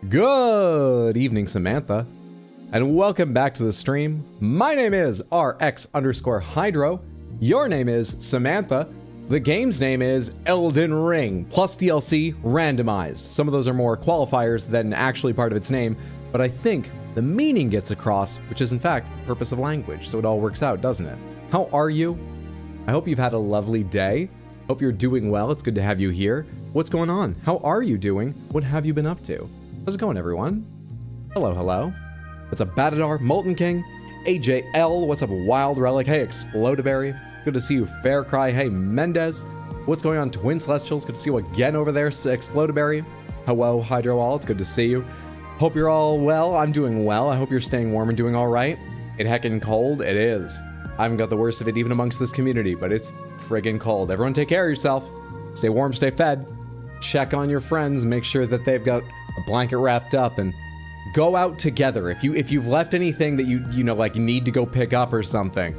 Good evening, Samantha, and welcome back to the stream. My name is RX_Hydro. Your name is Samantha. The game's name is Elden Ring, plus DLC randomized. Some of those are more qualifiers than actually part of its name, but I think the meaning gets across, which is in fact the purpose of language, so it all works out, doesn't it? How are you? I hope you've had a lovely day. Hope you're doing well. It's good to have you here. What's going on? How are you doing? What have you been up to? How's it going, everyone? Hello, hello. What's up, Batadar, Molten King, AJL? What's up, Wild Relic? Hey, Explodaberry. Good to see you, Faircry. Hey, Mendez. What's going on, Twin Celestials? Good to see you again over there, Explodaberry. Hello, Hydro All. It's good to see you. Hope you're all well. I'm doing well. I hope you're staying warm and doing all right. It heckin' cold. It is. I haven't got the worst of it even amongst this community, but it's friggin' cold. Everyone take care of yourself. Stay warm, stay fed. Check on your friends. Make sure that they've got a blanket wrapped up, and go out together. If you've left anything that you know, like, need to go pick up or something,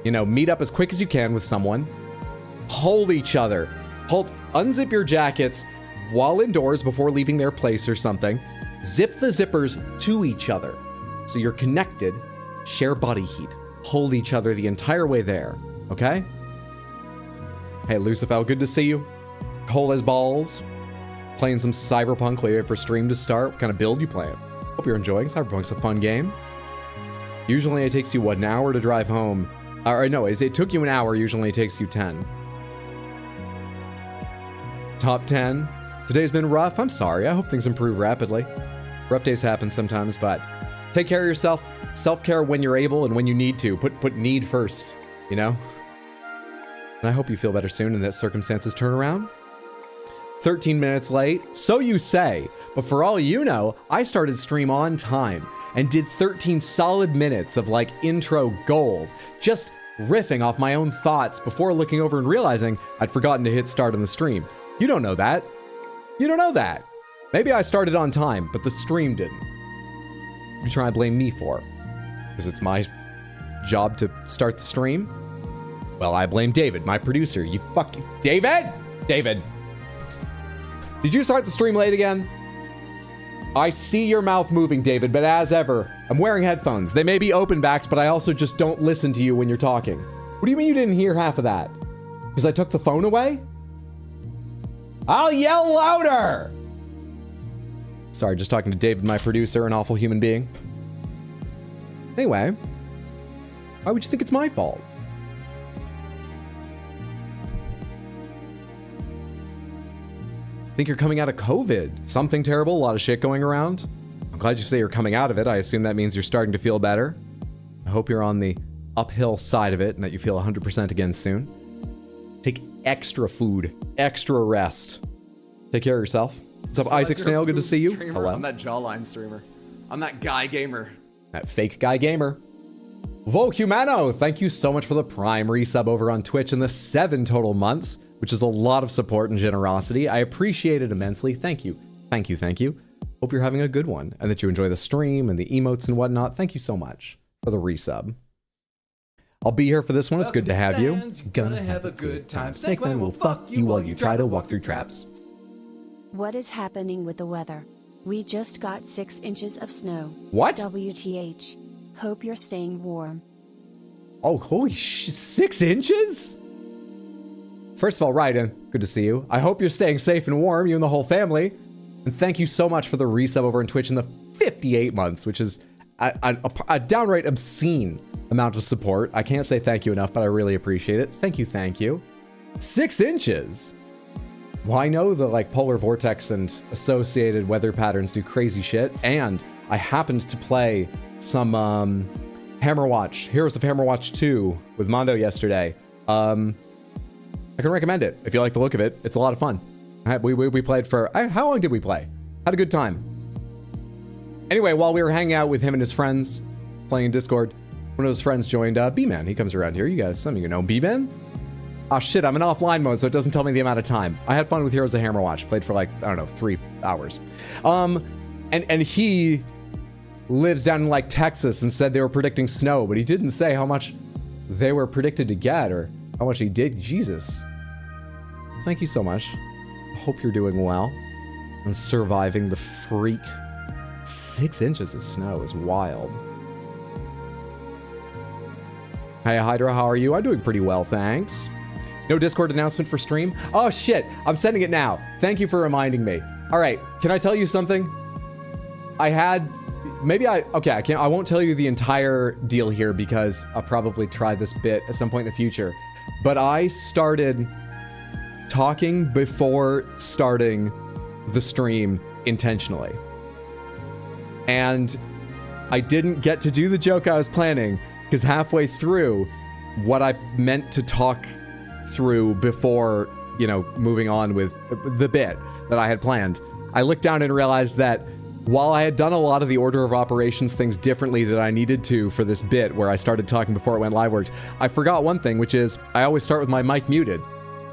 you know, meet up as quick as you can with someone. Hold each other. Unzip your jackets while indoors before leaving their place or something. Zip the zippers to each other so you're connected. Share body heat. Hold each other the entire way there, okay? Hey, Lucifer, good to see you. Cold as balls. Playing some Cyberpunk later for stream to start. What kind of build you playing? Hope you're enjoying. Cyberpunk's a fun game. Usually it takes you, what, an hour to drive home? Or no, it took you an hour. Usually it takes you 10. Top 10. Today's been rough. I'm sorry. I hope things improve rapidly. Rough days happen sometimes, but take care of yourself. Self-care when you're able and when you need to. Put need first, you know? And I hope you feel better soon and that circumstances turn around. 13 minutes late, so you say, but for all you know, I started stream on time and did 13 solid minutes of like intro gold, just riffing off my own thoughts before looking over and realizing I'd forgotten to hit start on the stream. You don't know that. You don't know that. Maybe I started on time, but the stream didn't. You try and blame me for, because it's my job to start the stream? Well, I blame David, my producer. You fucking... David! David! Did you start the stream late again? I see your mouth moving, David, but as ever, I'm wearing headphones. They may be open backs, but I also just don't listen to you when you're talking. What do you mean you didn't hear half of that? Because I took the phone away? I'll yell louder! Sorry, just talking to David, my producer, an awful human being. Anyway, why would you think it's my fault? Think you're coming out of COVID. Something terrible, a lot of shit going around. I'm glad you say you're coming out of it. I assume that means you're starting to feel better. I hope you're on the uphill side of it and that you feel 100% again soon. Take extra food, extra rest. Take care of yourself. What's up, Isaac Snail? Good to see you. Streamer. Hello. I'm that jawline streamer. I'm that guy gamer. That fake guy gamer. Vohumano, thank you so much for the Prime resub over on Twitch in the 7 total months, which is a lot of support and generosity. I appreciate it immensely. Thank you. Thank you. Thank you. Hope you're having a good one and that you enjoy the stream and the emotes and whatnot. Thank you so much for the resub. I'll be here for this one. It's good to have you. Gonna have a good time. Snake Man will fuck you while you try to walk through traps. What is happening with the weather? We just got 6 inches of snow. What? WTH. Hope you're staying warm. Oh, holy 6 inches? First of all, Ryden, good to see you. I hope you're staying safe and warm, you and the whole family. And thank you so much for the resub over on Twitch in the 58 months, which is a downright obscene amount of support. I can't say thank you enough, but I really appreciate it. Thank you, thank you. 6 inches? Well, I know the like polar vortex and associated weather patterns do crazy shit, and I happened to play some Hammerwatch, Heroes of Hammerwatch 2 with Mondo yesterday. I can recommend it if you like the look of it. It's a lot of fun. We played for, how long did we play? Had a good time. Anyway, while we were hanging out with him and his friends, playing in Discord, one of his friends joined B-Man. He comes around here. You guys, some of you know B-Man? Oh shit, I'm in offline mode, so it doesn't tell me the amount of time. I had fun with Heroes of Hammerwatch. Played for like, I don't know, 3 hours. And he lives down in like Texas and said they were predicting snow, but he didn't say how much they were predicted to get or how much he did. Jesus. Thank you so much. Hope you're doing well. and surviving the freak. 6 inches of snow is wild. Hey Hydra, how are you? I'm doing pretty well, thanks. No Discord announcement for stream? Oh shit, I'm sending it now. Thank you for reminding me. All right, can I tell you something? I won't tell you the entire deal here because I'll probably try this bit at some point in the future. But I started talking before starting the stream intentionally. And I didn't get to do the joke I was planning because halfway through what I meant to talk through before, you know, moving on with the bit that I had planned, I looked down and realized that while I had done a lot of the order of operations things differently that I needed to for this bit where I started talking before it went live works, I forgot one thing, which is I always start with my mic muted.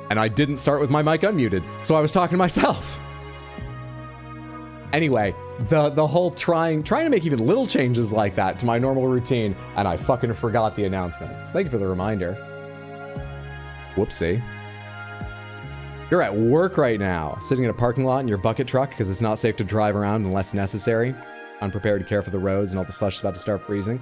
And I didn't start with my mic unmuted, so I was talking to myself. Anyway, the whole trying to make even little changes like that to my normal routine, and I fucking forgot the announcements. Thank you for the reminder. Whoopsie. You're at work right now, sitting in a parking lot in your bucket truck because it's not safe to drive around unless necessary. Unprepared to care for the roads and all the slush is about to start freezing.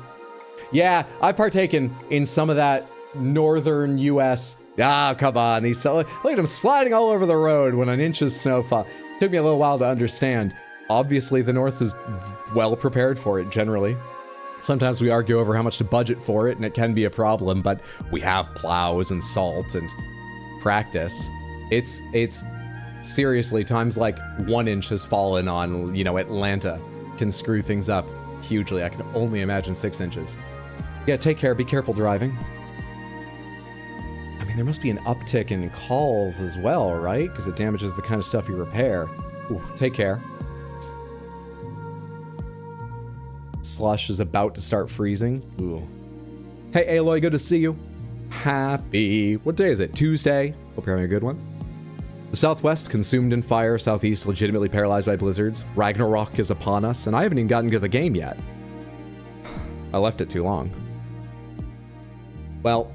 Yeah, I've partaken in some of that northern US. Ah, come on. Look at them sliding all over the road when an inch of snow fall. Took me a little while to understand. Obviously, the North is well prepared for it, generally. Sometimes we argue over how much to budget for it, and it can be a problem, but we have plows and salt and practice. It's seriously, times like 1 inch has fallen on, you know, Atlanta can screw things up hugely. I can only imagine 6 inches. Yeah, take care. Be careful driving. I mean, there must be an uptick in calls as well, right? Because it damages the kind of stuff you repair. Ooh, take care. Slush is about to start freezing. Ooh. Hey, Aloy, good to see you. Happy. What day is it? Tuesday. Hope you're having a good one. The Southwest consumed in fire. Southeast legitimately paralyzed by blizzards. Ragnarok is upon us, and I haven't even gotten to the game yet. I left it too long. Well,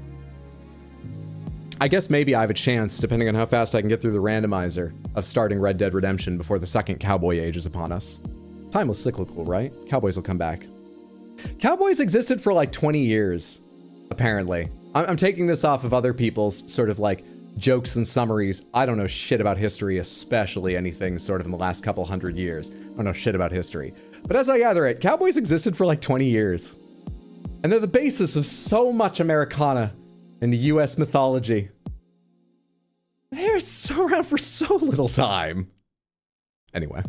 I guess maybe I have a chance, depending on how fast I can get through the randomizer, of starting Red Dead Redemption before the second cowboy age is upon us. Time was cyclical, right? Cowboys will come back. Cowboys existed for like 20 years, apparently. I'm taking this off of other people's sort of like jokes and summaries. I don't know shit about history, especially anything sort of in the last couple hundred years. I don't know shit about history. But as I gather it, cowboys existed for like 20 years. And they're the basis of so much Americana in the US mythology. They're so around for so little time. Anyway.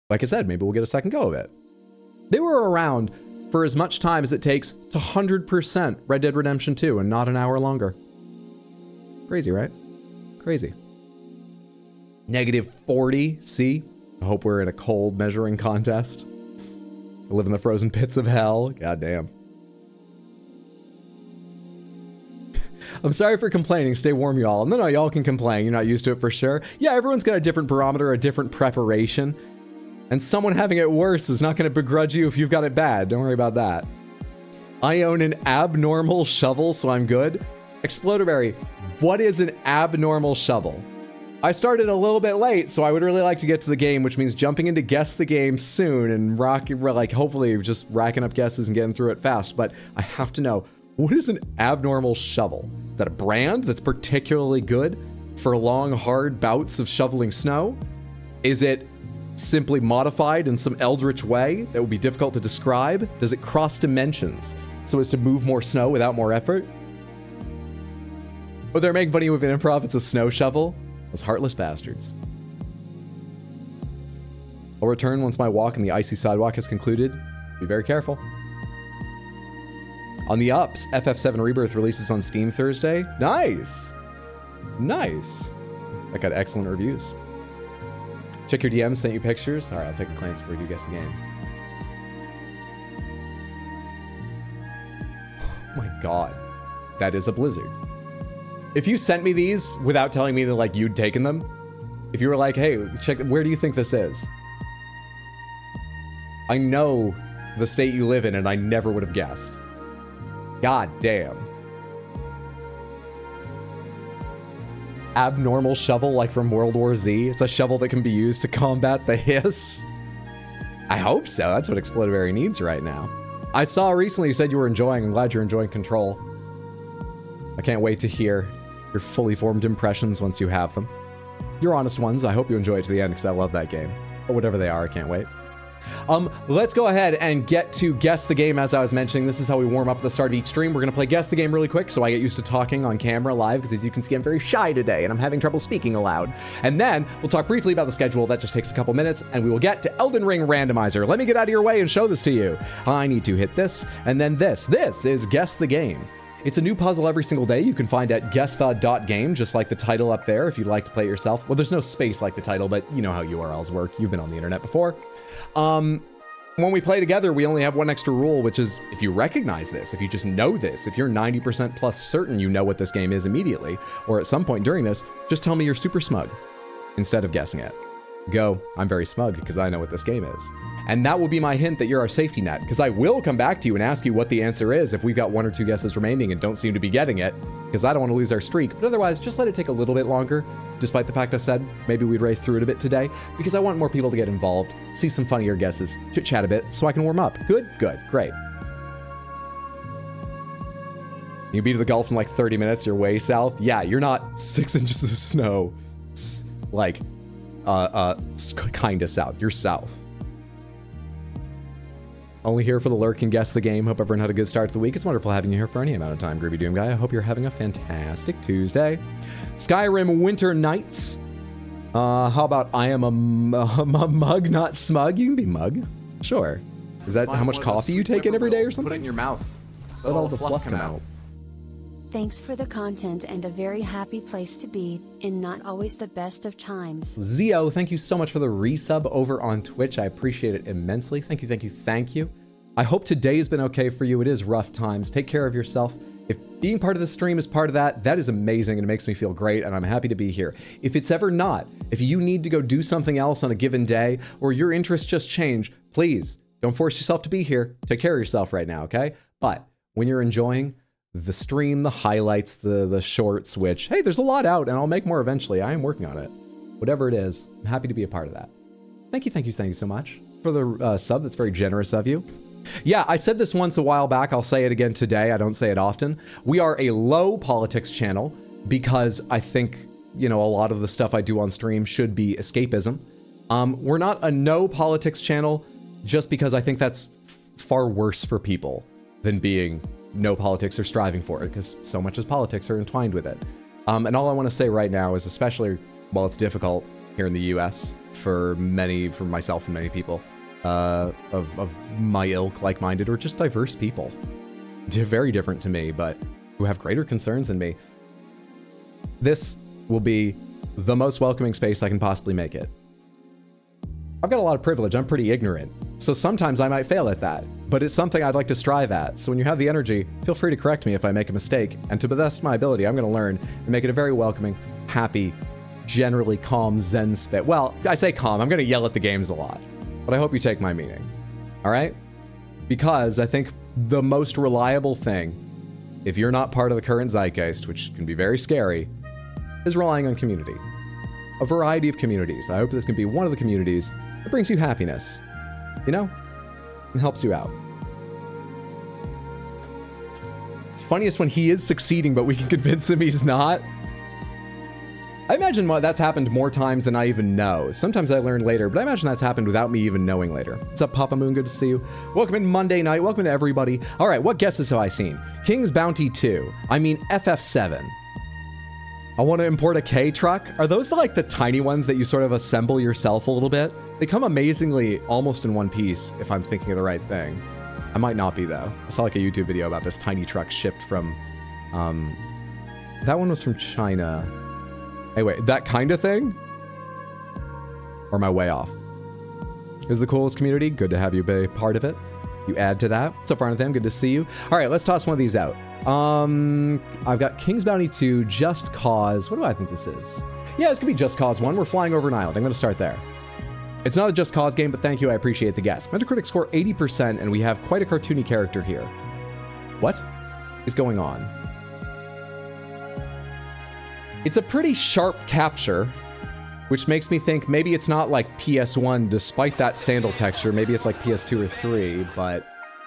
Like I said, maybe we'll get a second go of it. They were around for as much time as it takes to 100% Red Dead Redemption 2 and not an hour longer. Crazy, right? Crazy. -40, see? I hope we're in a cold measuring contest. I live in the frozen pits of hell. Goddamn. I'm sorry for complaining. Stay warm, y'all. No, y'all can complain. You're not used to it for sure. Yeah, everyone's got a different barometer, a different preparation. And someone having it worse is not going to begrudge you if you've got it bad. Don't worry about that. I own an abnormal shovel, so I'm good. Exploderberry, what is an abnormal shovel? I started a little bit late, so I would really like to get to the game, which means jumping in to guess the game soon and hopefully just racking up guesses and getting through it fast. But I have to know, what is an abnormal shovel? Is that a brand that's particularly good for long, hard bouts of shoveling snow? Is it simply modified in some eldritch way that would be difficult to describe? Does it cross dimensions so as to move more snow without more effort? Oh, they're making funny with an improv. It's a snow shovel. Those heartless bastards. I'll return once my walk on the icy sidewalk has concluded. Be very careful. On the ups, FF7 Rebirth releases on Steam Thursday. Nice. Nice. That got excellent reviews. Check your DMs, sent you pictures. All right, I'll take a glance before you guess the game. Oh my God, that is a blizzard. If you sent me these without telling me that like you'd taken them, if you were like, hey, check, where do you think this is? I know the state you live in and I never would have guessed. God damn. abnormal shovel like from World War Z. It's a shovel that can be used to combat the hiss. I hope so. That's what Explodivary needs right now. I saw recently you said you were enjoying. I'm glad you're enjoying Control. I can't wait to hear your fully formed impressions once you have them. Your honest ones. I hope you enjoy it to the end because I love that game. But whatever they are, I can't wait. Let's go ahead and get to Guess the Game. As I was mentioning, this is how we warm up at the start of each stream. We're going to play Guess the Game really quick so I get used to talking on camera live because as you can see, I'm very shy today and I'm having trouble speaking aloud. And then we'll talk briefly about the schedule. That just takes a couple minutes and we will get to Elden Ring randomizer. Let me get out of your way and show this to you. I need to hit this and then this. This is Guess the Game. It's a new puzzle every single day. You can find at guessthe.game, just like the title up there if you'd like to play it yourself. Well, there's no space like the title, but you know how URLs work. You've been on the internet before. When we play together, we only have one extra rule, which is if you recognize this, if you just know this, if you're 90% plus certain you know what this game is immediately, or at some point during this, just tell me you're super smug instead of guessing it. Go, I'm very smug because I know what this game is. And that will be my hint that you're our safety net, because I will come back to you and ask you what the answer is if we've got 1 or 2 guesses remaining and don't seem to be getting it, because I don't want to lose our streak. But otherwise, just let it take a little bit longer, despite the fact I said maybe we'd race through it a bit today, because I want more people to get involved, see some funnier guesses, chit-chat a bit, so I can warm up. Good? Good. Great. You beat the Gulf in like 30 minutes, you're way south? Yeah, you're not 6 inches of snow. It's like, kinda south. You're south. Only here for the lurk and guess the game. Hope everyone had a good start to the week. It's wonderful having you here for any amount of time, Groovy Doom Guy. I hope you're having a fantastic Tuesday. Skyrim Winter Nights. How about I am a mug, not smug? You can be mug. Sure. Is that how much coffee you take in every day or something? Put it in your mouth. Let all the fluff come out. Thanks for the content and a very happy place to be, in not always the best of times. Zio, thank you so much for the resub over on Twitch. I appreciate it immensely. Thank you, thank you, thank you. I hope today's been okay for you. It is rough times. Take care of yourself. If being part of the stream is part of that, that is amazing and it makes me feel great and I'm happy to be here. If it's ever not, if you need to go do something else on a given day or your interests just change, please don't force yourself to be here. Take care of yourself right now, okay? But when you're enjoying the stream, the highlights, the shorts, which, hey, there's a lot out and I'll make more eventually. I am working on it. Whatever it is, I'm happy to be a part of that. Thank you, thank you, thank you so much for the sub. That's very generous of you. Yeah, I said this once a while back. I'll say it again today. I don't say it often. We are a low politics channel because I think, you know, a lot of the stuff I do on stream should be escapism. We're not a no politics channel just because I think that's far worse for people than being no politics or striving for it, because so much as politics are entwined with it. And all I want to say right now is, especially while it's difficult here in the US for myself and many people of my ilk, like-minded, or just diverse people, very different to me, but who have greater concerns than me, this will be the most welcoming space I can possibly make it. I've got a lot of privilege. I'm pretty ignorant. So sometimes I might fail at that, but it's something I'd like to strive at. So when you have the energy, feel free to correct me if I make a mistake. And to the best of my ability, I'm going to learn and make it a very welcoming, happy, generally calm Zen spit. Well, I say calm. I'm going to yell at the games a lot, but I hope you take my meaning. All right? Because I think the most reliable thing, if you're not part of the current zeitgeist, which can be very scary, is relying on community. A variety of communities. I hope this can be one of the communities that brings you happiness, you know, and helps you out. It's funniest when he is succeeding, but we can convince him he's not. I imagine that's happened more times than I even know. Sometimes I learn later, but I imagine that's happened without me even knowing later. What's up, Papa Moon? Good to see you. Welcome in Monday night. Welcome to everybody. All right, what guesses have I seen? King's Bounty 2. I mean, FF7. I want to import a K truck. Are those the tiny ones that you sort of assemble yourself a little bit? They come amazingly almost in one piece, if I'm thinking of the right thing. I might not be, though. I saw like a YouTube video about this tiny truck shipped from, that one was from China. Anyway, that kind of thing? Or am I way off? Is the coolest community? Good to have you be part of it. You add to that. What's up, Arnatham? Good to see you. All right, let's toss one of these out. I've got King's Bounty 2, Just Cause. What do I think this is? Yeah, this could be Just Cause 1. We're flying over an island. I'm going to start there. It's not a Just Cause game, but thank you. I appreciate the guess. Metacritic score 80%, and we have quite a cartoony character here. What is going on? It's a pretty sharp capture, which makes me think maybe it's not like PS1 despite that sandal texture. Maybe it's like PS2 or 3, but...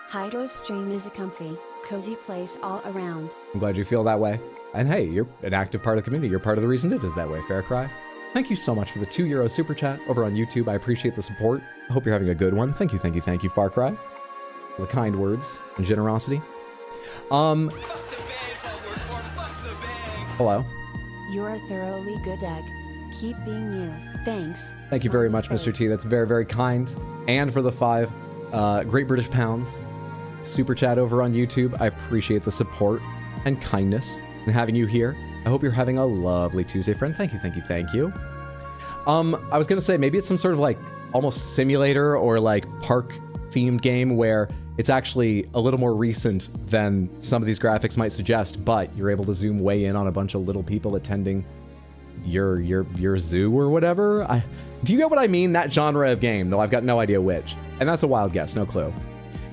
Hydro's stream is a comfy, cozy place all around. I'm glad you feel that way. And hey, you're an active part of the community. You're part of the reason it is that way, Fair Cry. Thank you so much for the €2 super chat over on YouTube. I appreciate the support. I hope you're having a good one. Thank you, Far Cry. For the kind words and generosity. Hello. You're a thoroughly good egg. Keep being you. Thanks. Thank you very much, Mr. T. That's very, very kind. And for the 5 Great British Pounds super chat over on YouTube. I appreciate the support and kindness and having you here. I hope you're having a lovely Tuesday, friend. Thank you. I was gonna say maybe it's some sort of like almost simulator or like park themed game where it's actually a little more recent than some of these graphics might suggest, but you're able to zoom way in on a bunch of little people attending your zoo or whatever. Do you get what I mean? That genre of game, though I've got no idea which. And that's a wild guess, no clue.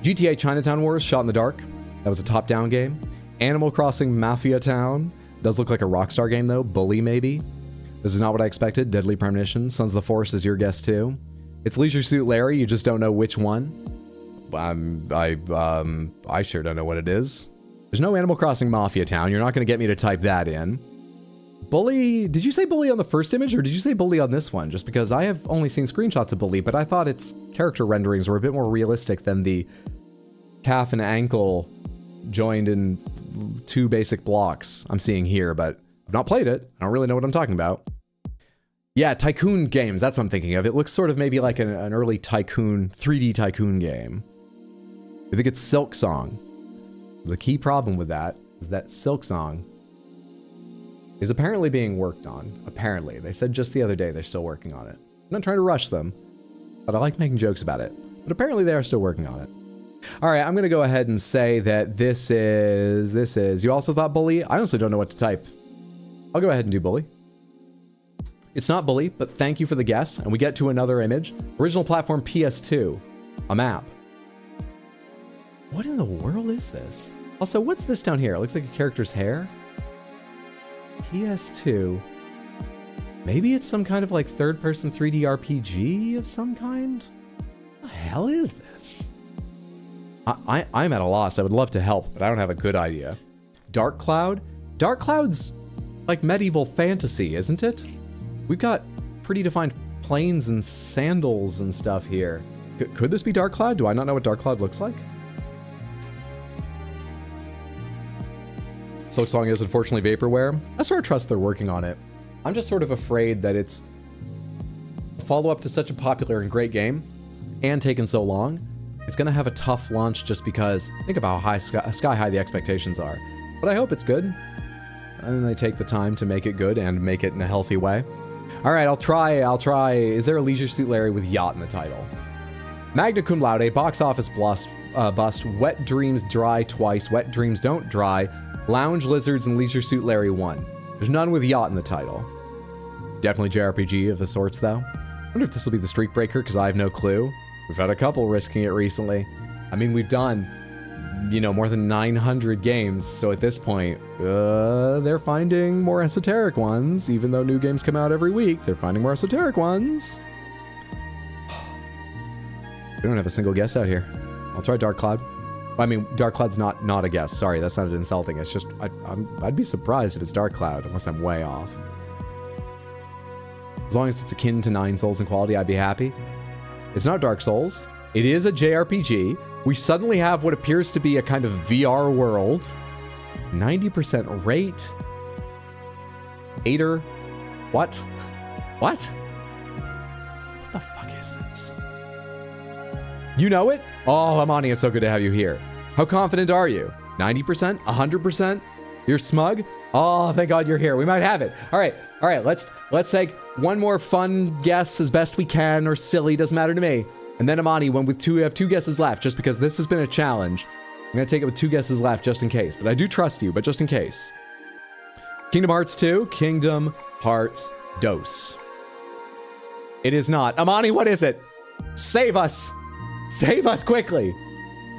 GTA Chinatown Wars, Shot in the Dark. That was a top-down game. Animal Crossing Mafia Town. Does look like a Rockstar game, though. Bully, maybe. This is not what I expected. Deadly Premonition. Sons of the Forest is your guess, too. It's Leisure Suit Larry. You just don't know which one. I sure don't know what it is. There's no Animal Crossing Mafia Town. You're not going to get me to type that in. Bully, did you say Bully on the first image or did you say Bully on this one? Just because I have only seen screenshots of Bully, but I thought its character renderings were a bit more realistic than the calf and ankle joined in 2 basic blocks I'm seeing here, but I've not played it. I don't really know what I'm talking about. Yeah, Tycoon games, that's what I'm thinking of. It looks sort of maybe like an early Tycoon, 3D Tycoon game. I think it's Silk Song. The key problem with that is that Silk Song is apparently being worked on. Apparently. They said just the other day they're still working on it. I'm not trying to rush them, but I like making jokes about it. But apparently they are still working on it. All right, I'm going to go ahead and say that this is... You also thought Bully? I honestly don't know what to type. I'll go ahead and do Bully. It's not Bully, but thank you for the guess. And we get to another image. Original platform PS2. A map. What in the world is this? Also, what's this down here? It looks like a character's hair. PS2. Maybe it's some kind of like third-person 3D RPG of some kind? What the hell is this? I'm at a loss. I would love to help, but I don't have a good idea. Dark Cloud? Dark Cloud's like medieval fantasy, isn't it? We've got pretty defined planes and sandals and stuff here. Could this be Dark Cloud? Do I not know what Dark Cloud looks like? Silk Song is unfortunately vaporware. I sort of trust they're working on it. I'm just sort of afraid that it's a follow-up to such a popular and great game and taken so long. It's going to have a tough launch just because think about how sky high the expectations are. But I hope it's good. And they take the time to make it good and make it in a healthy way. All right, I'll try. Is there a Leisure Suit Larry with yacht in the title? Magna Cum Laude, box office bust, Wet Dreams Dry Twice, Wet Dreams Don't Dry, Lounge Lizards, and Leisure Suit Larry 1. There's none with yacht in the title. Definitely JRPG of the sorts, though. I wonder if this will be the Streak Breaker, because I have no clue. We've had a couple risking it recently. I mean, we've done, you know, more than 900 games, so at this point, they're finding more esoteric ones. Even though new games come out every week, they're finding more esoteric ones. We don't have a single guess out here. I'll try Dark Cloud. I mean, Dark Cloud's not a guess. Sorry, that's not insulting. It's just, I'd be surprised if it's Dark Cloud, unless I'm way off. As long as it's akin to 9 Souls in quality, I'd be happy. It's not Dark Souls. It is a JRPG. We suddenly have what appears to be a kind of VR world. 90% rate. Aider. What? What? What the fuck is this? You know it? Oh, Amani, it's so good to have you here. How confident are you? 90%? 100%? You're smug? Oh, thank God you're here. We might have it. All right. Let's take one more fun guess as best we can, or silly, doesn't matter to me. And then Amani, when we have 2 guesses left, just because this has been a challenge, I'm gonna take it with 2 guesses left just in case. But I do trust you, but just in case. Kingdom Hearts 2, Kingdom Hearts Dos. It is not. Amani, what is it? Save us. Save us quickly.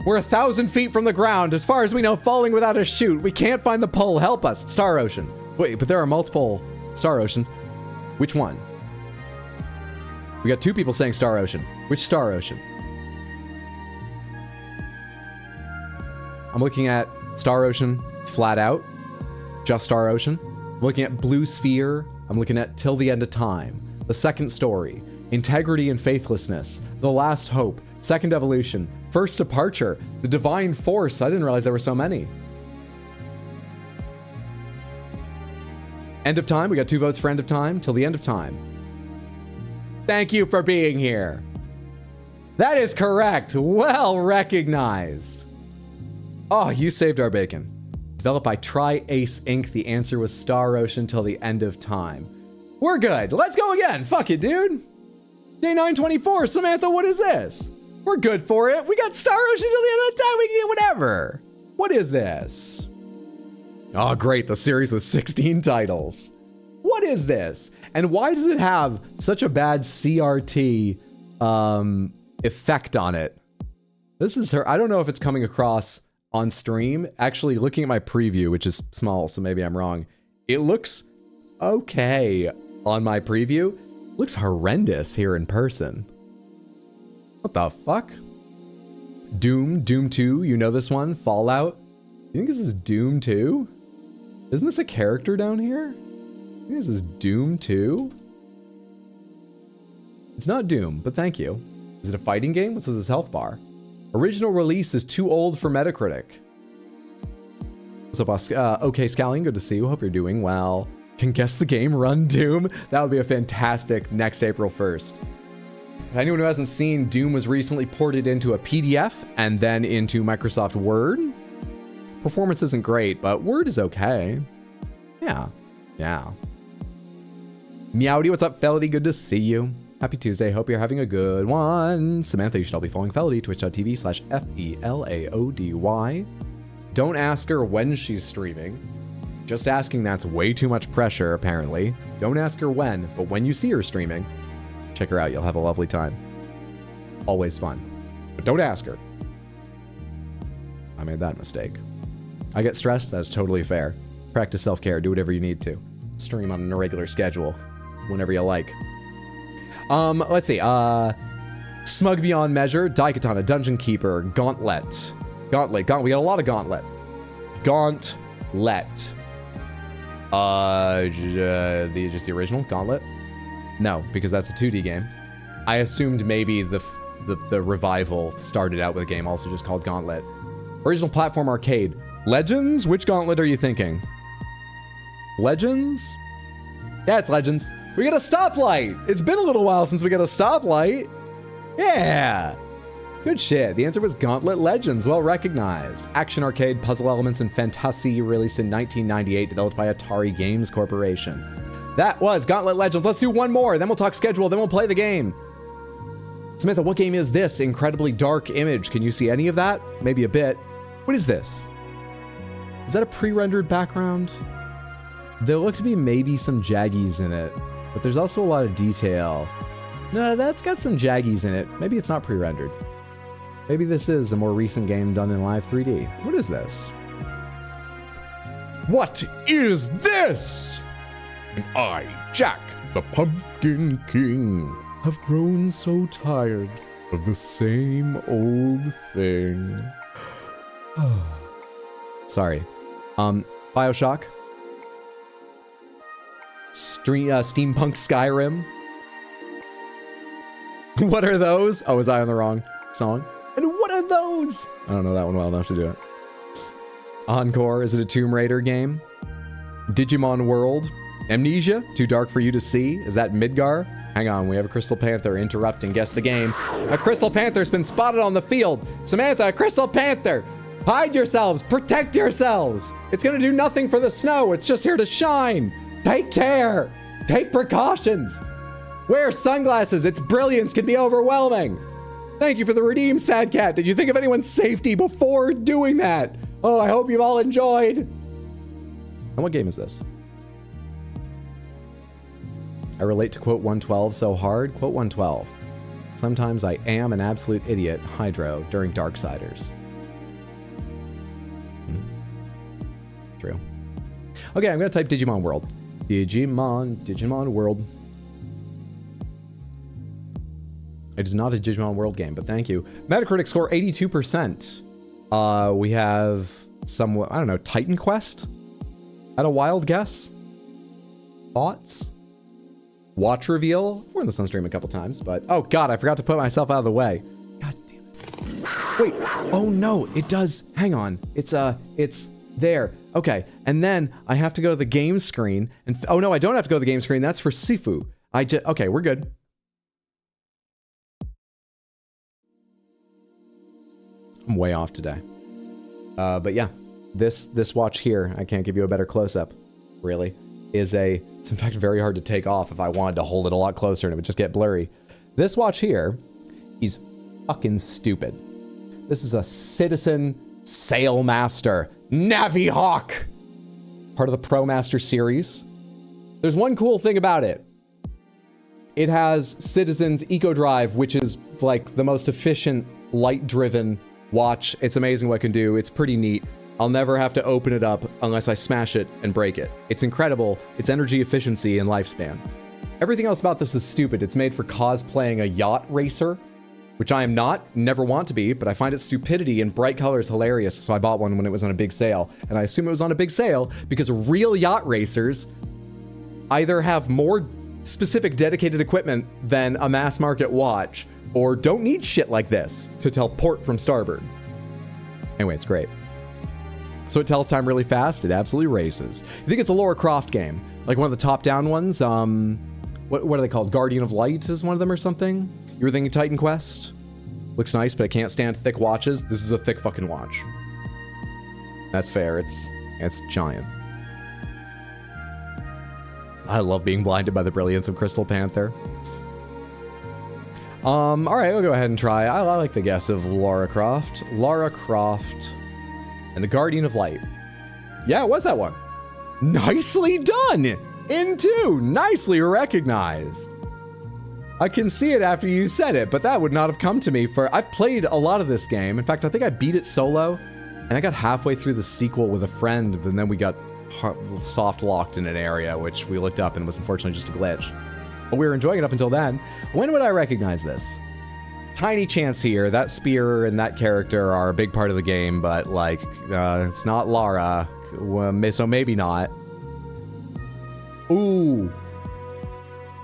We're 1,000 feet from the ground. As far as we know, falling without a chute. We can't find the pole. Help us. Star Ocean. Wait, but there are multiple Star Oceans. Which one? We got 2 people saying Star Ocean. Which Star Ocean? I'm looking at Star Ocean flat out. Just Star Ocean. I'm looking at Blue Sphere. I'm looking at Till the End of Time. The Second Story. Integrity and Faithlessness. The Last Hope. Second Evolution. First Departure. The Divine Force. I didn't realize there were so many. End of Time. We got 2 votes for End of Time. Till the End of Time. Thank you for being here. That is correct. Well recognized. Oh, you saved our bacon. Developed by Tri-Ace Inc. The answer was Star Ocean Till the End of Time. We're good. Let's go again. Fuck it, dude. Day 924. Samantha, what is this? We're good for it. We got Star Ocean Till the End of Time. We can get whatever. What is this? Oh, great. The series with 16 titles. What is this? And why does it have such a bad CRT effect on it? This is her. I don't know if it's coming across on stream. Actually, looking at my preview, which is small, so maybe I'm wrong. It looks okay on my preview. Looks horrendous here in person. What the fuck? Doom 2, you know this one? Fallout? You think this is Doom 2? Isn't this a character down here? I think this is Doom 2? It's not Doom, but thank you. Is it a fighting game? What's this health bar? Original release is too old for Metacritic. What's up, okay, Scallion, good to see you. Hope you're doing well. Can guess the game, run Doom? That would be a fantastic next April 1st. If anyone who hasn't seen, Doom was recently ported into a PDF and then into Microsoft Word. Performance isn't great, but Word is okay. Yeah. Meowdy, what's up, Felody? Good to see you. Happy Tuesday. Hope you're having a good one. Samantha, you should all be following Felody, twitch.tv/FELAODY. Don't ask her when she's streaming. Just asking, that's way too much pressure, apparently. Don't ask her when, but when you see her streaming, check her out. You'll have a lovely time. Always fun. But don't ask her. I made that mistake. I get stressed. That's totally fair. Practice self-care. Do whatever you need to. Stream on an irregular schedule. Whenever you like. Let's see. Smug Beyond Measure, Daikatana, Dungeon Keeper, Gauntlet. We got a lot of Gauntlet. Just the original Gauntlet? No, because that's a 2D game. I assumed maybe the revival started out with a game also just called Gauntlet. Original platform arcade. Legends? Which Gauntlet are you thinking? Legends? Yeah, it's Legends. We got a stoplight. It's been a little while since we got a stoplight. Yeah. Good shit. The answer was Gauntlet Legends. Well recognized. Action arcade, puzzle elements, and fantasy released in 1998, developed by Atari Games Corporation. That was Gauntlet Legends. Let's do one more. Then we'll talk schedule. Then we'll play the game. Samantha, what game is this? Incredibly dark image. Can you see any of that? Maybe a bit. What is this? Is that a pre-rendered background? There look to be maybe some jaggies in it, but there's also a lot of detail. No, that's got some jaggies in it. Maybe it's not pre-rendered. Maybe this is a more recent game done in live 3D. What is this? What is this? And I, Jack, the Pumpkin King, have grown so tired of the same old thing. Sorry. BioShock. Steampunk Skyrim. What are those? Oh, was I on the wrong song? And what are those? I don't know that one well enough to do it. Encore, is it a Tomb Raider game? Digimon World. Amnesia, too dark for you to see. Is that Midgar? Hang on, we have a Crystal Panther interrupting. Guess the game. A Crystal Panther's been spotted on the field. Samantha, a Crystal Panther. Hide yourselves, protect yourselves. It's gonna do nothing for the snow. It's just here to shine. Take care. Take precautions. Wear sunglasses. Its brilliance can be overwhelming. Thank you for the redeem, Sad Cat. Did you think of anyone's safety before doing that? Oh, I hope you've all enjoyed. And what game is this? I relate to quote 112 so hard. Quote 112. Sometimes I am an absolute idiot, Hydro, during Darksiders. True. Okay, I'm gonna type Digimon World. Digimon World. It is not a Digimon World game, but thank you. Metacritic score 82%. We have some, I don't know, Titan Quest? At a wild guess? Thoughts? Watch reveal? We're in the Sunstream a couple times, but oh god, I forgot to put myself out of the way. God damn it. Wait, oh no, it does. Hang on. It's there. Okay, and then I have to go to the game screen and oh no, I don't have to go to the game screen. That's for Sifu. Okay, we're good. I'm way off today. But yeah, this watch here, I can't give you a better close-up, really, it's in fact very hard to take off if I wanted to hold it a lot closer and it would just get blurry. This watch here is fucking stupid. This is a Citizen Sailmaster Navihawk, part of the ProMaster series. There's one cool thing about it. It has Citizen's Eco Drive, which is like the most efficient light-driven watch. It's amazing what it can do. It's pretty neat. I'll never have to open it up unless I smash it and break it. It's incredible. Its energy efficiency and lifespan. Everything else about this is stupid. It's made for cosplaying a yacht racer, which I am not, never want to be, but I find its stupidity and bright colors hilarious, so I bought one when it was on a big sale. And I assume it was on a big sale because real yacht racers either have more specific dedicated equipment than a mass market watch, or don't need shit like this to tell port from starboard. Anyway, it's great. So it tells time really fast. It absolutely races. You think it's a Lara Croft game? Like one of the top-down ones? What are they called? Guardian of Light is one of them or something? You were thinking Titan Quest? Looks nice, but I can't stand thick watches. This is a thick fucking watch. That's fair. It's giant. I love being blinded by the brilliance of Crystal Panther. All right, I'll go ahead and try. I like the guess of Lara Croft. Lara Croft and the Guardian of Light. Yeah, it was that one. Nicely done! In two, nicely recognized. I can see it after you said it, but that would not have come to me for... I've played a lot of this game. In fact, I think I beat it solo, and I got halfway through the sequel with a friend, and then we got soft locked in an area, which we looked up and was unfortunately just a glitch. But we were enjoying it up until then. When would I recognize this? Tiny chance here. That spear and that character are a big part of the game, but like, it's not Lara, so maybe not. Ooh.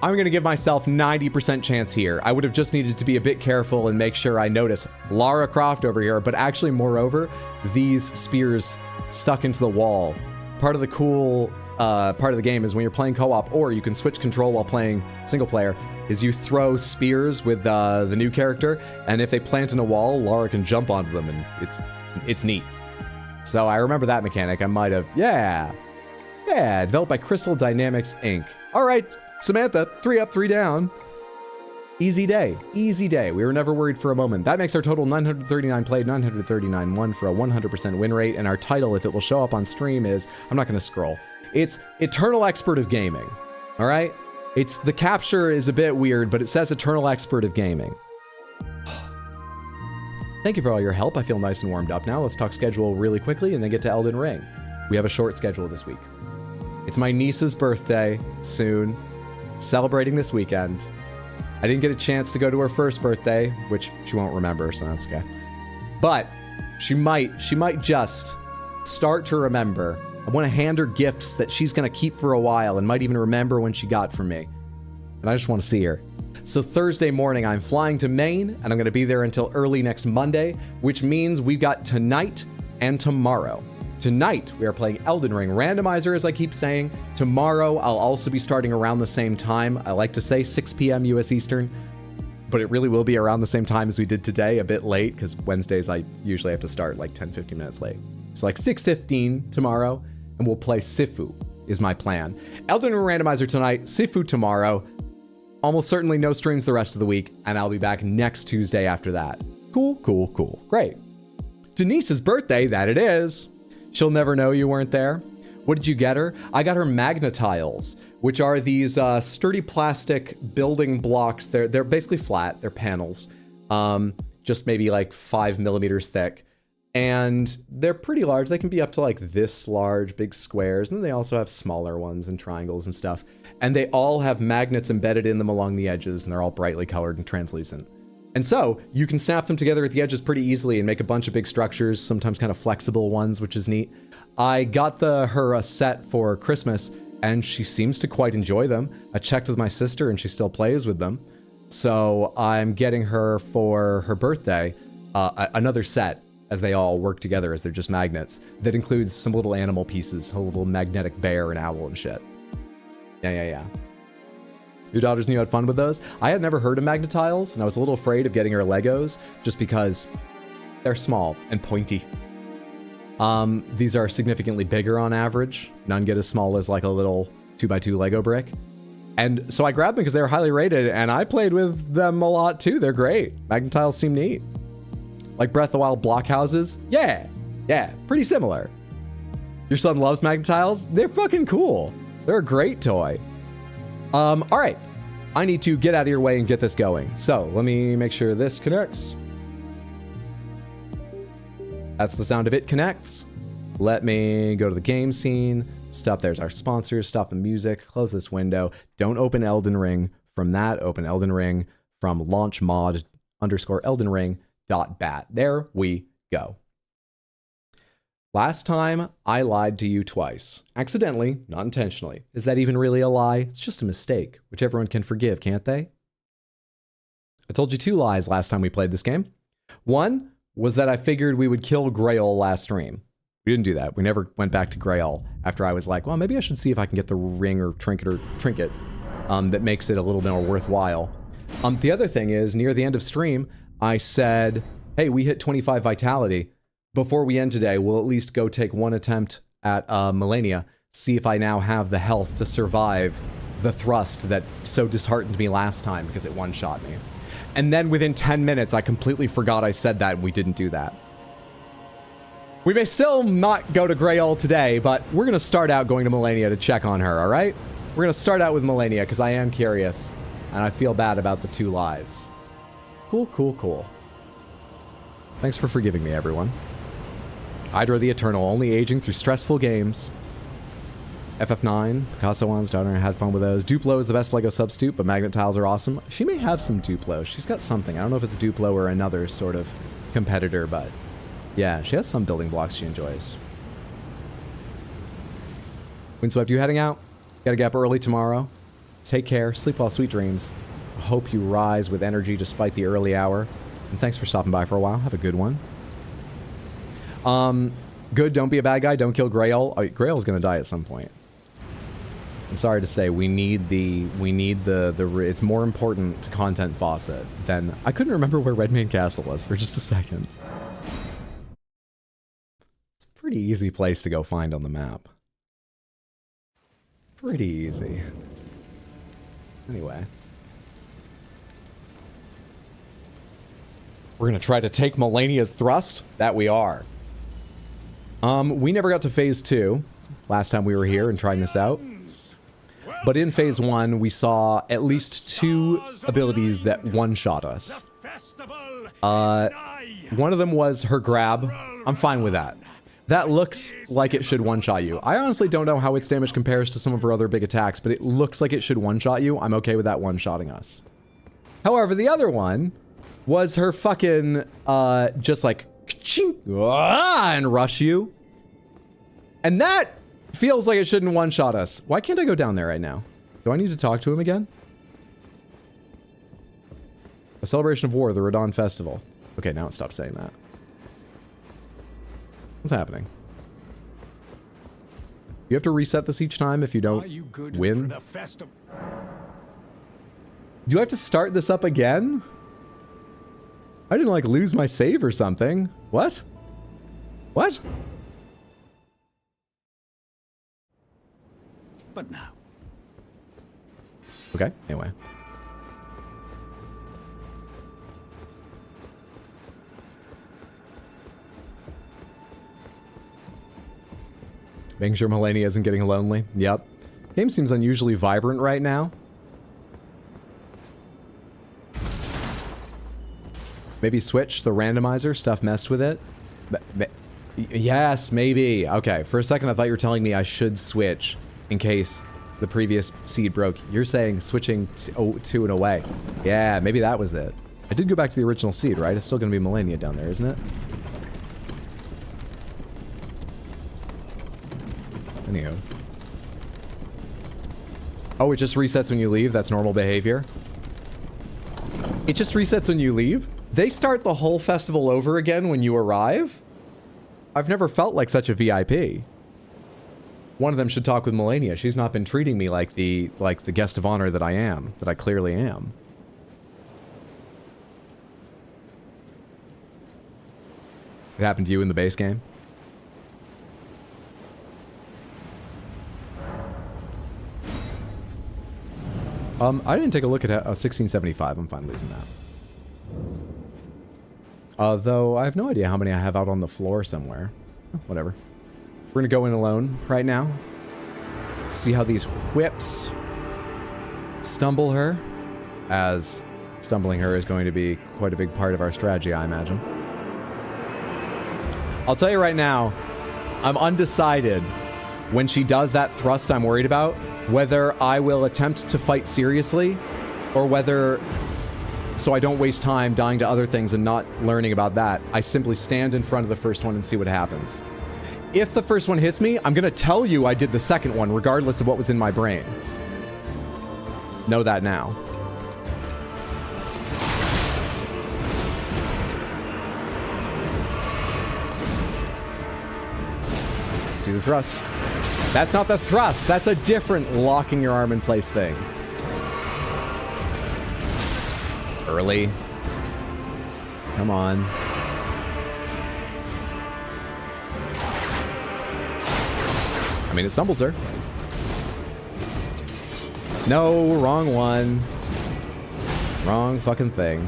I'm gonna give myself 90% chance here. I would have just needed to be a bit careful and make sure I notice Lara Croft over here, but actually, moreover, these spears stuck into the wall. Part of the cool part of the game is when you're playing co-op, or you can switch control while playing single player, is you throw spears with the new character, and if they plant in a wall, Lara can jump onto them, and it's neat. So I remember that mechanic. I might have, yeah, developed by Crystal Dynamics Inc. All right, Samantha, 3 up, 3 down. Easy day, easy day. We were never worried for a moment. That makes our total 939 played, 939 won for a 100% win rate, and our title, if it will show up on stream, is, I'm not gonna scroll. It's Eternal Expert of Gaming, all right? The capture is a bit weird, but it says Eternal Expert of Gaming. Thank you for all your help. I feel nice and warmed up now. Let's talk schedule really quickly and then get to Elden Ring. We have a short schedule this week. It's my niece's birthday soon, celebrating this weekend. I didn't get a chance to go to her first birthday, which she won't remember, so that's okay. But she might just start to remember. I want to hand her gifts that she's going to keep for a while and might even remember when she got from me. And I just want to see her. So Thursday morning, I'm flying to Maine, and I'm going to be there until early next Monday, which means we've got tonight and tomorrow. Tonight, we are playing Elden Ring randomizer, as I keep saying. Tomorrow, I'll also be starting around the same time. I like to say 6 p.m. US Eastern, but it really will be around the same time as we did today, a bit late, because Wednesdays I usually have to start like 10-15 minutes late. So like 6:15 tomorrow, and we'll play Sifu, is my plan. Elden Ring randomizer tonight, Sifu tomorrow. Almost certainly no streams the rest of the week, and I'll be back next Tuesday after that. Cool, cool, cool. Great. Denise's birthday, that it is. She'll never know you weren't there. What did you get her? I got her magnetiles, which are these sturdy plastic building blocks. They're basically flat. They're panels, just maybe like 5 millimeters thick. And they're pretty large. They can be up to like this large, big squares. And then they also have smaller ones and triangles and stuff. And they all have magnets embedded in them along the edges, and they're all brightly colored and translucent. And so you can snap them together at the edges pretty easily and make a bunch of big structures, sometimes kind of flexible ones, which is neat. I got her a set for Christmas, and she seems to quite enjoy them. I checked with my sister, and she still plays with them. So I'm getting her for her birthday another set, as they all work together as they're just magnets, that includes some little animal pieces, a little magnetic bear and owl and shit. Yeah. Your daughters knew you had fun with those? I had never heard of magnetiles, and I was a little afraid of getting her Legos just because they're small and pointy. These are significantly bigger on average. None get as small as like a little 2x2 Lego brick. And so I grabbed them because they were highly rated, and I played with them a lot too. They're great. Magnetiles seem neat. Like Breath of the Wild blockhouses? Yeah, pretty similar. Your son loves magnetiles? They're fucking cool. They're a great toy. All right, I need to get out of your way and get this going. So let me make sure this connects. That's the sound of it connects. Let me go to the game scene. Stop, there's our sponsors. Stop the music, close this window. Don't open Elden Ring from that. Open Elden Ring from launchmod_eldenring.bat. There we go. Last time, I lied to you twice. Accidentally, not intentionally. Is that even really a lie? It's just a mistake, which everyone can forgive, can't they? I told you 2 lies last time we played this game. One was that I figured we would kill Grail last stream. We didn't do that. We never went back to Grail after I was like, well, maybe I should see if I can get the ring or trinket that makes it a little more worthwhile. The other thing is, near the end of stream, I said, hey, we hit 25 vitality. Before we end today, we'll at least go take one attempt at Melania, see if I now have the health to survive the thrust that so disheartened me last time because it one-shot me. And then within 10 minutes, I completely forgot I said that, and we didn't do that. We may still not go to Grail today, but we're going to start out going to Melania to check on her, all right? We're going to start out with Melania because I am curious, and I feel bad about the 2 lies. Cool. Thanks for forgiving me, everyone. Hydra the Eternal, only aging through stressful games. FF9, Picasso one's daughter had fun with those. Duplo is the best Lego substitute, but magnet tiles are awesome. She may have some Duplo. She's got something. I don't know if it's Duplo or another sort of competitor, but yeah, she has some building blocks she enjoys. Windswept, you heading out? Gotta get up early tomorrow. Take care, sleep well, sweet dreams. Hope you rise with energy despite the early hour. And thanks for stopping by for a while. Have a good one. Good, don't be a bad guy. Don't kill Grail. Oh, Grail's gonna die at some point. I'm sorry to say, we need the it's more important to content faucet than, I couldn't remember where Redmane Castle was for just a second. It's a pretty easy place to go find on the map. Pretty easy. Anyway. We're gonna try to take Melania's thrust? That we are. We never got to phase 2 last time we were here and trying this out. But in phase 1, we saw at least 2 abilities that one-shot us. One of them was her grab. I'm fine with that. That looks like it should one-shot you. I honestly don't know how its damage compares to some of her other big attacks, but it looks like it should one-shot you. I'm okay with that one-shotting us. However, the other one was her fucking, just like, and rush you. And that feels like it shouldn't one-shot us. Why can't I go down there right now? Do I need to talk to him again? A celebration of war, the Radon Festival. Okay, now it stopped saying that. What's happening? You have to reset this each time if you don't win? Do I have to start this up again? I didn't, like, lose my save or something. What? What? But now. Okay, anyway. Making sure Melania isn't getting lonely. Yep. Game seems unusually vibrant right now. Maybe switch the randomizer. Stuff messed with it. Yes, maybe. Okay, for a second I thought you were telling me I should switch in case the previous seed broke. You're saying switching to and away. Yeah, maybe that was it. I did go back to the original seed, right? It's still going to be Melania down there, isn't it? Anywho. Oh, it just resets when you leave? That's normal behavior? It just resets when you leave? They start the whole festival over again when you arrive? I've never felt like such a VIP. One of them should talk with Melania. She's not been treating me like the guest of honor that I am, that I clearly am. It happened to you in the base game? I didn't take a look at 1675. I'm fine losing that. Though I have no idea how many I have out on the floor somewhere. Whatever. We're gonna go in alone right now. See how these whips stumble her, as stumbling her is going to be quite a big part of our strategy, I imagine. I'll tell you right now, I'm undecided when she does that thrust I'm worried about, whether I will attempt to fight seriously, or whether, so I don't waste time dying to other things and not learning about that, I simply stand in front of the first one and see what happens. If the first one hits me, I'm gonna tell you I did the second one, regardless of what was in my brain. Know that now. Do the thrust. That's not the thrust. That's a different locking your arm in place thing. Early. Come on. I mean, it stumbles her. No, wrong one. Wrong fucking thing.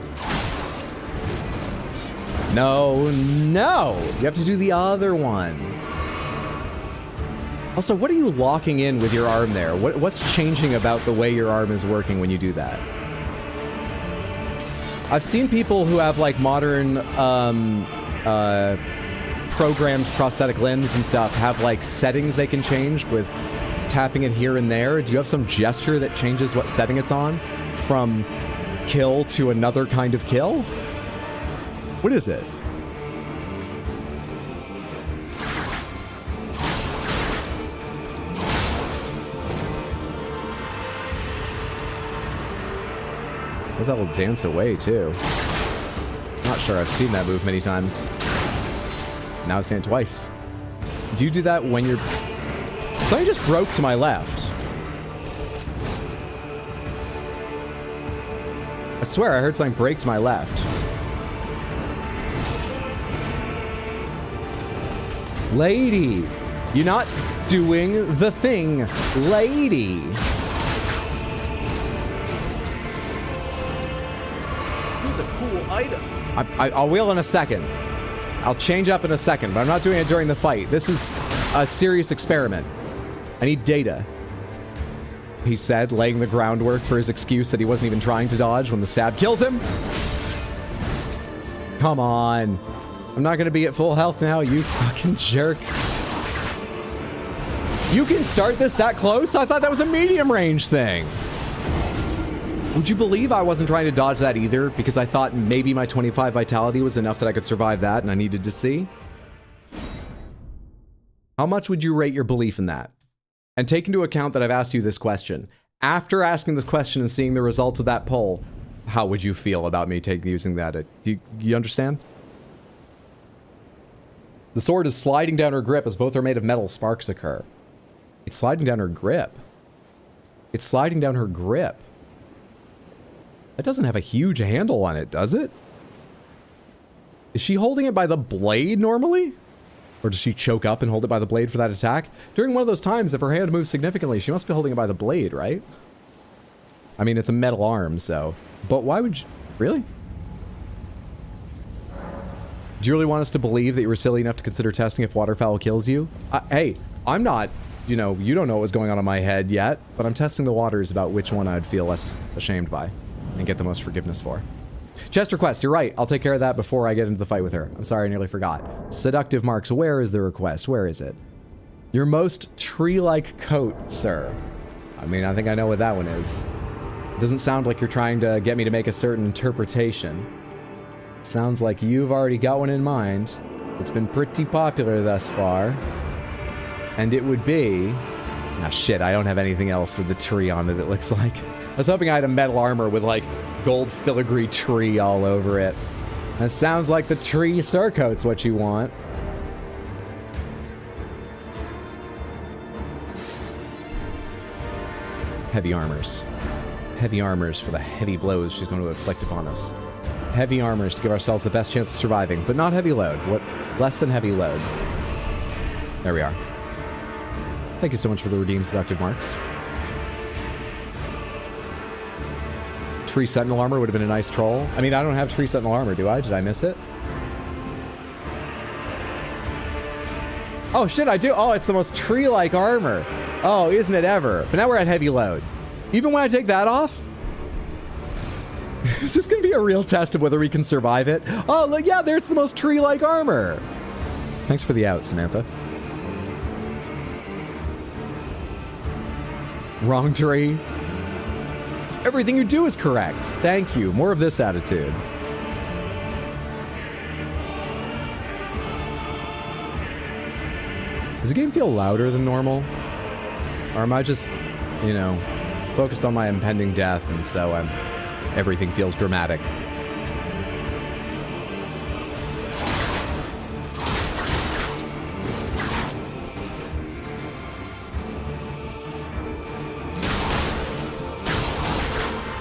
No, no! You have to do the other one. Also, what are you locking in with your arm there? What's changing about the way your arm is working when you do that? I've seen people who have, like, modern, programmed prosthetic limbs and stuff have, like, settings they can change with tapping it here and there. Do you have some gesture that changes what setting it's on from kill to another kind of kill? What is it? Does that little dance away, too. Not sure I've seen that move many times. Now I've seen it twice. Do you do that when you're... Something just broke to my left. I swear I heard something break to my left. Lady! You're not doing the thing, lady! Item. I'll wheel in a second. I'll change up in a second, but I'm not doing it during the fight. This is a serious experiment. I need data. He said, laying the groundwork for his excuse that he wasn't even trying to dodge when the stab kills him. Come on. I'm not going to be at full health now, you fucking jerk. You can start this that close? I thought that was a medium range thing. Would you believe I wasn't trying to dodge that either, because I thought maybe my 25 vitality was enough that I could survive that and I needed to see? How much would you rate your belief in that? And take into account that I've asked you this question. After asking this question and seeing the results of that poll, how would you feel about me using that? Do you understand? The sword is sliding down her grip as both are made of metal. Sparks occur. It's sliding down her grip. It's sliding down her grip. That doesn't have a huge handle on it, does it? Is she holding it by the blade normally? Or does she choke up and hold it by the blade for that attack? During one of those times, if her hand moves significantly, she must be holding it by the blade, right? I mean, it's a metal arm, so... But why would you... Really? Do you really want us to believe that you were silly enough to consider testing if waterfowl kills you? Hey, I'm not... You know, you don't know what was going on in my head yet, but I'm testing the waters about which one I'd feel less ashamed by and get the most forgiveness for. Chester Quest, you're right. I'll take care of that before I get into the fight with her. I'm sorry, I nearly forgot. Seductive Marks, where is the request? Where is it? Your most tree-like coat, sir. I mean, I think I know what that one is. It doesn't sound like you're trying to get me to make a certain interpretation. It sounds like you've already got one in mind. It's been pretty popular thus far. And it would be... Ah, shit, I don't have anything else with the tree on it, it looks like. I was hoping I had a metal armor with, like, gold filigree tree all over it. That sounds like the tree surcoat's what you want. Heavy armors. Heavy armors for the heavy blows she's going to inflict upon us. Heavy armors to give ourselves the best chance of surviving, but not heavy load. What? Less than heavy load. There we are. Thank you so much for the redeemed seductive marks. Tree Sentinel armor would have been a nice troll. I mean, I don't have Tree Sentinel armor, do I? Did I miss it? Oh, shit, I do. Oh, it's the most tree-like armor. Oh, isn't it ever? But now we're at heavy load. Even when I take that off? Is this going to be a real test of whether we can survive it? Oh, look, yeah, there's the most tree-like armor. Thanks for the out, Samantha. Wrong tree. Everything you do is correct. Thank you. More of this attitude. Does the game feel louder than normal? Or am I just, you know, focused on my impending death and so everything feels dramatic?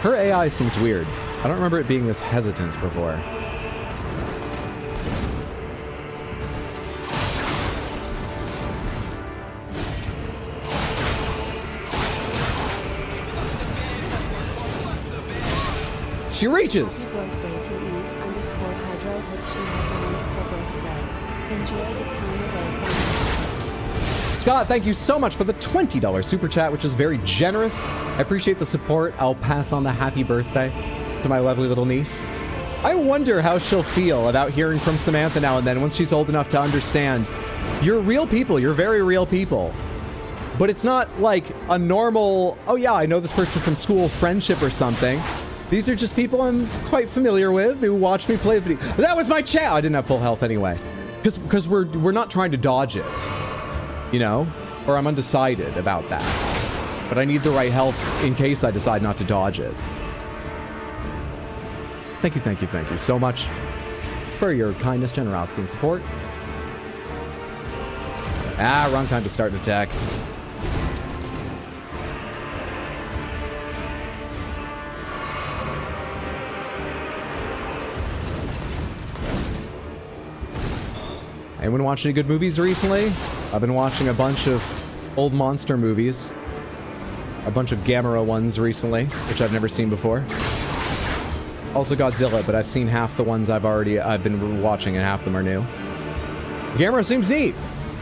Her AI seems weird. I don't remember it being this hesitant before. She reaches! Happy birthday to Ease_Hydro. Hope she has a wonderful birthday. Enjoy the time away from Scott, thank you so much for the $20 super chat, which is very generous. I appreciate the support. I'll pass on the happy birthday to my lovely little niece. I wonder how she'll feel about hearing from Samantha now and then once she's old enough to understand. You're real people. You're very real people. But it's not like a normal, oh yeah, I know this person from school friendship or something. These are just people I'm quite familiar with who watch me play video. That was my chat. I didn't have full health anyway. Because we're not trying to dodge it. You know? Or I'm undecided about that. But I need the right health in case I decide not to dodge it. Thank you so much for your kindness, generosity, and support. Ah, wrong time to start an attack. Anyone watch any good movies recently? I've been watching a bunch of old monster movies. A bunch of Gamera ones recently, which I've never seen before. Also Godzilla, but I've seen half the ones I've been watching and half of them are new. Gamera seems neat.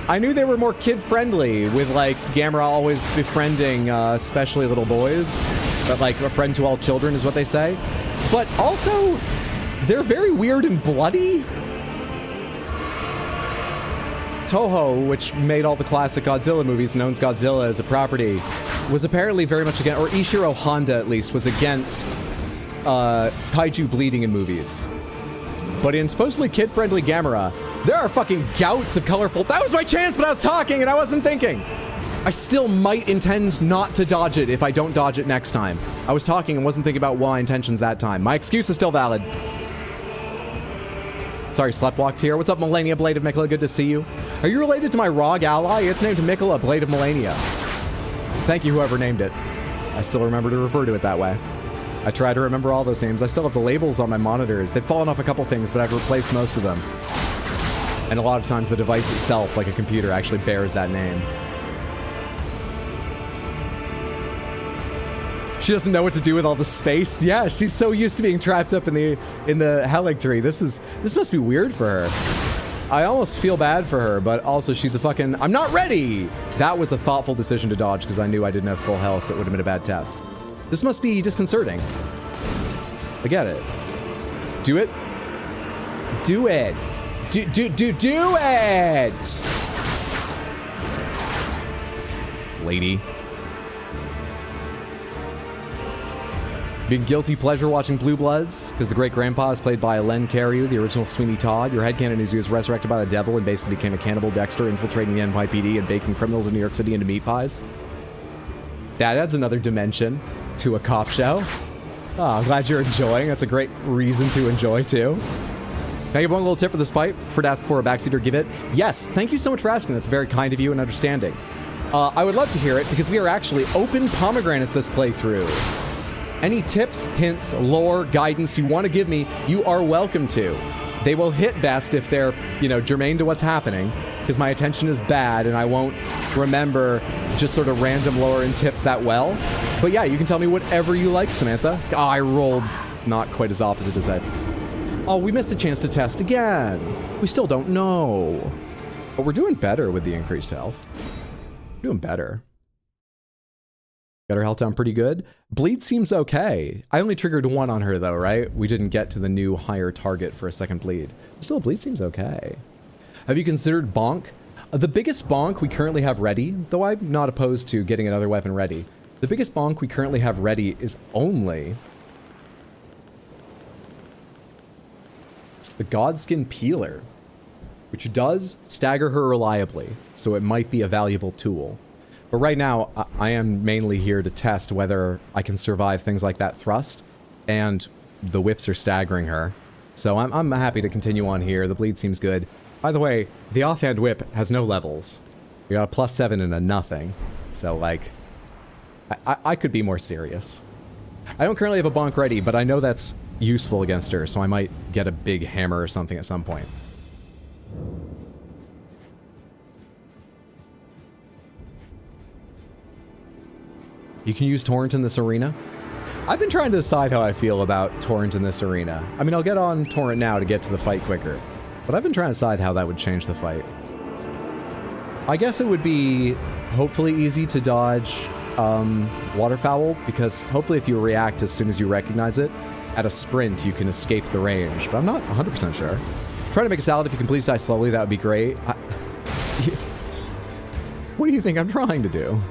I knew they were more kid-friendly, with like Gamera always befriending especially little boys. But like a friend to all children is what they say. But also, they're very weird and bloody. Toho, which made all the classic Godzilla movies and owns Godzilla as a property, was apparently very much against, or Ishiro Honda at least, was against kaiju bleeding in movies. But in supposedly kid-friendly Gamera, there are fucking gouts of colorful... That was my chance, but I was talking and I wasn't thinking! I still might intend not to dodge it if I don't dodge it next time. I was talking and wasn't thinking about my intentions that time. My excuse is still valid. Sorry, Sleptwalked here. What's up, Melania, Blade of Mikola? Good to see you. Are you related to my ROG ally? It's named Mikola, Blade of Melania. Thank you, whoever named it. I still remember to refer to it that way. I try to remember all those names. I still have the labels on my monitors. They've fallen off a couple things, but I've replaced most of them. And a lot of times the device itself, like a computer, actually bears that name. She doesn't know what to do with all the space. Yeah, she's so used to being trapped up in the Haligtree. This must be weird for her. I almost feel bad for her, but also she's a fucking... I'm not ready! That was a thoughtful decision to dodge because I knew I didn't have full health, so it would have been a bad test. This must be disconcerting. I get it. Do it. Do it. Do it! Lady. Big guilty pleasure watching Blue Bloods, because the great-grandpa is played by Len Cariou, the original Sweeney Todd. Your headcanon is he was resurrected by the devil and basically became a cannibal Dexter, infiltrating the NYPD and baking criminals in New York City into meat pies. That adds another dimension to a cop show. Oh, I'm glad you're enjoying. That's a great reason to enjoy, too. Can I give one little tip for this fight? For to ask for a backseater, give it. Yes, thank you so much for asking. That's very kind of you and understanding. I would love to hear it, because we are actually open pomegranates this playthrough. Any tips, hints, lore, guidance you want to give me, you are welcome to. They will hit best if they're, you know, germane to what's happening, because my attention is bad and I won't remember just sort of random lore and tips that well. But yeah, you can tell me whatever you like, Samantha. Oh, I rolled not quite as opposite as I... Oh, we missed a chance to test again. We still don't know. But we're doing better with the increased health. Doing better. Got her health down pretty good. Bleed seems okay. I only triggered one on her though, right? We didn't get to the new higher target for a second bleed. Still, bleed seems okay. Have you considered bonk? The biggest bonk we currently have ready, though I'm not opposed to getting another weapon ready. The biggest bonk we currently have ready is only the Godskin Peeler, which does stagger her reliably, so it might be a valuable tool. But right now, I am mainly here to test whether I can survive things like that thrust, and the whips are staggering her. So I'm happy to continue on here. The bleed seems good. By the way, the offhand whip has no levels. You got a +7 and a nothing. So, like, I could be more serious. I don't currently have a bonk ready, but I know that's useful against her, so I might get a big hammer or something at some point. You can use Torrent in this arena. I've been trying to decide how I feel about Torrent in this arena. I mean, I'll get on Torrent now to get to the fight quicker, but I've been trying to decide how that would change the fight. I guess it would be hopefully easy to dodge waterfowl, because hopefully if you react as soon as you recognize it, at a sprint you can escape the range, but I'm not 100% sure. Try to make a salad. If you can please die slowly, that would be great. What do you think I'm trying to do?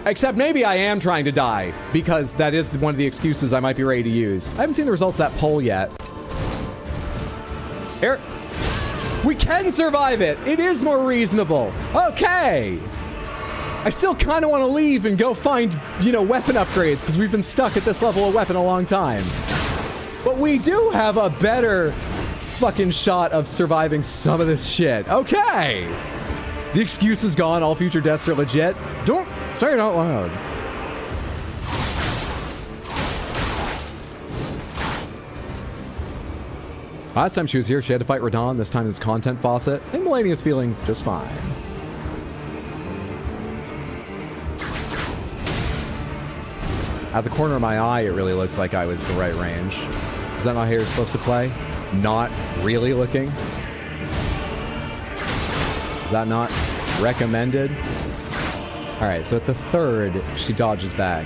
Except maybe I am trying to die, because that is one of the excuses I might be ready to use. I haven't seen the results of that poll yet. Here. We can survive it! It is more reasonable! Okay! I still kind of want to leave and go find, you know, weapon upgrades, because we've been stuck at this level of weapon a long time. But we do have a better fucking shot of surviving some of this shit. Okay! The excuse is gone, all future deaths are legit. Don't say it out loud. Last time she was here, she had to fight Radon. This time it's content faucet. I think Melania is feeling just fine. At the corner of my eye, it really looked like I was the right range. Is that not how you're supposed to play? Not really looking? Is that not recommended? Alright, so at the third, she dodges back.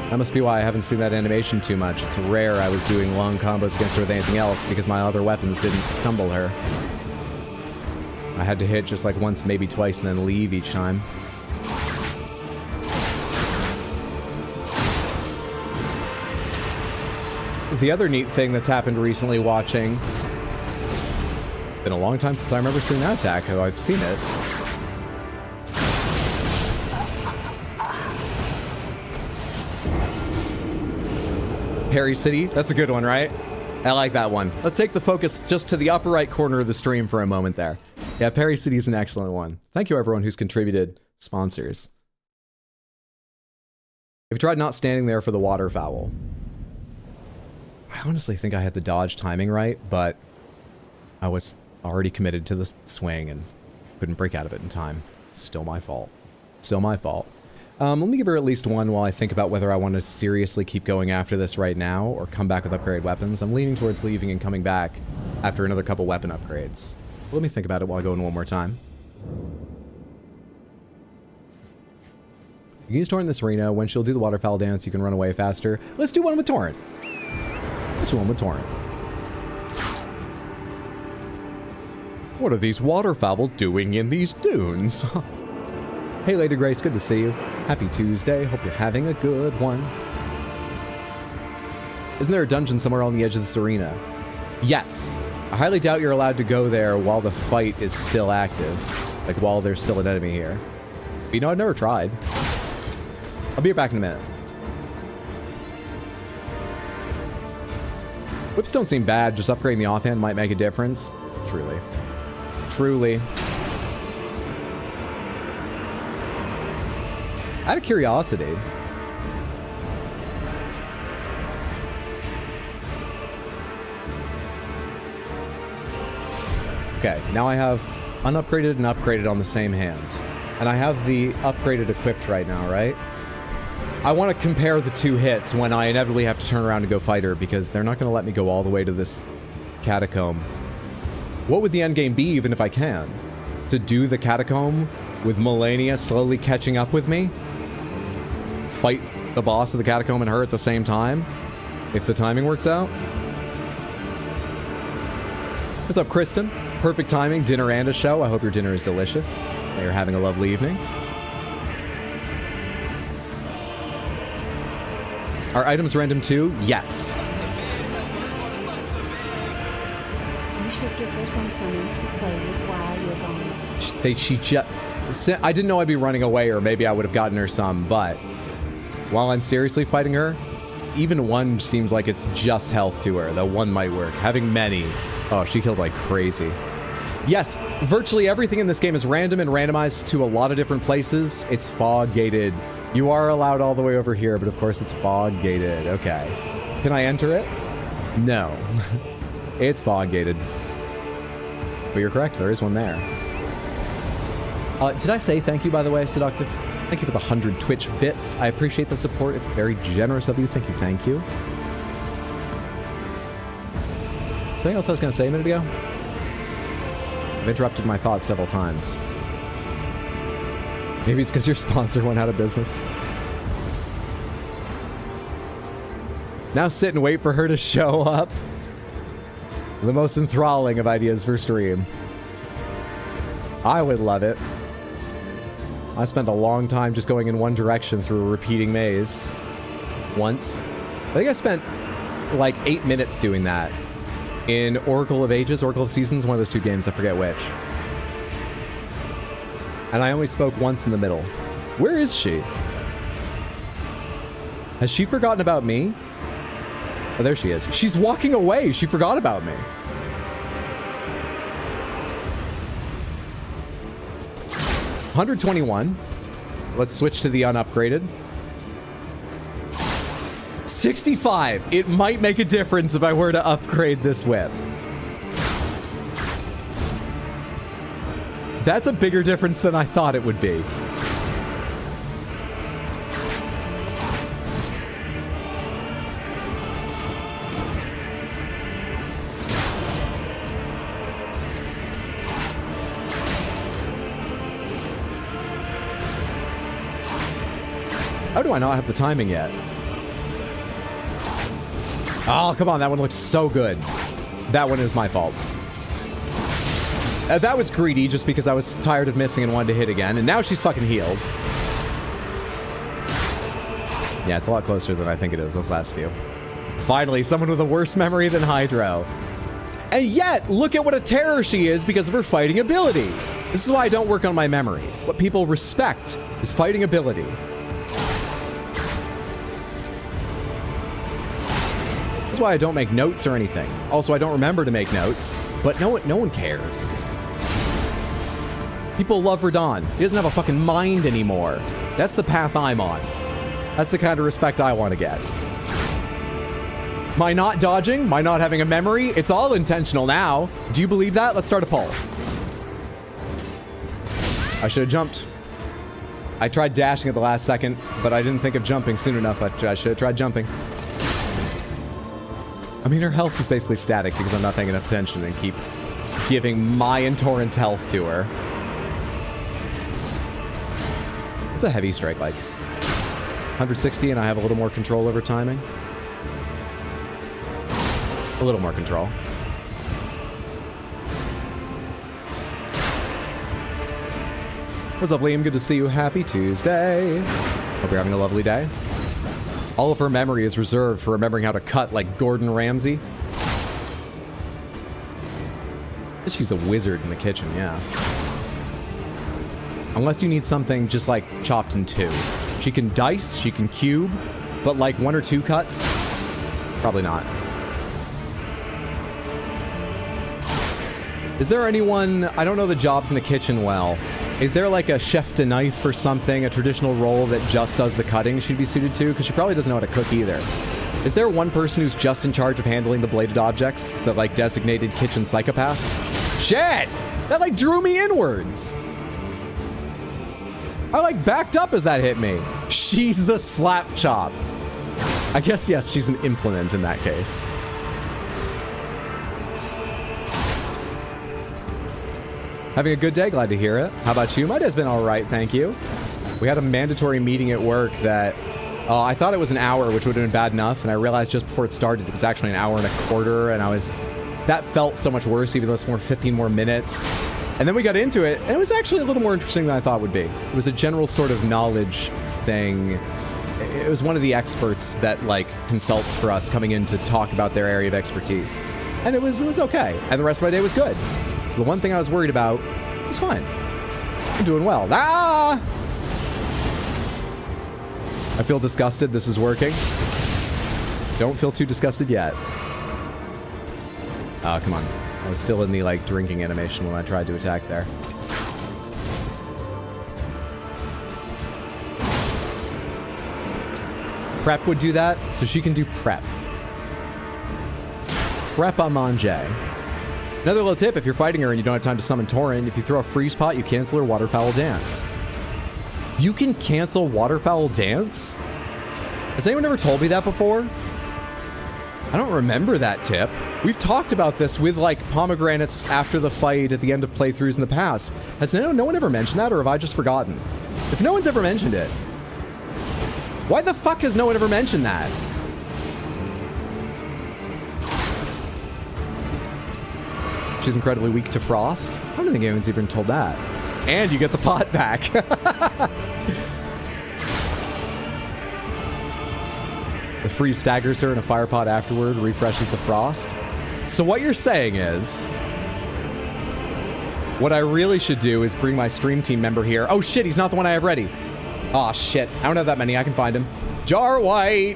That must be why I haven't seen that animation too much. It's rare I was doing long combos against her with anything else, because my other weapons didn't stumble her. I had to hit just like once, maybe twice, and then leave each time. The other neat thing that's happened recently watching... Been a long time since I remember seeing that attack, though I've seen it. Perry City, that's a good one, right? I like that one. Let's take the focus just to the upper right corner of the stream for a moment there. Yeah, Perry City is an excellent one. Thank you everyone who's contributed sponsors. Have you tried not standing there for the waterfowl? I honestly think I had the dodge timing right, but I was already committed to the swing and couldn't break out of it in time. Still my fault. Still my fault. Let me give her at least one while I think about whether I want to seriously keep going after this right now or come back with upgraded weapons. I'm leaning towards leaving and coming back after another couple weapon upgrades. Let me think about it while I go in one more time. You can use Torrent in this arena. When she'll do the waterfowl dance, you can run away faster. Let's do one with Torrent. swim with Torrent. What are these waterfowl doing in these dunes? Hey, Lady Grace, good to see you. Happy Tuesday. Hope you're having a good one. Isn't there a dungeon somewhere on the edge of this arena? Yes. I highly doubt you're allowed to go there while the fight is still active. Like, while there's still an enemy here. But, you know, I've never tried. I'll be back in a minute. Whips don't seem bad. Just upgrading the offhand might make a difference. Truly. Truly. Out of curiosity. Okay, now I have unupgraded and upgraded on the same hand. And I have the upgraded equipped right now, right? I want to compare the two hits when I inevitably have to turn around and go fight her, because they're not going to let me go all the way to this catacomb. What would the endgame be, even if I can? To do the catacomb with Melania slowly catching up with me? Fight the boss of the catacomb and her at the same time? If the timing works out? What's up, Kristen? Perfect timing, dinner and a show. I hope your dinner is delicious. That you're having a lovely evening. Are items random too? Yes. You should give her some summons to play with while you're gone. I didn't know I'd be running away, or maybe I would have gotten her some, but while I'm seriously fighting her, even one seems like it's just health to her, though one might work. Having many. Oh, she killed like crazy. Yes, virtually everything in this game is random and randomized to a lot of different places. It's fog gated. You are allowed all the way over here, but of course it's fog gated. Okay. Can I enter it? No. It's fog gated. But you're correct, there is one there. Did I say thank you, by the way, Seductive? Thank you for the 100 Twitch bits. I appreciate the support. It's very generous of you. Thank you, thank you. Something else I was going to say a minute ago? I've interrupted my thoughts several times. Maybe it's because your sponsor went out of business. Now sit and wait for her to show up. The most enthralling of ideas for stream. I would love it. I spent a long time just going in one direction through a repeating maze. Once. I think I spent like 8 minutes doing that. In Oracle of Ages, Oracle of Seasons, one of those two games, I forget which. And I only spoke once in the middle. Where is she? Has she forgotten about me? Oh, there she is. She's walking away. She forgot about me. $121. Let's switch to the unupgraded. 65. It might make a difference if I were to upgrade this whip. That's a bigger difference than I thought it would be. How do I not have the timing yet? Oh, come on. That one looks so good. That one is my fault. That was greedy just because I was tired of missing and wanted to hit again. And now she's fucking healed. Yeah, it's a lot closer than I think it is, those last few. Finally, someone with a worse memory than Hydro. And yet, look at what a terror she is because of her fighting ability. This is why I don't work on my memory. What people respect is fighting ability. That's why I don't make notes or anything. Also, I don't remember to make notes, but no one cares. People love Radon. He doesn't have a fucking mind anymore. That's the path I'm on. That's the kind of respect I want to get. My not dodging, my not having a memory, it's all intentional now. Do you believe that? Let's start a poll. I should have jumped. I tried dashing at the last second, but I didn't think of jumping soon enough. I should have tried jumping. I mean, her health is basically static because I'm not paying enough attention and keep giving my and Torrent's health to her. It's a heavy strike, like 160, and I have a little more control over timing. A little more control. What's up, Liam? Good to see you. Happy Tuesday. Hope you're having a lovely day. All of her memory is reserved for remembering how to cut like Gordon Ramsay. She's a wizard in the kitchen, yeah. Unless you need something just like chopped in two. She can dice, she can cube, but like 1 or 2 cuts, probably not. Is there anyone, I don't know the jobs in the kitchen well. Is there like a chef de knife or something, a traditional role that just does the cutting she'd be suited to? Because she probably doesn't know how to cook either. Is there one person who's just in charge of handling the bladed objects, that like designated kitchen psychopath? Shit! That like drew me inwards. I like backed up as that hit me. She's the slap chop. I guess, yes, she's an implement in that case. Having a good day, glad to hear it. How about you? My day's been all right, thank you. We had a mandatory meeting at work that, I thought it was an hour, which would have been bad enough, and I realized just before it started it was actually an hour and a quarter, and that felt so much worse, even though it's more 15 more minutes. And then we got into it, and it was actually a little more interesting than I thought it would be. It was a general sort of knowledge thing. It was one of the experts that, like, consults for us coming in to talk about their area of expertise. And it was okay. And the rest of my day was good. So the one thing I was worried about was fine. I'm doing well. Ah! I feel disgusted. This is working. Don't feel too disgusted yet. Oh, come on. I was still in the, like, drinking animation when I tried to attack there. Prep would do that, so she can do prep. Prep à manger. Another little tip, if you're fighting her and you don't have time to summon Torrent, if you throw a freeze pot, you cancel her Waterfowl Dance. You can cancel Waterfowl Dance? Has anyone ever told me that before? I don't remember that tip. We've talked about this with, like, pomegranates after the fight at the end of playthroughs in the past. Has no one ever mentioned that, or have I just forgotten? If no one's ever mentioned it, why the fuck has no one ever mentioned that? She's incredibly weak to frost. I don't think anyone's even told that. And you get the pot back. The freeze staggers her in a fire pot afterward, refreshes the frost. So what you're saying is, what I really should do is bring my stream team member here. Oh shit, he's not the one I have ready. Oh shit, I don't have that many, I can find him. Jar White!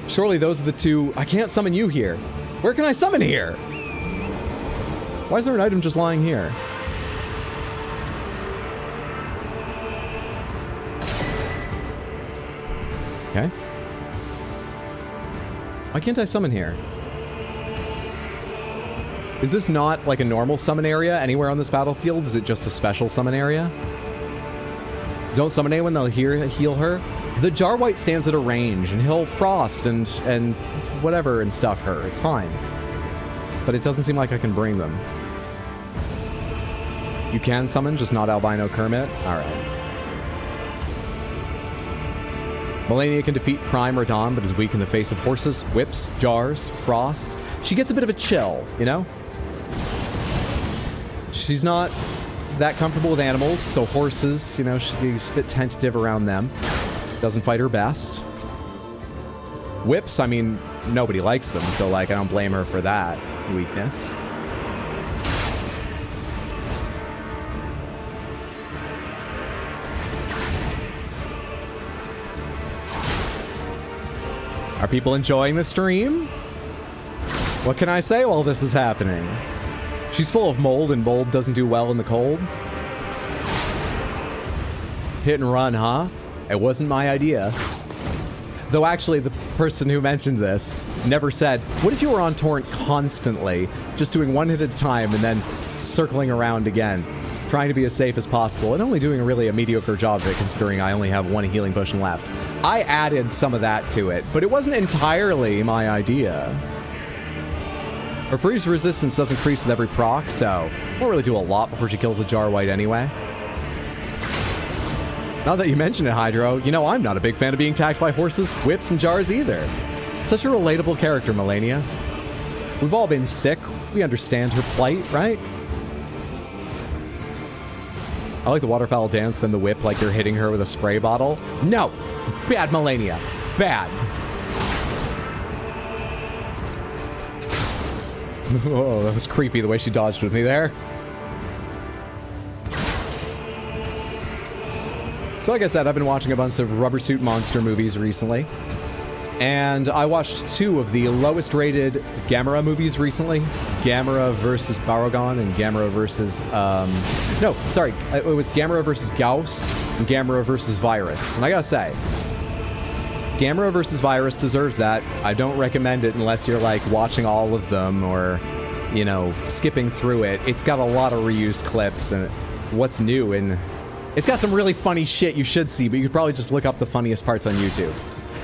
Surely those are the two. I can't summon you here. Where can I summon here? Why is there an item just lying here? Okay. Why can't I summon here? Is this not like a normal summon area anywhere on this battlefield? Is it just a special summon area? Don't summon anyone, they'll heal her. The Jar White stands at a range, and he'll frost and whatever and stuff her. It's fine. But it doesn't seem like I can bring them. You can summon, just not Albino Kermit? Alright. Melania can defeat Prime or Dawn, but is weak in the face of horses, whips, jars, frost. She gets a bit of a chill, you know? She's not that comfortable with animals, so horses, you know, she's a bit tentative around them. Doesn't fight her best. Whips, I mean, nobody likes them, so, like, I don't blame her for that weakness. Are people enjoying the stream? What can I say while this is happening? She's full of mold, and mold doesn't do well in the cold. Hit and run, huh? It wasn't my idea. Though actually, the person who mentioned this never said, what if you were on Torrent constantly, just doing one hit at a time and then circling around again, trying to be as safe as possible, and only doing really a mediocre job of it, considering I only have one healing potion left. I added some of that to it, but it wasn't entirely my idea. Her freeze resistance does increase with every proc, so won't really do a lot before she kills the Jar White anyway. Now that you mention it, Hydro, you know I'm not a big fan of being attacked by horses, whips, and jars either. Such a relatable character, Melania. We've all been sick. We understand her plight, right? I like the waterfowl dance, then the whip like you're hitting her with a spray bottle. No! Bad Melania. Bad. Oh, that was creepy the way she dodged with me there. So like I said, I've been watching a bunch of Rubber Suit Monster movies recently. And I watched 2 of the lowest rated Gamera movies recently. Gamera versus Barugon and Gamera versus... no, sorry. It was Gamera versus Gauss and Gamera versus Virus. And I gotta say, Gamera versus Virus deserves that. I don't recommend it unless you're like watching all of them or, you know, skipping through it. It's got a lot of reused clips and what's new, and it's got some really funny shit you should see, but you could probably just look up the funniest parts on YouTube.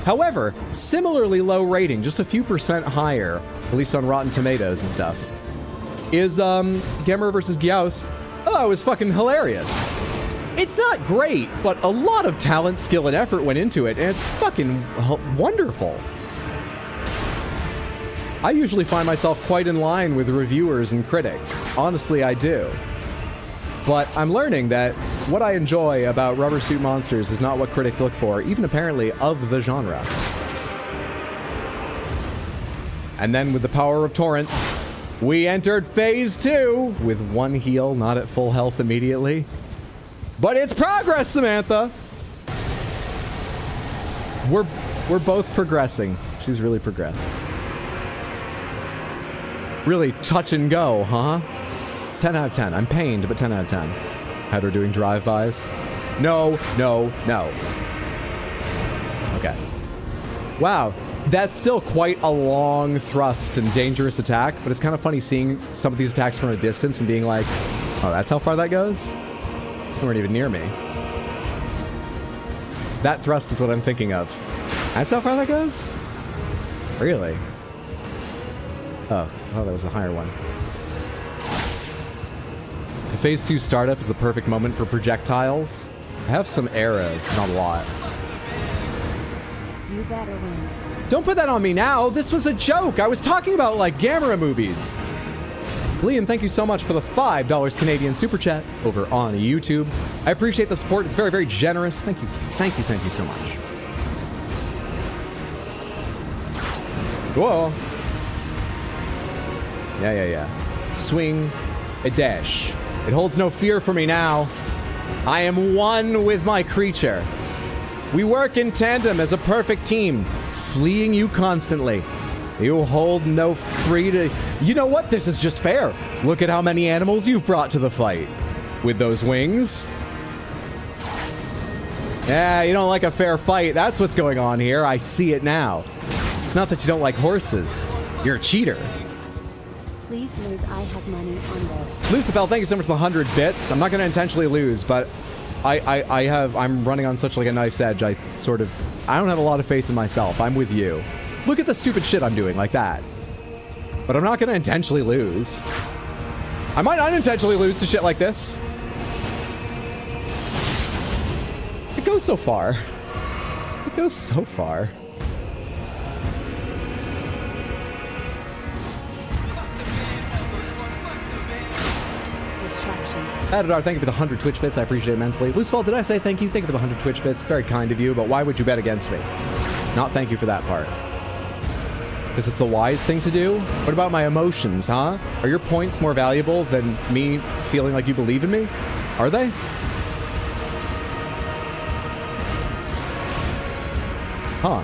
However, similarly low rating, just a few % higher, at least on Rotten Tomatoes and stuff, is Gamera vs. Gauss. Oh, it was fucking hilarious. It's not great, but a lot of talent, skill, and effort went into it, and it's fucking wonderful. I usually find myself quite in line with reviewers and critics. Honestly, I do. But I'm learning that what I enjoy about Rubber Suit Monsters is not what critics look for, even apparently of the genre. And then with the power of Torrent, we entered Phase 2 with 1 heal, not at full health immediately. But it's progress, Samantha! We're both progressing. She's really progressed. Really touch and go, huh? 10 out of 10. I'm pained, but 10 out of 10. Had her doing drive-bys. No, no, no. Okay. Wow. That's still quite a long thrust and dangerous attack, but it's kind of funny seeing some of these attacks from a distance and being like, oh, that's how far that goes? They weren't even near me. That thrust is what I'm thinking of. That's how far that goes? Really? Oh, that was the higher one. The Phase 2 startup is the perfect moment for projectiles. I have some arrows, but not a lot. You better win. Don't put that on me now! This was a joke! I was talking about, like, Gamera movies! Liam, thank you so much for the $5 Canadian Super Chat over on YouTube. I appreciate the support. It's very, very generous. Thank you. Thank you. Thank you so much. Whoa. Yeah. Swing a dash. It holds no fear for me now. I am one with my creature. We work in tandem as a perfect team, fleeing you constantly. You hold no freedom. You know what? This is just fair. Look at how many animals you've brought to the fight. With those wings. Yeah, you don't like a fair fight. That's what's going on here. I see it now. It's not that you don't like horses. You're a cheater. Please lose. I have money on this. Lucifer, thank you so much for the 100 bits. I'm not going to intentionally lose, but I'm running on such like a knife's edge. I don't have a lot of faith in myself. I'm with you. Look at the stupid shit I'm doing like that. But I'm not going to intentionally lose. I might unintentionally lose to shit like this. It goes so far. It goes so far. Distraction. Adadar, thank you for the 100 Twitch bits. I appreciate it immensely. Loosefall, did I say thank you? Thank you for the 100 Twitch bits. Very kind of you, but why would you bet against me? Not thank you for that part. Because it's the wise thing to do? What about my emotions, huh? Are your points more valuable than me feeling like you believe in me? Are they? Huh.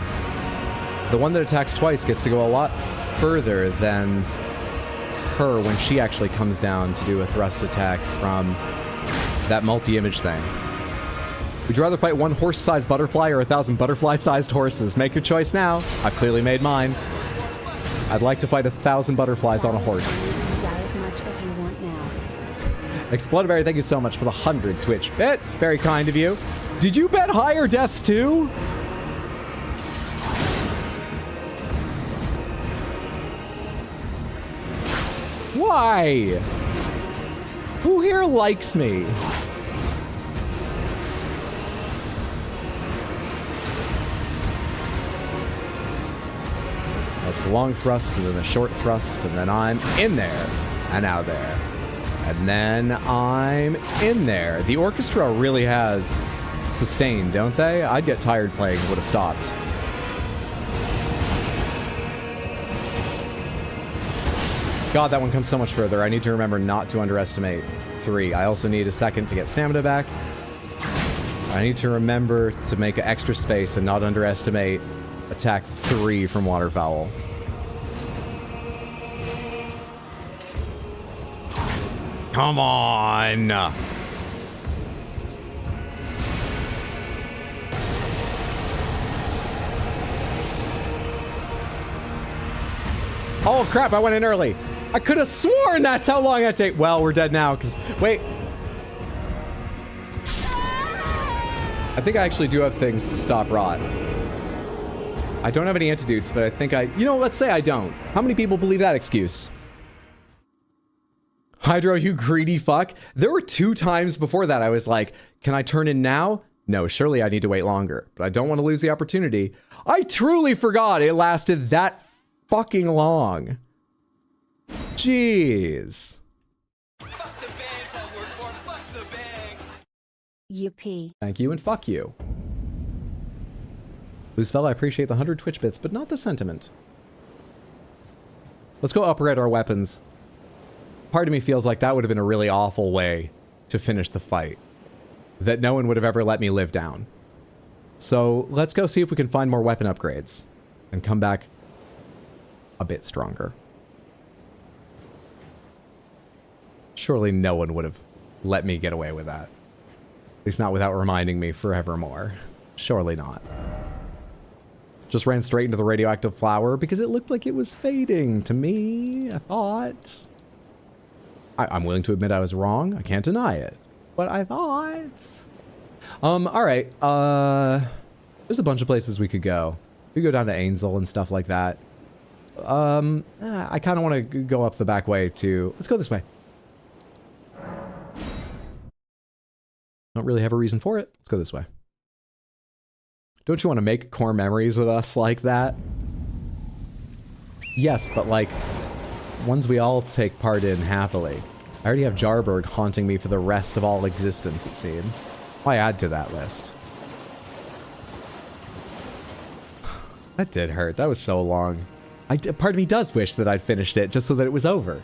The one that attacks twice gets to go a lot further than her when she actually comes down to do a thrust attack from that multi-image thing. Would you rather fight one horse-sized butterfly or 1,000 butterfly-sized horses? Make your choice now. I've clearly made mine. I'd like to fight 1,000 butterflies on a horse. Die as much as you want now. Explodiberry, thank you so much for the 100 Twitch bits. Very kind of you. Did you bet higher deaths too? Why? Who here likes me? it's the long thrust and then the short thrust, and then I'm in there and out there. And then I'm in there. The orchestra really has sustain, don't they? I'd get tired playing, would have stopped. God, that one comes so much further. I need to remember not to underestimate 3. I also need a second to get stamina back. I need to remember to make extra space and not underestimate attack 3 from waterfowl. Come on! Oh crap, I went in early. I could have sworn that's how long that take. Well, we're dead now, because... Wait. I think I actually do have things to stop rot. I don't have any antidotes, but I think I... You know, let's say I don't. How many people believe that excuse? Hydro, you greedy fuck. There were 2 times before that I was like, can I turn in now? No, surely I need to wait longer. But I don't want to lose the opportunity. I truly forgot it lasted that fucking long. Jeez. Fuck the bank, I work for, fuck the bank. Yippee. Thank you and fuck you. Loosefell, I appreciate the 100 Twitch bits, but not the sentiment. Let's go upgrade our weapons. Part of me feels like that would have been a really awful way to finish the fight. That no one would have ever let me live down. So let's go see if we can find more weapon upgrades. And come back a bit stronger. Surely no one would have let me get away with that. At least not without reminding me forevermore. Surely not. Just ran straight into the radioactive flower because it looked like it was fading to me, I thought. I'm willing to admit I was wrong. I can't deny it. But I thought... alright. There's a bunch of places we could go. We could go down to Ainsel and stuff like that. I kind of want to go up the back way to... Let's go this way. Don't really have a reason for it. Let's go this way. Don't you want to make core memories with us like that? Yes, but like, ones we all take part in happily. I already have Jarberg haunting me for the rest of all existence, it seems. Why add to that list? That did hurt. That was so long. Part of me does wish that I'd finished it just so that it was over.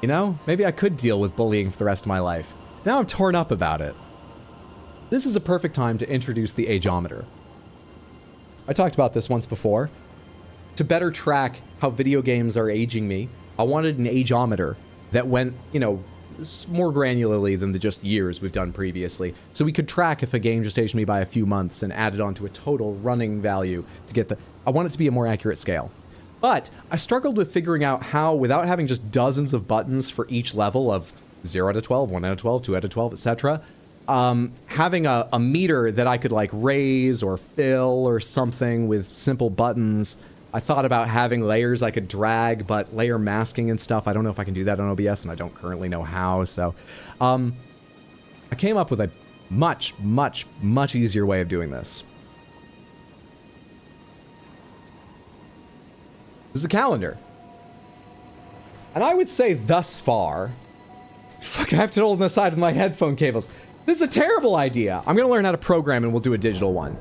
You know? Maybe I could deal with bullying for the rest of my life. Now I'm torn up about it. This is a perfect time to introduce the ageometer. I talked about this once before. To better track how video games are aging me, I wanted an ageometer that went, you know, more granularly than the just years we've done previously. So we could track if a game just aged me by a few months and add it onto a total running value to get the... I want it to be a more accurate scale. But I struggled with figuring out how, without having just dozens of buttons for each level of 0 out of 12, 1 out of 12, 2 out of 12, etc., having a meter that I could like raise or fill or something with simple buttons. I thought about having layers I could drag, but layer masking and stuff, I don't know if I can do that on OBS, and I don't currently know how, so... I came up with a much, much, much easier way of doing this. This is a calendar. And I would say thus far... Fuck, I have to hold on the side of my headphone cables. This is a terrible idea. I'm gonna learn how to program and we'll do a digital one.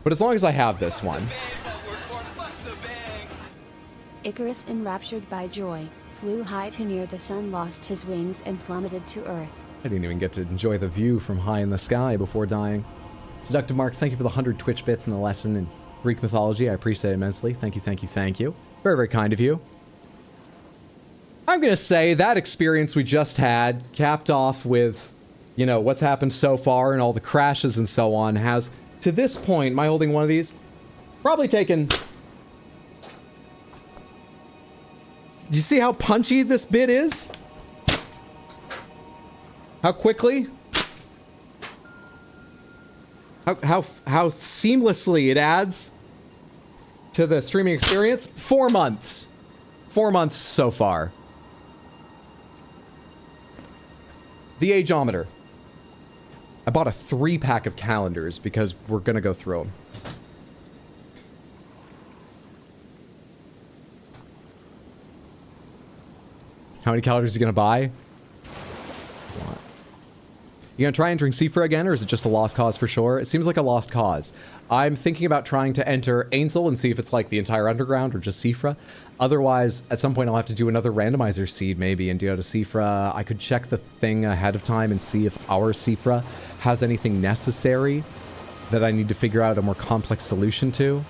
But as long as I have this one. Icarus, enraptured by joy, flew high too near the sun, lost his wings, and plummeted to earth. I didn't even get to enjoy the view from high in the sky before dying. Seductive Mark, thank you for the 100 Twitch bits and the lesson in Greek mythology. I appreciate it immensely. Thank you, thank you, thank you. Very, very kind of you. I'm gonna say that experience we just had, capped off with, you know, what's happened so far and all the crashes and so on, has, to this point, am I holding one of these? Probably taken... You see how punchy this bit is? How quickly? How seamlessly it adds to the streaming experience? 4 months. 4 months so far. The ageometer. I bought a 3-pack of calendars because we're gonna go through them. How many calories are you gonna buy? What? You gonna try entering Seafra again, or is it just a lost cause for sure? It seems like a lost cause. I'm thinking about trying to enter Ainsel and see if it's like the entire underground or just Seafra. Otherwise, at some point I'll have to do another randomizer seed maybe and go to Seafra. I could check the thing ahead of time and see if our Seafra has anything necessary that I need to figure out a more complex solution to.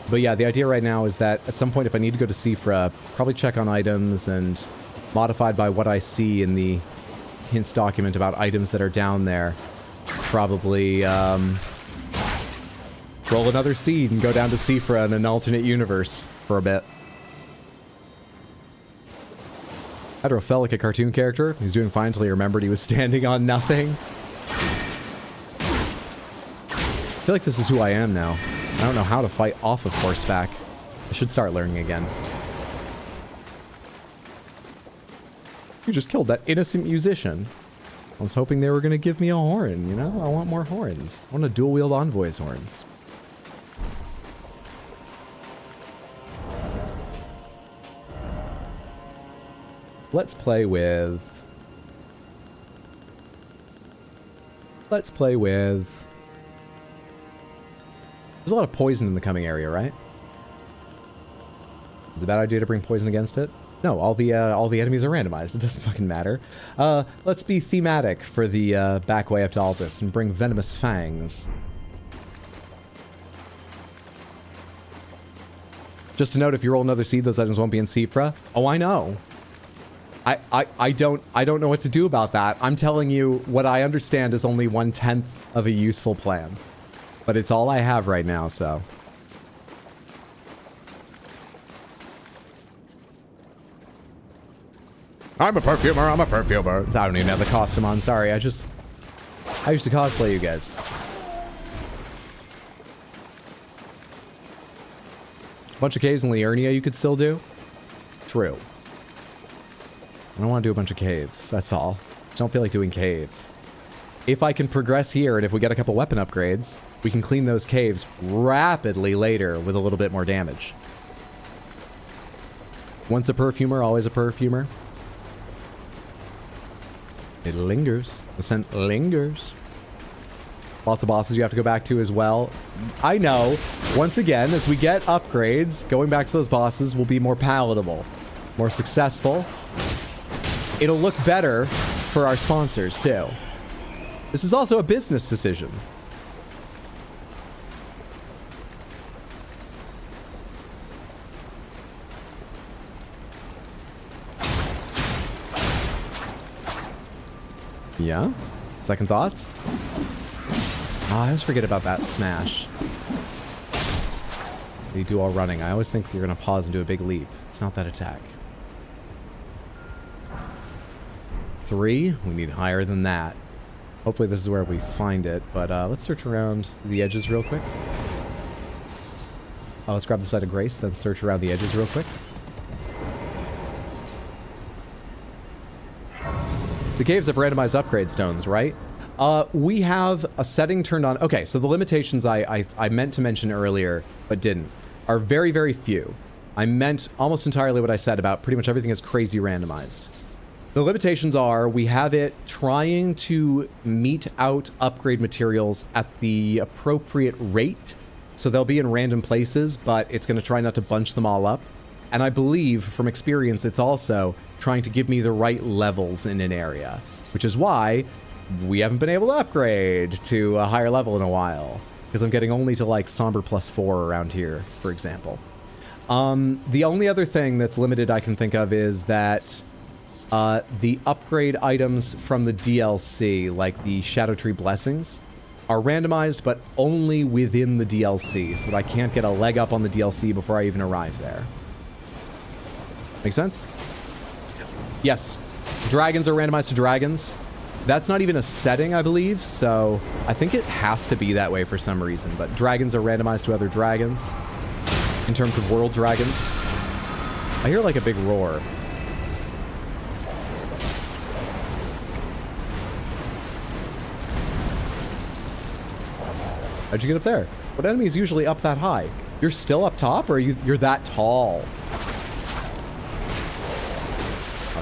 But yeah, the idea right now is that at some point if I need to go to Seafra, probably check on items and modified by what I see in the hints document about items that are down there. Probably roll another seed and go down to Seafra in an alternate universe for a bit. Hydro felt like a cartoon character. He was doing fine until he remembered he was standing on nothing. I feel like this is who I am now. I don't know how to fight off of horseback. I should start learning again. You just killed that innocent musician. I was hoping they were going to give me a horn, you know? I want more horns. I want to dual-wield Envoy's horns. Let's play with... There's a lot of poison in the coming area, right? It's a bad idea to bring poison against it. No, all the enemies are randomized. It doesn't fucking matter. Let's be thematic for the back way up to Altus and bring venomous fangs. Just to note, if you roll another seed, those items won't be in Seafra. Oh, I know. I don't know what to do about that. I'm telling you what I understand is only 1/10 of a useful plan. But it's all I have right now, so. I'm a perfumer. I don't even have the costume on. Sorry, I used to cosplay you guys. Bunch of caves in Liurnia you could still do. True. I don't want to do a bunch of caves. That's all. Don't feel like doing caves. If I can progress here and if we get a couple weapon upgrades, we can clean those caves rapidly later with a little bit more damage. Once a perfumer, always a perfumer. It lingers. The scent lingers. Lots of bosses you have to go back to as well. I know. Once again, as we get upgrades, going back to those bosses will be more palatable, more successful. It'll look better for our sponsors, too. This is also a business decision. Yeah? Second thoughts? Oh, I always forget about that smash. You do all running. I always think you're going to pause and do a big leap. It's not that attack. 3. We need higher than that. Hopefully this is where we find it, but let's search around the edges real quick. Let's grab the site of Grace, then search around the edges real quick. The caves have randomized upgrade stones, right? We have a setting turned on. Okay, so the limitations I meant to mention earlier, but didn't, are very, very few. I meant almost entirely what I said about pretty much everything is crazy randomized. The limitations are we have it trying to mete out upgrade materials at the appropriate rate. So they'll be in random places, but it's going to try not to bunch them all up. And I believe from experience, it's also trying to give me the right levels in an area, which is why we haven't been able to upgrade to a higher level in a while, because I'm getting only to like Somber +4 around here, for example. The only other thing that's limited I can think of is that the upgrade items from the DLC, like the Shadow Tree Blessings, are randomized, but only within the DLC, so that I can't get a leg up on the DLC before I even arrive there. Make sense? Yes. Dragons are randomized to dragons. That's not even a setting, I believe, so I think it has to be that way for some reason, but dragons are randomized to other dragons in terms of world dragons. I hear like a big roar. How'd you get up there? What enemy is usually up that high? You're still up top, or you're that tall?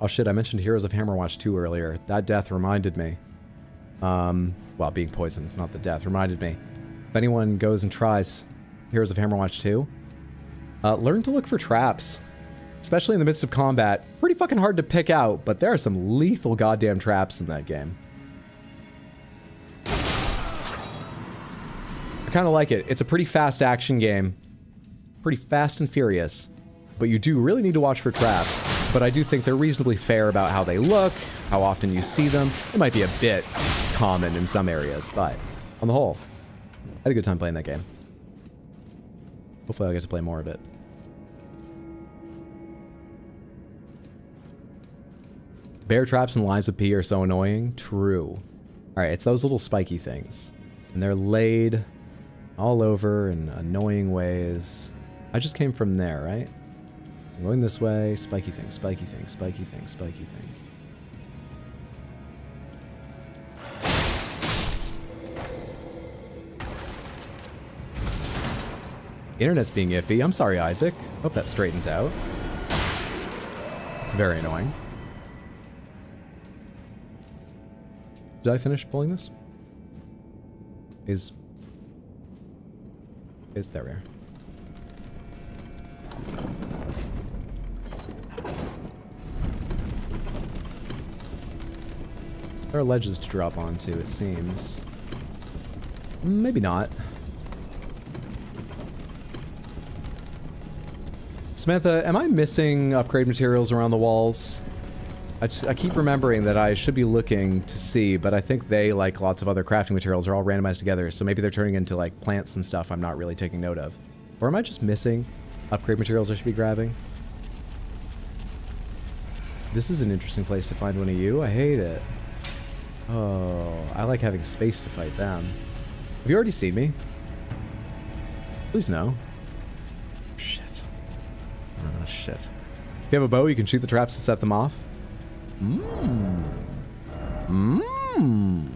Oh shit, I mentioned Heroes of Hammerwatch 2 earlier. That death reminded me. Well, being poisoned, not the death, reminded me. If anyone goes and tries Heroes of Hammerwatch 2, learn to look for traps. Especially in the midst of combat. Pretty fucking hard to pick out, but there are some lethal goddamn traps in that game. I kind of like it. It's a pretty fast action game. Pretty fast and furious. But you do really need to watch for traps. But I do think they're reasonably fair about how they look, how often you see them. It might be a bit common in some areas, but on the whole, I had a good time playing that game. Hopefully I'll get to play more of it. Bear traps and lines of pee are so annoying. True. Alright, it's those little spiky things. And they're laid all over in annoying ways. I just came from there, right? I'm going this way. Spiky things, spiky things, spiky things, spiky things. Internet's being iffy. I'm sorry, Isaac. Hope that straightens out. It's very annoying. Did I finish pulling this? There we are. There are ledges to drop onto, it seems. Maybe not. Samantha, am I missing upgrade materials around the walls? I keep remembering that I should be looking to see, but I think they, like lots of other crafting materials, are all randomized together, so maybe they're turning into, like, plants and stuff I'm not really taking note of. Or am I just missing upgrade materials I should be grabbing? This is an interesting place to find one of you. I hate it. Oh, I like having space to fight them. Have you already seen me? Please no. Shit. Oh, shit. If you have a bow, you can shoot the traps to set them off. Mmm. Mmm.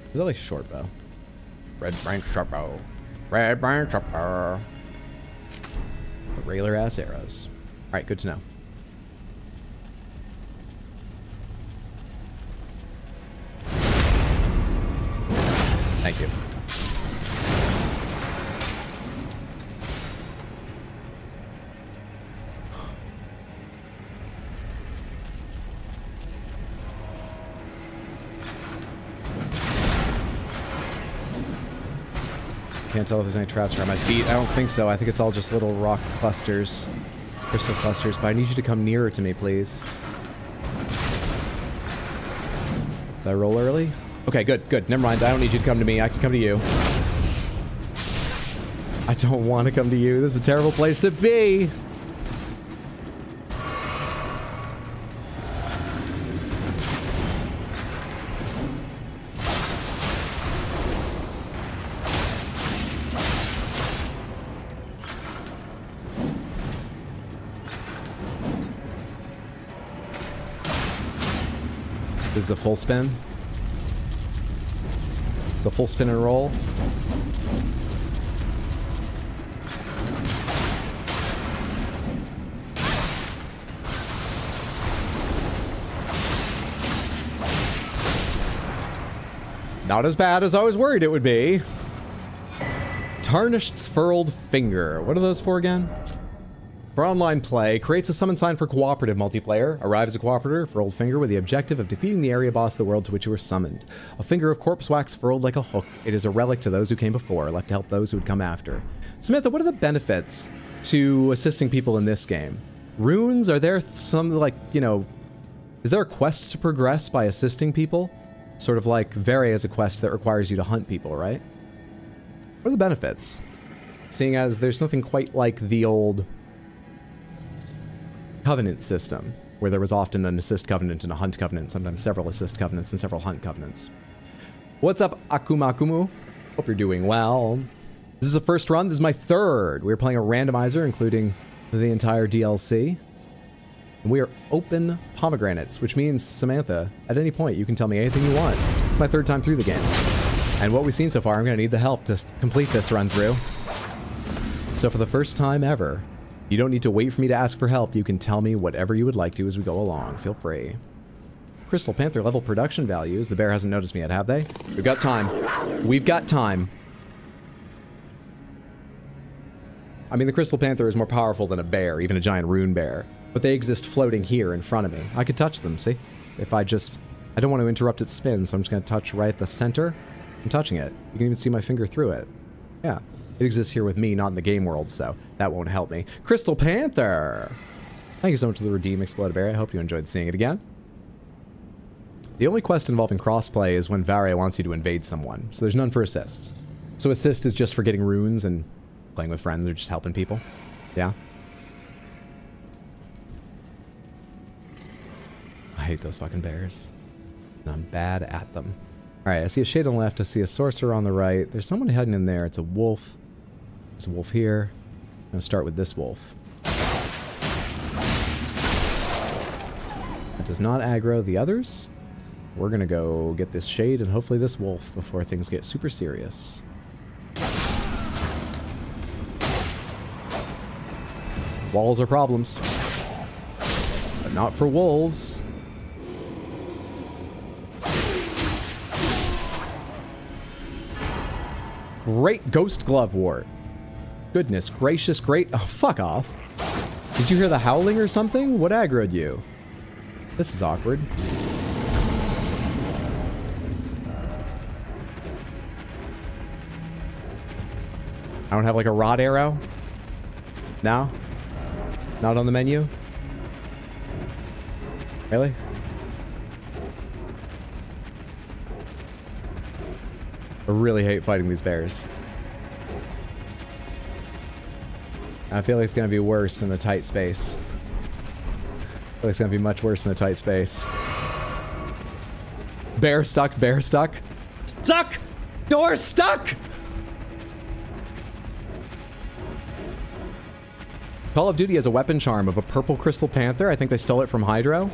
Is that like short bow? Red branch short bow. Red branch short bow. Regular ass arrows. Alright, good to know. Thank you. Can't tell if there's any traps around my feet. I don't think so. I think it's all just little rock clusters. Crystal clusters. But I need you to come nearer to me, please. Did I roll early? Okay, good, good. Never mind. I don't need you to come to me. I can come to you. I don't want to come to you. This is a terrible place to be. This is a full spin. It's a full spin and roll. Not as bad as I was worried it would be. Tarnished Furled Finger. What are those for again? For online play, creates a summon sign for cooperative multiplayer. Arrive as a cooperator, Furled Finger, with the objective of defeating the area boss of the world to which you were summoned. A finger of corpse wax furled like a hook. It is a relic to those who came before, left to help those who would come after. Samantha, what are the benefits to assisting people in this game? Runes? Are there some, like, you know... Is there a quest to progress by assisting people? Sort of like Vere is a quest that requires you to hunt people, right? What are the benefits? Seeing as there's nothing quite like the old Covenant system, where there was often an assist covenant and a hunt covenant, sometimes several assist covenants and several hunt covenants. What's up, Akumakumu? Hope you're doing well. This is the first run. This is my third. We're playing a randomizer, including the entire DLC. And we are open pomegranates, which means, Samantha, at any point you can tell me anything you want. It's my third time through the game. And what we've seen so far, I'm going to need the help to complete this run through. So for the first time ever, You don't need to wait for me to ask for help. You can tell me whatever you would like to as we go along. Feel free. Crystal Panther level production values. The bear hasn't noticed me yet, have they? We've got time. We've got time. I mean, the Crystal Panther is more powerful than a bear, even a giant rune bear. But they exist floating here in front of me. I could touch them, see? If I just... I don't want to interrupt its spin, so I'm just going to touch right at the center. I'm touching it. You can even see my finger through it. Yeah. It exists here with me, not in the game world, so that won't help me. Crystal Panther! Thank you so much for the Redeem Exploded Bear. I hope you enjoyed seeing it again. The only quest involving crossplay is when Varia wants you to invade someone, so there's none for assists. So assist is just for getting runes and playing with friends or just helping people. Yeah? I hate those fucking bears. And I'm bad at them. Alright, I see a shade on the left, I see a sorcerer on the right. There's someone hiding in there. It's a wolf. There's a wolf here. I'm gonna start with this wolf. It does not aggro the others. We're gonna go get this shade and hopefully this wolf before things get super serious. Walls are problems. But not for wolves. Great Ghost Glove Wart. Goodness gracious, great. Oh, fuck off. Did you hear the howling or something? What aggroed you? This is awkward. I don't have like a rod arrow? No? Not on the menu? Really? I really hate fighting these bears. I feel like it's gonna be worse in a tight space. I feel like it's gonna be much worse in a tight space. Bear stuck, bear stuck. Stuck! Door stuck! Call of Duty has a weapon charm of a purple Crystal Panther. I think they stole it from Hydro.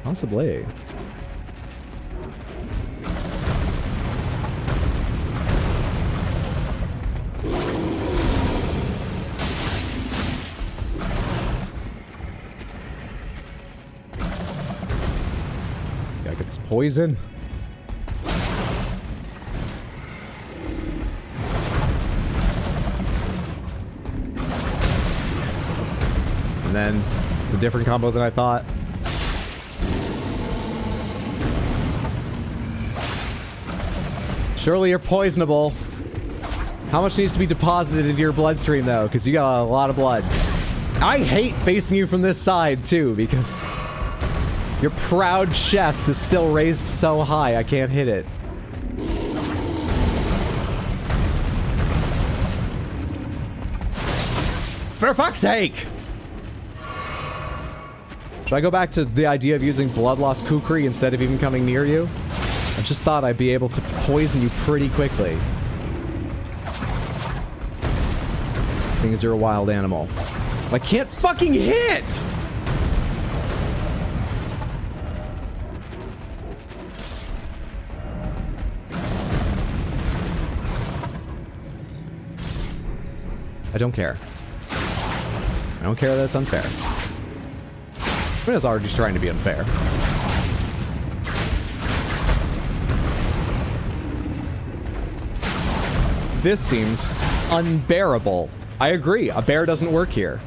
Possibly. Gotta get this poison. And then it's a different combo than I thought. Surely you're poisonable. How much needs to be deposited into your bloodstream, though? Because you got a lot of blood. I hate facing you from this side, too, because your proud chest is still raised so high I can't hit it. For fuck's sake! Should I go back to the idea of using Bloodlost Kukri instead of even coming near you? I just thought I'd be able to poison you pretty quickly. Seeing as you're a wild animal. I can't fucking hit! I don't care. I don't care that it's unfair. I mean, it's already just trying to be unfair. This seems unbearable. I agree. A bear doesn't work here.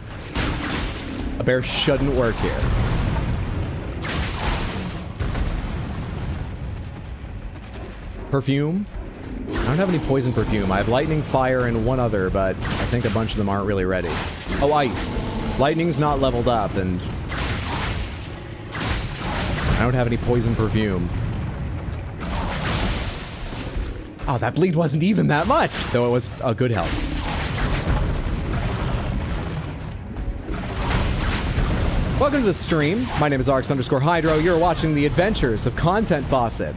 A bear shouldn't work here. Perfume? I don't have any poison perfume. I have lightning, fire, and one other, but I think a bunch of them aren't really ready. Oh, ice. Lightning's not leveled up, and I don't have any poison perfume. Oh, that bleed wasn't even that much, though it was a good help. Welcome to the stream. My name is Arx_Hydro. You're watching the adventures of Content Faucet.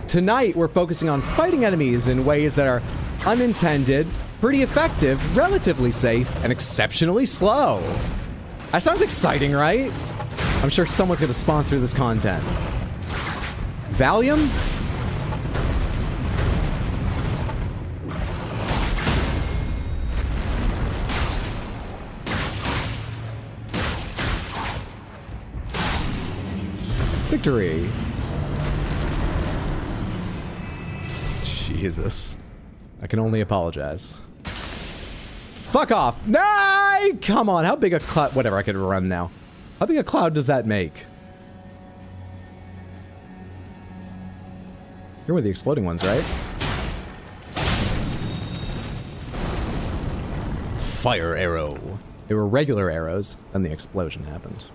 Tonight, we're focusing on fighting enemies in ways that are unintended, pretty effective, relatively safe, and exceptionally slow. That sounds exciting, right? I'm sure someone's going to sponsor this content. Valium? victory. Jesus. I can only apologize. Fuck off. No! Come on, how big a cloud... Whatever, I can run now. How big a cloud does that make? You're one of the exploding ones, right? Fire arrow. They were regular arrows, then the explosion happened.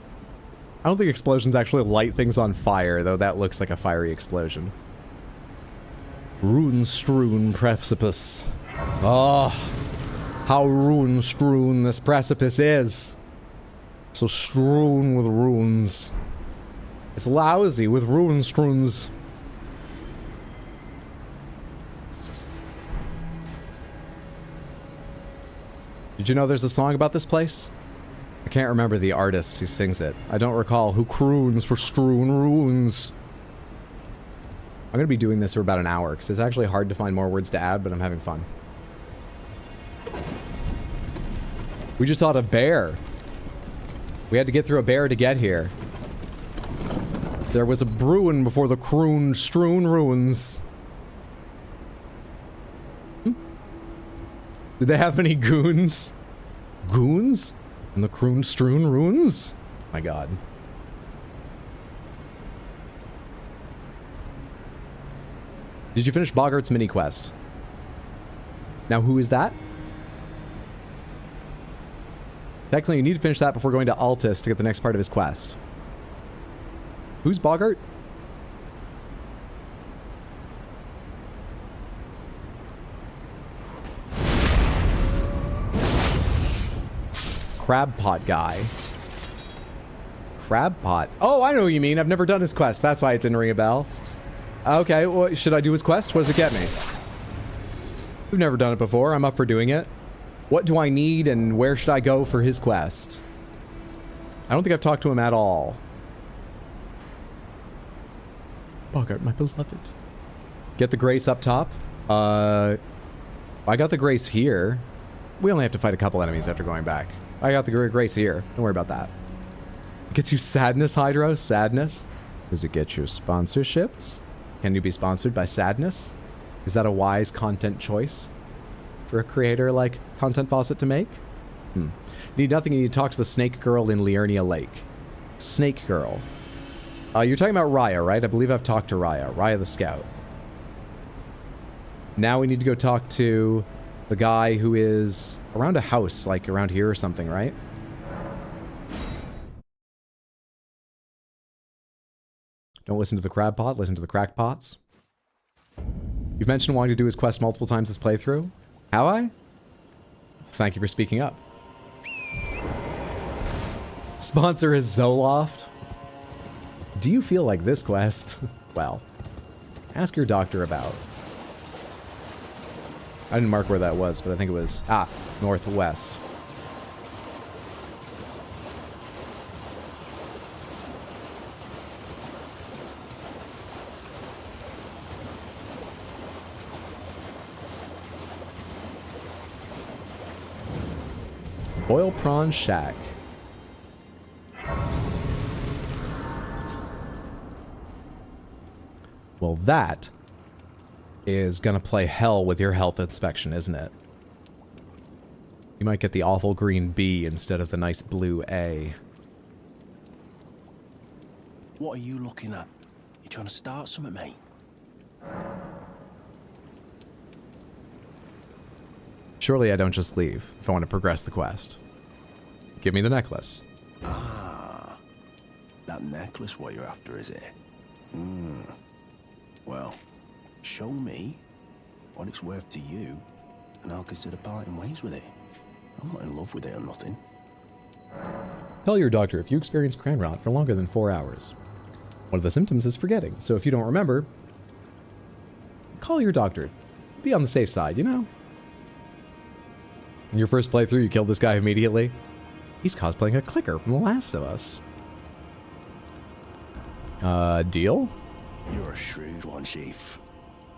I don't think explosions actually light things on fire, though that looks like a fiery explosion. Rune-strewn precipice. Oh, how rune-strewn this precipice is. So strewn with runes. It's lousy with rune-strews. Did you know there's a song about this place? I can't remember the artist who sings it. I don't recall who croons for strewn runes. I'm going to be doing this for about an hour, because it's actually hard to find more words to add, but I'm having fun. We just saw a bear. We had to get through a bear to get here. There was a bruin before the croon strewn ruins. Did they have any goons? Goons? In the croon strewn ruins? My god. Did you finish Boggart's mini quest? Now who is that? Technically you need to finish that before going to Altus to get the next part of his quest. Who's Boggart? Crab pot guy. Crab pot. Oh, I know what you mean. I've never done his quest. That's why it didn't ring a bell. Okay, well, should I do his quest? What does it get me? We've never done it before. I'm up for doing it. What do I need and where should I go for his quest? I don't think I've talked to him at all. Boggart, my beloved. Get the grace up top. I got the grace here. We only have to fight a couple enemies after going back. I got the grace here. Don't worry about that. Gets you sadness, Hydro? Sadness? Does it get you sponsorships? Can you be sponsored by sadness? Is that a wise content choice for a creator like Content Faucet to make? Need nothing, you need to talk to the snake girl in Liurnia Lake. Snake girl. You're talking about Raya, right? I believe I've talked to Raya. Raya the Scout. Now we need to go talk to the guy who is around a house, like around here or something, right? Don't listen to the crab pot, listen to the crack pots. You've mentioned wanting to do his quest multiple times this playthrough. Have I? Thank you for speaking up. Sponsor is Zoloft. Do you feel like this quest? Well, ask your doctor about. I didn't mark where that was, but I think it was, northwest. Boil Prawn Shack. Well, that is gonna play hell with your health inspection, isn't it? You might get the awful green B instead of the nice blue A. What are you looking at? You trying to start something, mate? Surely I don't just leave if I want to progress the quest. Give me the necklace. Ah, that necklace what you're after, is it? Well, show me what it's worth to you, and I'll consider parting ways with it. I'm not in love with it or nothing. Tell your doctor if you experience cran rot for longer than 4 hours. One of the symptoms is forgetting, so if you don't remember, call your doctor. Be on the safe side, you know? In your first playthrough, you killed this guy immediately. He's cosplaying a clicker from The Last of Us. Deal? You're a shrewd one, Chief.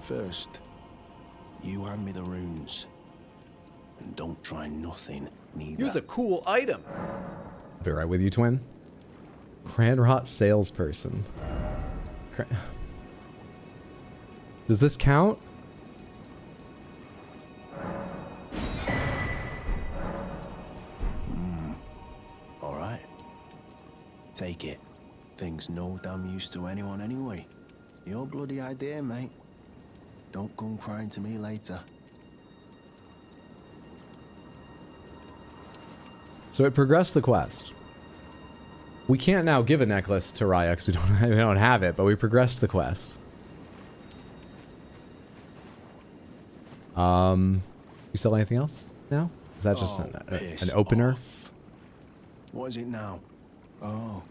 First, you hand me the runes. And don't try nothing, neither. Use a cool item. I'll be right with you, twin. Cran rot salesperson. Does this count? All right. Take it. Thing's no damn use to anyone anyway. Your bloody idea, mate. Don't come crying to me later. So it progressed the quest. We can't now give a necklace to Raya because we don't have it, but we progressed the quest. You sell anything else now? Is that just an opener? Off. What is it now? Oh,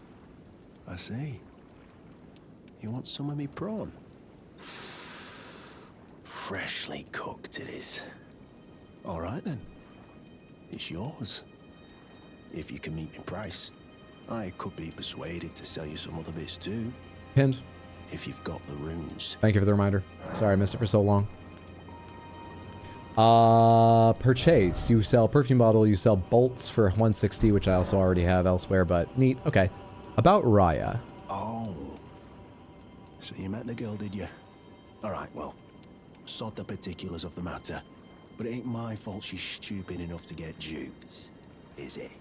I see. You want some of me prawn? Freshly cooked it is. All right then. It's yours. If you can meet me price. I could be persuaded to sell you some other bits too. Pinned. If you've got the runes. Thank you for the reminder. Sorry, I missed it for so long. Purchase. You sell perfume bottle, you sell bolts for 160, which I also already have elsewhere, but neat. Okay. About Raya. Oh. So you met the girl, did you? Alright, well. Sod the particulars of the matter. But it ain't my fault she's stupid enough to get duped. Is it?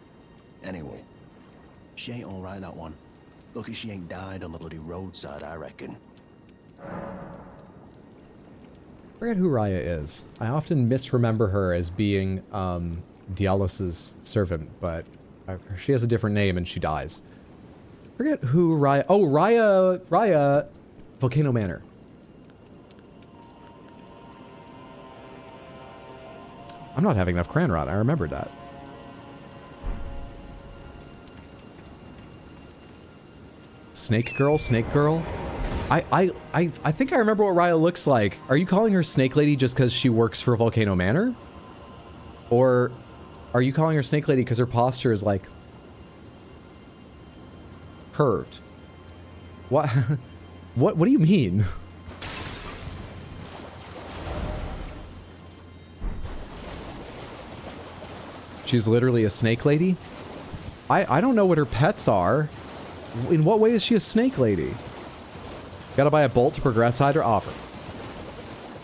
Anyway. She ain't alright, that one. Lucky she ain't died on the bloody roadside, I reckon. I forget who Raya is. I often misremember her as being Dialus's servant, but she has a different name and she dies. I forget who Raya... Oh, Raya... Volcano Manor. I'm not having enough cran rot. I remembered that. Snake Girl? Snake Girl? I think I remember what Raya looks like. Are you calling her Snake Lady just because she works for Volcano Manor? Or are you calling her Snake Lady because her posture is like curved? What? What do you mean? She's literally a snake lady? I don't know what her pets are. In what way is she a snake lady? Gotta buy a bolt to progress Hydra offer.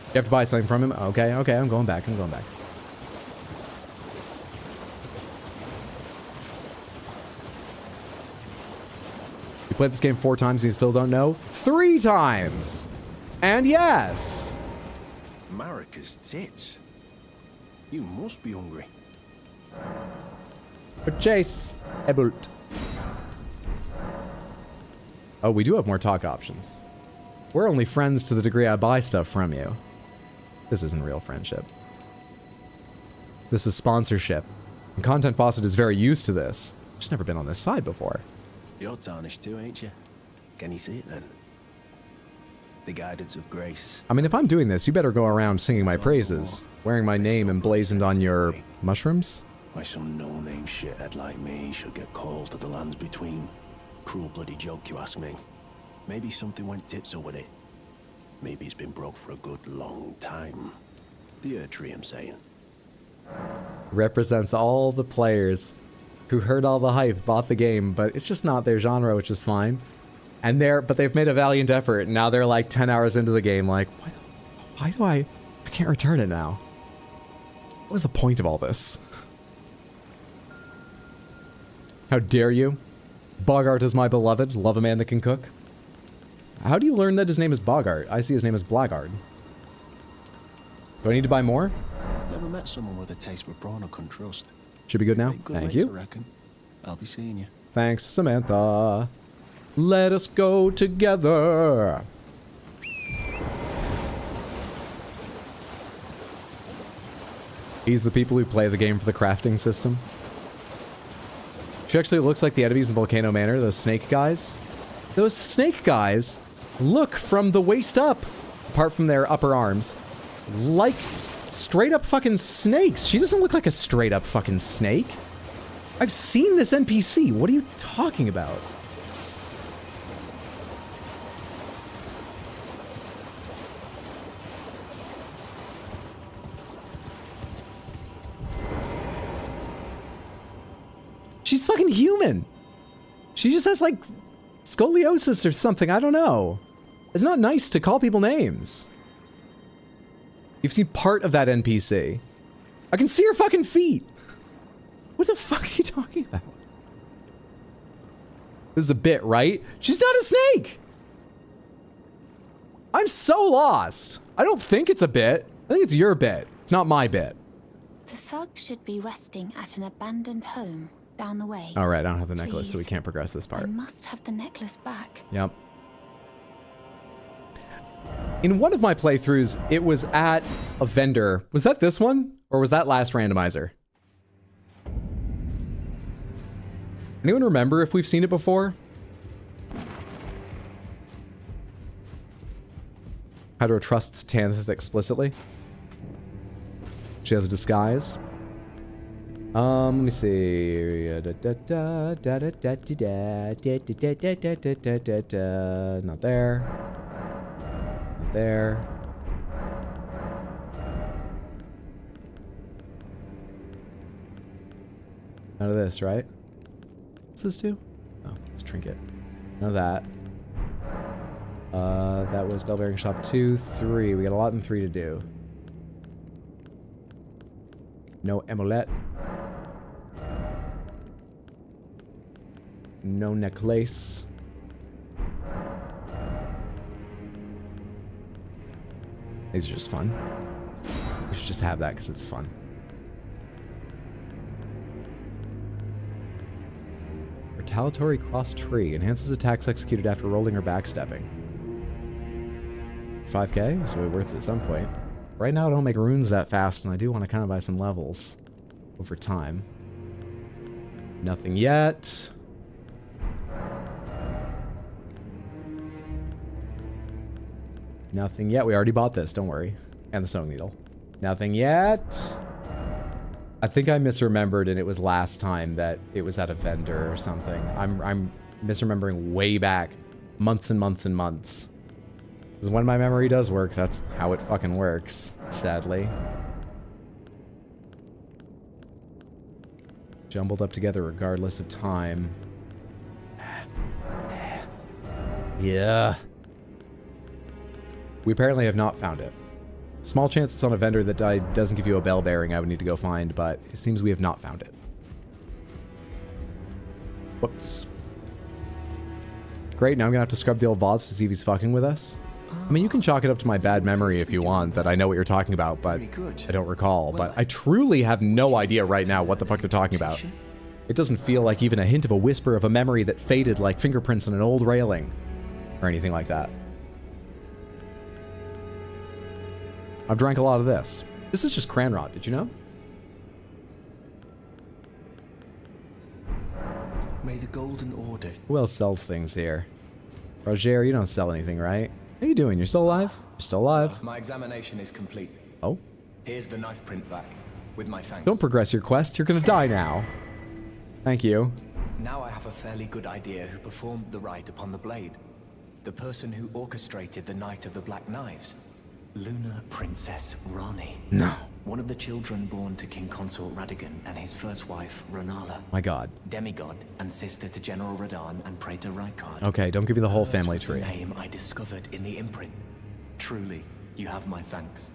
You have to buy something from him? Okay, I'm going back. You played this game 4 times and you still don't know? 3 times! And yes! Marika's tits. You must be hungry. Purchase. Ebult. Oh, we do have more talk options. We're only friends to the degree I buy stuff from you. This isn't real friendship. This is sponsorship. And Content Faucet is very used to this. Just never been on this side before. You're tarnished too, ain't you? Can you see it then? The guidance of grace. I mean, if I'm doing this, you better go around singing my praises. Wearing my name emblazoned on your mushrooms? Why some no-name shithead like me should get called to the lands between. Cruel bloody joke, you ask me. Maybe something went tits-o with it. Maybe it's been broke for a good long time. The Erdtree, I'm saying. Represents all the players who heard all the hype, bought the game, but it's just not their genre, which is fine. And but they've made a valiant effort, and now they're like 10 hours into the game, like, why do I can't return it now? What was the point of all this? How dare you? Bogart is my beloved, love a man that can cook. How do you learn that his name is Bogart? I see his name is Blackguard. Do I need to buy more? Never met someone with a taste for prawn I couldn't trust. Should be good now. Make good Thank mates, you. I reckon. I'll be seeing you. Thanks, Samantha. Let us go together. These the people who play the game for the crafting system. She actually looks like the enemies in Volcano Manor, those snake guys. Those snake guys look from the waist up, apart from their upper arms, like straight up fucking snakes. She doesn't look like a straight up fucking snake. I've seen this NPC. What are you talking about? She's fucking human. She just has like scoliosis or something. I don't know. It's not nice to call people names. You've seen part of that NPC. I can see her fucking feet. What the fuck are you talking about? This is a bit, right? She's not a snake. I'm so lost. I don't think it's a bit. I think it's your bit. It's not my bit. The thug should be resting at an abandoned home down the way. All right, I don't have the necklace, so we Please. can't progress this I part. must have the necklace back. Yep. In one of my playthroughs, it was at a vendor. Was that this one? Or was that last randomizer? Anyone remember if we've seen it before? Hydro trusts Tanith explicitly. She has a disguise. Let me see. Not there. Not there. None of this, right? What's this do? Oh, it's a trinket. None of that. That was bell bearing shop 2, 3. We got a lot in 3 to do. No amulet. No necklace. These are just fun. We should just have that because it's fun. Retaliatory cross tree. Enhances attacks executed after rolling or backstepping. 5k? This will be worth it at some point. Right now I don't make runes that fast, and I do want to kind of buy some levels over time. Nothing yet. Nothing yet. We already bought this, don't worry. And the sewing needle. Nothing yet. I think I misremembered, and it was last time that it was at a vendor or something. I'm misremembering way back. Months and months and months. Because when my memory does work, that's how it fucking works, sadly. Jumbled up together regardless of time. Yeah. We apparently have not found it. Small chance it's on a vendor that doesn't give you a bell bearing I would need to go find, but it seems we have not found it. Whoops. Great, now I'm gonna have to scrub the old VODs to see if he's fucking with us. I mean, you can chalk it up to my bad memory if you want, that I know what you're talking about, but I don't recall. But I truly have no idea right now what the fuck you're talking about. It doesn't feel like even a hint of a whisper of a memory that faded like fingerprints on an old railing. Or anything like that. I've drank a lot of this. This is just cranrot, did you know? May the Golden Order. Who else sells things here? Roger, you don't sell anything, right? How you doing? You're still alive? You're still alive? My examination is complete. Oh? Here's the knife print back, with my thanks. Don't progress your quest. You're gonna die now. Thank you. Now I have a fairly good idea who performed the rite upon the blade. The person who orchestrated the Night of the Black Knives. Lunar Princess Rani. No. One of the children born to King Consort Radigan and his first wife, Renala. My god. Demigod and sister to General Radahn and Praetor Rykard. Okay, don't give me the whole Hers family was the tree. name I discovered in the imprint. Truly, you have my thanks.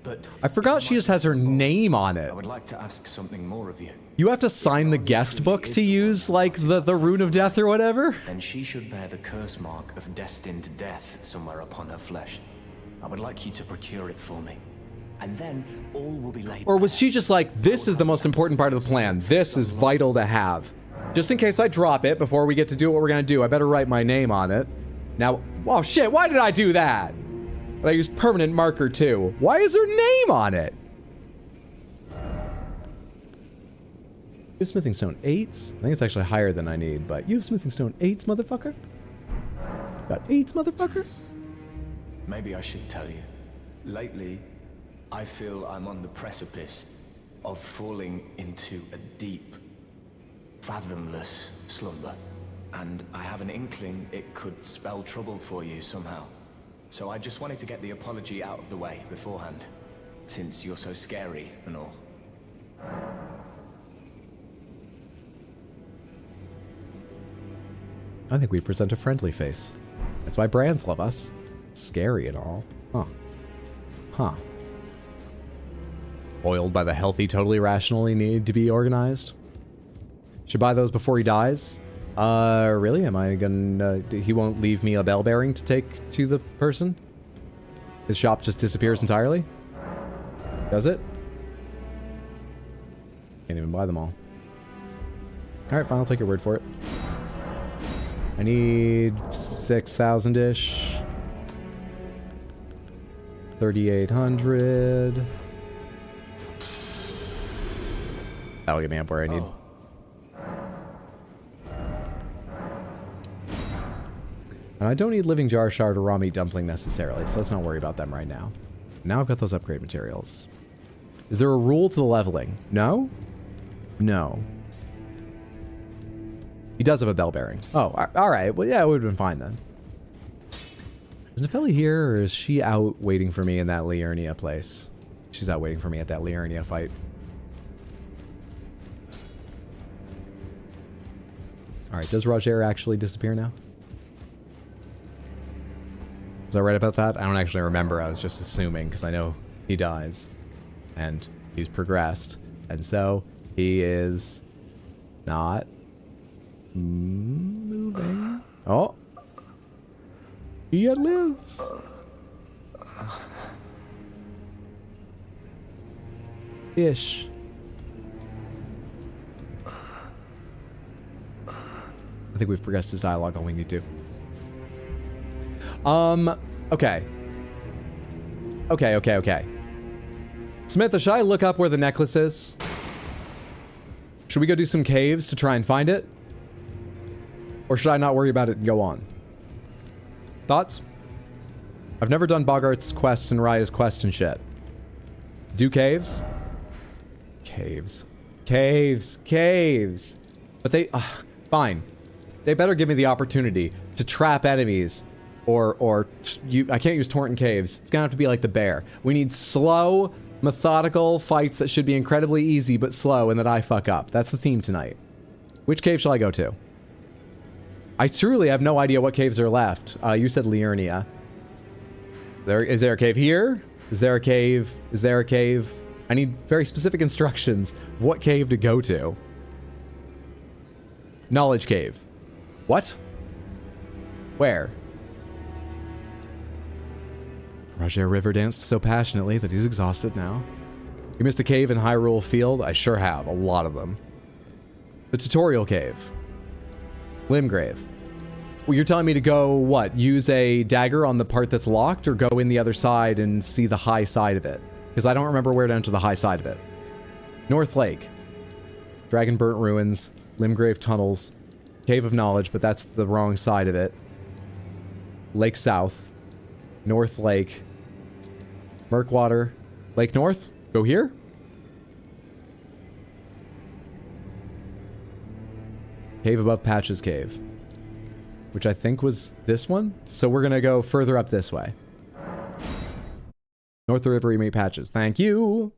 But I forgot she just has her name on it. I would like to ask something more of you. You have to sign the guest book to use, like, the rune of death or whatever? Then she should bear the curse mark of destined death somewhere upon her flesh. I would like you to procure it for me. And then all will be laid. Or was she just like, this is the most important part of the plan. This is vital to have. Just in case I drop it before we get to do what we're gonna do, I better write my name on it. Now, oh shit, why did I do that? But I used permanent marker too. Why is her name on it? You have smithing stone 8s? I think it's actually higher than I need, but you have smithing stone 8s, motherfucker? Got 8s, motherfucker? Maybe I should tell you. Lately, I feel I'm on the precipice of falling into a deep, fathomless slumber. And I have an inkling it could spell trouble for you somehow. So I just wanted to get the apology out of the way beforehand, since you're so scary and all. I think we present a friendly face. That's why brands love us. scary at all. Huh. Huh. Oiled by the healthy, totally rationally need to be organized. Should buy those before he dies. Really? Am I gonna... he won't leave me a bell bearing to take to the person? His shop just disappears entirely? Does it? Can't even buy them all. Alright, fine, I'll take your word for it. I need 6,000-ish. 3,800. That'll get me up where I need. Oh. And I don't need living jar, shard, or raw meat dumpling necessarily, so let's not worry about them right now. Now I've got those upgrade materials. Is there a rule to the leveling? No? No. He does have a bell bearing. Oh, alright. Well, yeah, it would have been fine then. Is Nepheli here, or is she out waiting for me in that Liurnia place? She's out waiting for me at that Liurnia fight. Alright, does Roger actually disappear now? Was I right about that? I don't actually remember. I was just assuming, because I know he dies. And he's progressed. And so, he is not moving. Oh! He yet lives! Ish. I think we've progressed his dialogue all we need to. Okay. Okay. Samantha, should I look up where the necklace is? Should we go do some caves to try and find it? Or should I not worry about it and go on? Thoughts? I've never done Boggart's quest and Raya's quest and shit. Do caves? Caves. But they... fine. They better give me the opportunity to trap enemies I can't use Torrent Caves. It's gonna have to be like the bear. We need slow, methodical fights that should be incredibly easy but slow and that I fuck up. That's the theme tonight. Which cave shall I go to? I truly have no idea what caves are left. You said Liurnia. Is there a cave here? Is there a cave? Is there a cave? I need very specific instructions of what cave to go to. Knowledge Cave. What? Where? Roger River danced so passionately that he's exhausted now. You missed a cave in Hyrule Field? I sure have. A lot of them. The Tutorial Cave. Limgrave. Well, you're telling me to go, what? Use a dagger on the part that's locked, or go in the other side and see the high side of it? Because I don't remember where to enter the high side of it. North Lake. Dragon Burnt Ruins. Limgrave Tunnels. Cave of Knowledge, but that's the wrong side of it. Lake South. North Lake. Murkwater. Lake North? Go here? Cave above Patches Cave. Which I think was this one? So we're gonna go further up this way. North the river, you meet Patches. Thank you!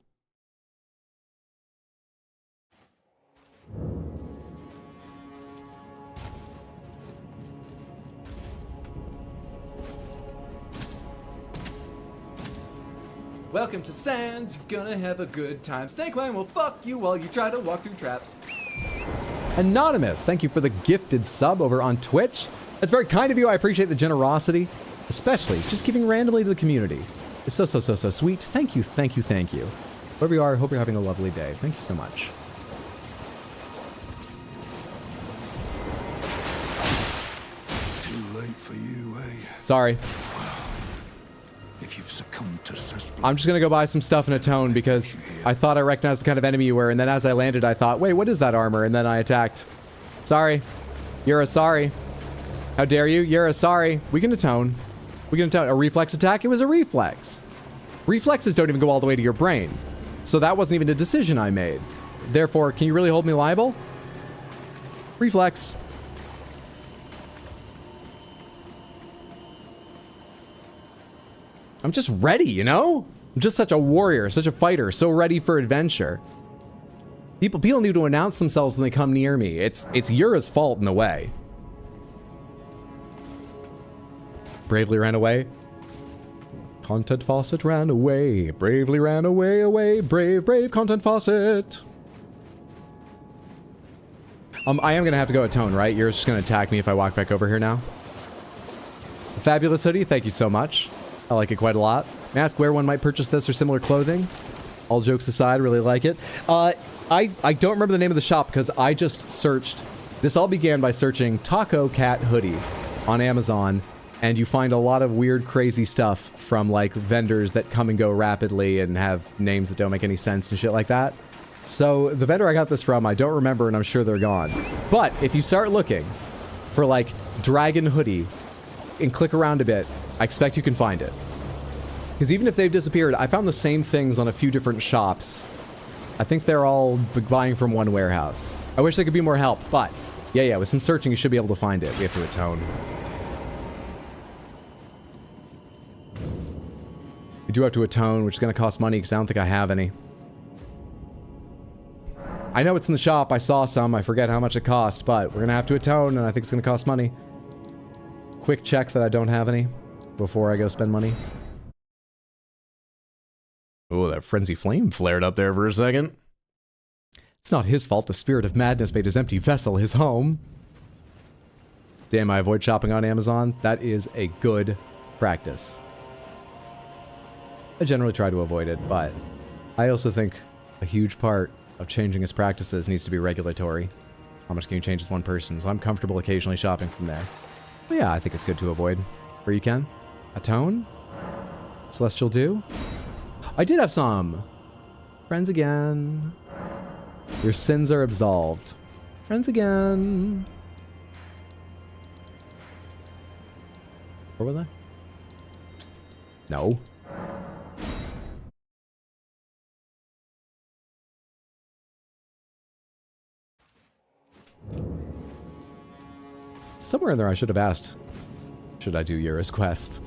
Welcome to Sands, you're gonna have a good time. Snakewang will fuck you while you try to walk through traps. Anonymous, thank you for the gifted sub over on Twitch. That's very kind of you. I appreciate the generosity, especially just giving randomly to the community. It's so sweet. Thank you. Wherever you are, I hope you're having a lovely day. Thank you so much. Too late for you, eh? Sorry. If you've succumbed to suspect... I'm just gonna go buy some stuff in a tone because I thought I recognized the kind of enemy you were, and then as I landed I thought, wait, what is that armor? And then I attacked. Sorry. You're a sorry. How dare you? You're a sorry. We can atone. A reflex attack? It was a reflex. Reflexes don't even go all the way to your brain. So that wasn't even a decision I made. Therefore, can you really hold me liable? Reflex. I'm just ready, you know? I'm just such a warrior, such a fighter, so ready for adventure. People need to announce themselves when they come near me. It's Yura's fault in a way. Bravely ran away. Content faucet ran away, bravely ran away, away, brave, brave content faucet. I am gonna have to go atone, right? You're just gonna attack me if I walk back over here now. Fabulous hoodie, thank you so much. I like it quite a lot. May I ask where one might purchase this or similar clothing? All jokes aside, really like it. I don't remember the name of the shop because I just searched. This all began by searching Taco Cat Hoodie on Amazon, and you find a lot of weird, crazy stuff from like vendors that come and go rapidly and have names that don't make any sense and shit like that. So the vendor I got this from, I don't remember, and I'm sure they're gone. But if you start looking for like Dragon Hoodie and click around a bit, I expect you can find it. Because even if they've disappeared, I found the same things on a few different shops. I think they're all buying from one warehouse. I wish there could be more help, but yeah, with some searching, you should be able to find it. We have to atone. We do have to atone, which is going to cost money because I don't think I have any. I know it's in the shop. I saw some. I forget how much it costs, but we're going to have to atone, and I think it's going to cost money. Quick check that I don't have any before I go spend money. Oh, that frenzy flame flared up there for a second. It's not his fault the spirit of madness made his empty vessel his home. Damn, I avoid shopping on Amazon. That is a good practice. I generally try to avoid it, but I also think a huge part of changing his practices needs to be regulatory. How much can you change as one person? So I'm comfortable occasionally shopping from there. But yeah, I think it's good to avoid where you can. Atone? Celestial Dew? I did have some. Friends again. Your sins are absolved. Friends again. Where was I? No. Somewhere in there I should have asked, should I do Yura's quest?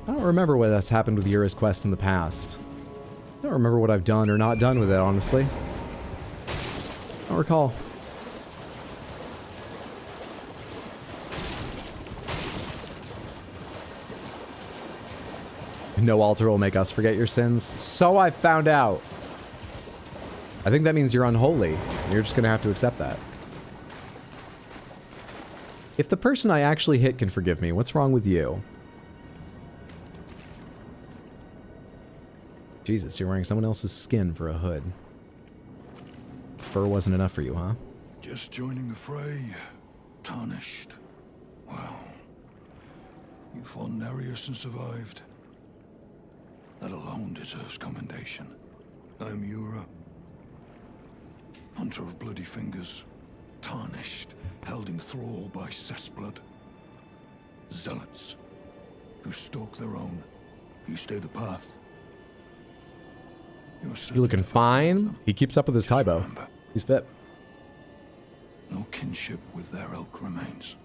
I don't remember what has happened with Yura's quest in the past. I don't remember what I've done or not done with it, honestly. I don't recall. No altar will make us forget your sins. So I found out. I think that means you're unholy. You're just gonna have to accept that. If the person I actually hit can forgive me, what's wrong with you? Jesus, you're wearing someone else's skin for a hood. Fur wasn't enough for you, huh? Just joining the fray. Tarnished. Wow. You fought Nereus and survived. That alone deserves commendation. I'm Yura. Hunter of bloody fingers. Tarnished. Held in thrall by cessblood. Zealots. Who stalk their own. You stay the path. You looking fine? He keeps up with his tie bow. He's fit. No kinship with their ilk remains.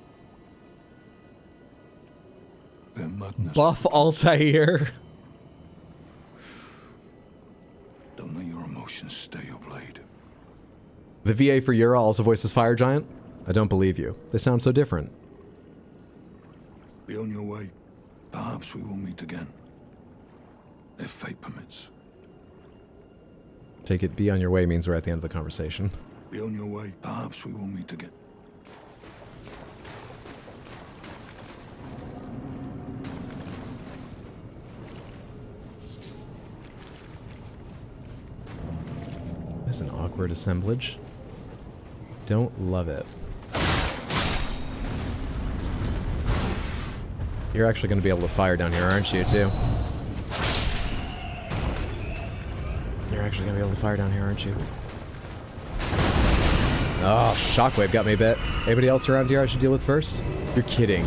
Their madness. Buff Altair. Don't let your emotions stay your blade. The VA for Yura also voices Fire Giant? I don't believe you. They sound so different. Be on your way. Perhaps we will meet again. If fate permits. Take it be on your way means we're at the end of the conversation. Be on your way. Perhaps we will meet again. That's an awkward assemblage. Don't love it. You're actually going to be able to fire down here, aren't you, too? You're actually going to be able to fire down here, aren't you? Oh, Shockwave got me a bit. Anybody else around here I should deal with first? You're kidding.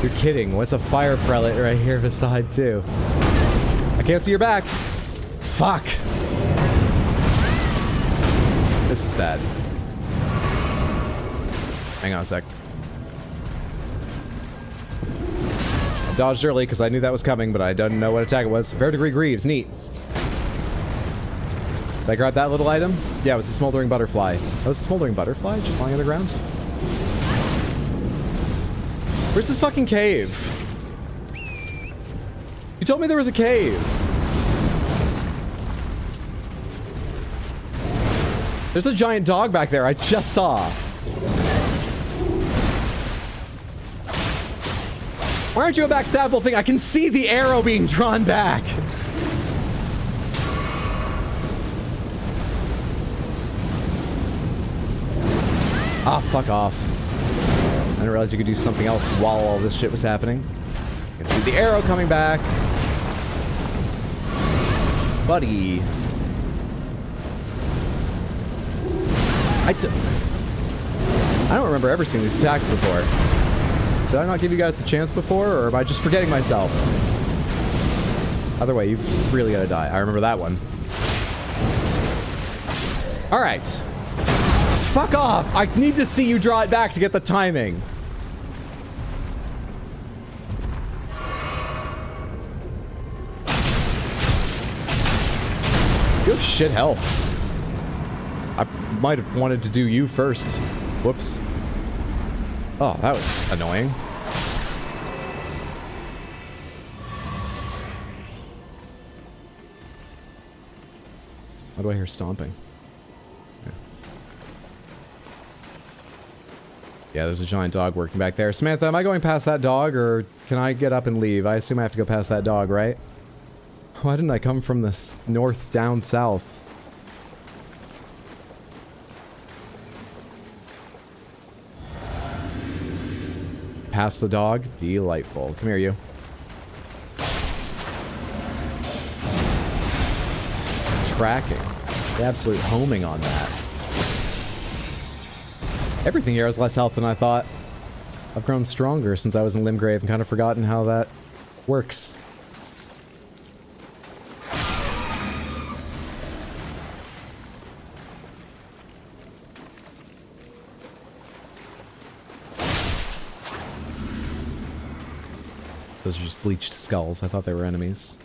You're kidding. What's a fire prelate right here beside, too? I can't see your back. Fuck. This is bad. Hang on a sec. I dodged early because I knew that was coming, but I didn't know what attack it was. Verdigris Greaves, neat. Did I grab that little item? Yeah, it was a smoldering butterfly. Oh, was a smoldering butterfly just lying on the ground? Where's this fucking cave? You told me there was a cave. There's a giant dog back there I just saw. Why aren't you a backstabbable thing? I can see the arrow being drawn back. Ah, fuck off. I didn't realize you could do something else while all this shit was happening. I can see the arrow coming back. Buddy. I don't remember ever seeing these attacks before. Did I not give you guys the chance before, or am I just forgetting myself? Either way, you've really gotta die. I remember that one. Alright. Fuck off! I need to see you draw it back to get the timing. You have shit health. I might have wanted to do you first. Whoops. Oh, that was annoying. Why do I hear stomping? Yeah, there's a giant dog working back there. Samantha, am I going past that dog, or can I get up and leave? I assume I have to go past that dog, right? Why didn't I come from the north down south? Past the dog? Delightful. Come here, you. Tracking. The absolute homing on that. Everything here has less health than I thought. I've grown stronger since I was in Limgrave and kind of forgotten how that works. Those are just bleached skulls. I thought they were enemies.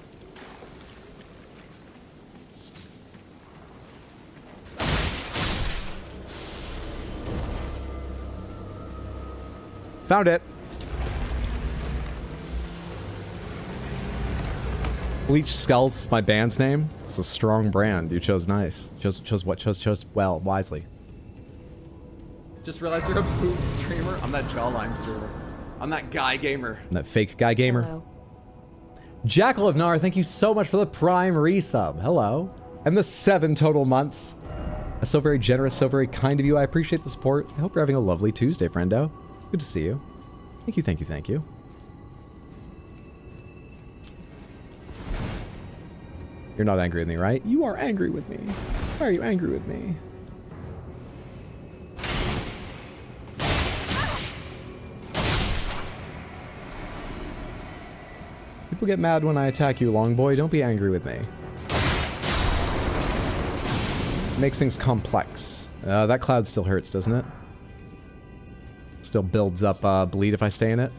Found it. Bleached Skulls is my band's name. It's a strong brand. You chose nice. Chose what? Chose well, wisely. Just realized you're a boob streamer. I'm that jawline streamer. I'm that guy gamer. That fake guy gamer. Hello. Jackal of Nar, thank you so much for the Prime resub. Hello. And the 7 total months. That's so very generous, so very kind of you. I appreciate the support. I hope you're having a lovely Tuesday, friendo. Good to see you. Thank you, thank you, thank you. You're not angry with me, right? You are angry with me. Why are you angry with me? People get mad when I attack you, long boy. Don't be angry with me. It makes things complex. That cloud still hurts, doesn't it? Still builds up bleed if I stay in it.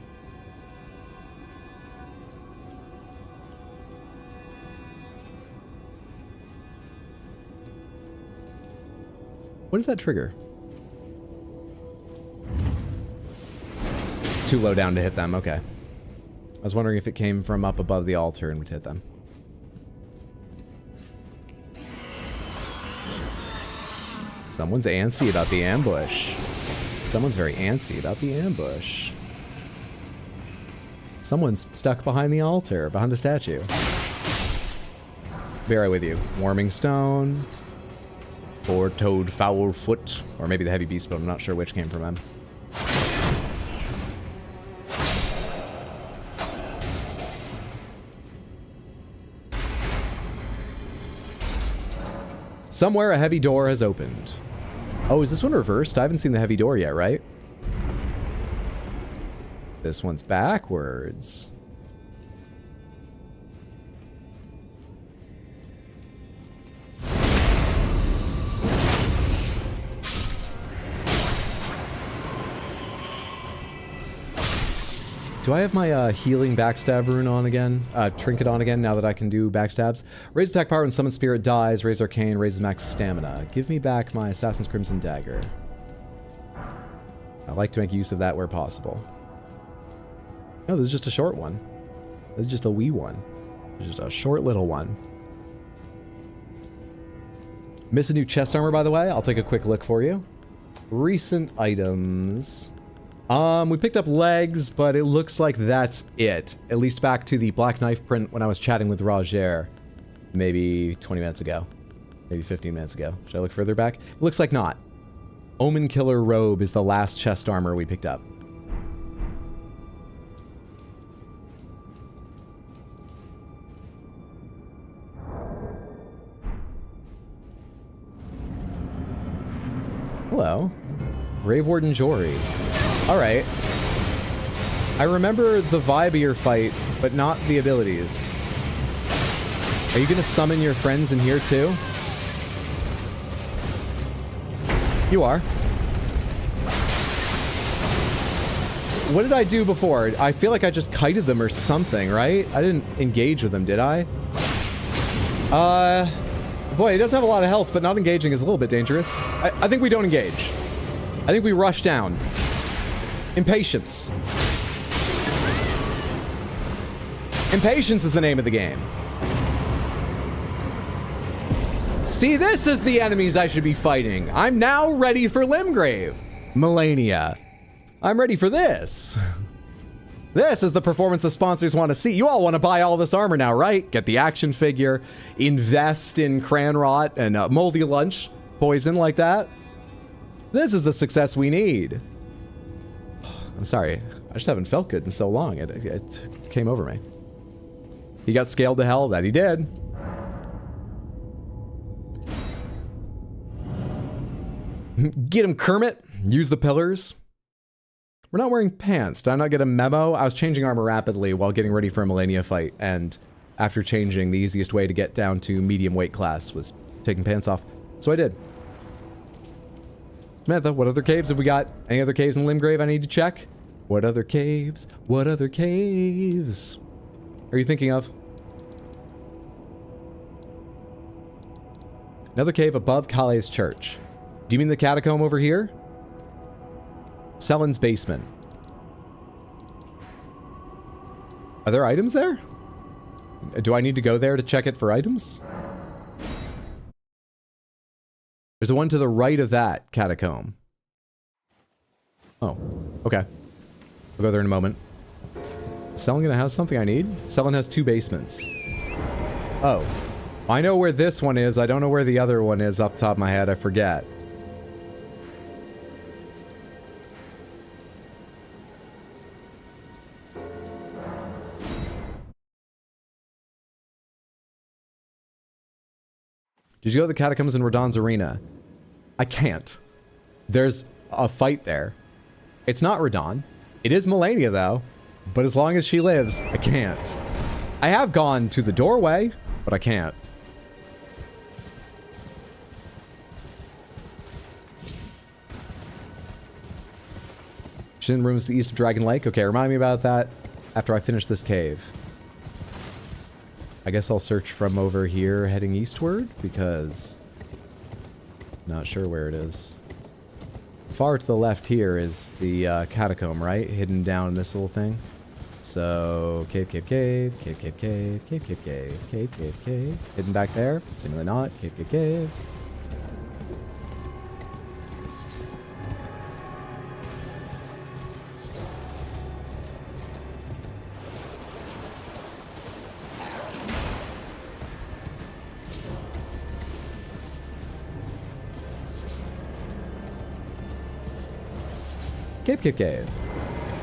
What does that trigger? Too low down to hit them, okay. I was wondering if it came from up above the altar and would hit them. Someone's antsy about the ambush. Someone's very antsy about the ambush. Someone's stuck behind the altar, behind the statue. Be right with you. Warming stone. Four-toed foul foot. Or maybe the heavy beast bone. I'm not sure which came from him. Somewhere a heavy door has opened. Oh, is this one reversed? I haven't seen the heavy door yet, right? This one's backwards. Do I have my healing backstab rune on again? Trinket on again now that I can do backstabs? Raise attack power when summon spirit dies. Raise arcane, raises max stamina. Give me back my Assassin's Crimson Dagger. I like to make use of that where possible. No, this is just a short one. This is just a wee one. Just a short little one. Miss a new chest armor, by the way. I'll take a quick look for you. Recent items. We picked up legs, but it looks like that's it. At least back to the black knife print when I was chatting with Roger. Maybe 20 minutes ago. Maybe 15 minutes ago. Should I look further back? It looks like not. Omen Killer Robe is the last chest armor we picked up. Hello. Grave Warden Jory. Alright. I remember the vibe of your fight, but not the abilities. Are you gonna summon your friends in here too? You are. What did I do before? I feel like I just kited them or something, right? I didn't engage with them, did I? Boy, he does have a lot of health, but not engaging is a little bit dangerous. I think we don't engage. I think we rush down. Impatience. Impatience is the name of the game. See, this is the enemies I should be fighting. I'm now ready for Limgrave. Melania. I'm ready for this. This is the performance the sponsors want to see. You all want to buy all this armor now, right? Get the action figure, invest in Cranrot and Moldy Lunch, poison like that. This is the success we need. I'm sorry. I just haven't felt good in so long. It came over me. He got scaled to hell. That he did. Get him, Kermit. Use the pillars. We're not wearing pants. Did I not get a memo? I was changing armor rapidly while getting ready for a Melania fight, and after changing, the easiest way to get down to medium weight class was taking pants off. So I did. Samantha, what other caves have we got? Any other caves in Limgrave I need to check? What other caves? What other caves are you thinking of? Another cave above Kale's church. Do you mean the catacomb over here? Selen's basement. Are there items there? Do I need to go there to check it for items? There's a one to the right of that catacomb. Oh, okay. I'll go there in a moment. Is Selen gonna have something I need? Selen has 2 basements. Oh. I know where this one is. I don't know where the other one is off the top of my head. I forget. Did you go to the catacombs in Radon's arena? I can't. There's a fight there. It's not Radon. It is Melania, though. But as long as she lives, I can't. I have gone to the doorway, but I can't. She's in rooms to the east of Dragon Lake. Okay, remind me about that after I finish this cave. I guess I'll search from over here heading eastward, because not sure where it is. Far to the left here is the catacomb, right? Hidden down in this little thing. So, cave, cave, cave, cave, cave, cave, cave, cave, cave, cave, cave, cave. Hidden back there? Seemingly not. Cave, cave, cave. Cave, cave, cave.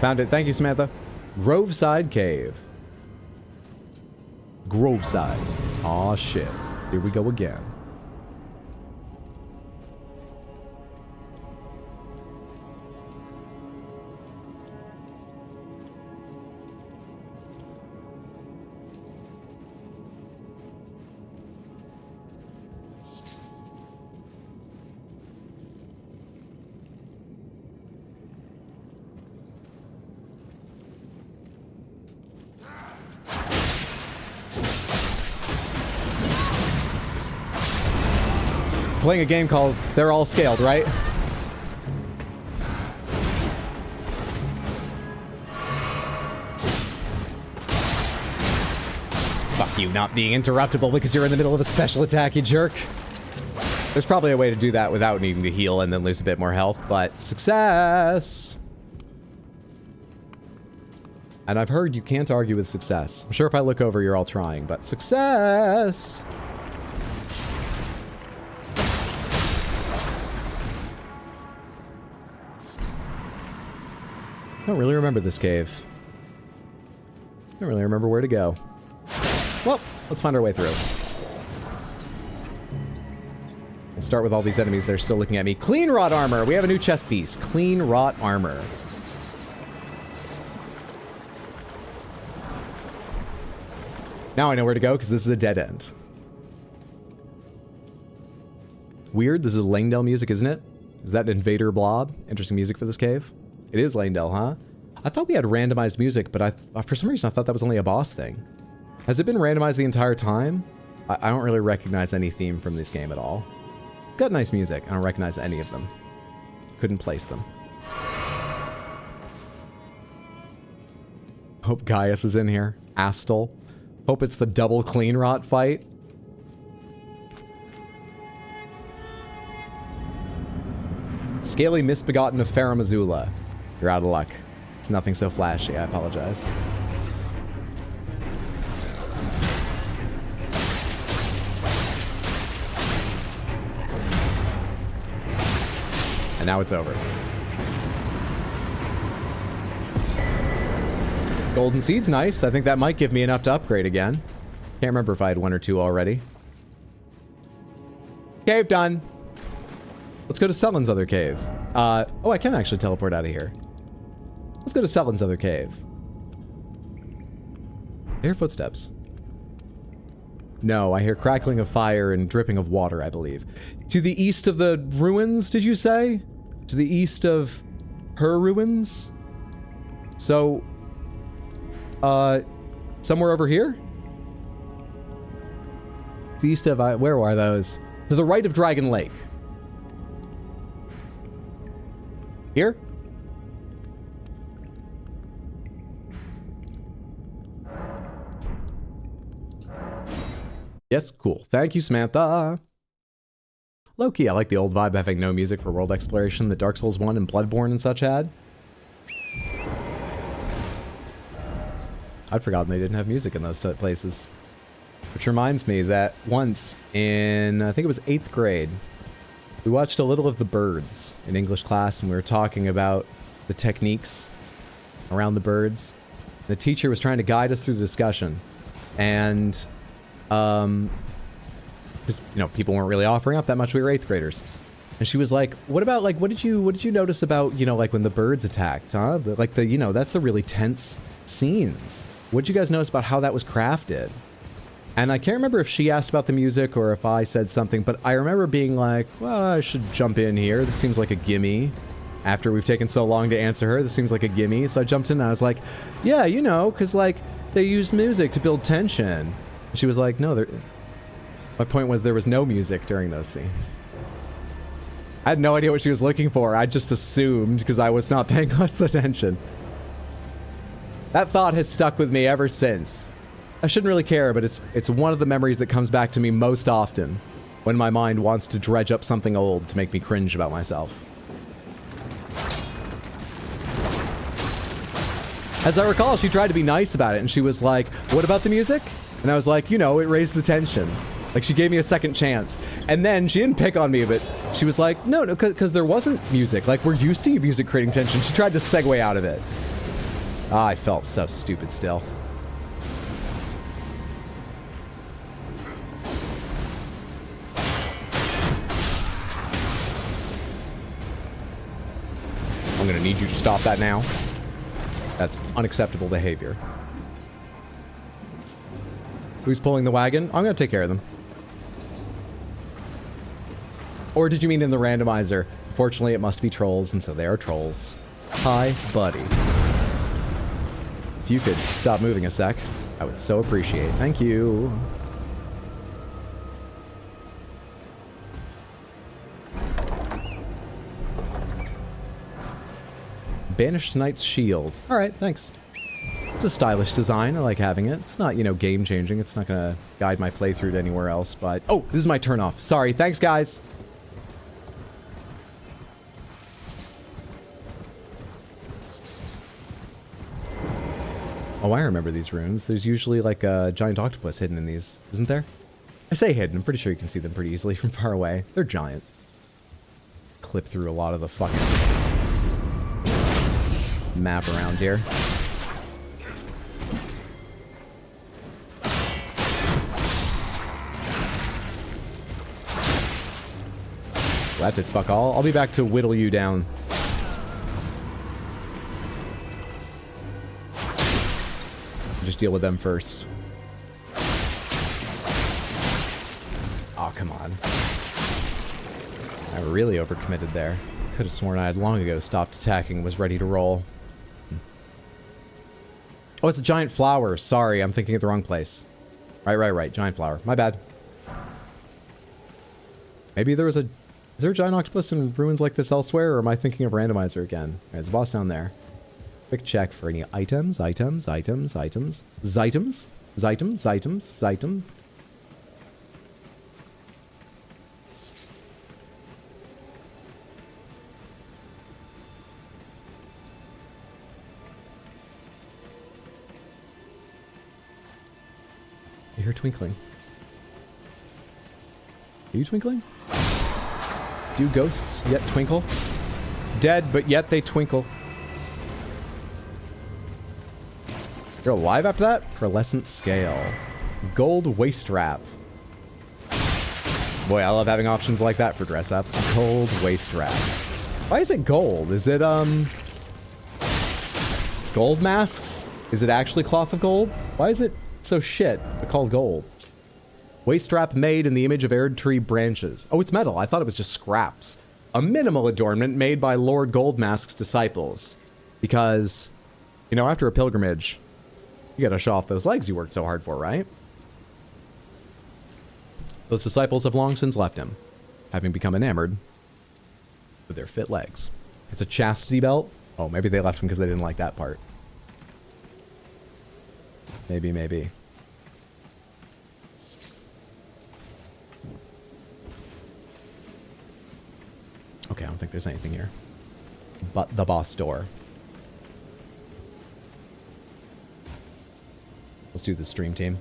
Found it. Thank you, Samantha. Groveside Cave. Groveside. Aw, shit. Here we go again. Playing a game called They're All Scaled, right? Fuck you not being interruptible because you're in the middle of a special attack, you jerk. There's probably a way to do that without needing to heal and then lose a bit more health, but success! And I've heard you can't argue with success. I'm sure if I look over, you're all trying, but success! I don't really remember this cave. I don't really remember where to go. Well, let's find our way through. We'll start with all these enemies that are still looking at me. Clean rot armor! We have a new chest piece. Clean rot armor. Now I know where to go, because this is a dead end. Weird, this is Langdale music, isn't it? Is that Invader Blob? Interesting music for this cave. It is Langdale, huh? I thought we had randomized music, but for some reason I thought that was only a boss thing. Has it been randomized the entire time? I don't really recognize any theme from this game at all. It's got nice music. I don't recognize any of them. Couldn't place them. Hope Gaius is in here. Astal. Hope it's the double clean rot fight. Scaly misbegotten of Faramazula. You're out of luck. It's nothing so flashy, I apologize. And now it's over. Golden Seed's nice. I think that might give me enough to upgrade again. Can't remember if I had 1 or 2 already. Cave done. Let's go to Sellen's other cave. Oh, I can actually teleport out of here. Let's go to Sellen's other cave. I hear footsteps. No, I hear crackling of fire and dripping of water, I believe. To the east of the ruins, did you say? To the east of her ruins? So, somewhere over here? The east of, where are those? To the right of Dragon Lake. Here? Yes, cool. Thank you, Samantha. Low-key, I like the old vibe having no music for world exploration that Dark Souls 1 and Bloodborne and such had. I'd forgotten they didn't have music in those places. Which reminds me that once in, I think it was 8th grade, we watched a little of The Birds in English class, and we were talking about the techniques around the birds. The teacher was trying to guide us through the discussion, and because, you know, people weren't really offering up that much. We were 8th graders. And she was like, what about, like, what did you notice about, you know, like when the birds attacked, huh? You know, that's the really tense scenes. What did you guys notice about how that was crafted? And I can't remember if she asked about the music or if I said something, but I remember being like, well, I should jump in here. This seems like a gimme. After we've taken so long to answer her, this seems like a gimme. So I jumped in and I was like, yeah, you know, because, like, they use music to build tension. And she was like, no, my point was there was no music during those scenes. I had no idea what she was looking for. I just assumed because I was not paying close attention. That thought has stuck with me ever since. I shouldn't really care, but it's one of the memories that comes back to me most often when my mind wants to dredge up something old to make me cringe about myself. As I recall, she tried to be nice about it, and she was like, what about the music? And I was like, you know, it raised the tension. Like, she gave me a second chance. And then she didn't pick on me, but she was like, no, because there wasn't music. Like, we're used to music creating tension. She tried to segue out of it. Ah, I felt so stupid still. I'm gonna need you to stop that now. That's unacceptable behavior. Who's pulling the wagon? I'm gonna take care of them. Or did you mean in the randomizer? Fortunately, it must be trolls, and so they are trolls. Hi, buddy. If you could stop moving a sec, I would so appreciate it. Thank you. Banished Knight's Shield. Alright, thanks. It's a stylish design. I like having it. It's not, you know, game changing. It's not gonna guide my playthrough to anywhere else, but... Oh, this is my turn off. Sorry. Thanks, guys. Oh, I remember these runes. There's usually like a giant octopus hidden in these, isn't there? I say hidden. I'm pretty sure you can see them pretty easily from far away. They're giant. Clip through a lot of the fucking map around here. That did fuck all. I'll be back to whittle you down. Just deal with them first. Oh, come on. I really overcommitted there. Could have sworn I had long ago stopped attacking and was ready to roll. Oh, it's a giant flower. Sorry, I'm thinking of the wrong place. Right. Giant flower. My bad. Maybe there was a... Is there a giant octopus in ruins like this elsewhere, or am I thinking of randomizer again? Alright, there's a boss down there. Quick check for any items. Items. I hear twinkling. Are you twinkling? Do ghosts yet twinkle? Dead, but yet they twinkle. You're alive after that? Pearlescent scale. Gold waist wrap. Boy, I love having options like that for dress up. Gold waist wrap. Why is it gold? Is it, gold masks? Is it actually cloth of gold? Why is it so shit but called gold? Waist wrap made in the image of Erd tree branches. Oh, it's metal. I thought it was just scraps. A minimal adornment made by Lord Goldmask's disciples. Because, you know, after a pilgrimage, you gotta show off those legs you worked so hard for, right? Those disciples have long since left him, having become enamored with their fit legs. It's a chastity belt? Oh, maybe they left him because they didn't like that part. Maybe. Okay, I don't think there's anything here. But the boss door. Let's do the stream team.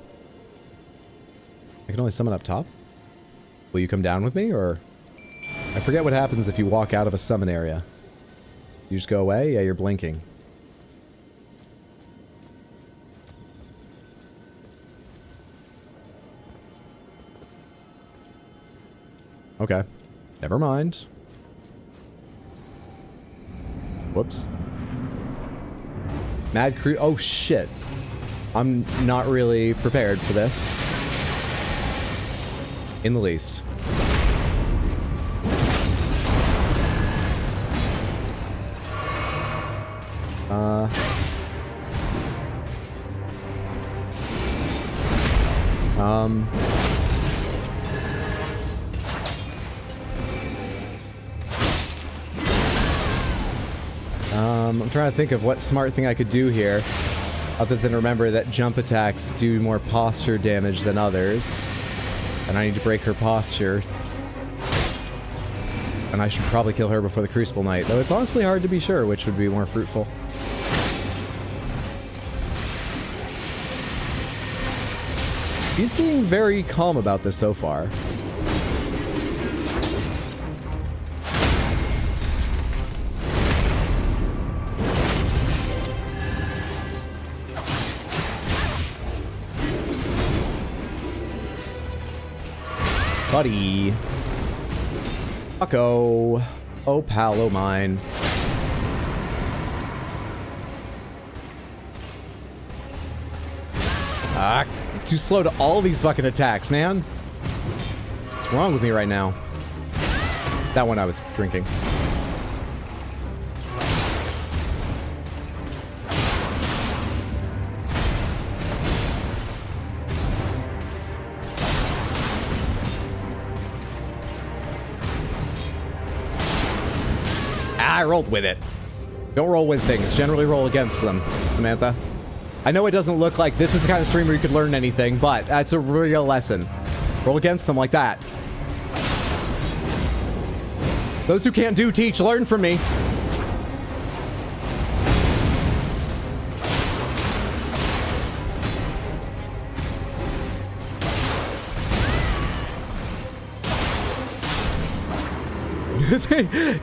I can only summon up top. Will you come down with me, or... I forget what happens if you walk out of a summon area. You just go away? Yeah, you're blinking. Okay. Never mind. Whoops. Mad Crew. Oh, shit. I'm not really prepared for this. In the least. I'm trying to think of what smart thing I could do here, other than remember that jump attacks do more posture damage than others, and I need to break her posture. And I should probably kill her before the Crucible Knight, though it's honestly hard to be sure which would be more fruitful. He's being very calm about this so far. Buddy. Fucko. Oh, pal, oh mine. Ah, too slow to all these fucking attacks, man. What's wrong with me right now? That one I was drinking. I rolled with it. Don't roll with things. Generally roll against them, Samantha. I know it doesn't look like this is the kind of stream where you could learn anything, but that's a real lesson. Roll against them like that. Those who can't do, teach. Learn from me.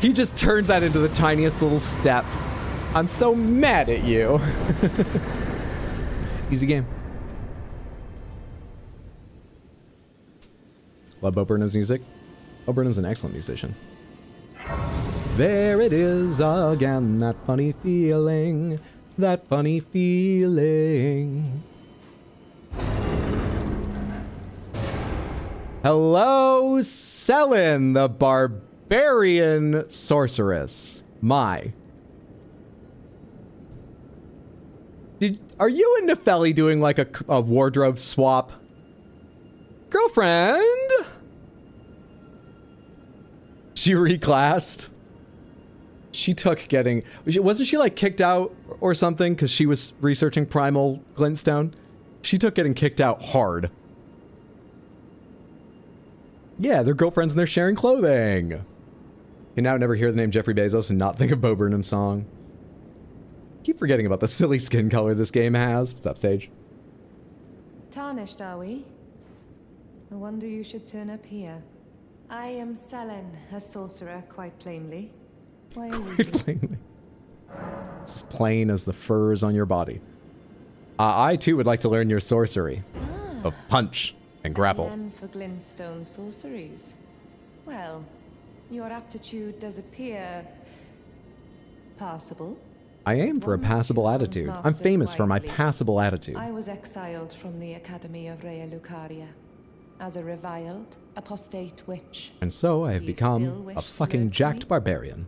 He just turned that into the tiniest little step. I'm so mad at you. Easy game. Love Bo Burnham's music. Bo Burnham's an excellent musician. There it is again, that funny feeling. That funny feeling. Hello, Selin, the barbarian sorceress. My. Are you and Nepheli doing like a wardrobe swap? Girlfriend? She reclassed? She took getting... Wasn't she like kicked out or something because she was researching Primal Glintstone? She took getting kicked out hard. Yeah, they're girlfriends and they're sharing clothing. You can now never hear the name Jeffrey Bezos and not think of Bo Burnham's song. Keep forgetting about the silly skin color this game has. What's up, Sage? Tarnished, are we? I wonder you should turn up here. I am Selin, a sorcerer, quite plainly. Why are you Quite plainly. It's as plain as the furs on your body. I too would like to learn your sorcery of punch and grapple. And for glintstone sorceries. Well, your aptitude does appear passable. I aim for a passable attitude. I'm famous for my passable attitude. I was exiled from the Academy of Rea Lucaria as a reviled, apostate witch. And so I have Do you become still wish a to fucking learn from jacked me? barbarian.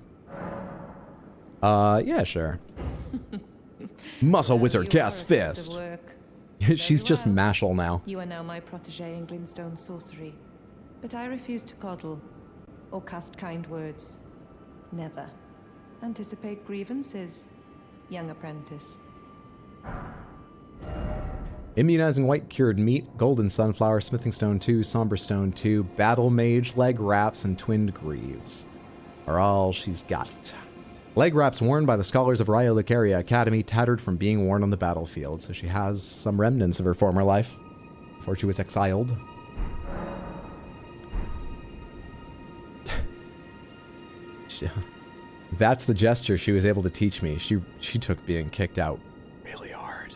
Yeah, sure. Muscle Well, wizard you are cast a piece of fist. work. She's Very just well. Mashal now. You are now my protege in glintstone sorcery. But I refuse to coddle or cast kind words. Never. Anticipate grievances, young apprentice. Immunizing white cured meat, golden sunflower, smithing stone 2, somber stone 2, battle mage, leg wraps, and twinned greaves are all she's got. Leg wraps worn by the scholars of Rea Lucaria Academy, tattered from being worn on the battlefield, so she has some remnants of her former life before she was exiled. That's the gesture she was able to teach me. She took being kicked out really hard.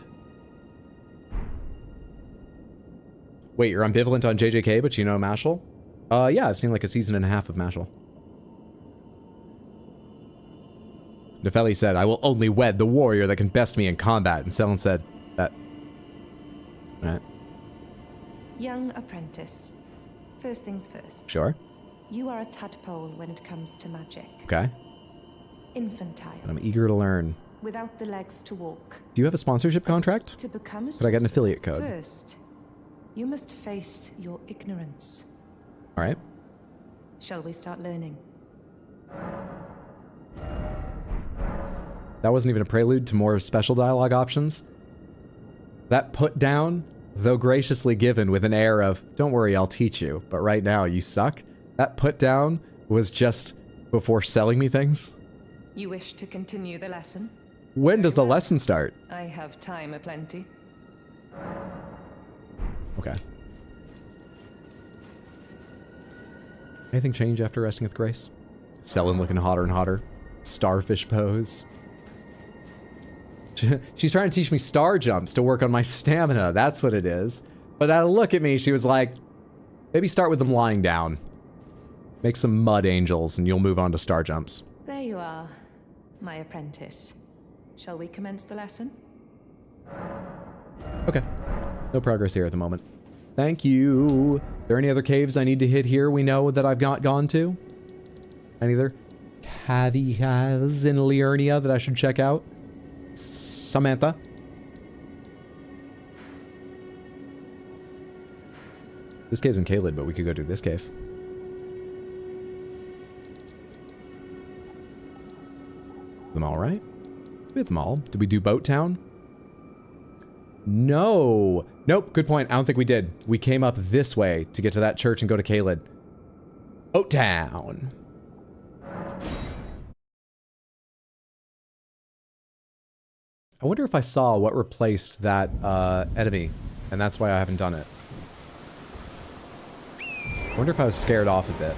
Wait, you're ambivalent on JJK, but you know Mashal? Yeah, I've seen like a season and a half of Mashal. Nepheli said, I will only wed the warrior that can best me in combat. And Selin said, that... Alright. Young apprentice. First things first. Sure. You are a tadpole when it comes to magic. Okay. Infantile. And I'm eager to learn. Without the legs to walk. Do you have a sponsorship contract? To become a Could I get an sorcerer, affiliate code? First, you must face your ignorance. Alright. Shall we start learning? That wasn't even a prelude to more special dialogue options. That put down, though graciously given with an air of, don't worry, I'll teach you, but right now you suck. That put down was just before selling me things. You wish to continue the lesson? When does the lesson start? I have time aplenty. Okay. Anything change after resting with Grace? Selin looking hotter and hotter. Starfish pose. She's trying to teach me star jumps to work on my stamina. That's what it is. But at a look at me, she was like, maybe start with them lying down. Make some mud angels and you'll move on to star jumps. There you are, my apprentice. Shall we commence the lesson? Okay. No progress here at the moment. Thank you. Are there any other caves I need to hit here we know that I've not gone to? Any other caveats in Liurnia that I should check out? Samantha? This cave's in Caelid, but we could go to this cave. Them all right? We have them all. Did we do Boat Town? No. Nope, good point. I don't think we did. We came up this way to get to that church and go to Caelid. Oat Town. I wonder if I saw what replaced that enemy, and that's why I haven't done it. I wonder if I was scared off of it.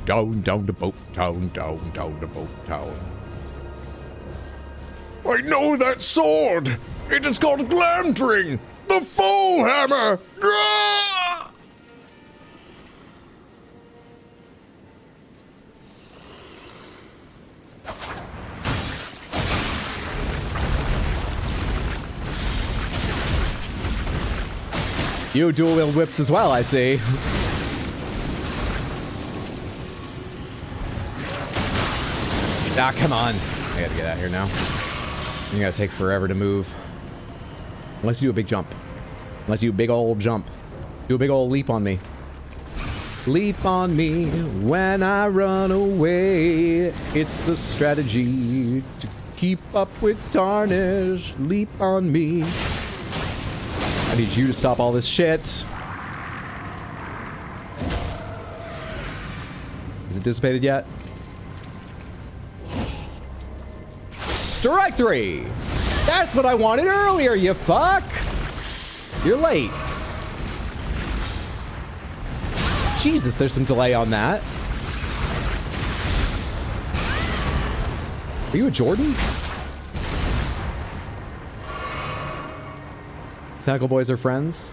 Down the boat town, down the boat town. I know that sword! It is called Glamdring! The Foe Hammer! Ah! You dual wield whips as well, I see. Ah, come on. I gotta get out of here now. You gotta take forever to move. Unless you do a big jump. Unless you do a big old jump. Do a big old leap on me. Leap on me when I run away. It's the strategy to keep up with Tarnish. Leap on me. I need you to stop all this shit. Is it dissipated yet? Strike 3! That's what I wanted earlier, you fuck! You're late. Jesus, there's some delay on that. Are you a Jordan? Tackle boys are friends?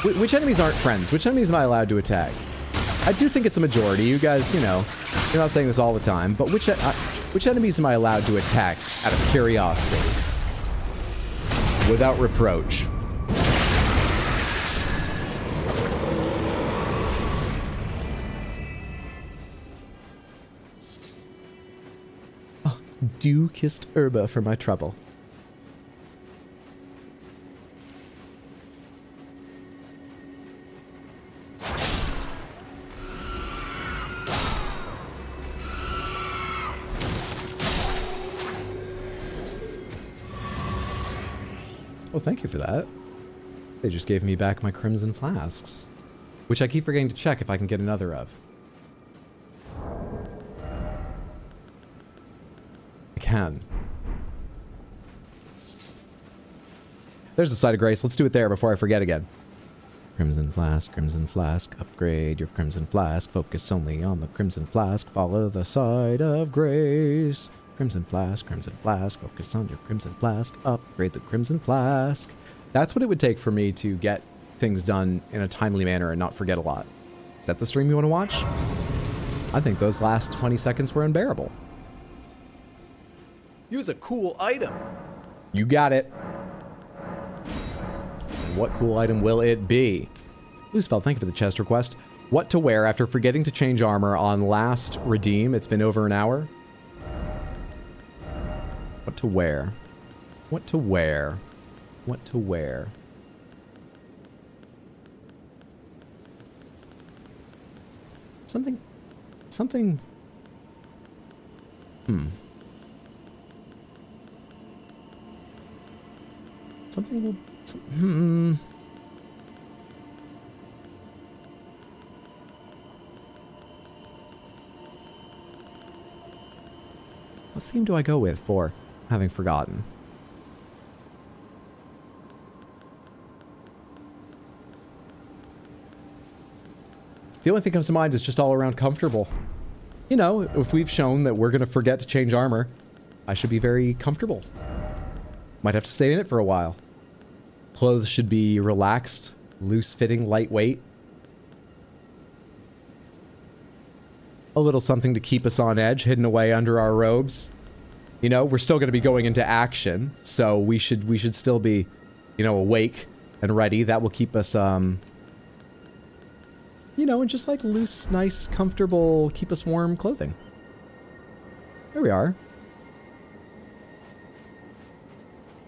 Which enemies aren't friends? Which enemies am I allowed to attack? I do think it's a majority. You guys, you know, you're not saying this all the time, but which enemies am I allowed to attack out of curiosity? Without reproach. Oh, dew kissed Herba for my trouble. Well, thank you for that. They just gave me back my crimson flasks, which I keep forgetting to check if I can get another of. I can. There's a site of grace. Let's do it there before I forget again. Crimson flask, upgrade your crimson flask. Focus only on the crimson flask. Follow the site of grace. Crimson flask, focus on your crimson flask, upgrade the crimson flask. That's what it would take for me to get things done in a timely manner and not forget a lot. Is that the stream you want to watch? I think those last 20 seconds were unbearable. Use a cool item. You got it. And what cool item will it be? Loosefeld, thank you for the chest request. What to wear after forgetting to change armor on last redeem? It's been over an hour. What to wear? What to wear? What to wear? Something... Something... Something will... What theme do I go with for having forgotten? The only thing that comes to mind is just all around comfortable. You know, if we've shown that we're going to forget to change armor, I should be very comfortable. Might have to stay in it for a while. Clothes should be relaxed, loose-fitting, lightweight. A little something to keep us on edge, hidden away under our robes. You know, we're still going to be going into action, so we should still be, you know, awake and ready. That will keep us, you know, in just like loose, nice, comfortable, keep us warm clothing. There we are.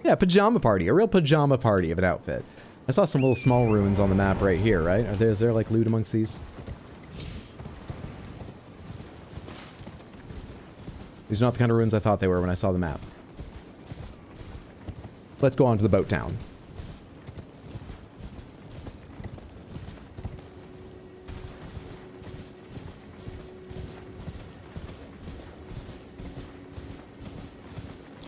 Yeah, pajama party. A real pajama party of an outfit. I saw some little small ruins on the map right here, right? Is there like loot amongst these? These are not the kind of ruins I thought they were when I saw the map. Let's go on to the boat town.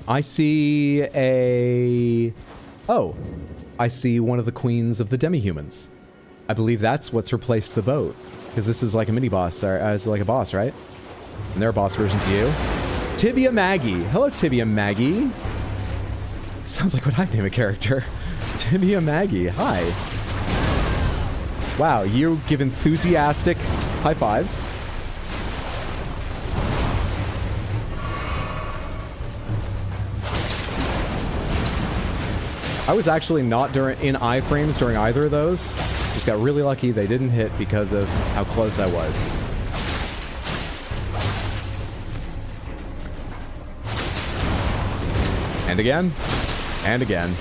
I see a... Oh. I see one of the queens of the demi-humans. I believe that's what's replaced the boat. Because this is like a mini-boss, or it's like a boss, right? And there are boss versions of you. Tibia Maggie. Hello, Tibia Maggie. Sounds like what I'd name a character. Tibia Maggie. Hi. Wow, you give enthusiastic high fives. I was actually not in iframes during either of those. Just got really lucky they didn't hit because of how close I was. And again. And again.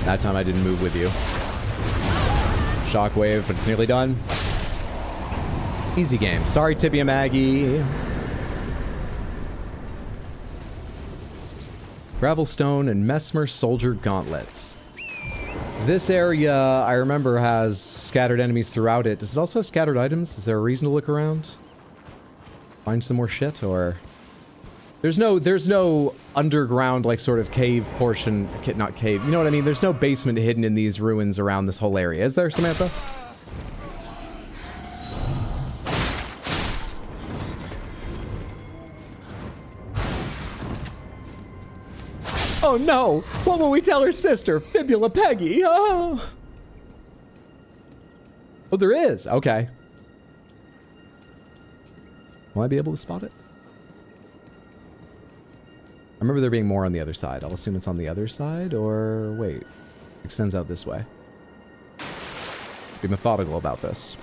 That time I didn't move with you. Shockwave, but it's nearly done. Easy game. Sorry, Tibia Maggie. Gravelstone and Messmer Soldier Gauntlets. This area, I remember, has scattered enemies throughout it. Does it also have scattered items? Is there a reason to look around? Find some more shit, or... There's no underground, like, sort of cave portion... Not cave, you know what I mean? There's no basement hidden in these ruins around this whole area. Is there, Samantha? Oh no! What will we tell her sister? Fibula Peggy! Oh! Oh, there is! Okay. Will I be able to spot it? I remember there being more on the other side. I'll assume it's on the other side, or... Wait. Extends out this way. Let's be methodical about this.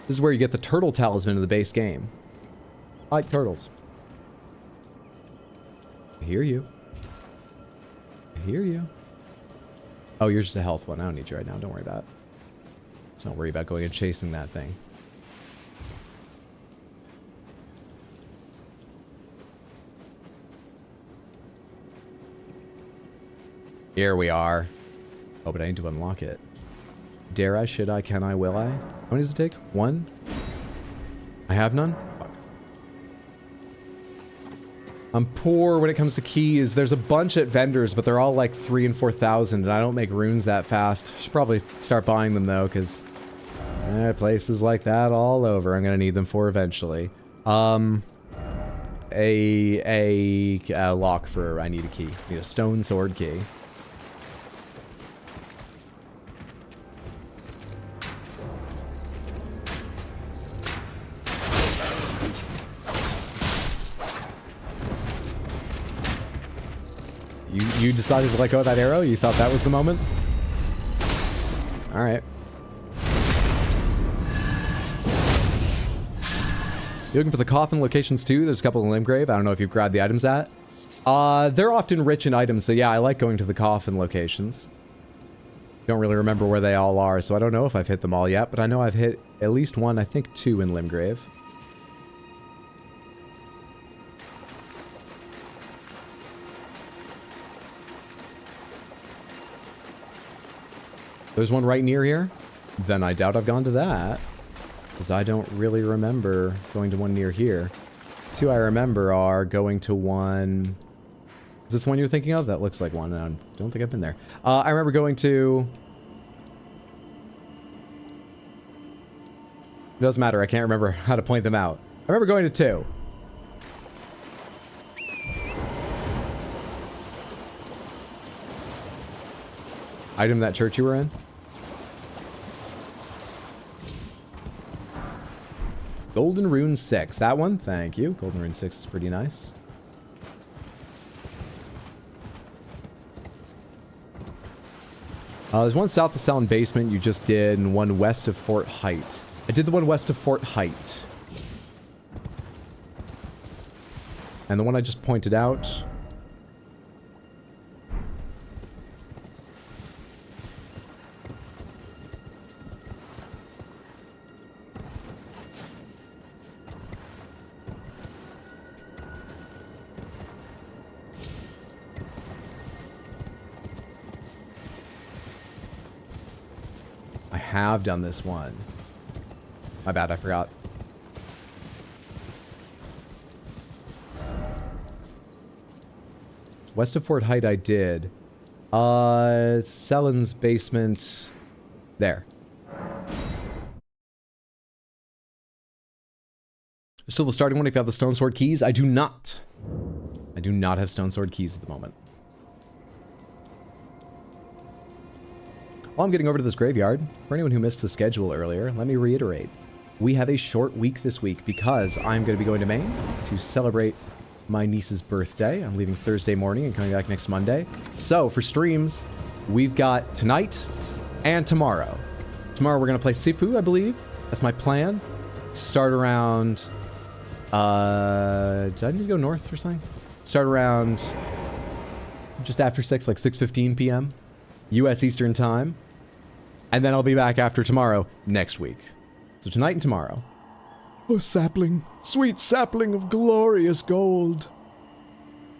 This is where you get the turtle talisman in the base game. I like turtles. I hear you. I hear you. Oh, you're just a health one. I don't need you right now. Don't worry about it. Let's not worry about going and chasing that thing. Here we are. Oh, but I need to unlock it. Dare I? Should I? Can I? Will I? How many does it take? One? I have none? Fuck. I'm poor when it comes to keys. There's a bunch at vendors, but they're all like 3,000 and 4,000, and I don't make runes that fast. Should probably start buying them though, because places like that all over. I'm gonna need them for eventually. A lock for... I need a key. I need a stone sword key. You decided to let go of that arrow? You thought that was the moment? Alright. You looking for the coffin locations too? There's a couple in Limgrave. I don't know if you've grabbed the items at. They're often rich in items, so yeah, I like going to the coffin locations. Don't really remember where they all are, so I don't know if I've hit them all yet, but I know I've hit at least one, I think 2 in Limgrave. There's one right near here? Then I doubt I've gone to that. Because I don't really remember going to one near here. 2 I remember are going to one... Is this the one you're thinking of? That looks like one. I don't think I've been there. I remember going to... It doesn't matter. I can't remember how to point them out. I remember going to 2. Item that church you were in? Golden Rune 6. That one? Thank you. Golden Rune 6 is pretty nice. There's one south of Sound Basement you just did, and one west of Fort Height. I did the one west of Fort Height. And the one I just pointed out have done this one. My bad, I forgot. West of Fort Height I did. Sellen's basement. There. Still the starting one if you have the Stone Sword keys? I do not. I do not have Stone Sword keys at the moment. While I'm getting over to this graveyard, for anyone who missed the schedule earlier, let me reiterate. We have a short week this week because I'm going to be going to Maine to celebrate my niece's birthday. I'm leaving Thursday morning and coming back next Monday. So for streams, we've got tonight and tomorrow. Tomorrow we're going to play Sifu, I believe. That's my plan. Start around... did I need to go north or something? Start around just after 6, like 6:15 p.m. U.S. Eastern Time. And then I'll be back after tomorrow next week. So tonight and tomorrow. Oh, sapling, sweet sapling of glorious gold.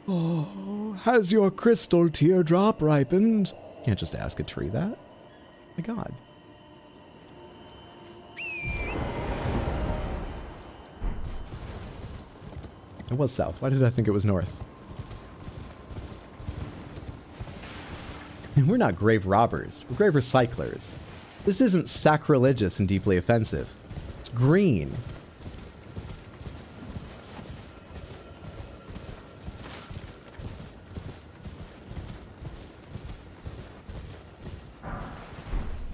Oh, has your crystal teardrop ripened? Can't just ask a tree that. My God. It was south. Why did I think it was north? And we're not grave robbers. We're grave recyclers. This isn't sacrilegious and deeply offensive. It's green.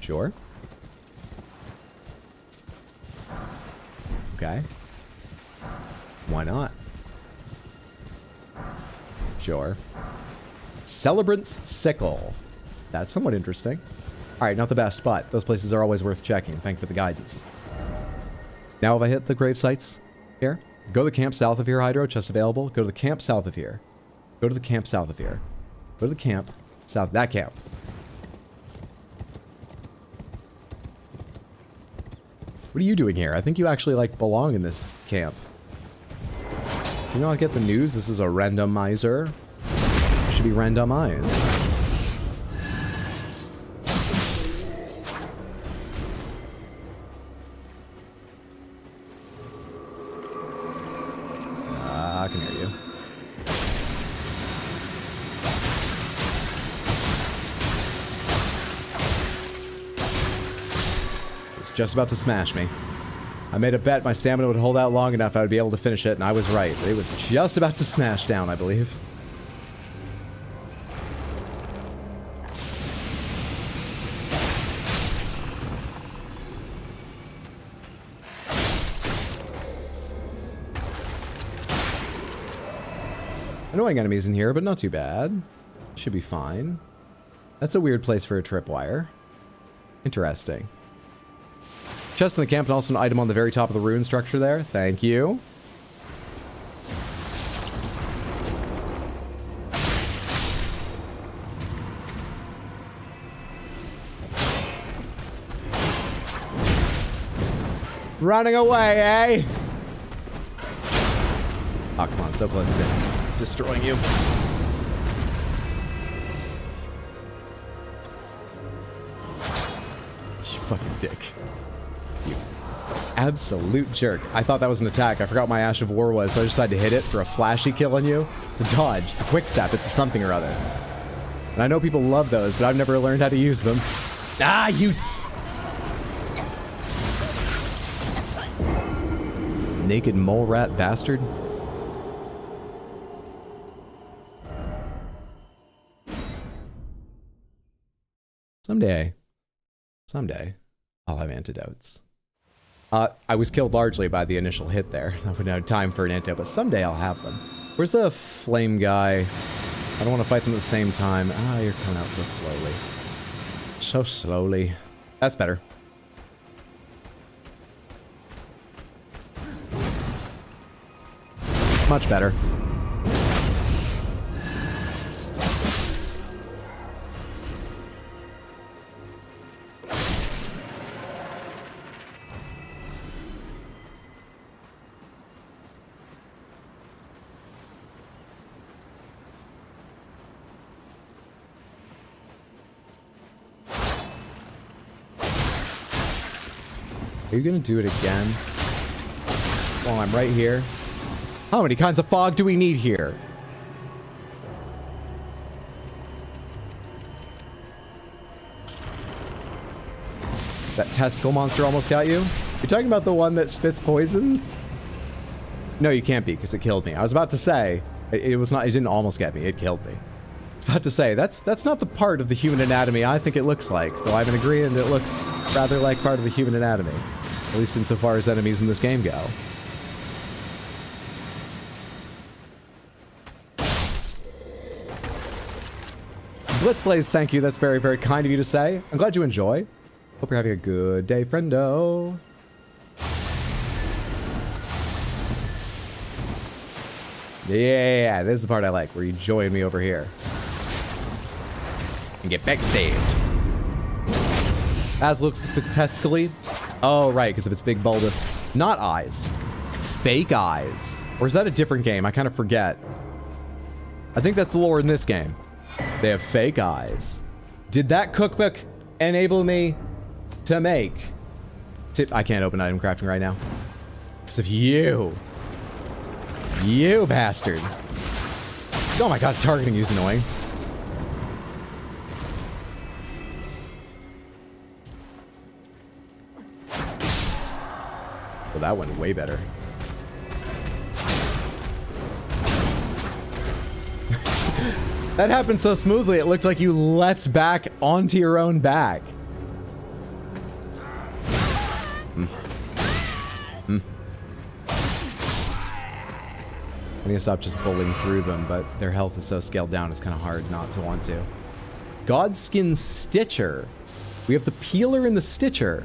Sure. Okay. Why not? Sure. Celebrant's Sickle. That's somewhat interesting. Alright, not the best, but those places are always worth checking. Thank you for the guidance. Now have I hit the grave sites here? Go to the camp south of here, Hydro. Chest available. Go to the camp south of here. Go to the camp south of here. Go to the camp south. That camp. What are you doing here? I think you actually, like, belong in this camp. Do you not get the news? This is a randomizer. It should be randomized. I can hear you. It's just about to smash me. I made a bet my stamina would hold out long enough I would be able to finish it, and I was right. It was just about to smash down, I believe. Annoying enemies in here, but not too bad. Should be fine. That's a weird place for a tripwire. Interesting. Chest in the camp and also an item on the very top of the rune structure there. Thank you. Running away, eh? Oh, come on, so close to destroying you. You fucking dick. You absolute jerk. I thought that was an attack. I forgot what my Ash of War was, so I just decided to hit it for a flashy kill on you. It's a dodge. It's a quick step. It's a something or other. And I know people love those, but I've never learned how to use them. Ah, you... naked mole rat bastard. Someday, I'll have antidotes. I was killed largely by the initial hit there. I wouldn't have time for an antidote, but someday I'll have them. Where's the flame guy? I don't want to fight them at the same time. Ah, you're coming out so slowly. So slowly. That's better. Much better. Are you gonna do it again? While I'm right here? How many kinds of fog do we need here? That testicle monster almost got you? You're talking about the one that spits poison? No, you can't be, because it killed me. I was about to say, it was not, it didn't almost get me, it killed me. I was about to say, that's not the part of the human anatomy I think it looks like, though I'm in agreement it looks rather like part of the human anatomy. At least insofar as enemies in this game go. Blitzblaze, thank you. That's very, very kind of you to say. I'm glad you enjoy. Hope you're having a good day, friendo. Yeah, this is the part I like, where you join me over here. And get backstage. As looks testically. Oh, right, because of its big bulbous. Not eyes. Fake eyes. Or is that a different game? I kind of forget. I think that's the lore in this game. They have fake eyes. Did that cookbook enable me to make? I can't open item crafting right now. Because of you. You bastard. Oh my god, targeting you is annoying. Well, that went way better. That happened so smoothly, it looked like you leapt back onto your own back. I need to stop just pulling through them, but their health is so scaled down, it's kind of hard not to want to. Godskin Stitcher. We have the peeler and the stitcher.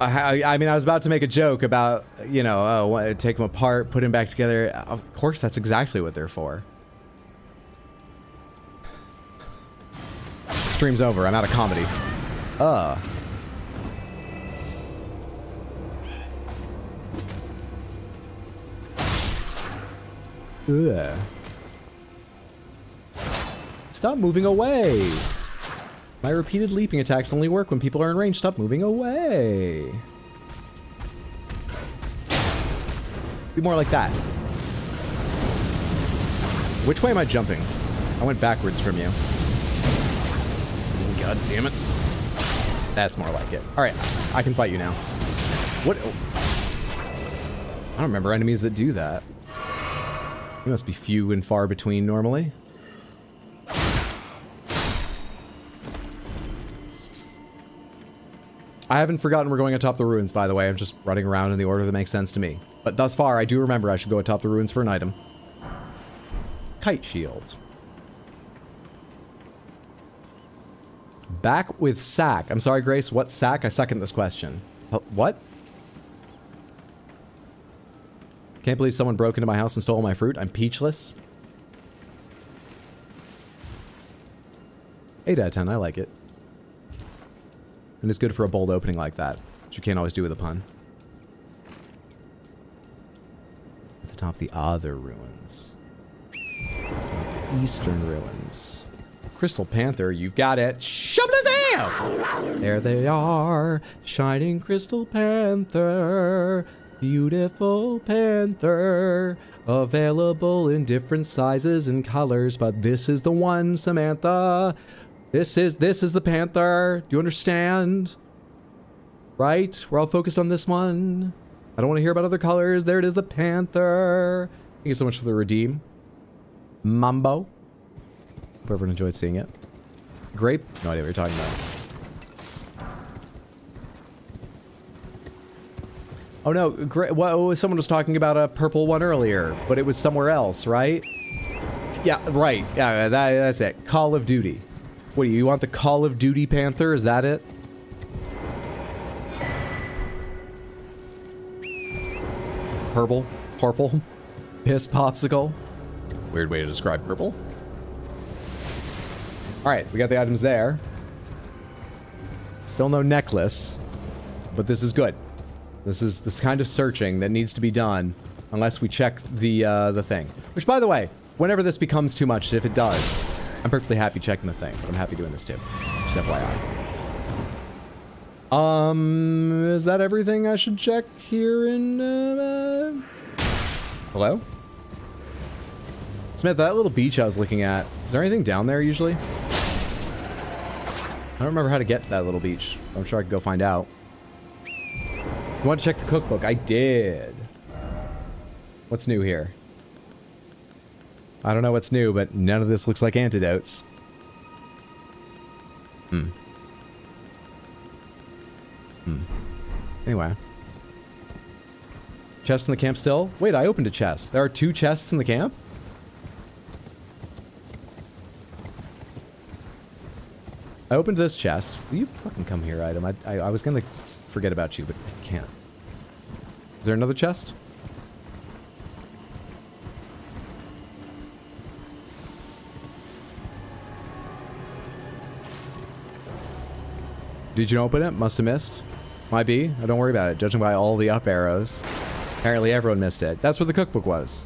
I mean, I was about to make a joke about, you know, oh, take them apart, put them back together. Of course, that's exactly what they're for. Stream's over. I'm out of comedy. Ugh. Stop moving away. My repeated leaping attacks only work when people are in range. Stop moving away. Be more like that. Which way am I jumping? I went backwards from you. God damn it. That's more like it. All right, I can fight you now. What? I don't remember enemies that do that. You must be few and far between normally. I haven't forgotten we're going atop the ruins, by the way. I'm just running around in the order that makes sense to me. But thus far, I do remember I should go atop the ruins for an item. Kite shield. Back with sack. I'm sorry, Grace. What sack? I second this question. What? Can't believe someone broke into my house and stole my fruit. I'm peachless. 8 out of 10. I like it. And it's good for a bold opening like that, which you can't always do with a pun. It's atop the other ruins. It's atop the eastern ruins. Crystal Panther, you've got it. Shubazam! There they are. Shining Crystal Panther. Beautiful Panther. Available in different sizes and colors, but this is the one, Samantha. This is the Panther. Do you understand? Right? We're all focused on this one. I don't want to hear about other colors. There it is, the Panther. Thank you so much for the redeem. Mambo. Hope everyone enjoyed seeing it. Grape? No idea what you're talking about. Oh no, someone was talking about a purple one earlier, but it was somewhere else, right? Yeah, right. Yeah, that's it. Call of Duty. What do you want, the Call of Duty Panther? Is that it? Purple? Purple? Piss popsicle? Weird way to describe purple. Alright, we got the items there. Still no necklace, but this is good. This is this kind of searching that needs to be done unless we check the thing. Which, by the way, whenever this becomes too much, if it does, I'm perfectly happy checking the thing, but I'm happy doing this too. Just FYI. Is that everything I should check here in, hello? Smith, that little beach I was looking at, is there anything down there usually? I don't remember how to get to that little beach. I'm sure I could go find out. You want to check the cookbook? I did. What's new here? I don't know what's new, but none of this looks like antidotes. Anyway. Chest in the camp still? Wait, I opened a chest. There are 2 chests in the camp? I opened this chest. Will you fucking come here, item? I was gonna forget about you, but I can't. Is there another chest? Did you open it? Must have missed. Might be. Oh, don't worry about it. Judging by all the up arrows, apparently everyone missed it. That's where the cookbook was.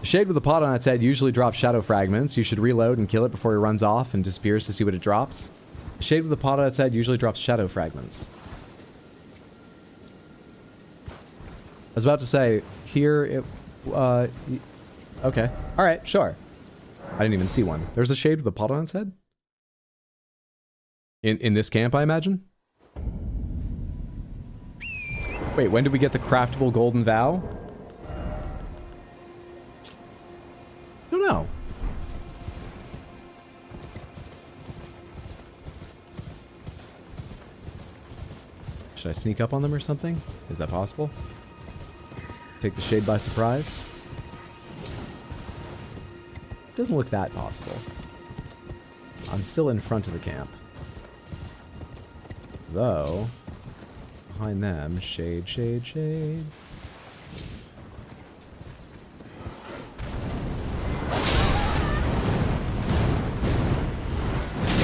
The shade with the pot on its head usually drops shadow fragments. You should reload and kill it before it runs off and disappears to see what it drops. The shade with the pot on its head usually drops shadow fragments. I was about to say, here it... okay. Alright, sure. I didn't even see one. There's a shade with a pot on its head? In this camp, I imagine? Wait, when did we get the craftable golden vow? I don't know. Should I sneak up on them or something? Is that possible? Take the shade by surprise? Doesn't look that possible. I'm still in front of the camp. Though, behind them, shade, shade, shade.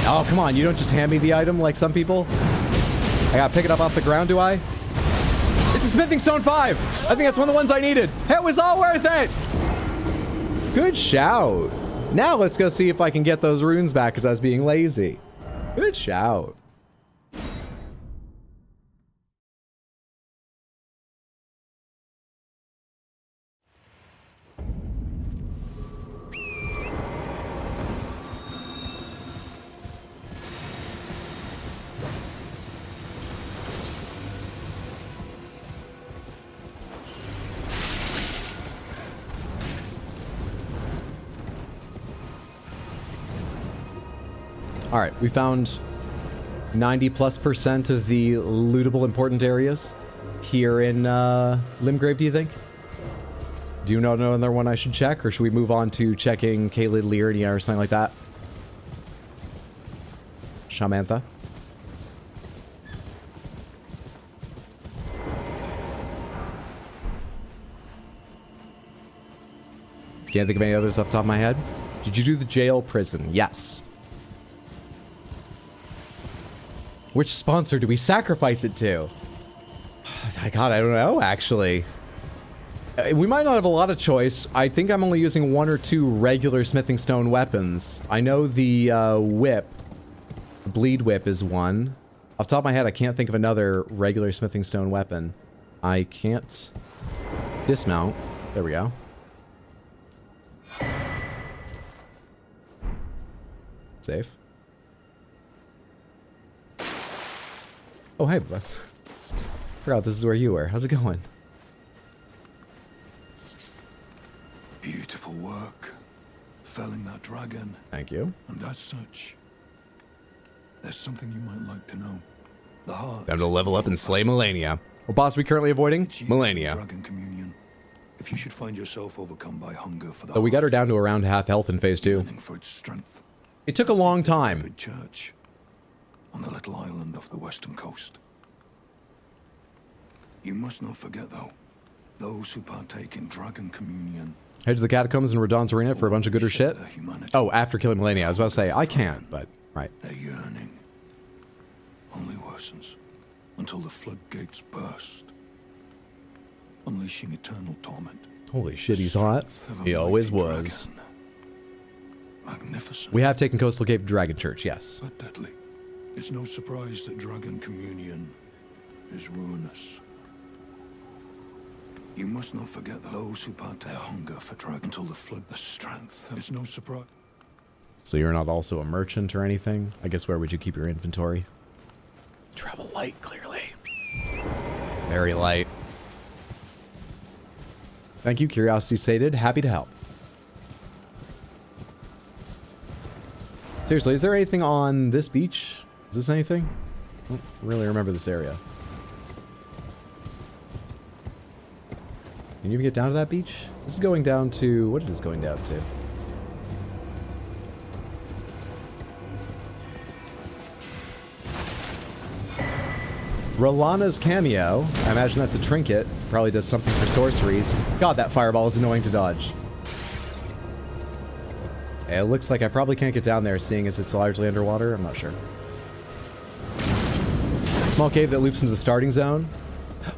Oh, come on, you don't just hand me the item like some people? I gotta pick it up off the ground, do I? It's a smithing stone 5! I think that's one of the ones I needed. It was all worth it! Good shout. Now let's go see if I can get those runes back because I was being lazy. Good shout. All right, we found 90+% of the lootable important areas here in Limgrave, do you think? Do you know another one I should check, or should we move on to checking Caelid Liurnia or something like that? Shamantha? Can't think of any others off the top of my head. Did you do the jail prison? Yes. Which sponsor do we sacrifice it to? God, I don't know, actually. We might not have a lot of choice. I think I'm only using 1 or 2 regular smithing stone weapons. I know the whip, the bleed whip is one. Off the top of my head, I can't think of another regular smithing stone weapon. I can't dismount. There we go. Safe. Oh, hey, Beth. Forgot this is where you were. How's it going? Beautiful work. Felling that dragon. Thank you. And as such, there's something you might like to know. The heart. Time to level up and slay Melania. What boss are we currently avoiding? Melania. Dragon communion. If you should find yourself overcome by hunger for the So we got her down to around half health in phase 2. for its strength. It took a long time. Church on the little island off the western coast. You must not forget, though, those who partake in dragon communion. Head to the catacombs in Radon's Arena for a bunch of gooder shit. Oh, after killing Melania. I was about to say, I can't, but, right. Their yearning only worsens until the floodgates burst, unleashing eternal torment. Holy shit, he's hot. He always was. Magnificent. We have taken Coastal Cave to Dragon Church, yes. But deadly. It's no surprise that dragon communion is ruinous. You must not forget those who part their hunger for dragon until the flood the strength. It's no surprise. So you're not also a merchant or anything? I guess where would you keep your inventory? Travel light, clearly. Very light. Thank you, curiosity sated. Happy to help. Seriously, is there anything on this beach? Is this anything? I don't really remember this area. Can you even get down to that beach? This is going down to... What is this going down to? Rolana's cameo. I imagine that's a trinket. Probably does something for sorceries. God, that fireball is annoying to dodge. It looks like I probably can't get down there, seeing as it's largely underwater. I'm not sure. Small cave that loops into the starting zone.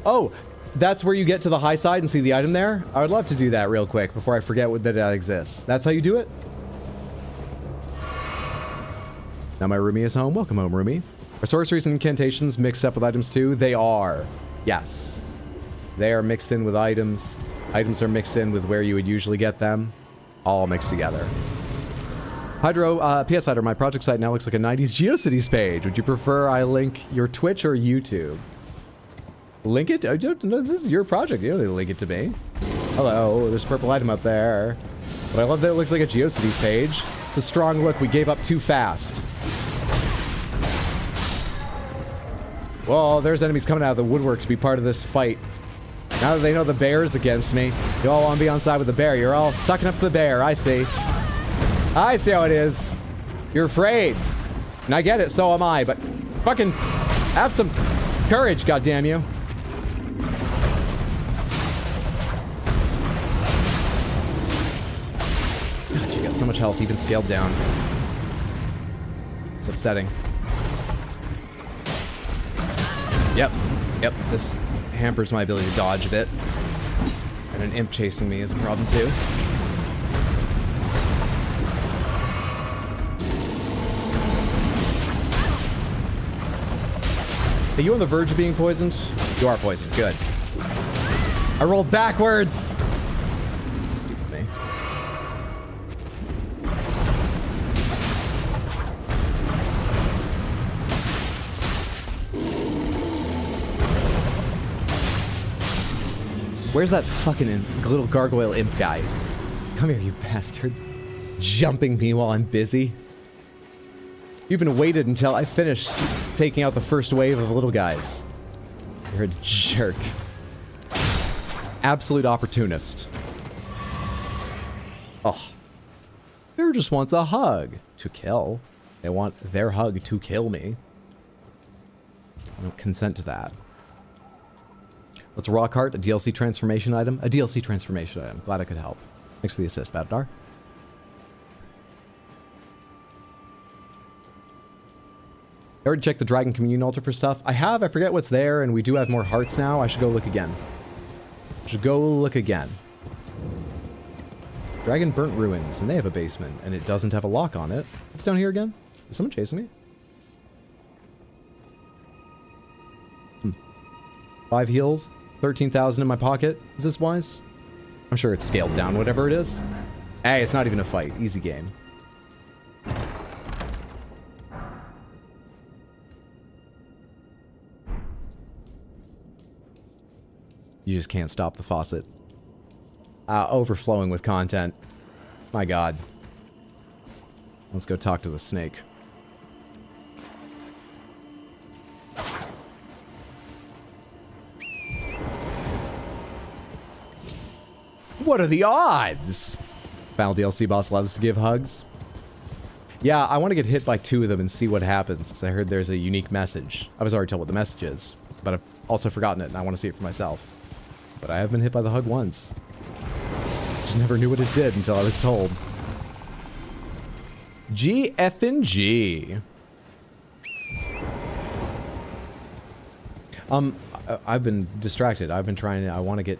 Oh, that's where you get to the high side and see the item there? I would love to do that real quick before I forget that that exists. That's how you do it? Now my roomie is home. Welcome home, roomie. Are sorceries and incantations mixed up with items too? They are. Yes. They are mixed in with items. Items are mixed in with where you would usually get them. All mixed together. Hydro, PS Hydro, my project site now looks like a 90s GeoCities page. Would you prefer I link your Twitch or YouTube? Link it? I don't know, this is your project. You don't need to link it to me. Hello, there's a purple item up there. But I love that it looks like a GeoCities page. It's a strong look. We gave up too fast. Well, there's enemies coming out of the woodwork to be part of this fight. Now that they know the bear is against me, you all want to be on side with the bear. You're all sucking up to the bear. I see. I see how it is. You're afraid. And I get it, so am I, but fucking have some courage, goddammit you. God, you got so much health, even scaled down. It's upsetting. Yep, this hampers my ability to dodge a bit. And an imp chasing me is a problem too. Are you on the verge of being poisoned? You are poisoned, good. I rolled backwards! Stupid me. Where's that fucking little gargoyle imp guy? Come here, you bastard. Jumping me while I'm busy. You even waited until I finished taking out the first wave of little guys. You're a jerk. Absolute opportunist. Oh. Bear just wants a hug to kill. They want their hug to kill me. I don't consent to that. What's a rock heart? A DLC transformation item? A DLC transformation item. Glad I could help. Thanks for the assist, Badadar. I already checked the Dragon Communion altar for stuff. I have. I forget what's there, and we do have more hearts now. I should go look again. Dragon Burnt Ruins, and they have a basement, and it doesn't have a lock on it. It's down here again. Is someone chasing me? 5 heals, 13,000 in my pocket. Is this wise? I'm sure it's scaled down, whatever it is. Hey, it's not even a fight. Easy game. You just can't stop the faucet. Overflowing with content. My god. Let's go talk to the snake. What are the odds? Final DLC boss loves to give hugs. Yeah, I want to get hit by 2 of them and see what happens, because I heard there's a unique message. I was already told what the message is, but I've also forgotten it, and I want to see it for myself. But I have been hit by the hug once. Just never knew what it did until I was told. G effing G. I've been distracted. I've been trying to, I want to,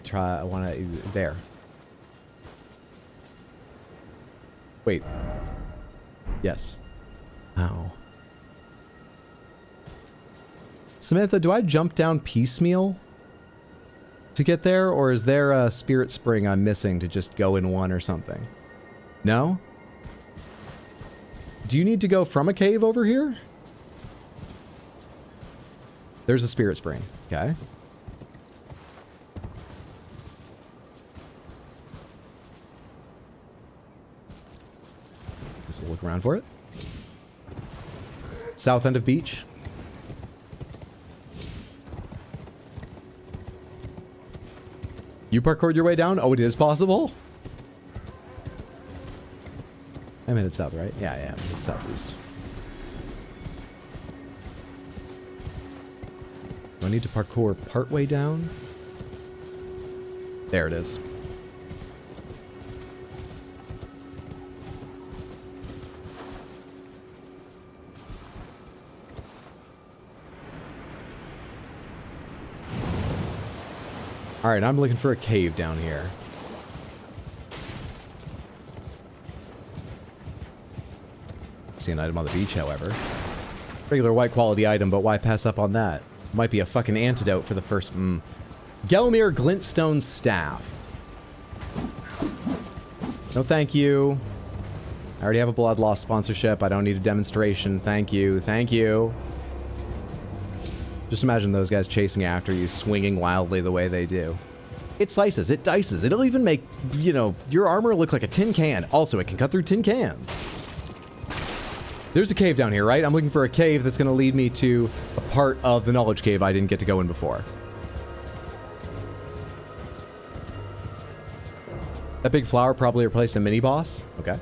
there. Wait. Yes. Ow. Samantha, do I jump down piecemeal to get there, or is there a spirit spring I'm missing to just go in one or something? No? Do you need to go from a cave over here? There's a spirit spring. Okay. Guess we'll look around for it. South end of beach. You parkoured your way down? Oh, it is possible? I'm headed south, right? Yeah, I am. It's southeast. Do I need to parkour partway down? There it is. Alright, I'm looking for a cave down here. See an item on the beach, however. Regular white quality item, but why pass up on that? Might be a fucking antidote for the first... Gelmir Glintstone Staff. No thank you. I already have a Blood Loss sponsorship. I don't need a demonstration. Thank you. Thank you. Just imagine those guys chasing after you, swinging wildly the way they do. It slices, it dices, it'll even make, you know, your armor look like a tin can. Also, it can cut through tin cans. There's a cave down here, right? I'm looking for a cave that's going to lead me to a part of the knowledge cave I didn't get to go in before. That big flower probably replaced a mini-boss. Okay.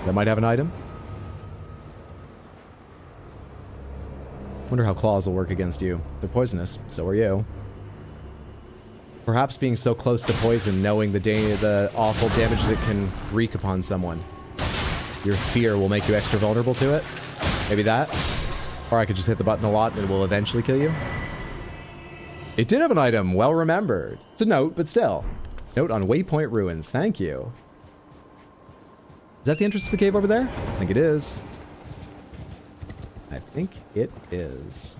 That might have an item. Wonder how claws will work against you. They're poisonous. So are you. Perhaps being so close to poison, knowing the awful damage that can wreak upon someone. Your fear will make you extra vulnerable to it. Maybe that. Or I could just hit the button a lot and it will eventually kill you. It did have an item. Well remembered. It's a note, but still. Note on Waypoint Ruins. Thank you. Is that the entrance to the cave over there? I think it is. I think it is.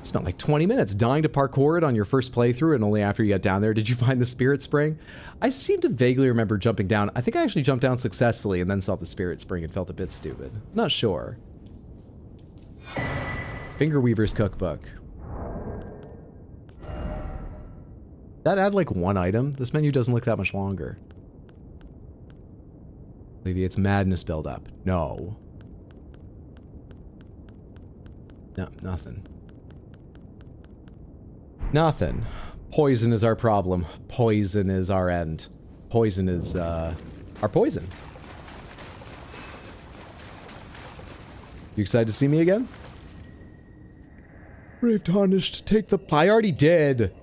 Spent like 20 minutes dying to parkour it on your first playthrough, and only after you got down there did you find the spirit spring. I seem to vaguely remember jumping down. I think I actually jumped down successfully and then saw the spirit spring and felt a bit stupid. Not sure. Fingerweaver's Cookbook. That add like one item? This menu doesn't look that much longer. Maybe it's madness buildup. No. No, nothing. Nothing. Poison is our problem. Poison is our end. Poison is, our poison. You excited to see me again? Brave Tarnished, take the... I already did!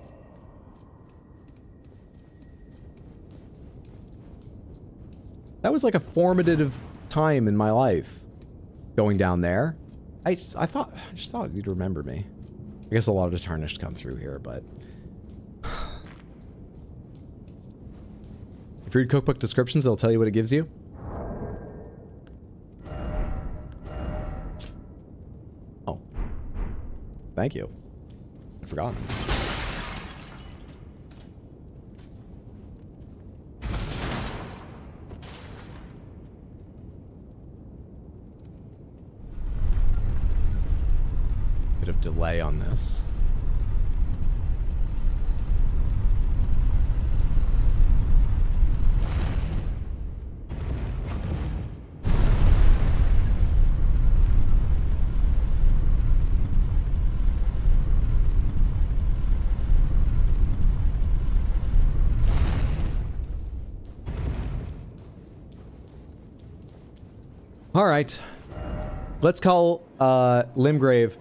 That was like a formative time in my life. Going down there. I just thought you'd remember me. I guess a lot of the Tarnished come through here, but... If you read cookbook descriptions, they'll tell you what it gives you. Oh. Thank you. I'd forgotten. Bit of delay on this. All right. Let's call Limgrave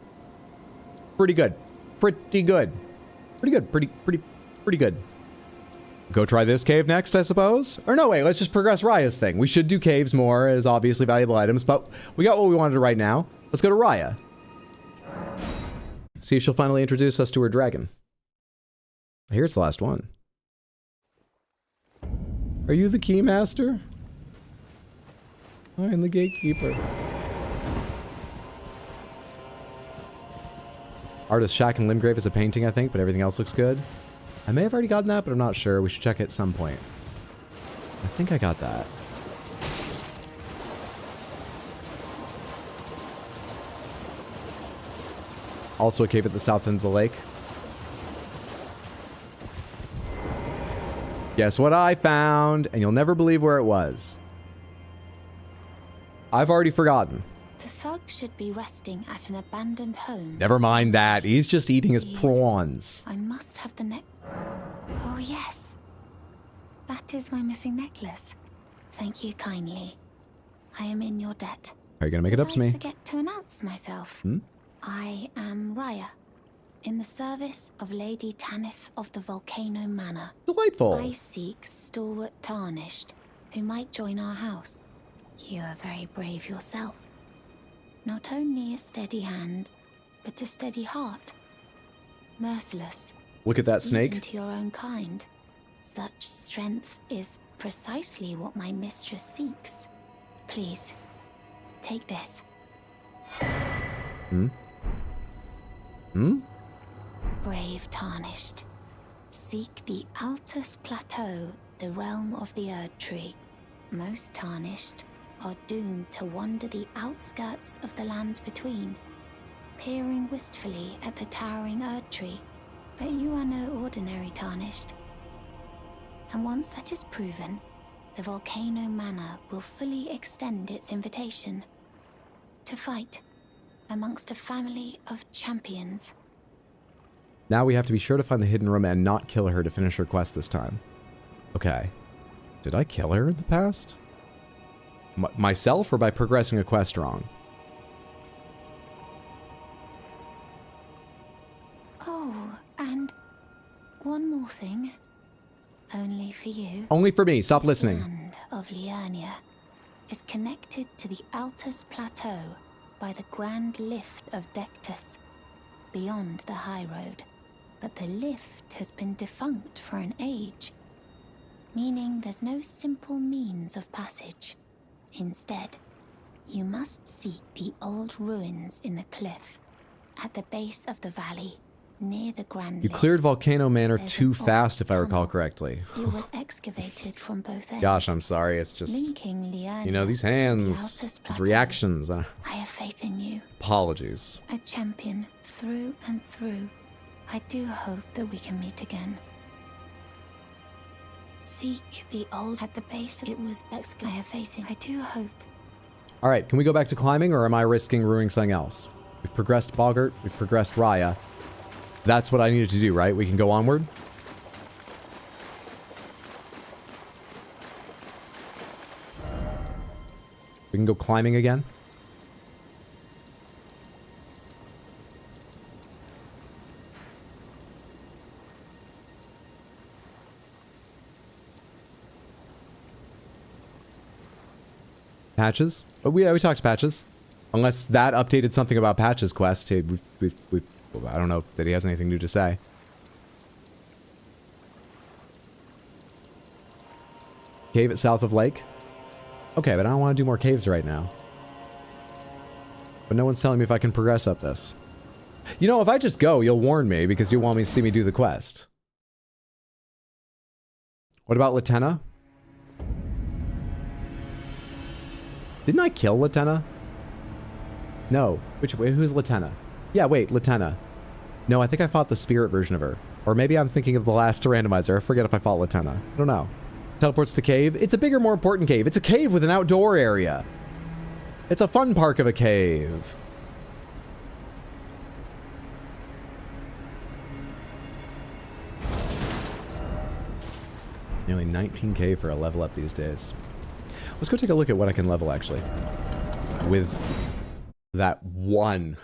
pretty good. Pretty good. Pretty good. Pretty good. Go try this cave next, I suppose? Or no, wait, let's just progress Raya's thing. We should do caves more as obviously valuable items, but we got what we wanted right now. Let's go to Raya. See if she'll finally introduce us to her dragon. I hear it's the last one. Are you the keymaster? I am the gatekeeper. Artist Shack and Limgrave is a painting, I think, but everything else looks good. I may have already gotten that, but I'm not sure. We should check it at some point. I think I got that. Also a cave at the south end of the lake. Guess what I found? And you'll never believe where it was. I've already forgotten. The thug should be resting at an abandoned home. Never mind that. He's just eating his Please. prawns. I must have the neck. Oh, yes. That is my missing necklace. Thank you kindly. I am in your debt. Are you going to make it up to me? I forget to announce myself. I am Raya, in the service of Lady Tanith of the Volcano Manor. Delightful. I seek stalwart Tarnished, who might join our house. You are very brave yourself. Not only a steady hand, but a steady heart. Merciless. Look at that Even snake. to your own kind. Such strength is precisely what my mistress seeks. Please, take this. Brave Tarnished. Seek the Altus Plateau, the realm of the Erd Tree. Most Tarnished are doomed to wander the outskirts of the lands between, peering wistfully at the towering Erd Tree. But you are no ordinary Tarnished. And once that is proven, the Volcano Manor will fully extend its invitation to fight amongst a family of champions. Now we have to be sure to find the hidden room and not kill her to finish her quest this time. Okay. Did I kill her in the past? Myself or by progressing a quest wrong? Oh, and one more thing. Only for you. Only for me. Stop listening. The land of Liurnia is connected to the Altus Plateau by the Grand Lift of Dectus, beyond the High Road. But the lift has been defunct for an age, meaning there's no simple means of passage. Instead, you must seek the old ruins in the cliff, at the base of the valley, near the Grand You Lift. cleared Volcano Manor There's too an fast, old if I recall tunnel. correctly. It was excavated from both ends. Gosh, I'm sorry. It's just, Linking Liurnia you know, these to the hands, Altus these Plateau. reactions. I have faith in you. Apologies. A champion through and through. I do hope that we can meet again. Seek the old at the base. It was excavated. I have faith in. I do hope. All right, can we go back to climbing, or am I risking ruining something else? We've progressed Boggart. We've progressed Raya. That's what I needed to do, right? We can go onward? We can go climbing again? Patches? Oh, we talked Patches. Unless that updated something about Patches' quest. I don't know that he has anything new to say. Cave at south of lake. Okay, but I don't want to do more caves right now. But no one's telling me if I can progress up this. You know, if I just go, you'll warn me because you want me to see me do the quest. What about Latenna? Didn't I kill Latenna? No. Who's Latenna? Yeah, wait, Latenna. No, I think I fought the spirit version of her. Or maybe I'm thinking of the last randomizer. I forget if I fought Latenna. I don't know. Teleports to cave. It's a bigger, more important cave. It's a cave with an outdoor area. It's a fun park of a cave. Nearly 19k for a level up these days. Let's go take a look at what I can level, actually. With that one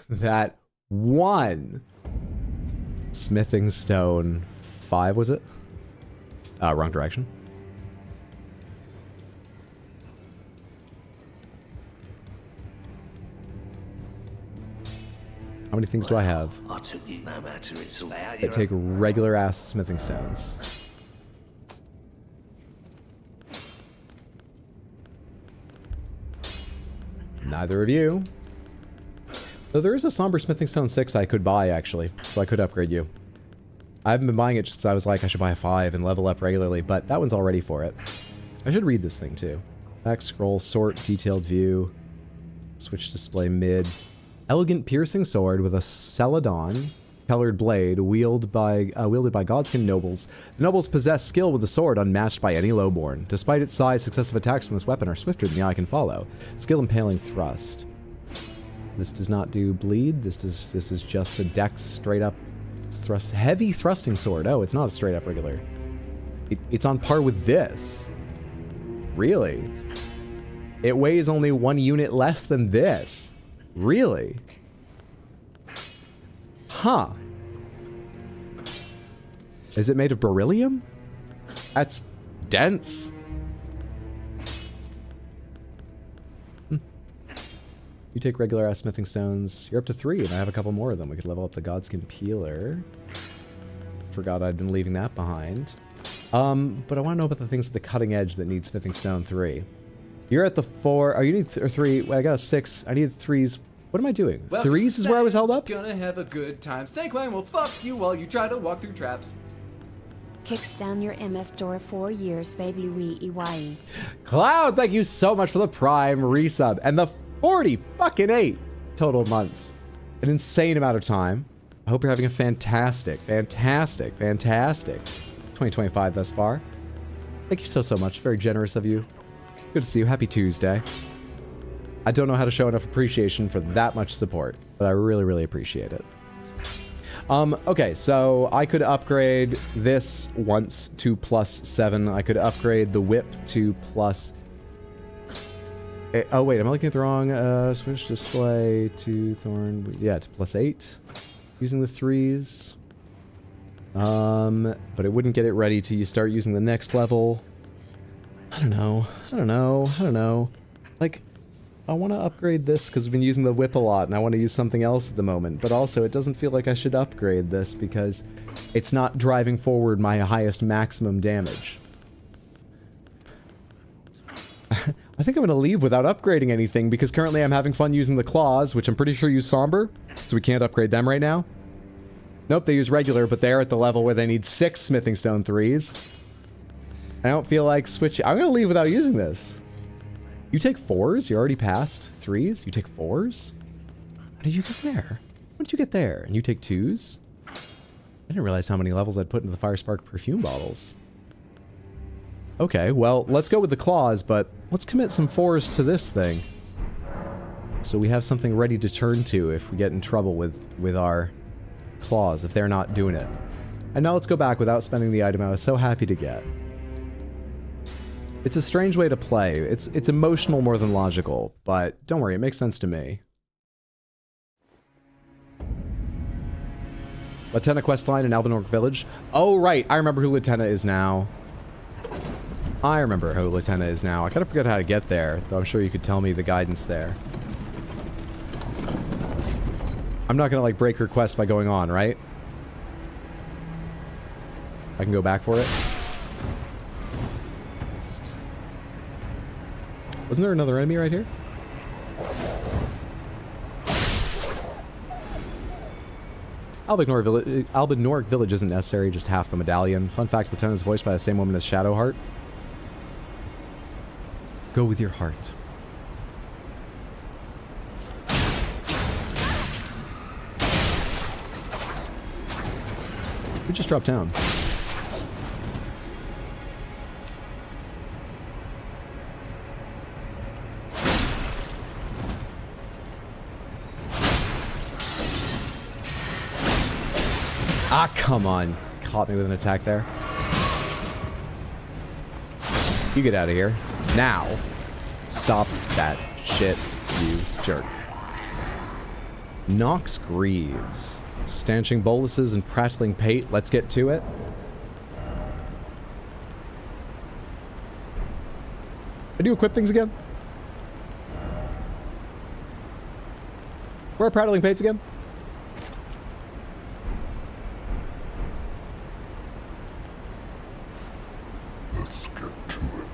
smithing stone 5, was it? Wrong direction. How many things do I have? I took you no matter it's all out. That take regular ass smithing stones. Neither of you. So there is a Somber Smithing Stone 6 I could buy, actually. So I could upgrade you. I haven't been buying it just because I was like, I should buy a 5 and level up regularly, but that one's all ready for it. I should read this thing, too. Back scroll, sort, detailed view. Switch display mid. Elegant piercing sword with a celadon colored blade wielded by Godskin nobles. The nobles possess skill with the sword unmatched by any lowborn. Despite its size, successive attacks from this weapon are swifter than the eye can follow. Skill impaling thrust. This does not do bleed. This is just a dex straight up thrust. Heavy thrusting sword. Oh, it's not a straight up regular. It's on par with this. Really? It weighs only 1 unit less than this. Really? Huh. Is it made of beryllium? That's dense. You take regular ass smithing stones. You're up to 3, and I have a couple more of them. We could level up the Godskin Peeler. Forgot I'd been leaving that behind. But I want to know about the things at the cutting edge that need smithing stone 3. You're at the 4. Oh, you need 3. Well, I got a 6. I need 3s. What am I doing? 3s is where I was held up? Gonna have a good time. Snakewang will fuck you while you try to walk through traps. Kicks down your MF door 4 years, baby wee EYE. Cloud, thank you so much for the Prime resub and the 48 total months. An insane amount of time. I hope you're having a fantastic 2025 thus far. Thank you so much. Very generous of you. Good to see you. Happy Tuesday. I don't know how to show enough appreciation for that much support, but I really appreciate it. Okay, so I could upgrade this once to +7. I could upgrade the whip to plus... Oh wait, am I looking at the wrong switch display to thorn? Yeah, to +8 using the 3s. But it wouldn't get it ready till you start using the next level. I don't know. Like, I want to upgrade this because we've been using the whip a lot and I want to use something else at the moment. But also, it doesn't feel like I should upgrade this because it's not driving forward my highest maximum damage. I think I'm going to leave without upgrading anything because currently I'm having fun using the claws, which I'm pretty sure use Somber, so we can't upgrade them right now. Nope, they use regular, but they're at the level where they need 6 smithing stone 3s. I don't feel like switching. I'm going to leave without using this. You take 4s? You're already past 3s? You take 4s? How did you get there? What did you get there? And you take 2s? I didn't realize how many levels I'd put into the Fire Spark perfume bottles. Okay, well, let's go with the claws, but let's commit some 4s to this thing. So we have something ready to turn to if we get in trouble with our claws, if they're not doing it. And now let's go back without spending the item I was so happy to get. It's a strange way to play. It's emotional more than logical, but don't worry, it makes sense to me. Latenna questline in Albinorg Village. Oh, right, I remember who Latenna is now. I kind of forgot how to get there, though I'm sure you could tell me the guidance there. I'm not gonna, like, break her quest by going on, right? I can go back for it. Wasn't there another enemy right here? Albinorg Village isn't necessary, just half the medallion. Fun fact, Latenna is voiced by the same woman as Shadowheart. Go with your heart. We just dropped down. Ah, come on. Caught me with an attack there. You get out of here. Now. Stop that shit, you jerk. Nox Greaves. Stanching boluses and prattling pate. Let's get to it. How do you equip things again? Where are prattling pates again? Let's get to it.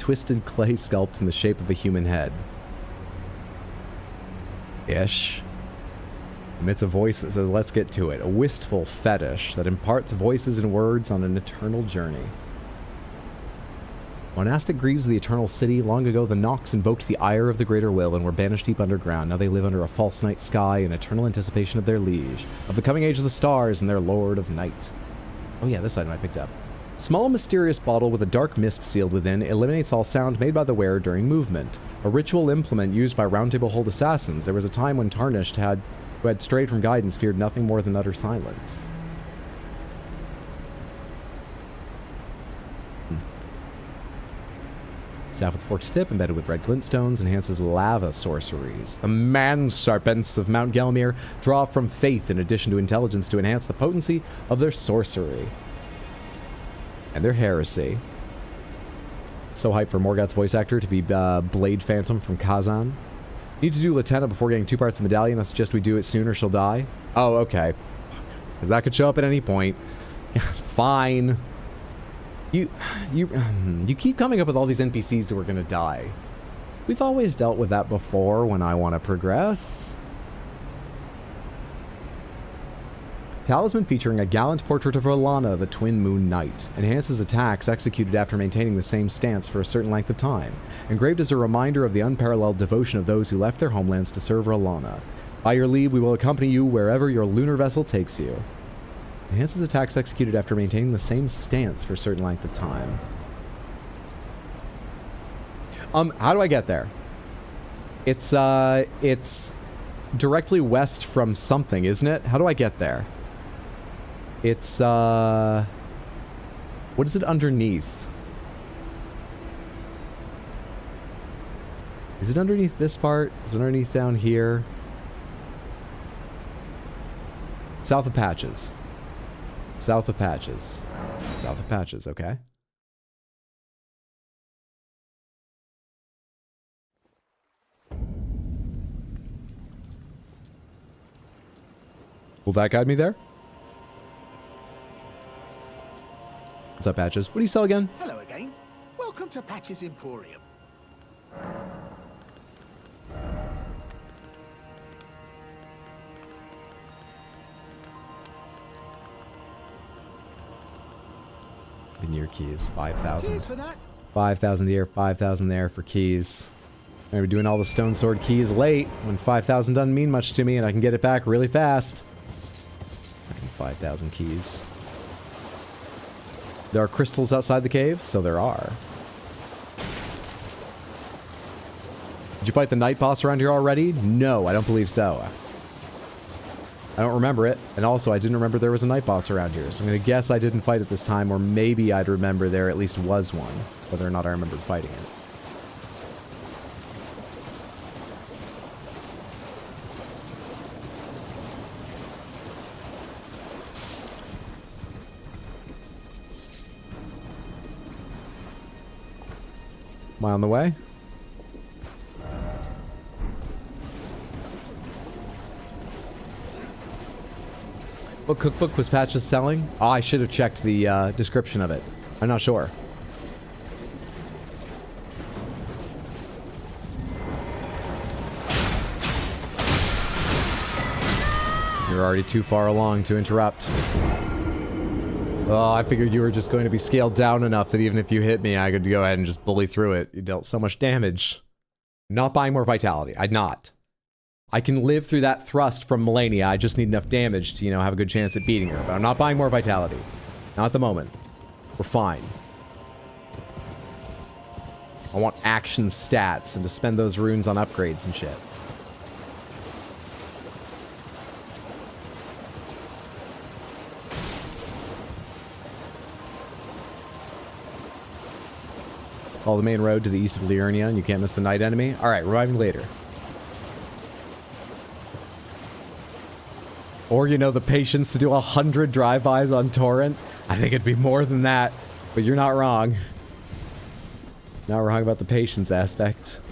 twisted clay sculpt in the shape of a human head. Ish. Emits a voice that says, let's get to it. A wistful fetish that imparts voices and words on an eternal journey. Monastic grieves of the eternal city. Long ago, the Nox invoked the ire of the greater will and were banished deep underground. Now they live under a false night sky in eternal anticipation of their liege, of the coming age of the stars and their lord of night. Oh yeah, this item I picked up. Small mysterious bottle with a dark mist sealed within eliminates all sound made by the wearer during movement. A ritual implement used by Roundtable Hold assassins. There was a time when Tarnished who had strayed from guidance feared nothing more than utter silence. Staff with forked tip, embedded with red glintstones, enhances lava sorceries. The man-serpents of Mount Gelmir draw from faith in addition to intelligence to enhance the potency of their sorcery. And their heresy. So hyped for Morgoth's voice actor to be Blade Phantom from Kazan. Need to do Lieutenant before getting 2 parts of the medallion. I suggest we do it soon or she'll die. Oh, okay. Because that could show up at any point. Fine. You keep coming up with all these NPCs who are going to die. We've always dealt with that before when I want to progress. Talisman featuring a gallant portrait of Rolana, the Twin Moon Knight. Enhances attacks executed after maintaining the same stance for a certain length of time. Engraved as a reminder of the unparalleled devotion of those who left their homelands to serve Rolana. By your leave, we will accompany you wherever your lunar vessel takes you. Enhances attacks executed after maintaining the same stance for a certain length of time. How do I get there? It's directly west from something, isn't it? How do I get there? It's, what is it underneath? Is it underneath this part? Is it underneath down here? South of Patches. South of Patches. South of Patches, okay. Will that guide me there? What's up, Patches? What do you sell again? Hello again. Welcome to Patches Emporium. Veneer keys, 5,000. Cheers for that. 5,000 here, 5,000 there for keys. I'm doing all the stone sword keys late when 5,000 doesn't mean much to me and I can get it back really fast. 5,000 keys. There are crystals outside the cave, so there are. Did you fight the night boss around here already? No, I don't believe so. I don't remember it, and also I didn't remember there was a night boss around here, so I'm gonna guess I didn't fight it this time, or maybe I'd remember there at least was one, whether or not I remembered fighting it. Am I on the way? What cookbook was Patches selling? Oh, I should have checked the description of it. I'm not sure. You're already too far along to interrupt. Oh, I figured you were just going to be scaled down enough that even if you hit me, I could go ahead and just bully through it. You dealt so much damage. Not buying more vitality. I'd not. I can live through that thrust from Melania. I just need enough damage to, you know, have a good chance at beating her. But I'm not buying more vitality. Not at the moment. We're fine. I want action stats and to spend those runes on upgrades and shit. Follow the main road to the east of Liurnia, and you can't miss the night enemy. Alright, reviving later. Or, you know, the patience to do 100 drive-bys on Torrent. I think it'd be more than that, but you're not wrong. Not wrong about the patience aspect.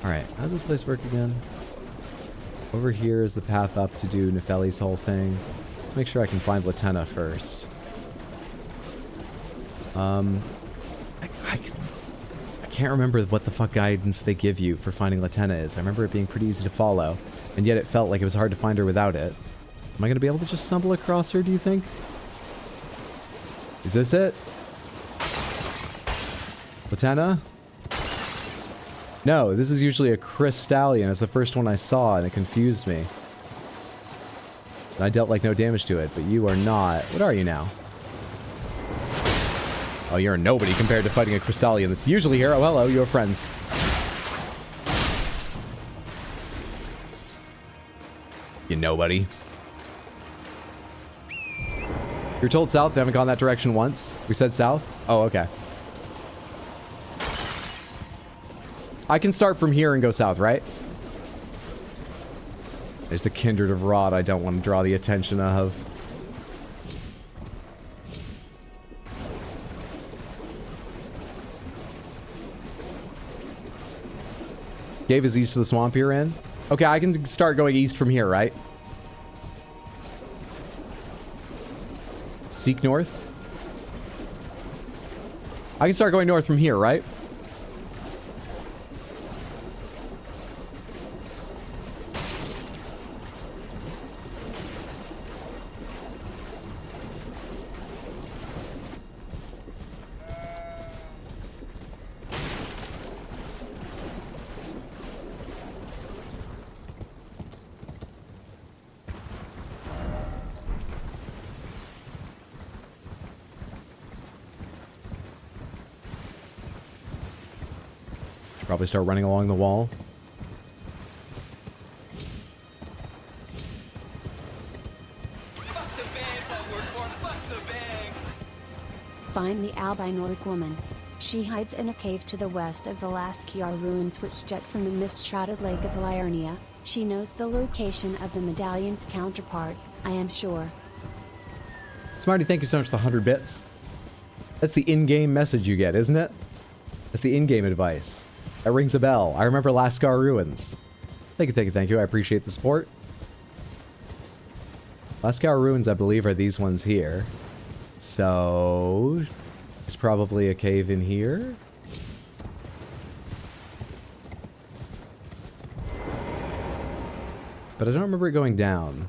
Alright, how does this place work again? Over here is the path up to do Nefeli's whole thing. Let's make sure I can find Latenna first. I can't remember what the fuck guidance they give you for finding Latenna is. I remember it being pretty easy to follow, and yet it felt like it was hard to find her without it. Am I going to be able to just stumble across her, do you think? Is this it? Latenna? No, this is usually a Crystallion. It's the first one I saw, and it confused me. And I dealt like no damage to it, but you are not. What are you now? Oh, you're a nobody compared to fighting a Crystallion that's usually here. Oh, hello, you're friends. You nobody. You're told south, they haven't gone that direction once. We said south? Oh, okay. I can start from here and go south, right? There's the Kindred of Rod I don't want to draw the attention of. Cave is east of the swamp you're in. Okay, I can start going east from here, right? Seek north. I can start going north from here, right? Probably start running along the wall. Fuck the bank I work for, fuck the bank. Find the Albinoric woman. She hides in a cave to the west of the Lasciar ruins which jet from the mist-shrouded lake of Liurnia. She knows the location of the medallion's counterpart, I am sure. Smarty, thank you so much for the 100 bits. That's the in-game message you get, isn't it? That's the in-game advice. That rings a bell. I remember Lascar Ruins. Thank you, thank you. I appreciate the support. Lascar Ruins, I believe, are these ones here. So... there's probably a cave in here. But I don't remember it going down.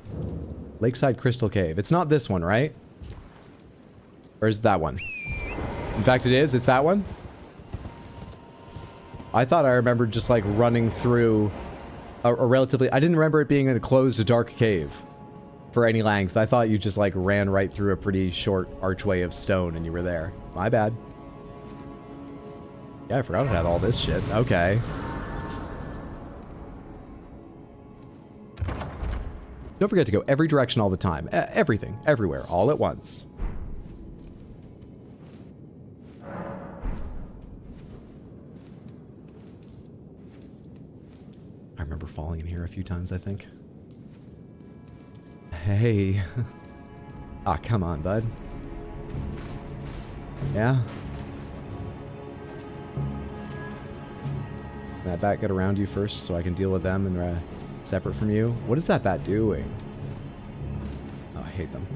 Lakeside Crystal Cave. It's not this one, right? Or is it that one? In fact, it is. It's that one? I thought I remembered just like running through a relatively... I didn't remember it being in a closed dark cave for any length. I thought you just like ran right through a pretty short archway of stone and you were there. My bad. Yeah, I forgot it had all this shit. Okay. Don't forget to go every direction all the time. Everything. Everywhere. All at once. I remember falling in here a few times, I think. Hey. Ah, come on, bud. Yeah? Can that bat get around you first so I can deal with them and separate from you? What is that bat doing? Oh, I hate them.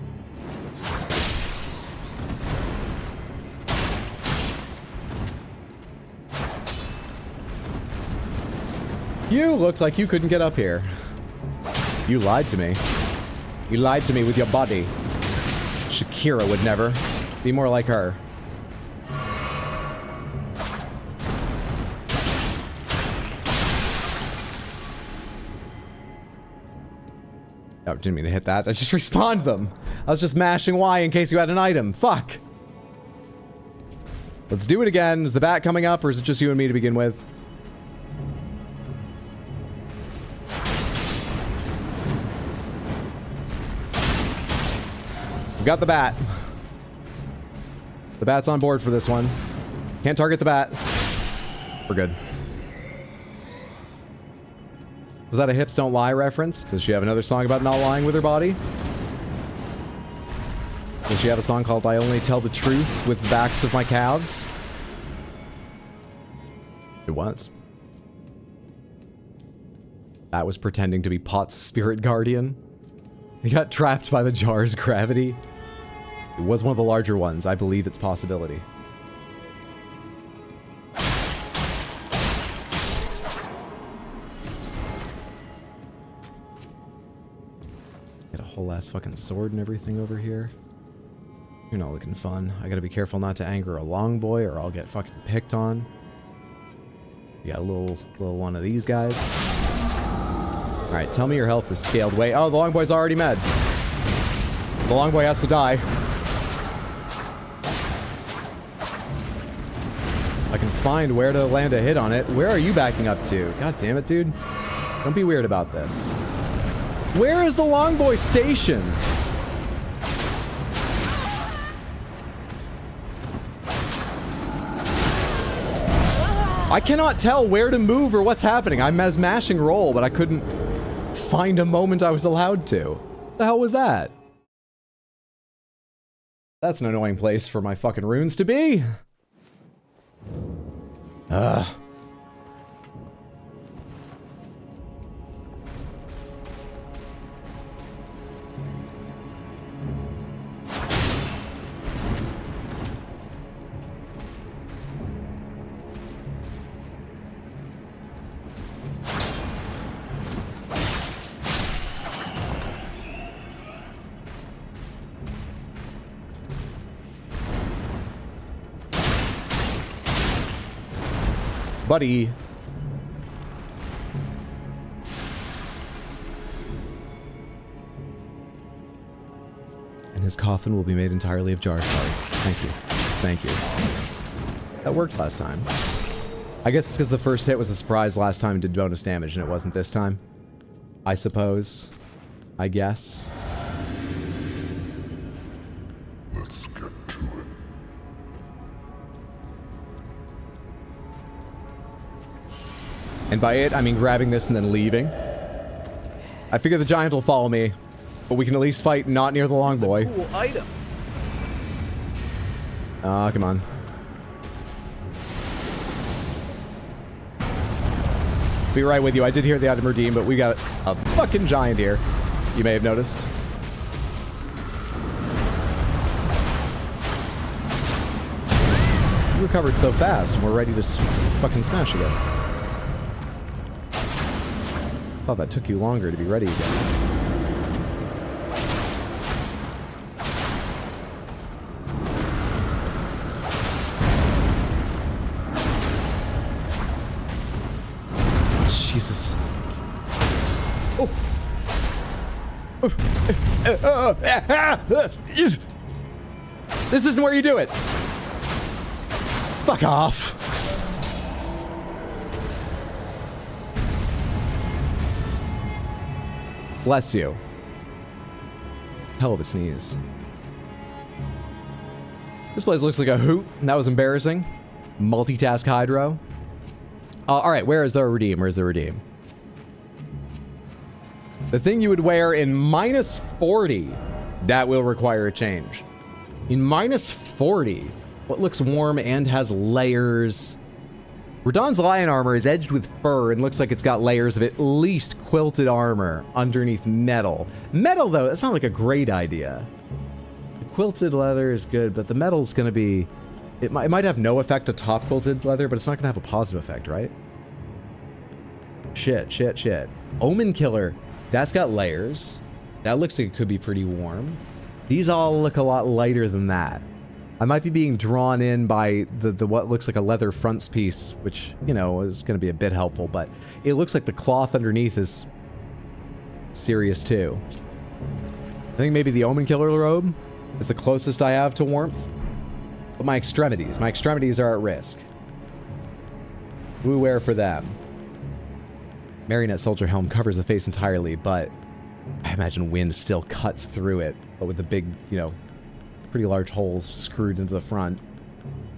You looked like you couldn't get up here. You lied to me. You lied to me with your body. Shakira would never. Be more like her. Oh, didn't mean to hit that. I just respawned them. I was just mashing Y in case you had an item. Fuck. Let's do it again. Is the bat coming up or is it just you and me to begin with? Got the bat. The bat's on board for this one. Can't target the bat. We're good. Was that a Hips Don't Lie reference? Does she have another song about not lying with her body? Does she have a song called I Only Tell the Truth with the Backs of My Calves? It was. That was pretending to be Pot's spirit guardian. He got trapped by the jar's gravity. It was one of the larger ones. I believe it's a possibility. Get a whole ass fucking sword and everything over here. You're not looking fun. I gotta be careful not to anger a long boy or I'll get fucking picked on. You got a little one of these guys. Alright, tell me your health is scaled way. Oh, the long boy's already mad. The long boy has to die. I can find where to land a hit on it. Where are you backing up to? God damn it, dude. Don't be weird about this. Where is the long boy stationed? I cannot tell where to move or what's happening. I'm as mashing roll, but I couldn't find a moment I was allowed to. What the hell was that? That's an annoying place for my fucking runes to be. Ugh. Buddy. And his coffin will be made entirely of jar shards. Thank you. Thank you. That worked last time. I guess it's because the first hit was a surprise last time and did bonus damage and it wasn't this time. I suppose. I guess. Let's get to it. And by it, I mean grabbing this and then leaving. I figure the giant will follow me, but we can at least fight not near the long boy. Cool item. Ah, come on. Be right with you. I did hear the item redeem, but we got a fucking giant here. You may have noticed. You recovered so fast, and we're ready to fucking smash again. I thought that took you longer to be ready again. Jesus. Oh. This isn't where you do it. Fuck off. Bless you. Hell of a sneeze. This place looks like a hoot. That was embarrassing. Multitask Hydro. Alright, where is the redeem? Where's the redeem? The thing you would wear in minus 40, that will require a change. In minus 40, what looks warm and has layers. Radahn's lion armor is edged with fur and looks like it's got layers of at least quilted armor underneath metal. Metal, though, that's not like a great idea. The quilted leather is good, but the metal's gonna be... It might have no effect to top quilted leather, but it's not gonna have a positive effect, right? Shit, shit, shit. Omen Killer. That's got layers. That looks like it could be pretty warm. These all look a lot lighter than that. I might be being drawn in by the what looks like a leather frontispiece, which, you know, is going to be a bit helpful, but it looks like the cloth underneath is serious too. I think maybe the Omen Killer robe is the closest I have to warmth. But my extremities are at risk. What do we wear for them? Marionette Soldier Helm covers the face entirely, but I imagine wind still cuts through it, but with the big, you know, pretty large holes screwed into the front.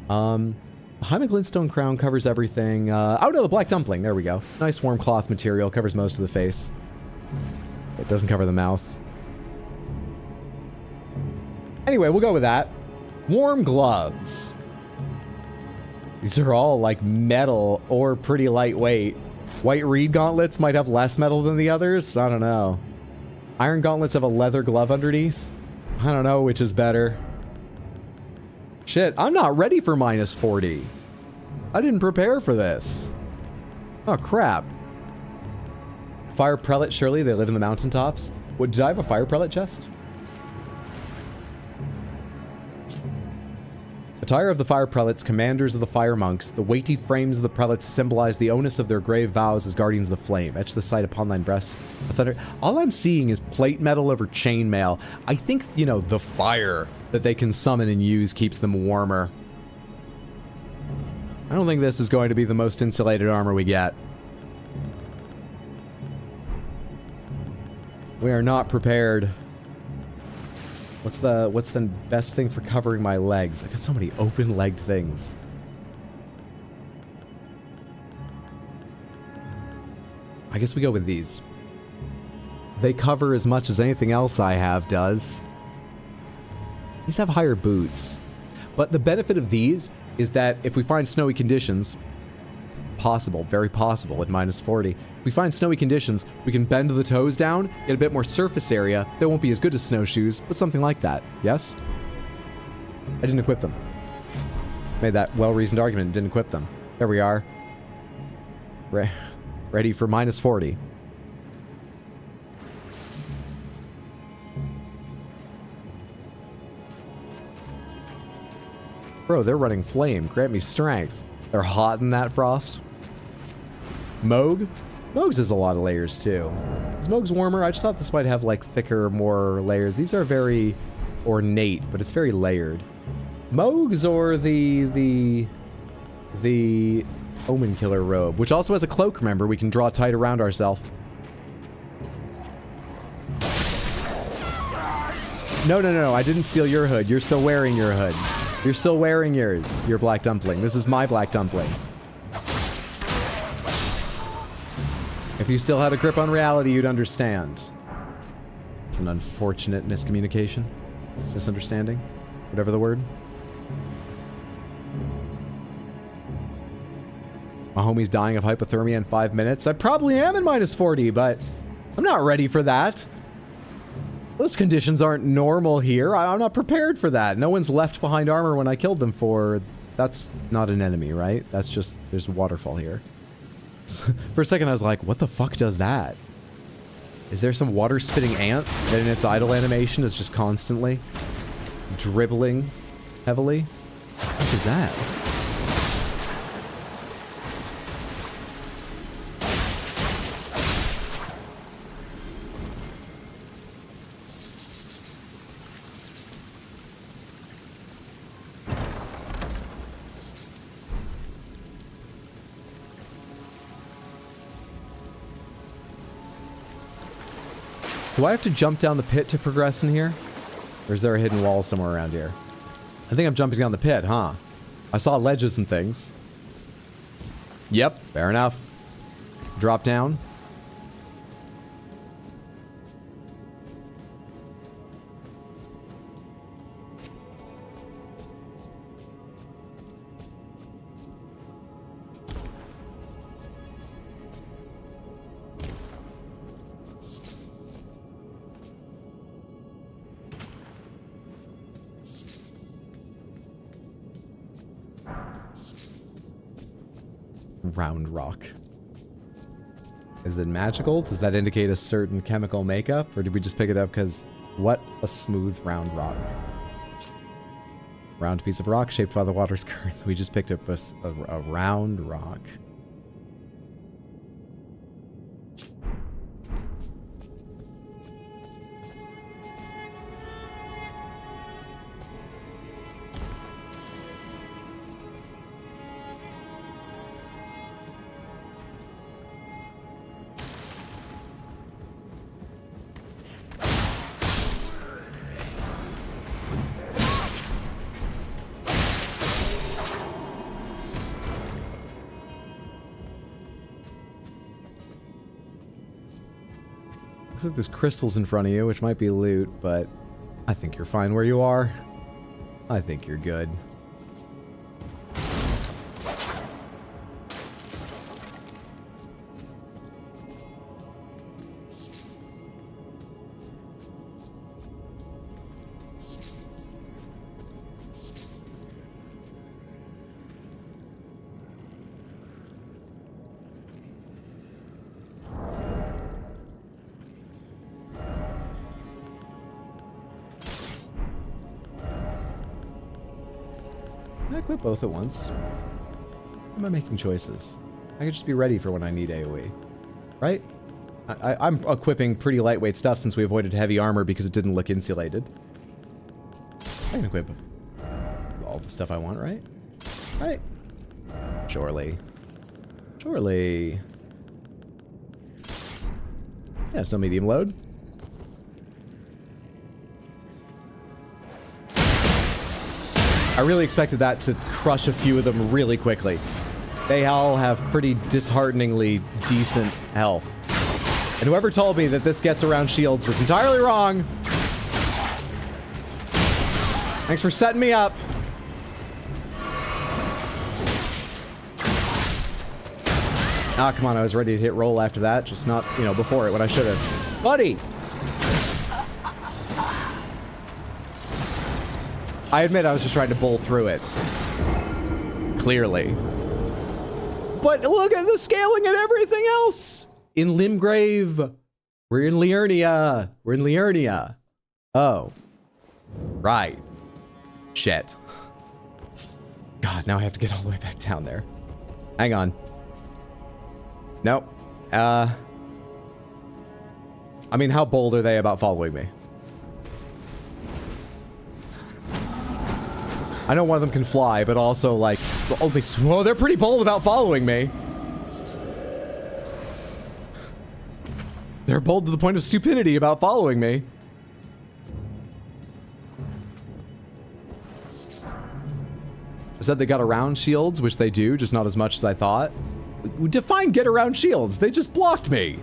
Jaime Glintstone crown covers everything. Oh no, the Black Dumpling, there we go. Nice warm cloth material, covers most of the face. It doesn't cover the mouth. Anyway, we'll go with that. Warm gloves. These are all like metal or pretty lightweight. White reed gauntlets might have less metal than the others. I don't know. Iron gauntlets have a leather glove underneath. I don't know which is better. Shit, I'm not ready for minus 40. I didn't prepare for this. Oh, crap. Fire prelate, surely they live in the mountaintops. What, did I have a fire prelate chest? Attire of the fire prelates, commanders of the fire monks. The weighty frames of the prelates symbolize the onus of their grave vows as guardians of the flame. Etch the sight upon thine breast. All I'm seeing is plate metal over chainmail. I think, you know, the fire that they can summon and use keeps them warmer. I don't think this is going to be the most insulated armor we get. We are not prepared. What's the best thing for covering my legs? I got so many open-legged things. I guess we go with these. They cover as much as anything else I have does. These have higher boots. But the benefit of these is that if we find snowy conditions, possible, very possible at minus 40, if we find snowy conditions, we can bend the toes down, get a bit more surface area. They won't be as good as snowshoes, but something like that. Yes? I didn't equip them. Made that well-reasoned argument, didn't equip them. There we are. Ready for minus 40. Bro, they're running flame. Grant me strength. They're hot in that frost. Moog? Moog's has a lot of layers too. Is Moog's warmer? I just thought this might have like thicker, more layers. These are very ornate, but it's very layered. Moog's or the Omen Killer robe, which also has a cloak, remember, we can draw tight around ourselves. No, I didn't steal your hood. You're still wearing your hood. You're still wearing yours, your black dumpling. This is my black dumpling. If you still had a grip on reality, you'd understand. It's an unfortunate miscommunication. Misunderstanding. Whatever the word. My homie's dying of hypothermia in 5 minutes. I probably am in minus 40, but I'm not ready for that. Those conditions aren't normal here. I'm not prepared for that. No one's left behind armor when I killed them for... That's not an enemy, right? That's just... There's a waterfall here. For a second I was like, what the fuck does that? Is there some water-spitting ant that in its idle animation is just constantly dribbling heavily? What is that? Do I have to jump down the pit to progress in here? Or is there a hidden wall somewhere around here? I think I'm jumping down the pit, huh? I saw ledges and things. Yep, fair enough. Drop down. Round rock. Is it magical? Does that indicate a certain chemical makeup? Or did we just pick it up because... What a smooth round rock. Round piece of rock shaped by the water's currents. We just picked up a round rock. Looks like there's crystals in front of you, which might be loot, but I think you're fine where you are. I think you're good. I equip both at once? Why am I making choices? I could just be ready for when I need AoE. Right? I'm equipping pretty lightweight stuff since we avoided heavy armor because it didn't look insulated. I can equip all the stuff I want, right? Right? Surely. Surely. Yeah, still medium load. I really expected that to crush a few of them really quickly. They all have pretty dishearteningly decent health. And whoever told me that this gets around shields was entirely wrong. Thanks for setting me up. Ah, come on, I was ready to hit roll after that. Just not, you know, before it when I should have. Buddy! I admit I was just trying to bowl through it. Clearly. But look at the scaling and everything else! In Limgrave. We're in Liurnia. We're in Liurnia. Oh. Right. Shit. God, now I have to get all the way back down there. Hang on. Nope. I mean, how bold are they about following me? I know one of them can fly, but also, like, well, they're pretty bold about following me. They're bold to the point of stupidity about following me. I said they got around shields, which they do, just not as much as I thought. Define get around shields. They just blocked me.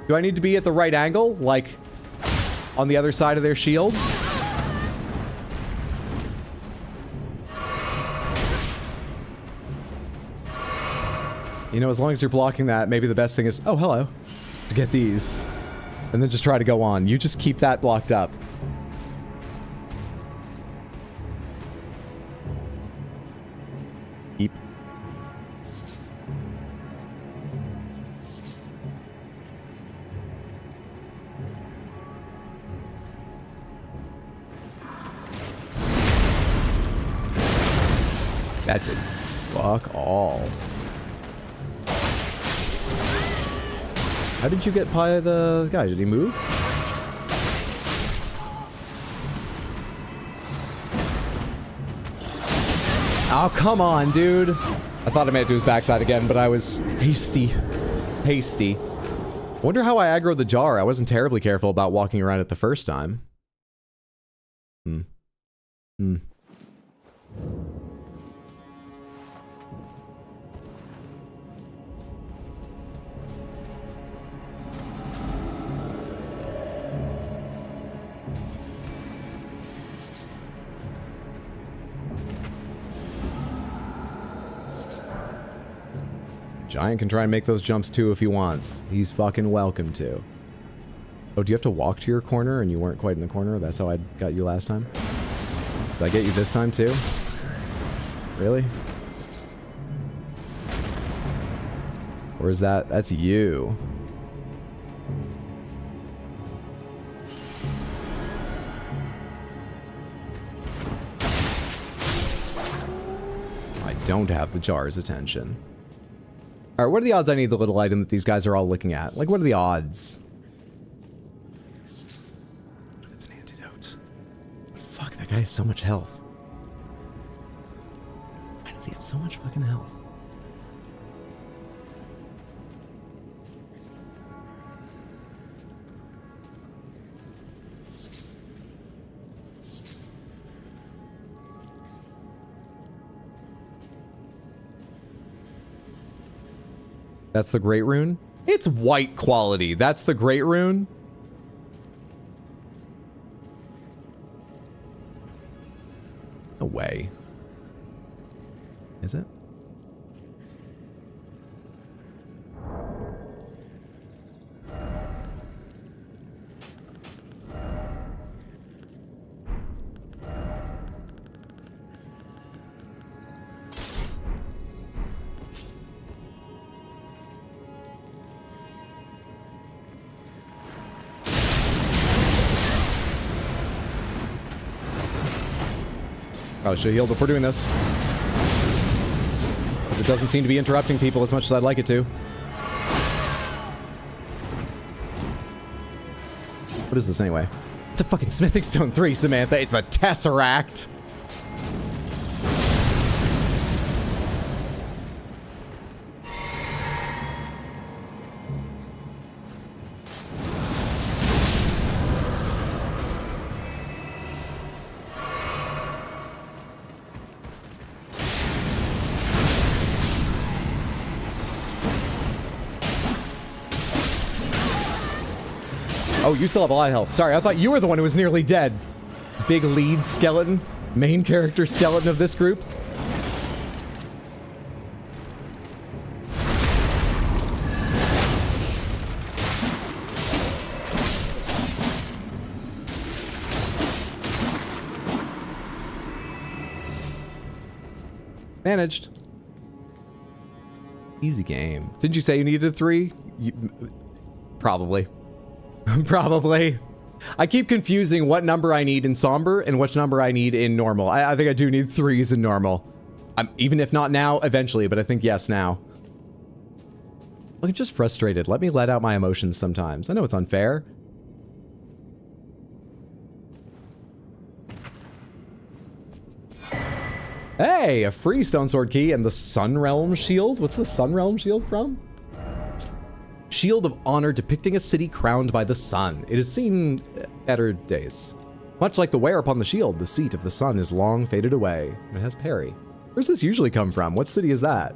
Do I need to be at the right angle? Like, on the other side of their shield? You know, as long as you're blocking that, maybe the best thing is, oh, hello, to get these. And then just try to go on. You just keep that blocked up. Keep. That did fuck all. How did you get by the guy? Did he move? Oh, come on, dude. I thought I made it to his backside again, but I was hasty. Hasty. Wonder how I aggroed the jar. I wasn't terribly careful about walking around it the first time. Giant can try and make those jumps too if he wants. He's fucking welcome to. Oh, do you have to walk to your corner and you weren't quite in the corner? That's how I got you last time? Did I get you this time too? Really? Or is that's you? I don't have the jar's attention. Alright, what are the odds I need the little item that these guys are all looking at? Like, what are the odds? It's an antidote. Fuck, that guy has so much health. Why does he have so much fucking health? That's the Great Rune? It's white quality. That's the Great Rune? No way. Is it? Probably should heal before doing this. Because it doesn't seem to be interrupting people as much as I'd like it to. What is this anyway? It's a fucking Smithing Stone 3, Samantha. It's the Tesseract. Oh, you still have a lot of health. Sorry, I thought you were the one who was nearly dead. Big lead skeleton. Main character skeleton of this group. Managed. Easy game. Didn't you say you needed 3? Probably. Probably. I keep confusing what number I need in Somber and which number I need in Normal. I think I do need 3s in Normal. Even if not now, eventually, but I think yes now. I'm just frustrated. Let me let out my emotions sometimes. I know it's unfair. Hey, a free Stone Sword key and the Sun Realm shield. What's the Sun Realm shield from? Shield of honor depicting a city crowned by the sun. It has seen better days. Much like the wear upon the shield, the seat of the sun is long faded away. It has parry. Where's this usually come from? What city is that?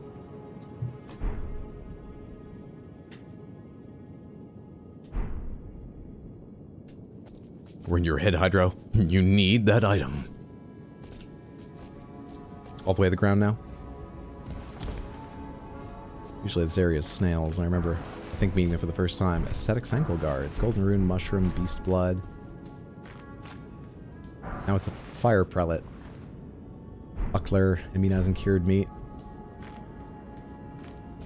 We're in your head, Hydro. You need that item. All the way to the ground now? Usually this area is snails, I remember meeting it for the first time. Ascetics ankle guards, golden rune, mushroom, beast blood. Now it's a fire prelate. Buckler, immunizing cured meat.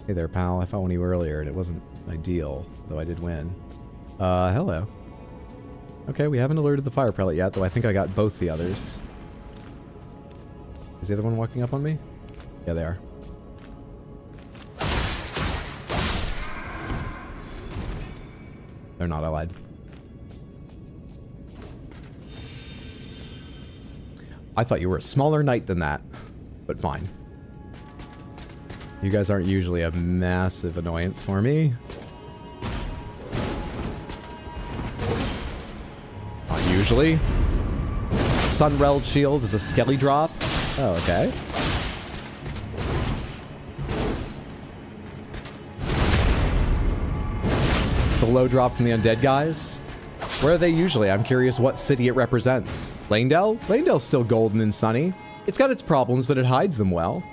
Hey there, pal. I fought one of you earlier and it wasn't ideal, though I did win. Hello. Okay, we haven't alerted the fire prelate yet, though I think I got both the others. Is the other one walking up on me? Yeah, they are. They're not, I lied. I thought you were a smaller knight than that, but fine. You guys aren't usually a massive annoyance for me. Not usually. Sunreld shield is a skelly drop. Oh, okay. It's a low drop from the undead guys. Where are they usually? I'm curious what city it represents. Lanedale? Lanedale's still golden and sunny. It's got its problems, but it hides them well.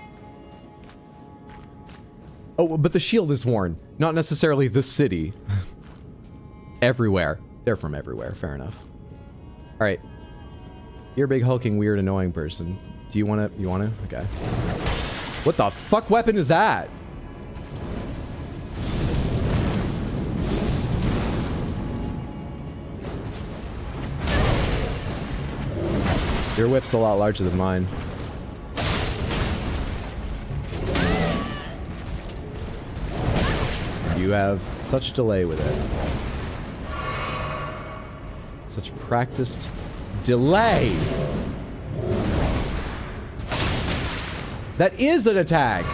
Oh, but the shield is worn. Not necessarily the city. Everywhere. They're from everywhere. Fair enough. All right. You're a big, hulking, weird, annoying person. Do you want to? You want to? Okay. What the fuck weapon is that? Your whip's a lot larger than mine. You have such delay with it. Such practiced delay. That is an attack.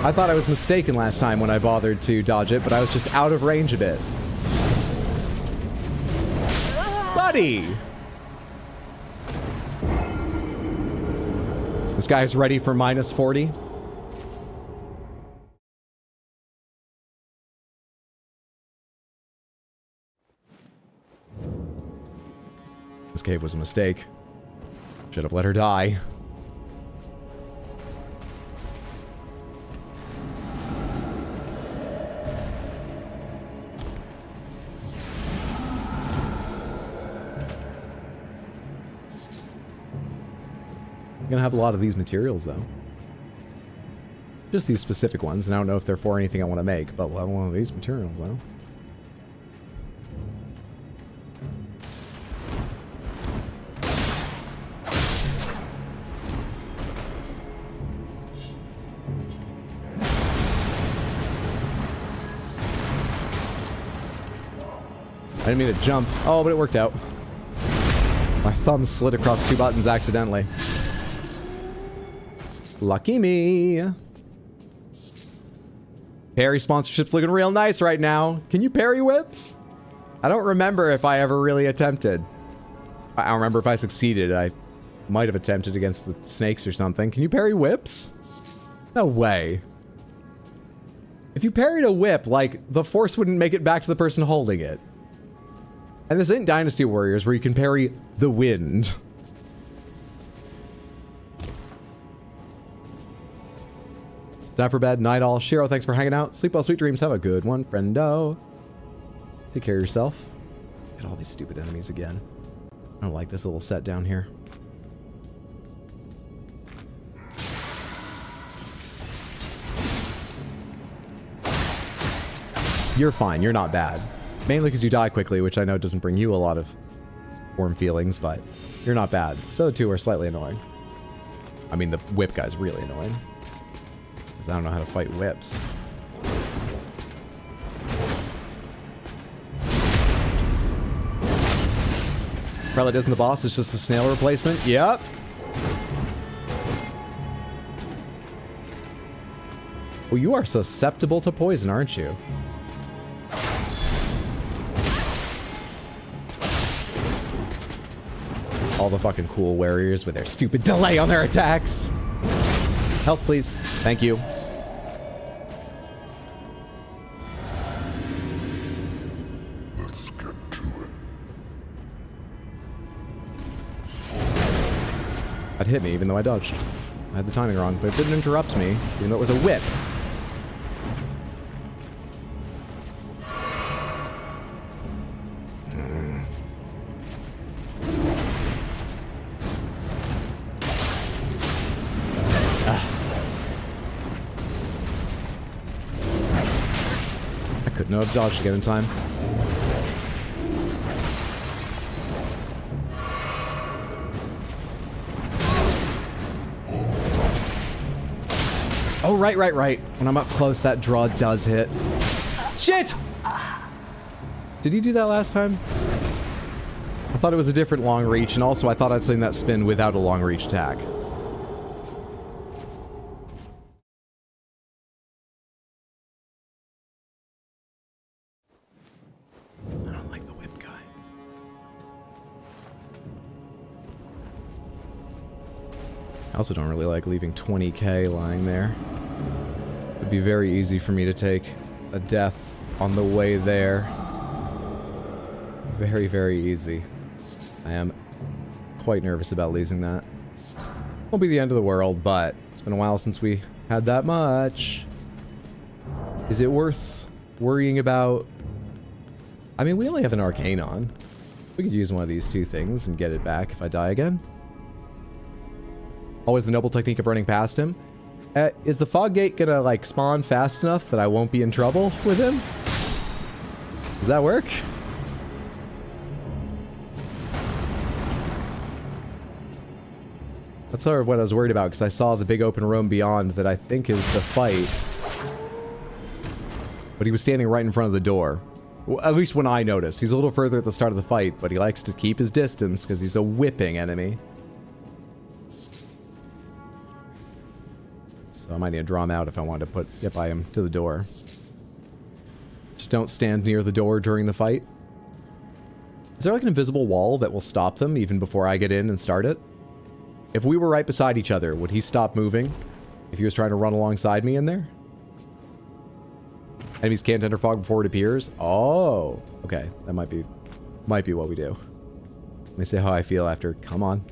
I thought I was mistaken last time when I bothered to dodge it, but I was just out of range a bit. Buddy! This guy's ready for minus 40. This cave was a mistake. Should have let her die. I'm gonna have a lot of these materials, though. Just these specific ones, and I don't know if they're for anything I want to make, but we'll have one of these materials, though. didn't mean to jump. Oh, but it worked out. My thumb slid across 2 buttons accidentally. Lucky me. Parry sponsorship's looking real nice right now. Can you parry whips? I don't remember if I ever really attempted. I don't remember if I succeeded. I might have attempted against the snakes or something. Can you parry whips? No way. If you parried a whip, like, the force wouldn't make it back to the person holding it. And this ain't Dynasty Warriors where you can parry the wind. Time for bed. Night all. Shiro, thanks for hanging out. Sleep well, sweet dreams. Have a good one, friendo. Take care of yourself. Get all these stupid enemies again. I don't like this little set down here. You're fine. You're not bad. Mainly because you die quickly, which I know doesn't bring you a lot of warm feelings, but you're not bad. So the two are slightly annoying. I mean, the whip guy's really annoying. Because I don't know how to fight whips. Prelate isn't the boss, it's just a snail replacement. Yep. Well, you are susceptible to poison, aren't you? All the fucking cool warriors with their stupid delay on their attacks. Health, please. Thank you. Let's get to it. That hit me even though I dodged. I had the timing wrong, but it didn't interrupt me, even though it was a whip. I couldn't have dodged again in time. Oh, right. When I'm up close, that draw does hit. Shit! Did he do that last time? I thought it was a different long reach, and also I thought I'd seen that spin without a long reach attack. I don't like the whip guy. I also don't really like leaving 20k lying there. It'd be very easy for me to take a death on the way there. Very, very easy. I am quite nervous about losing that. Won't be the end of the world, but it's been a while since we had that much. Is it worth worrying about? I mean, we only have an arcane on. We could use one of these two things and get it back if I die again. Always the noble technique of running past him. Is the fog gate gonna, like, spawn fast enough that I won't be in trouble with him? Does that work? That's sort of what I was worried about, because I saw the big open room beyond that I think is the fight. But he was standing right in front of the door. Well, at least when I noticed. He's a little further at the start of the fight, but he likes to keep his distance because he's a whipping enemy. So I might need to draw him out if I wanted to get by him to the door. Just don't stand near the door during the fight. Is there like an invisible wall that will stop them even before I get in and start it? If we were right beside each other, would he stop moving if he was trying to run alongside me in there? Enemies can't enter fog before it appears? Oh, okay. That might be what we do. Let me see how I feel after. Come on.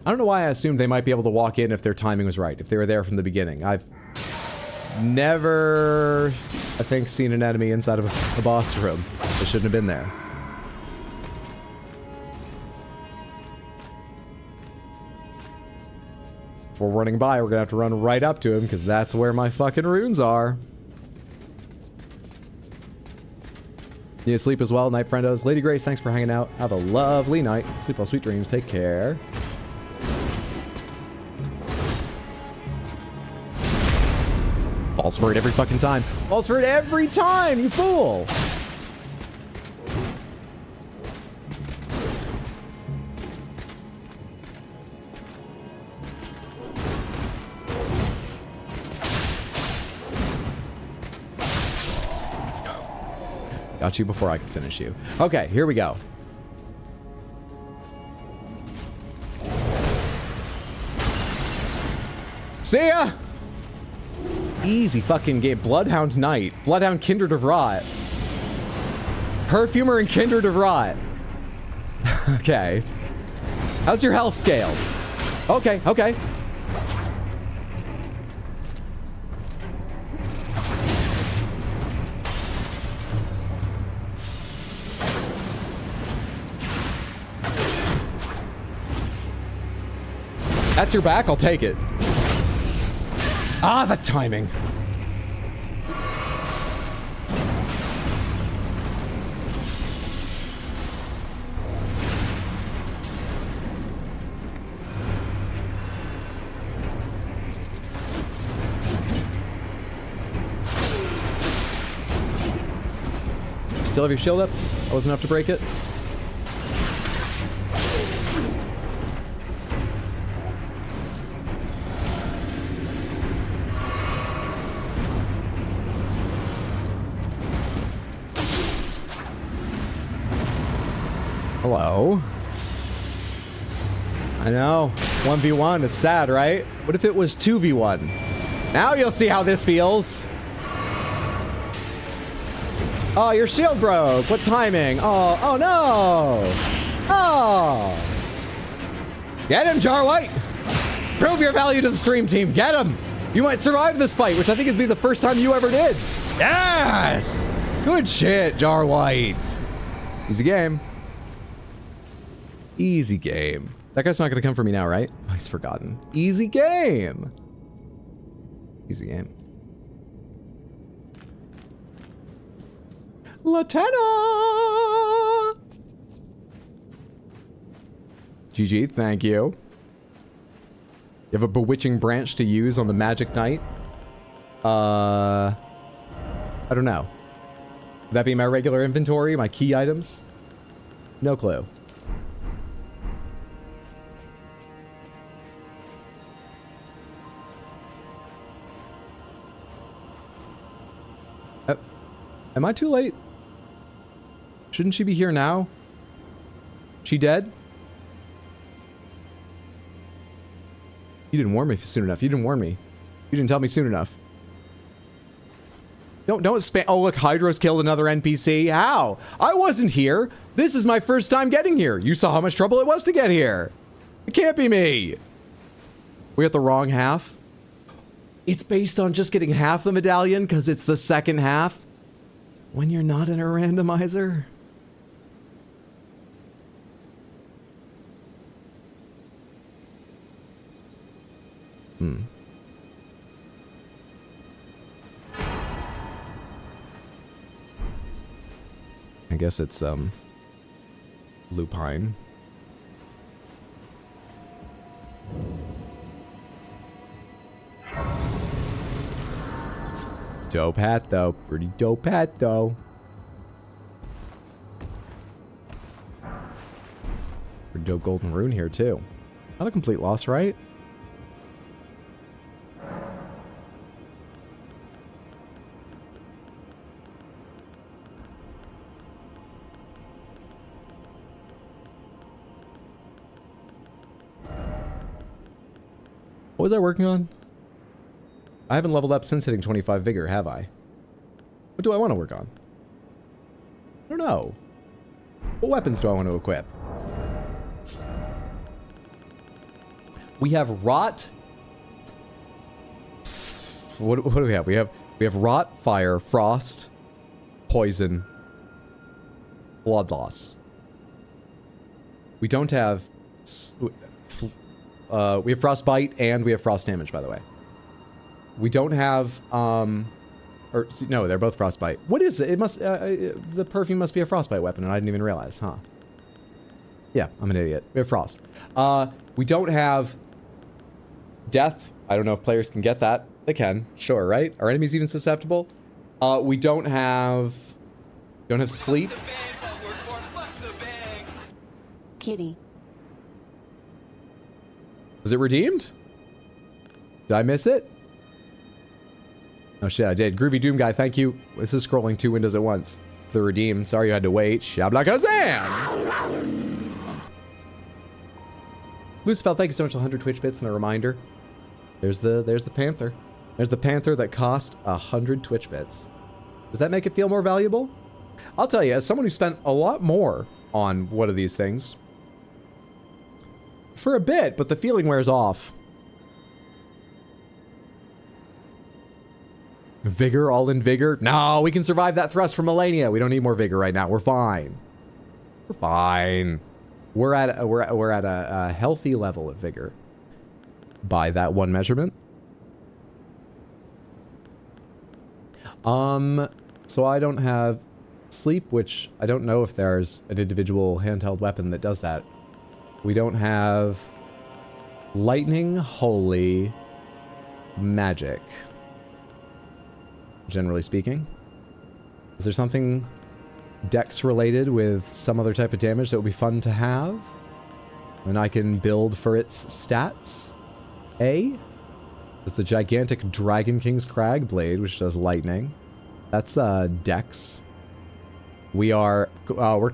I don't know why I assumed they might be able to walk in if their timing was right, if they were there from the beginning. I've never, I think, seen an enemy inside of a boss room that shouldn't have been there. If we're running by, we're gonna have to run right up to him, because that's where my fucking runes are. You sleep as well, night friendos. Lady Grace, thanks for hanging out. Have a lovely night. Sleep well, sweet dreams. Take care. Falls for it every fucking time. Falls for it every time, you fool! Got you before I could finish you. Okay, here we go. See ya! Easy fucking game. Bloodhound Knight. Bloodhound Kindred of Rot. Perfumer and Kindred of Rot. Okay. How's your health scale? Okay, okay. That's your back? I'll take it. Ah, the timing. Still have your shield up? That wasn't enough to break it? Hello. I know. 1v1, it's sad, right? What if it was 2v1? Now you'll see how this feels. Oh, your shield broke. What timing? Oh no. Oh. Get him, Jar White. Prove your value to the stream team. Get him. You might survive this fight, which I think is the first time you ever did. Yes. Good shit, Jar White. Easy game. Easy game. That guy's not gonna come for me now, right? Oh, he's forgotten. Easy game. Easy game. Latenna! GG, thank you. You have a bewitching branch to use on the Magic Knight? I don't know. Would that be my regular inventory, my key items? No clue. Am I too late? Shouldn't she be here now? She dead? You didn't warn me soon enough. You didn't warn me. You didn't tell me soon enough. Don't spam. Oh, look, Hydra's killed another NPC. How? I wasn't here. This is my first time getting here. You saw how much trouble it was to get here. It can't be me. We got the wrong half. It's based on just getting half the medallion because it's the second half. When you're not in a randomizer? I guess it's, lupine. Dope hat, though. Pretty dope hat, though. Pretty dope golden rune here, too. Not a complete loss, right? What was I working on? I haven't leveled up since hitting 25 vigor, have I? What do I want to work on? I don't know. What weapons do I want to equip? We have rot. What do we have? We have rot, fire, frost, poison, blood loss. We don't have. We have frostbite and we have frost damage, by the way. We don't have, or no, they're both frostbite. What is it? It must, the perfume must be a frostbite weapon, and I didn't even realize, huh? Yeah, I'm an idiot. We have frost. We don't have death. I don't know if players can get that. They can, sure, right? Are enemies even susceptible? We don't have sleep. Kitty. Was it redeemed? Did I miss it? Oh shit, I did. Groovy Doom Guy, thank you. This is scrolling 2 windows at once. The redeem. Sorry you had to wait. Shablakazam! Lucifel, thank you so much for 100 Twitch bits and the reminder. There's the panther. There's the panther that cost 100 Twitch bits. Does that make it feel more valuable? I'll tell you, as someone who spent a lot more on one of these things, for a bit, but the feeling wears off. Vigor, all in vigor? No, we can survive that thrust from Melania. We don't need more vigor right now. We're fine. We're fine. We're at a healthy level of vigor by that one measurement. So I don't have sleep, which I don't know if there's an individual handheld weapon that does that. We don't have lightning, holy, magic. Generally speaking. Is there something dex related with some other type of damage that would be fun to have? And I can build for its stats. It's the gigantic Dragon King's Crag Blade, which does lightning. That's dex. We're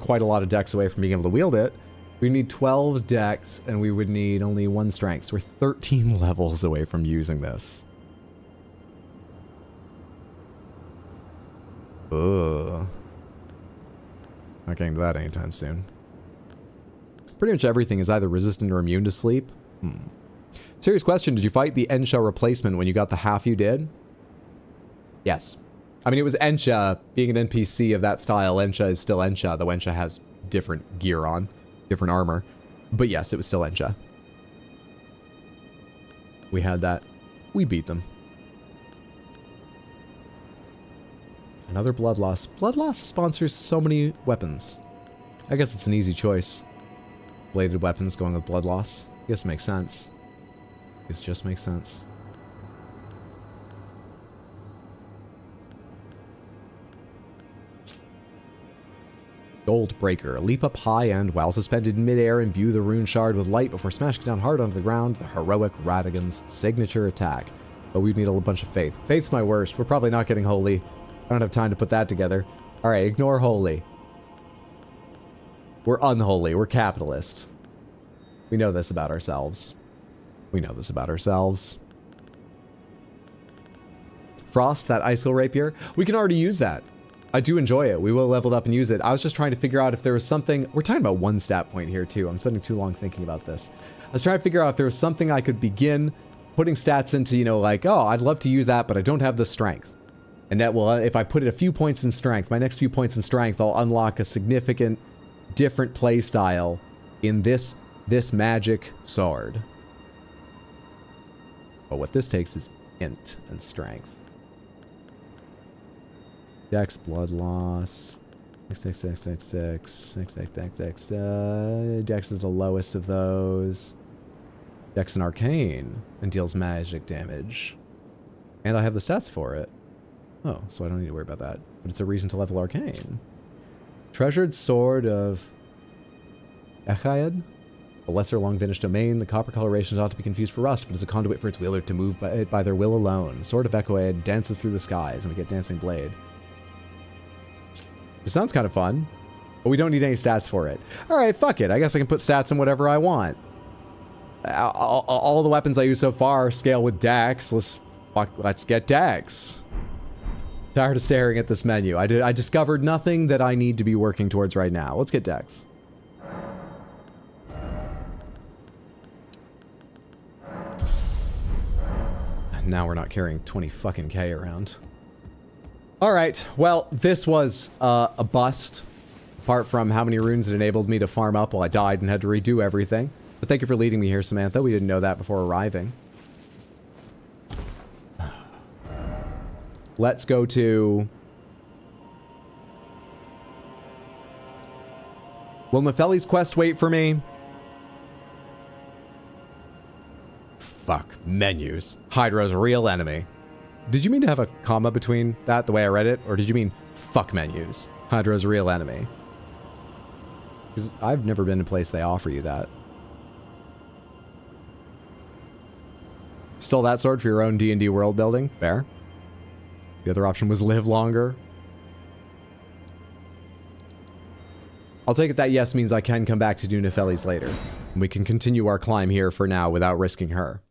quite a lot of dex away from being able to wield it. We need 12 dex, and we would need only 1 strength. So we're 13 levels away from using this. Ugh. Not getting to that anytime soon. Pretty much everything is either resistant or immune to sleep. Serious question, did you fight the Ensha replacement when you got the half you did? Yes. I mean, it was Ensha. Being an NPC of that style, Ensha is still Ensha, though Ensha has different gear on, different armor. But yes, it was still Ensha. We had that. We beat them. Another blood loss. Blood loss sponsors so many weapons. I guess it's an easy choice. Bladed weapons going with blood loss. I guess it makes sense. It just makes sense. Gold Breaker. Leap up high and, while suspended in midair, imbue the rune shard with light before smashing down hard onto the ground. The heroic Radigan's signature attack. But we'd need a bunch of faith. Faith's my worst. We're probably not getting holy. I don't have time to put that together. Alright, ignore holy. We're unholy. We're capitalist. We know this about ourselves. We know this about ourselves. Frost, that icicle rapier. We can already use that. I do enjoy it. We will level it up and use it. I was just trying to figure out if there was something... We're talking about 1 stat point here, too. I'm spending too long thinking about this. I was trying to figure out if there was something I could begin putting stats into, you know, like, oh, I'd love to use that, but I don't have the strength. And that will, if I put it a few points in strength, my next few points in strength, I'll unlock a significant different play style in this magic sword. But what this takes is int and strength. Dex, blood loss. Dex is the lowest of those. Dex and arcane and deals magic damage. And I have the stats for it. Oh, so I don't need to worry about that. But it's a reason to level arcane. Treasured Sword of Echayed. A lesser long-vintage domain. The copper coloration is not to be confused for rust, but is a conduit for its wielder to move by their will alone. Sword of Echoed dances through the skies, and we get Dancing Blade. It sounds kind of fun, but we don't need any stats for it. Alright, fuck it. I guess I can put stats in whatever I want. All the weapons I use so far scale with Dex. Let's get Dex. Tired of staring at this menu. I discovered nothing that I need to be working towards right now. Let's get Dex. And now we're not carrying 20 fucking K around. Alright, well, this was a bust. Apart from how many runes it enabled me to farm up while I died and had to redo everything. But thank you for leading me here, Samantha. We didn't know that before arriving. Let's go to... Will Nefeli's quest wait for me? Fuck. Menus. Hydra's real enemy. Did you mean to have a comma between that, the way I read it? Or did you mean fuck menus? Hydra's real enemy. Because I've never been in a place they offer you that. Stole that sword for your own D&D world building? Fair. The other option was live longer. I'll take it that yes means I can come back to do Nefelis later. And we can continue our climb here for now without risking her.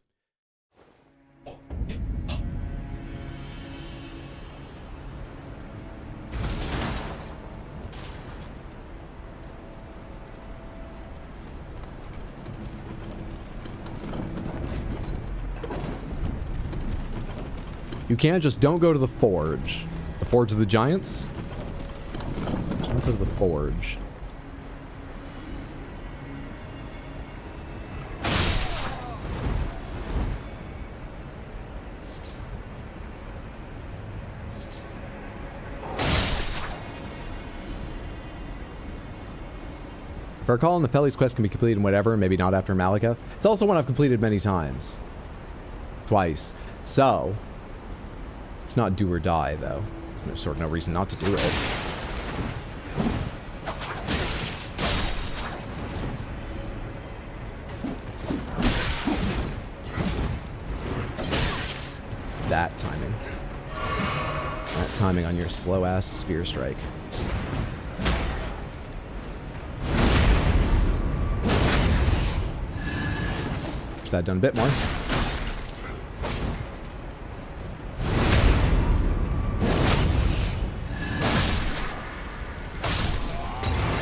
You can't just don't go to the forge. The forge of the giants? Just don't go to the forge. If I recall, the Nepheli's quest can be completed in whatever, maybe not after Malekith. It's also one I've completed many times. Twice. So, it's not do or die, though. There's no reason not to do it. That timing. That timing on your slow-ass spear strike. Wish that done a bit more.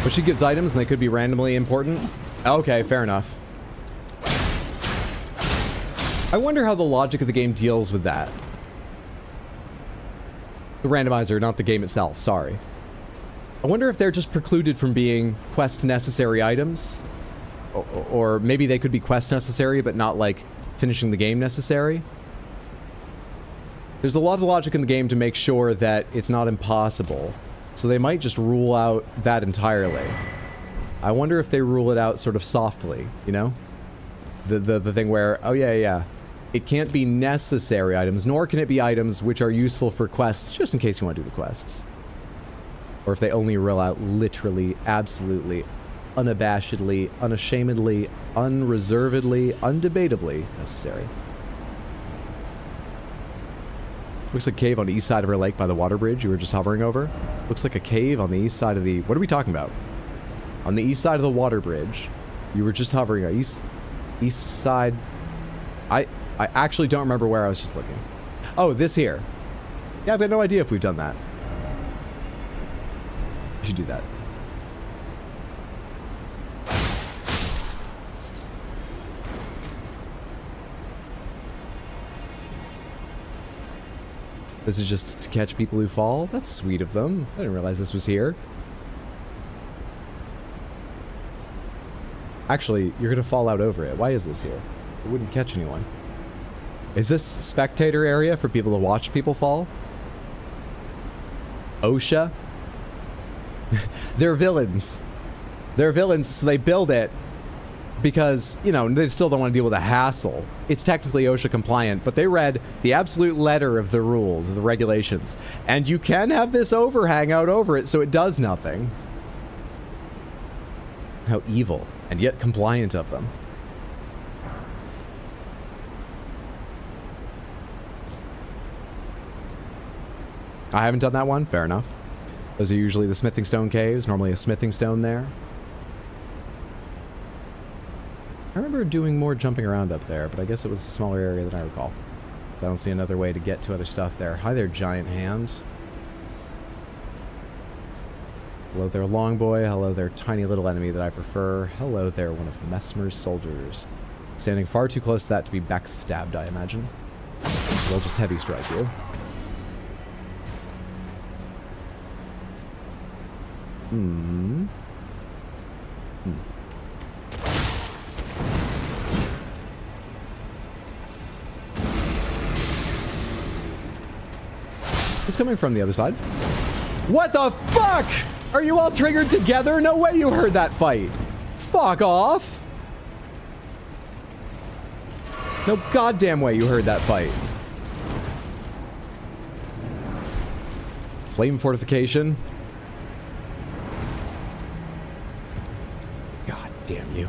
But she gives items and they could be randomly important. Okay, fair enough. I wonder how the logic of the game deals with that. The randomizer, not the game itself, sorry. I wonder if they're just precluded from being quest necessary items. Or maybe they could be quest necessary, but not like finishing the game necessary. There's a lot of logic in the game to make sure that it's not impossible. So they might just rule out that entirely. I wonder if they rule it out sort of softly, you know? The thing where, oh yeah, it can't be necessary items, nor can it be items which are useful for quests, just in case you want to do the quests. Or if they only rule out literally, absolutely, unabashedly, unashamedly, unreservedly, undebatably necessary. Looks like a cave on the east side of her lake by the water bridge you were just hovering over. Looks like a cave on the east side of the... What are we talking about? On the east side of the water bridge you were just hovering on. East side... I actually don't remember where I was just looking. Oh, this here. Yeah, I've got no idea if we've done that. We should do that. This is just to catch people who fall? That's sweet of them. I didn't realize this was here. Actually, you're gonna fall out over it. Why is this here? It wouldn't catch anyone. Is this spectator area for people to watch people fall? OSHA? They're villains. They're villains, so they build it because, you know, they still don't want to deal with the hassle. It's technically OSHA compliant, but they read the absolute letter of the rules, of the regulations, and you can have this overhang out over it so it does nothing. How evil, and yet compliant of them. I haven't done that one, fair enough. Those are usually the smithing stone caves, normally a smithing stone there. I remember doing more jumping around up there, but I guess it was a smaller area than I recall. So I don't see another way to get to other stuff there. Hi there, giant hand. Hello there, long boy. Hello there, tiny little enemy that I prefer. Hello there, one of Messmer's soldiers. Standing far too close to that to be backstabbed, I imagine. They'll just heavy strike you. It's coming from the other side. What the fuck? Are you all triggered together? No way you heard that fight. Fuck off. No goddamn way you heard that fight. Flame fortification. God damn you.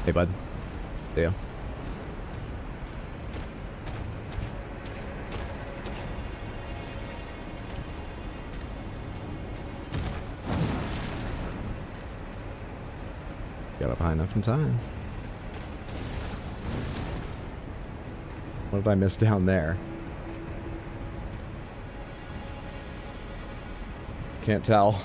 Hey, bud. See ya. Got up high enough in time. What did I miss down there? Can't tell.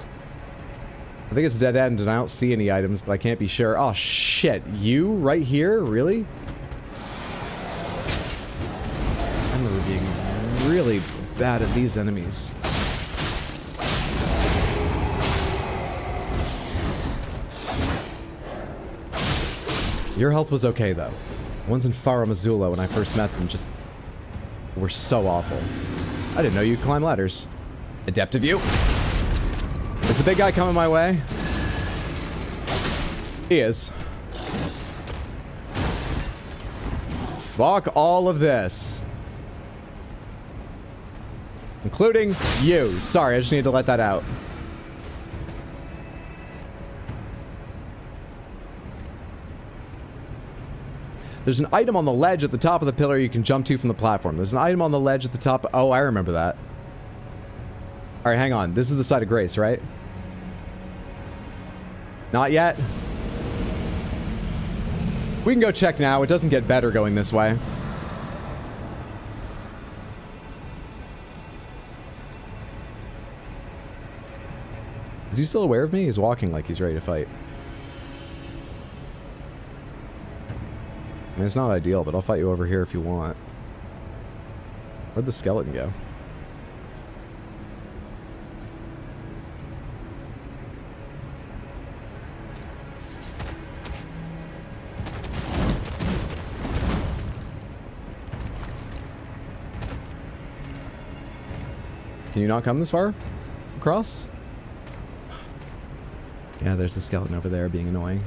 I think it's a dead end and I don't see any items, but I can't be sure. Oh shit, you right here? Really? I remember being really bad at these enemies. Your health was okay though. The ones in Faro Missoula when I first met them just were so awful. I didn't know you could climb ladders. Adept of you. Is the big guy coming my way? He is. Fuck all of this. Including you. Sorry, I just need to let that out. There's an item on the ledge at the top of the pillar you can jump to from the platform. There's an item on the ledge at the top. Oh, I remember that. Alright, hang on. This is the side of grace, right? Not yet? We can go check now. It doesn't get better going this way. Is he still aware of me? He's walking like he's ready to fight. I mean, it's not ideal, but I'll fight you over here if you want. Where'd the skeleton go? Can you not come this far? Across? Yeah, there's the skeleton over there being annoying.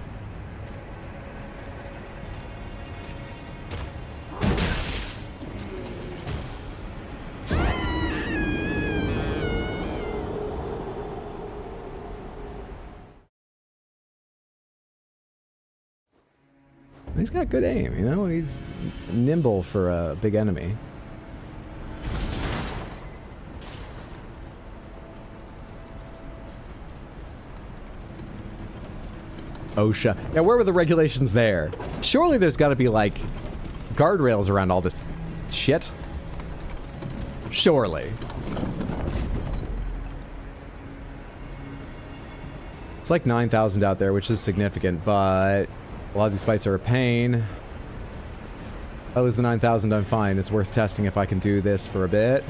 He's got good aim, you know? He's nimble for a big enemy. OSHA. Yeah, where were the regulations there? Surely there's got to be, like, guardrails around all this shit. Surely. It's like 9,000 out there, which is significant, but a lot of these fights are a pain. If I lose the 9,000, I'm fine. It's worth testing if I can do this for a bit.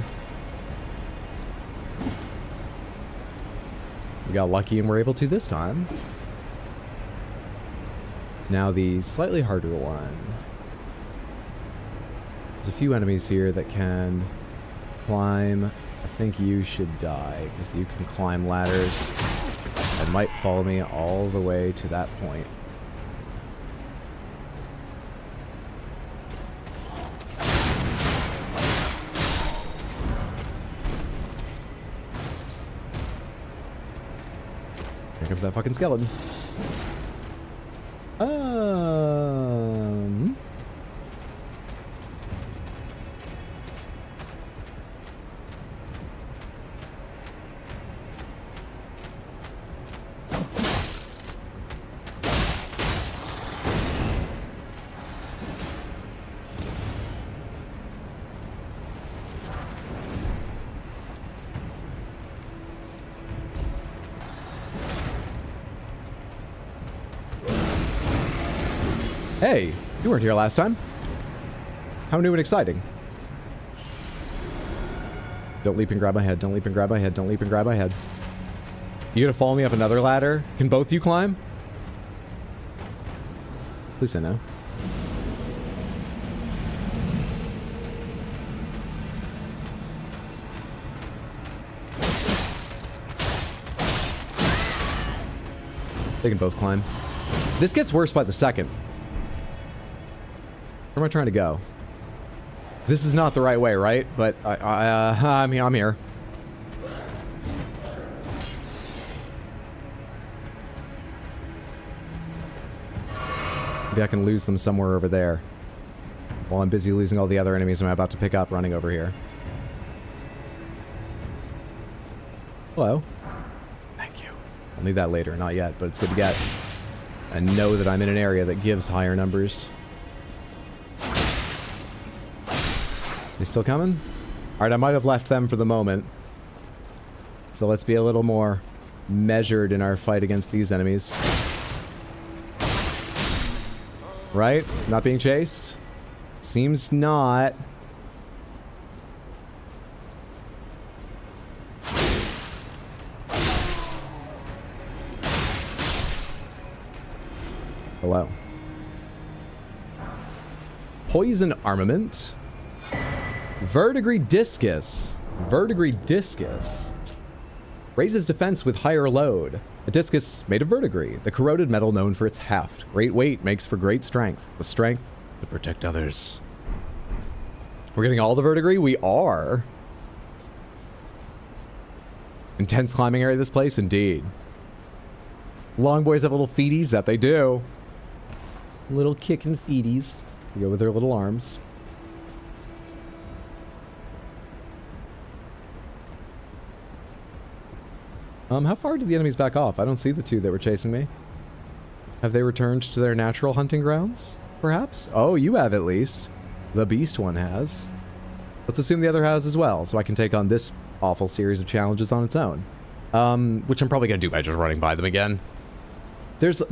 We got lucky and we're able to this time. Now the slightly harder one. There's a few enemies here that can climb. I think you should die, because you can climb ladders and might follow me all the way to that point. Here comes that fucking skeleton. Hey, you weren't here last time. How new and exciting. Don't leap and grab my head, don't leap and grab my head, don't leap and grab my head. You gonna follow me up another ladder? Can both you climb? Please say no. They can both climb. This gets worse by the second. Where am I trying to go? This is not the right way, right? But I'm here. Maybe I can lose them somewhere over there. While I'm busy losing all the other enemies I'm about to pick up running over here. Hello. Thank you. I'll need that later, not yet, but it's good to get. And know that I'm in an area that gives higher numbers. They still coming? Alright, I might have left them for the moment. So let's be a little more measured in our fight against these enemies. Right? Not being chased? Seems not. Hello. Poison armament. Verdigris discus. Verdigris discus. Raises defense with higher load. A discus made of verdigris, the corroded metal known for its heft. Great weight makes for great strength. The strength to protect others. We're getting all the verdigris? We are. Intense climbing area of this place? Indeed. Long boys have little feeties? That they do. Little kicking feeties. They go with their little arms. How far did the enemies back off? I don't see the two that were chasing me. Have they returned to their natural hunting grounds? Perhaps? Oh, you have at least. The beast one has. Let's assume the other has as well, so I can take on this awful series of challenges on its own. Which I'm probably gonna do by just running by them again. There's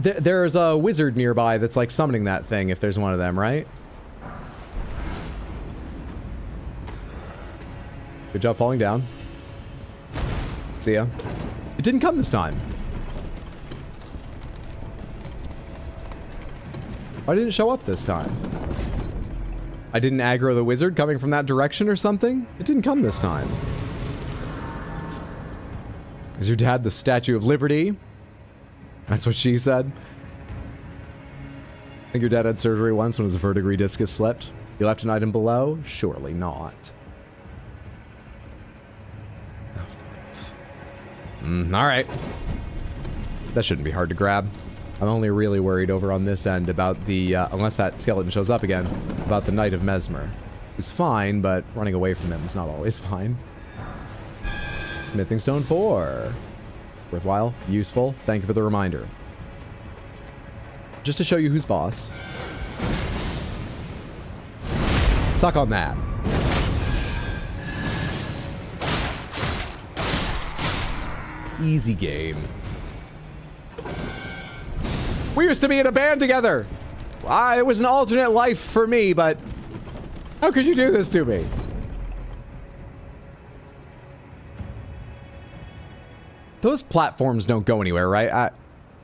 a wizard nearby that's like summoning that thing if there's one of them, right? Good job falling down. See ya. It didn't come this time. Why didn't it show up this time? I didn't aggro the wizard coming from that direction or something? It didn't come this time. Is your dad the Statue of Liberty? That's what she said. I think your dad had surgery once when his verdigris discus slipped. You left an item below? Surely not. Alright. That shouldn't be hard to grab. I'm only really worried over on this end about the, unless that skeleton shows up again, about the Knight of Mesmer. Who's fine, but running away from him is not always fine. Smithing Stone 4. Worthwhile, useful, thank you for the reminder. Just to show you who's boss. Suck on that. Easy game. We used to be in a band together. It was an alternate life for me, but how could you do this to me? Those platforms don't go anywhere, right?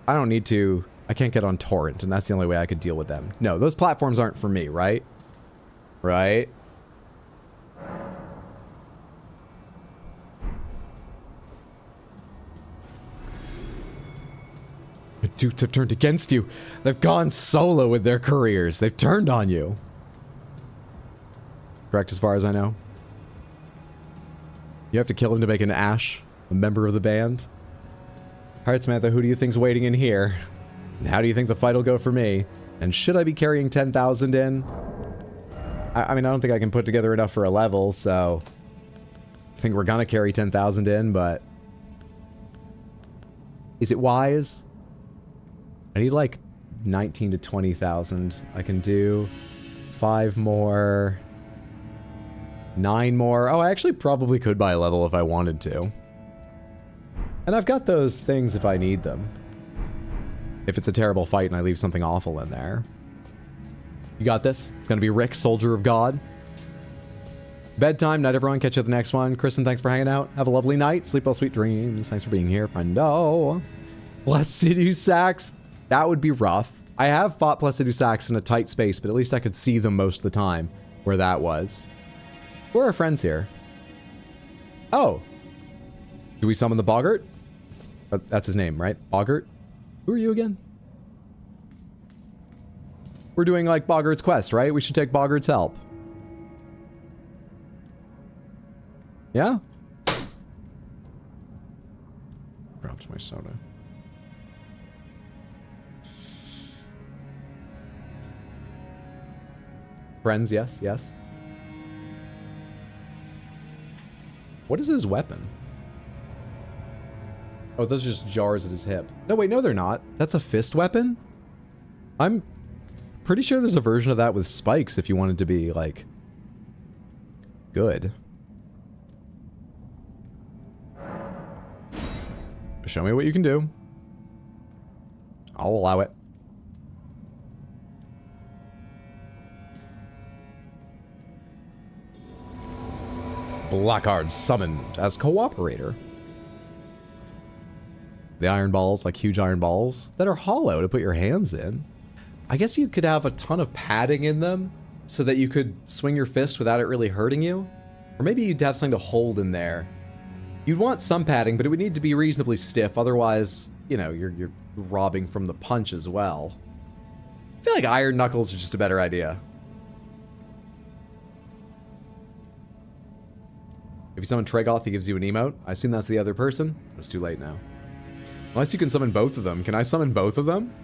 I don't need to. I can't get on torrent, and that's the only way I could deal with them. No, those platforms aren't for me, right? Right? The Dutes have turned against you. They've gone solo with their careers. They've turned on you. Correct as far as I know. You have to kill him to make an Ash, a member of the band. Alright, Samantha, who do you think's waiting in here? And how do you think the fight will go for me? And should I be carrying 10,000 in? I mean, I don't think I can put together enough for a level, so I think we're gonna carry 10,000 in, but is it wise? I need like 19 to 20,000. I can do 5 more, 9 more. Oh, I actually probably could buy a level if I wanted to. And I've got those things if I need them. If it's a terrible fight and I leave something awful in there. You got this? It's gonna be Rick, Soldier of God. Bedtime, night everyone. Catch you at the next one. Kristen, thanks for hanging out. Have a lovely night. Sleep well, sweet dreams. Thanks for being here, friendo. Placidu Sax. That would be rough. I have fought Placidu Sax in a tight space, but at least I could see them most of the time where that was. Who are our friends here? Oh. Do we summon the Boggart? That's his name, right? Boggart? Who are you again? We're doing like Boggart's quest, right? We should take Boggart's help. Yeah? Dropped my soda. Friends, yes, yes. What is his weapon? Oh, those are just jars at his hip. No, wait, no, they're not. That's a fist weapon? I'm pretty sure there's a version of that with spikes if you wanted to be, like, good. Show me what you can do. I'll allow it. Blackguard summoned as cooperator. The iron balls, like huge iron balls, that are hollow to put your hands in. I guess you could have a ton of padding in them so that you could swing your fist without it really hurting you. Or maybe you'd have something to hold in there. You'd want some padding, but it would need to be reasonably stiff. Otherwise, you know, you're robbing from the punch as well. I feel like iron knuckles are just a better idea. If you summon Tregoth, he gives you an emote. I assume that's the other person. It's too late now. Unless you can summon both of them. Can I summon both of them?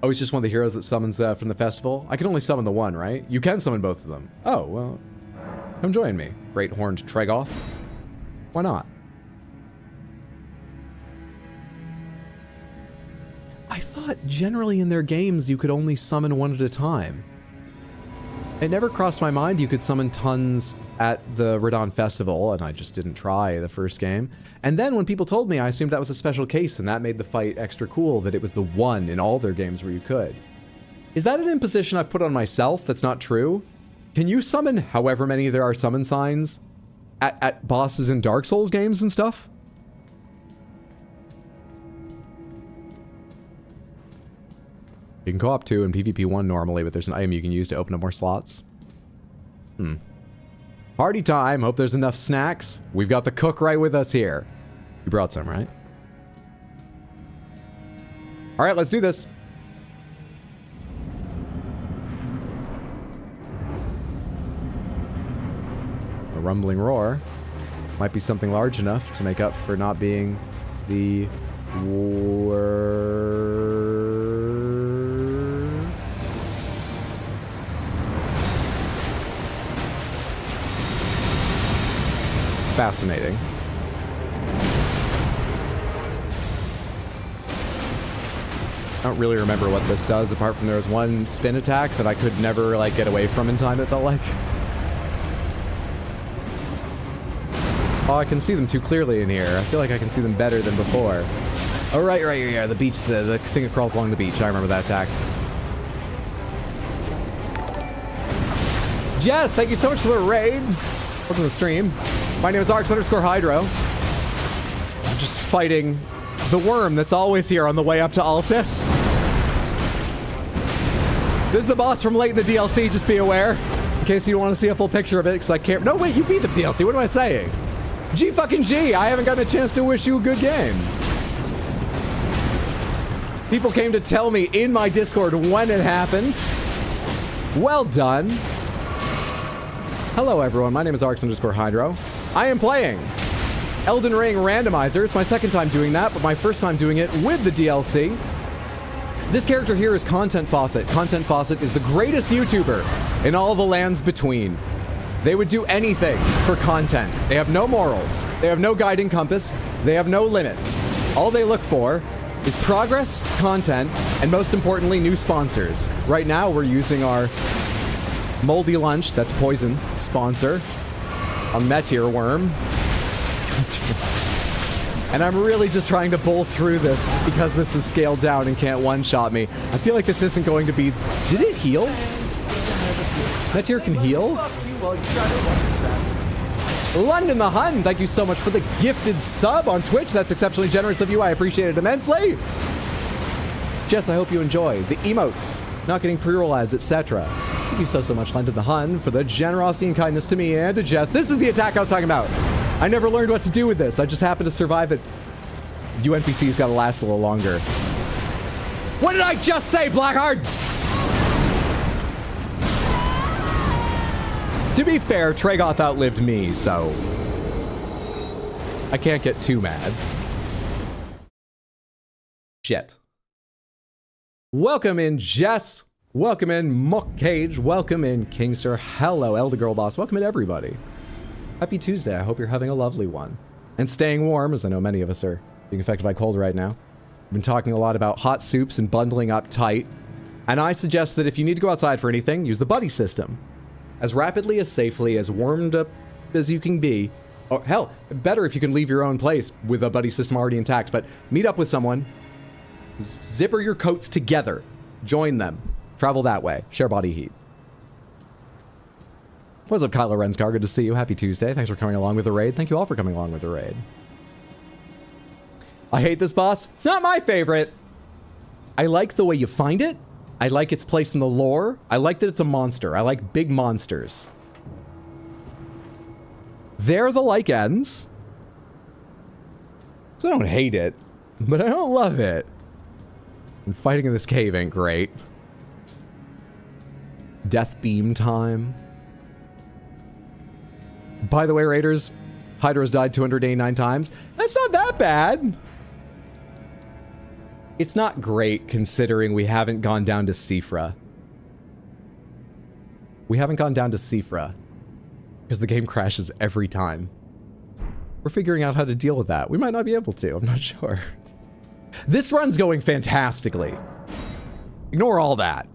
Oh, he's just one of the heroes that summons from the festival? I can only summon the one, right? You can summon both of them. Oh, well. Come join me, Great Horned Tregoth. Why not? I thought generally in their games you could only summon one at a time. It never crossed my mind you could summon tons at the Radon Festival, and I just didn't try the first game. And then when people told me, I assumed that was a special case, and that made the fight extra cool, that it was the one in all their games where you could. Is that an imposition I've put on myself that's not true? Can you summon however many there are summon signs at bosses in Dark Souls games and stuff? You can co-op 2 and PvP 1 normally, but there's an item you can use to open up more slots. Party time. Hope there's enough snacks. We've got the cook right with us here. You brought some, right? All right, let's do this. A rumbling roar might be something large enough to make up for not being the word. Fascinating. I don't really remember what this does, apart from there was one spin attack that I could never, like, get away from in time, it felt like. Oh, I can see them too clearly in here. I feel like I can see them better than before. Oh, right, yeah, the beach, the thing that crawls along the beach. I remember that attack. Jess, thank you so much for the raid. Welcome to the stream. My name is Arx_Hydro. I'm just fighting the worm that's always here on the way up to Altus. This is the boss from late in the DLC, just be aware. In case you want to see a full picture of it, because I can't... No, wait, you beat the DLC. What am I saying? G, I haven't gotten a chance to wish you a good game. People came to tell me in my Discord when it happened. Well done. Hello, everyone. My name is Arx_Hydro. I am playing Elden Ring randomizer. It's my second time doing that, but my first time doing it with the DLC. This character here is Content Faucet. Content Faucet is the greatest YouTuber in all the lands between. They would do anything for content. They have no morals. They have no guiding compass. They have no limits. All they look for is progress, content, and most importantly, new sponsors. Right now, we're using our Moldy Lunch, that's poison, sponsor. A Meteor Worm. And I'm really just trying to bull through this because this is scaled down and can't one-shot me. I feel like this isn't going to be... Did it heal? Meteor can heal? London the Hun, thank you so much for the gifted sub on Twitch. That's exceptionally generous of you. I appreciate it immensely. Jess, I hope you enjoy the emotes, not getting pre-roll ads, etc. Thank you so much, London the Hun, for the generosity and kindness to me and to Jess. This is the attack I was talking about. I never learned what to do with this. I just happened to survive it. You NPCs gotta last a little longer. What did I just say, Blackheart? To be fair, Tragoth outlived me, so I can't get too mad. Shit. Welcome in, Jess. Welcome in, Muck Cage. Welcome in, Kingster. Hello, Elder Girl Boss. Welcome in, everybody. Happy Tuesday. I hope you're having a lovely one. And staying warm, as I know many of us are being affected by cold right now. We've been talking a lot about hot soups and bundling up tight. And I suggest that if you need to go outside for anything, use the buddy system. As rapidly, as safely, as warmed up as you can be. Or hell, better if you can leave your own place with a buddy system already intact. But meet up with someone. Zipper your coats together. Join them. Travel that way. Share body heat. What's up, Kylo Renskar? Good to see you. Happy Tuesday. Thanks for coming along with the raid. Thank you all for coming along with the raid. I hate this boss. It's not my favorite. I like the way you find it. I like its place in the lore. I like that it's a monster. I like big monsters. There the like ends. So I don't hate it, but I don't love it. And fighting in this cave ain't great. Death beam time. By the way, Raiders, Hydra's died 289 times. That's not that bad. It's not great considering we haven't gone down to Sifra. We haven't gone down to Sifra because the game crashes every time. We're figuring out how to deal with that. We might not be able to, I'm not sure. This run's going fantastically. Ignore all that.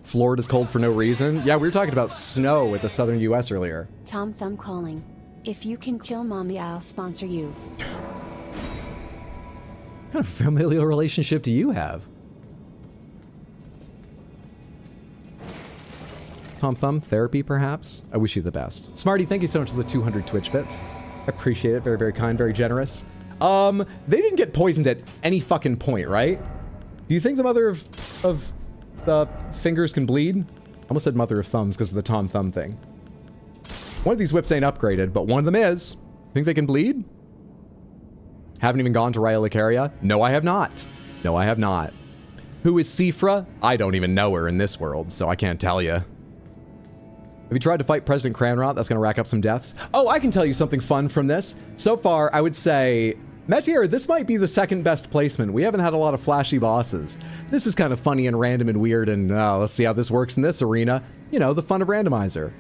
Florida's cold for no reason. Yeah, we were talking about snow with the southern US earlier. Tom Thumb calling. If you can kill mommy, I'll sponsor you. What kind of familial relationship do you have? Tom Thumb, therapy perhaps? I wish you the best. Smarty, thank you so much for the 200 Twitch bits. I appreciate it. Very, very kind, very generous. They didn't get poisoned at any fucking point, right? Do you think the mother of the fingers can bleed? I almost said mother of thumbs because of the Tom Thumb thing. One of these whips ain't upgraded, but one of them is. Think they can bleed? Haven't even gone to Raya Lucaria? No, I have not. No, I have not. Who is Sifra? I don't even know her in this world, so I can't tell you. Have you tried to fight President Cranrot? That's going to rack up some deaths. Oh, I can tell you something fun from this. So far, I would say, Metier, this might be the second best placement. We haven't had a lot of flashy bosses. This is kind of funny and random and weird, and let's see how this works in this arena. You know, the fun of randomizer.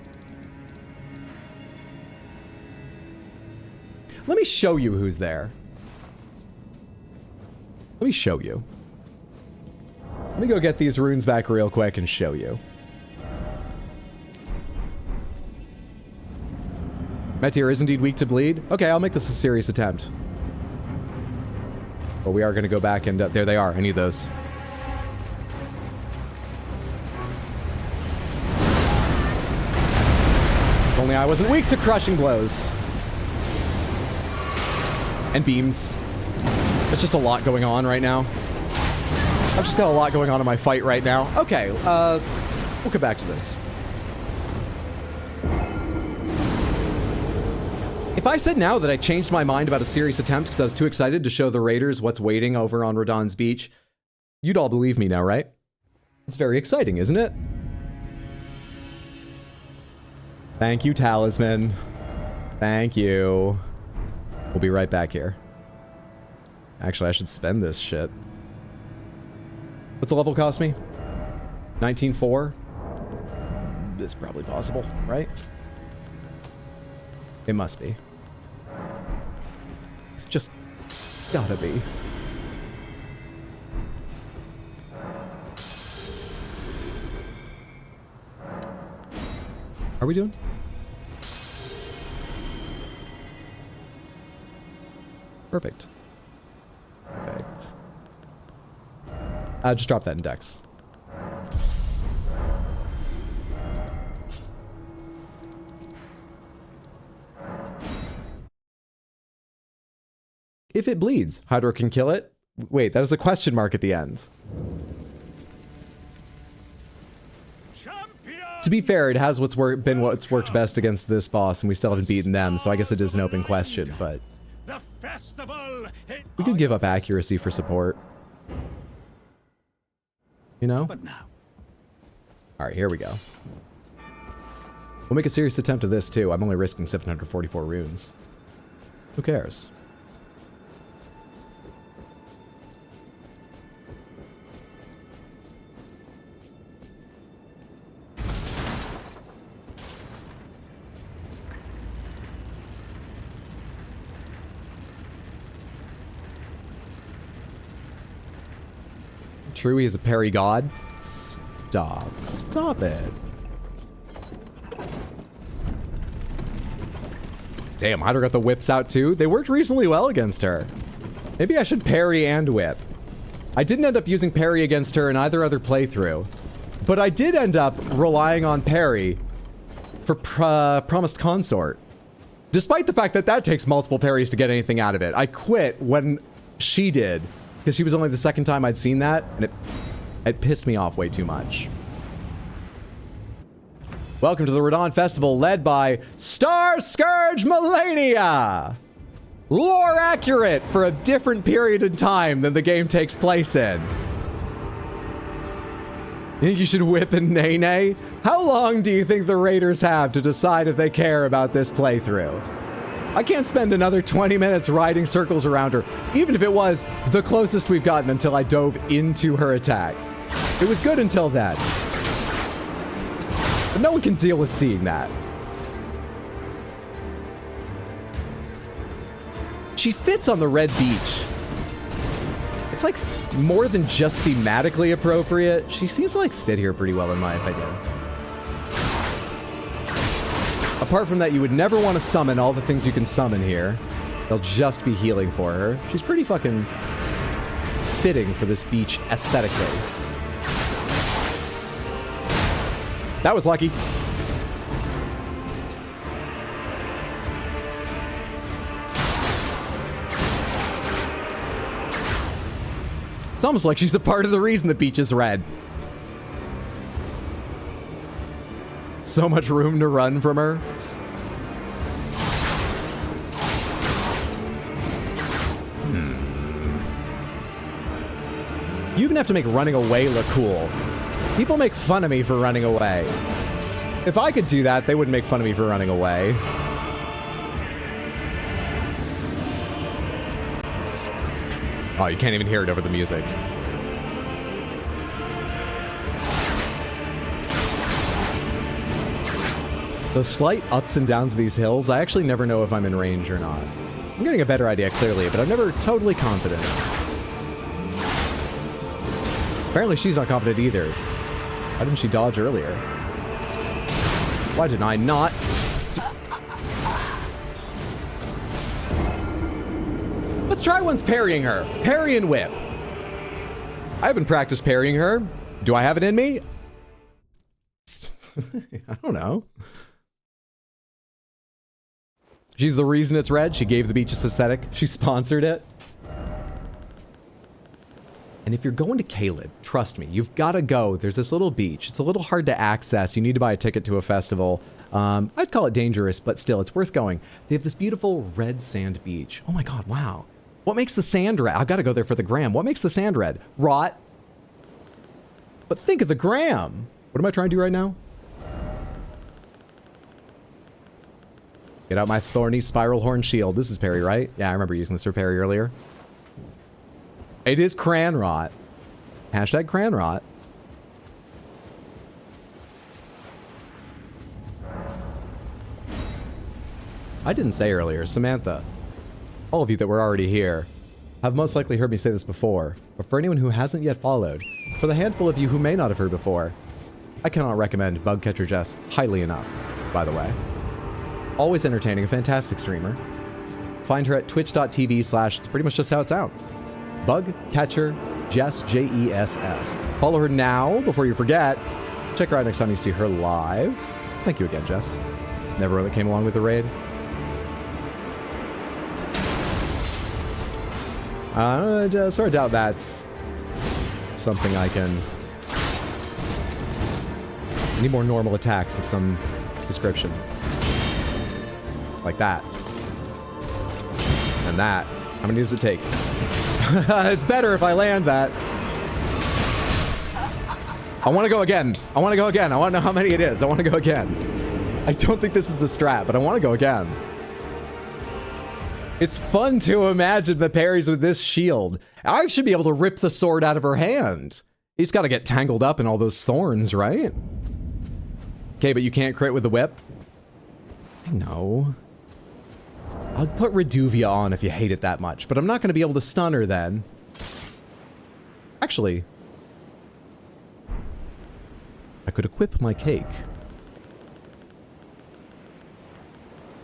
Let me show you who's there. Let me show you. Let me go get these runes back real quick and show you. Metier is indeed weak to bleed. Okay, I'll make this a serious attempt. But we are going to go back and... there they are. I need those. If only I wasn't weak to crushing blows. And beams. There's just a lot going on right now. I've just got a lot going on in my fight right now. Okay, we'll come back to this. If I said now that I changed my mind about a serious attempt because I was too excited to show the Raiders what's waiting over on Radahn's beach, you'd all believe me now, right? It's very exciting, isn't it? Thank you, Talisman. Thank you. We'll be right back here. Actually, I should spend this shit. What's the level cost me? 19.4? It's probably possible, right? It must be. It's just gotta be. Are we doing? Perfect. Perfect. Just drop that in Dex. If it bleeds, Hydra can kill it? Wait, that is a question mark at the end. To be fair, it has what's worked best against this boss, and we still haven't beaten them, so I guess it is an open question, but... We could give up accuracy for support. You know? But now. Alright, here we go. We'll make a serious attempt at this, too. I'm only risking 744 runes. Who cares? True, he is a parry god. Stop it. Damn, Hydra got the whips out too. They worked reasonably well against her. Maybe I should parry and whip. I didn't end up using parry against her in either other playthrough, but I did end up relying on parry for Promised Consort. Despite the fact that that takes multiple parries to get anything out of it. I quit when she did, because she was only the second time I'd seen that, and it pissed me off way too much. Welcome to the Radon Festival, led by Star Scourge Melania! Lore accurate for a different period in time than the game takes place in. You think you should whip and nay-nay? How long do you think the Raiders have to decide if they care about this playthrough? I can't spend another 20 minutes riding circles around her, even if it was the closest we've gotten until I dove into her attack. It was good until then. But no one can deal with seeing that. She fits on the red beach. It's like more than just thematically appropriate. She seems to like fit here pretty well in my opinion. Apart from that, you would never want to summon all the things you can summon here. They'll just be healing for her. She's pretty fucking fitting for this beach aesthetically. That was lucky. It's almost like she's a part of the reason the beach is red. So much room to run from her. You even have to make running away look cool. People make fun of me for running away. If I could do that, they wouldn't make fun of me for running away. Oh, you can't even hear it over the music. The slight ups and downs of these hills, I actually never know if I'm in range or not. I'm getting a better idea clearly, but I'm never totally confident. Apparently she's not confident either. Why didn't she dodge earlier? Why did I not? Let's try once parrying her. Parry and whip. I haven't practiced parrying her. Do I have it in me? I don't know. She's the reason it's red. She gave the beach its aesthetic. She sponsored it. And if you're going to Caleb, trust me, you've got to go. There's this little beach. It's a little hard to access. You need to buy a ticket to a festival. I'd call it dangerous, but still, it's worth going. They have this beautiful red sand beach. Oh my god, wow. What makes the sand red? I've got to go there for the gram. What makes the sand red? Rot. But think of the gram. What am I trying to do right now? Get out my thorny spiral horn shield. This is parry, right? Yeah, I remember using this for parry earlier. It is cran rot. Hashtag cran rot. I didn't say earlier, Samantha. All of you that were already here have most likely heard me say this before, but for anyone who hasn't yet followed, for the handful of you who may not have heard before, I cannot recommend Bugcatcher Jess highly enough, by the way. Always entertaining, a fantastic streamer. Find her at twitch.tv/ it's pretty much just how it sounds. Bugcatcher Jess, Jess. Follow her now before you forget. Check her out next time you see her live. Thank you again, Jess. Never really came along with the raid. I sort of doubt that's something I can... I need more normal attacks of some description. Like that. And that. How many does it take? It's better if I land that. I want to go again. I want to go again. I want to know how many it is. I want to go again. I don't think this is the strat, but I want to go again. It's fun to imagine the parries with this shield. I should be able to rip the sword out of her hand. He's got to get tangled up in all those thorns, right? Okay, but you can't crit with the whip. I know. I'll put Reduvia on if you hate it that much, but I'm not going to be able to stun her then. Actually, I could equip my cake.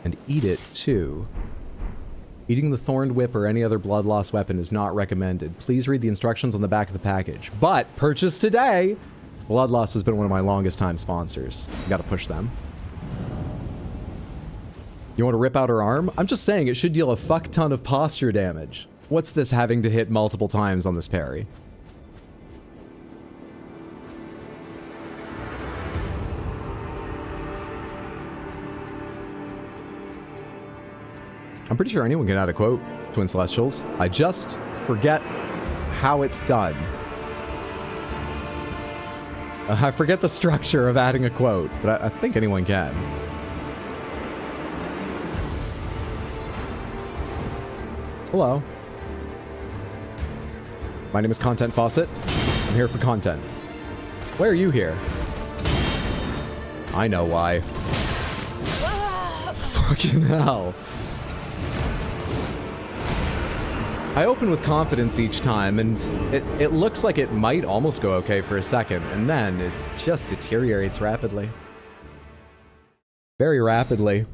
And eat it, too. Eating the Thorned Whip or any other blood loss weapon is not recommended. Please read the instructions on the back of the package. But, purchase today! Blood Loss has been one of my longest time sponsors. You gotta push them. You want to rip out her arm? I'm just saying it should deal a fuck ton of posture damage. What's this having to hit multiple times on this parry? I'm pretty sure anyone can add a quote, Twin Celestials. I just forget how it's done. I forget the structure of adding a quote, but I think anyone can. Hello. My name is Content Faucet. I'm here for content. Why are you here? I know why. Fucking hell. I open with confidence each time, and it looks like it might almost go okay for a second, and then it just deteriorates rapidly. Very rapidly.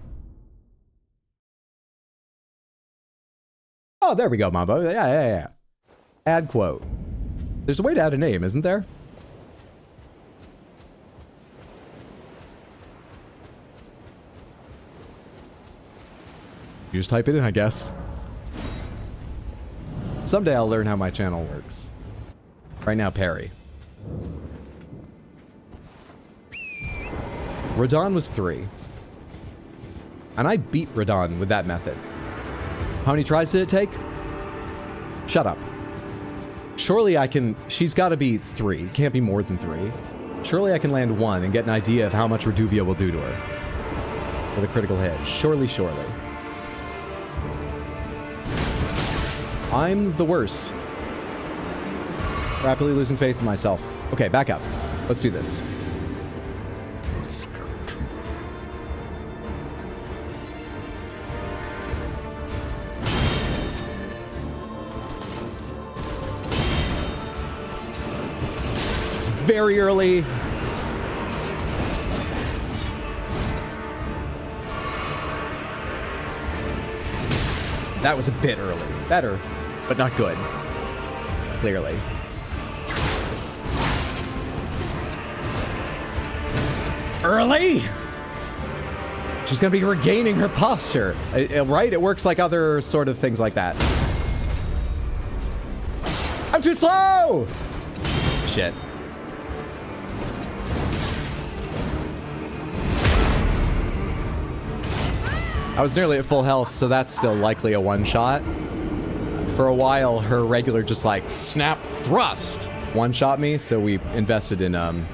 Oh, there we go, Mambo. Yeah. Add quote. There's a way to add a name, isn't there? You just type it in, I guess. Someday I'll learn how my channel works. Right now, parry. Radon was 3. And I beat Radon with that method. How many tries did it take? Shut up. Surely I can... She's got to be 3. Can't be more than 3. Surely I can land 1 and get an idea of how much Reduvia will do to her. With a critical hit. Surely. I'm the worst. Rapidly losing faith in myself. Okay, back up. Let's do this. Very early. That was a bit early. Better, but not good. Clearly. Early? She's gonna be regaining her posture, right? It works like other sort of things like that. I'm too slow! Shit. I was nearly at full health, so that's still likely a one-shot. For a while, her regular just like, snap thrust one-shot me, so we invested in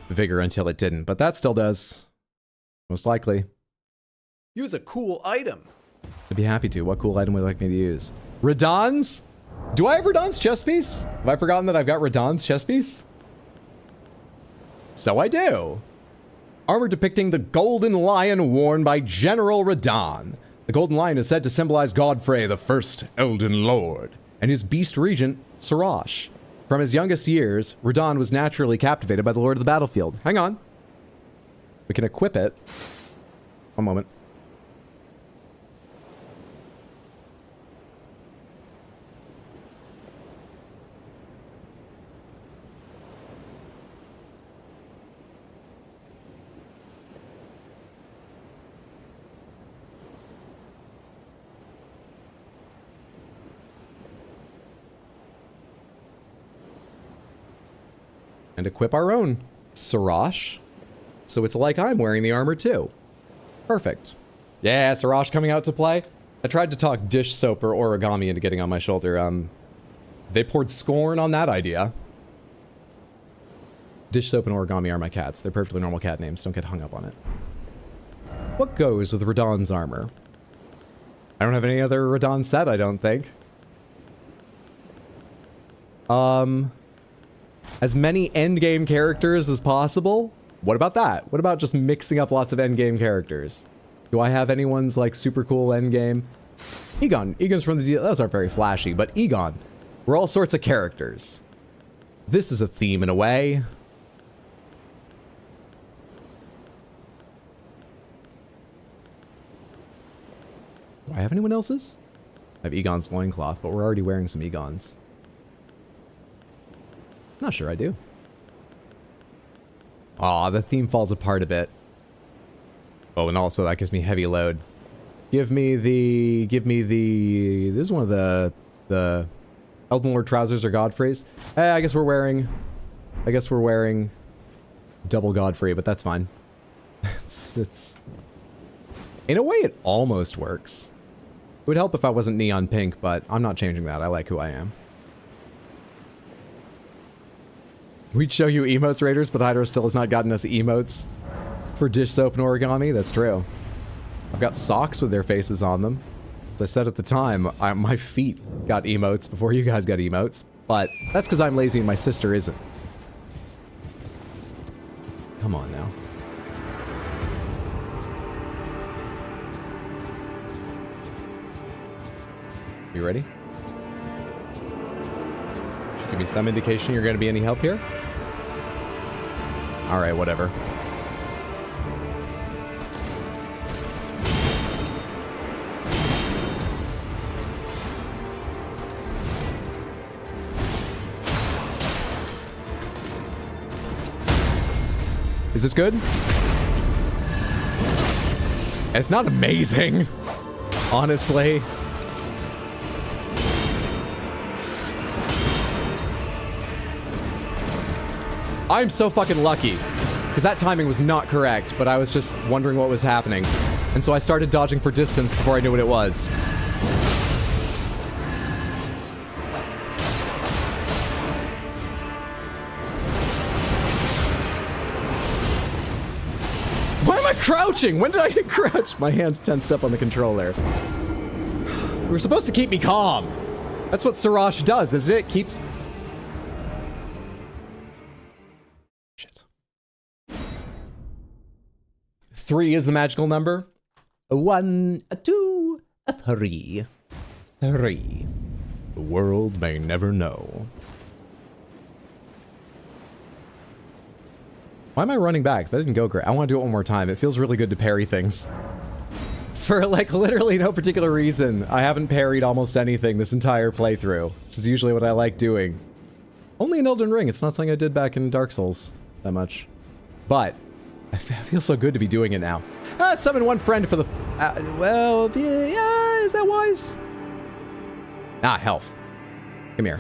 vigor until it didn't. But that still does. Most likely. Use a cool item. I'd be happy to. What cool item would you like me to use? Radon's? Do I have Radon's chest piece? Have I forgotten that I've got Radon's chest piece? So I do. Armor depicting the Golden Lion worn by General Radon. The Golden Lion is said to symbolize Godfrey, the first Elden Lord, and his beast regent, Sirash. From his youngest years, Radon was naturally captivated by the Lord of the Battlefield. Hang on. We can equip it. One moment. And equip our own Sirash. So it's like I'm wearing the armor too. Perfect. Yeah, Sirash coming out to play. I tried to talk dish soap or origami into getting on my shoulder. They poured scorn on that idea. Dish Soap and Origami are my cats. They're perfectly normal cat names. Don't get hung up on it. What goes with Radahn's armor? I don't have any other Radahn set, I don't think. As many endgame characters as possible? What about that? What about just mixing up lots of endgame characters? Do I have anyone's like super cool endgame? Egon. Egon's from the... Those aren't very flashy, but Egon. We're all sorts of characters. This is a theme in a way. Do I have anyone else's? I have Egon's loincloth, but we're already wearing some Egon's. Not sure I do. Aw, the theme falls apart a bit. Oh, and also that gives me heavy load. Give me the... This is one of the Elden Lord trousers or Godfrey's. I guess we're wearing double Godfrey, but that's fine. It's... In a way, it almost works. It would help if I wasn't neon pink, but I'm not changing that. I like who I am. We'd show you emotes, Raiders, but Hydra still has not gotten us emotes for Dish Soap and Origami. That's true. I've got socks with their faces on them. As I said at the time, my feet got emotes before you guys got emotes, but that's because I'm lazy and my sister isn't. Come on now. You ready? Should give me some indication you're going to be any help here. All right, whatever. Is this good? It's not amazing, honestly. I'm so fucking lucky, because that timing was not correct, but I was just wondering what was happening. And so I started dodging for distance before I knew what it was. Why am I crouching? When did I get crouched? My hand tensed up on the controller. We were supposed to keep me calm. That's what Siraj does, isn't it? Keeps... Shit. 3 is the magical number. A 1, a 2, a 3. 3. The world may never know. Why am I running back? That didn't go great. I want to do it one more time. It feels really good to parry things. For, like, literally no particular reason, I haven't parried almost anything this entire playthrough, which is usually what I like doing. Only in Elden Ring. It's not something I did back in Dark Souls that much. But I feel so good to be doing it now. Summon one friend for the... well, yeah, is that wise? Ah, health. Come here.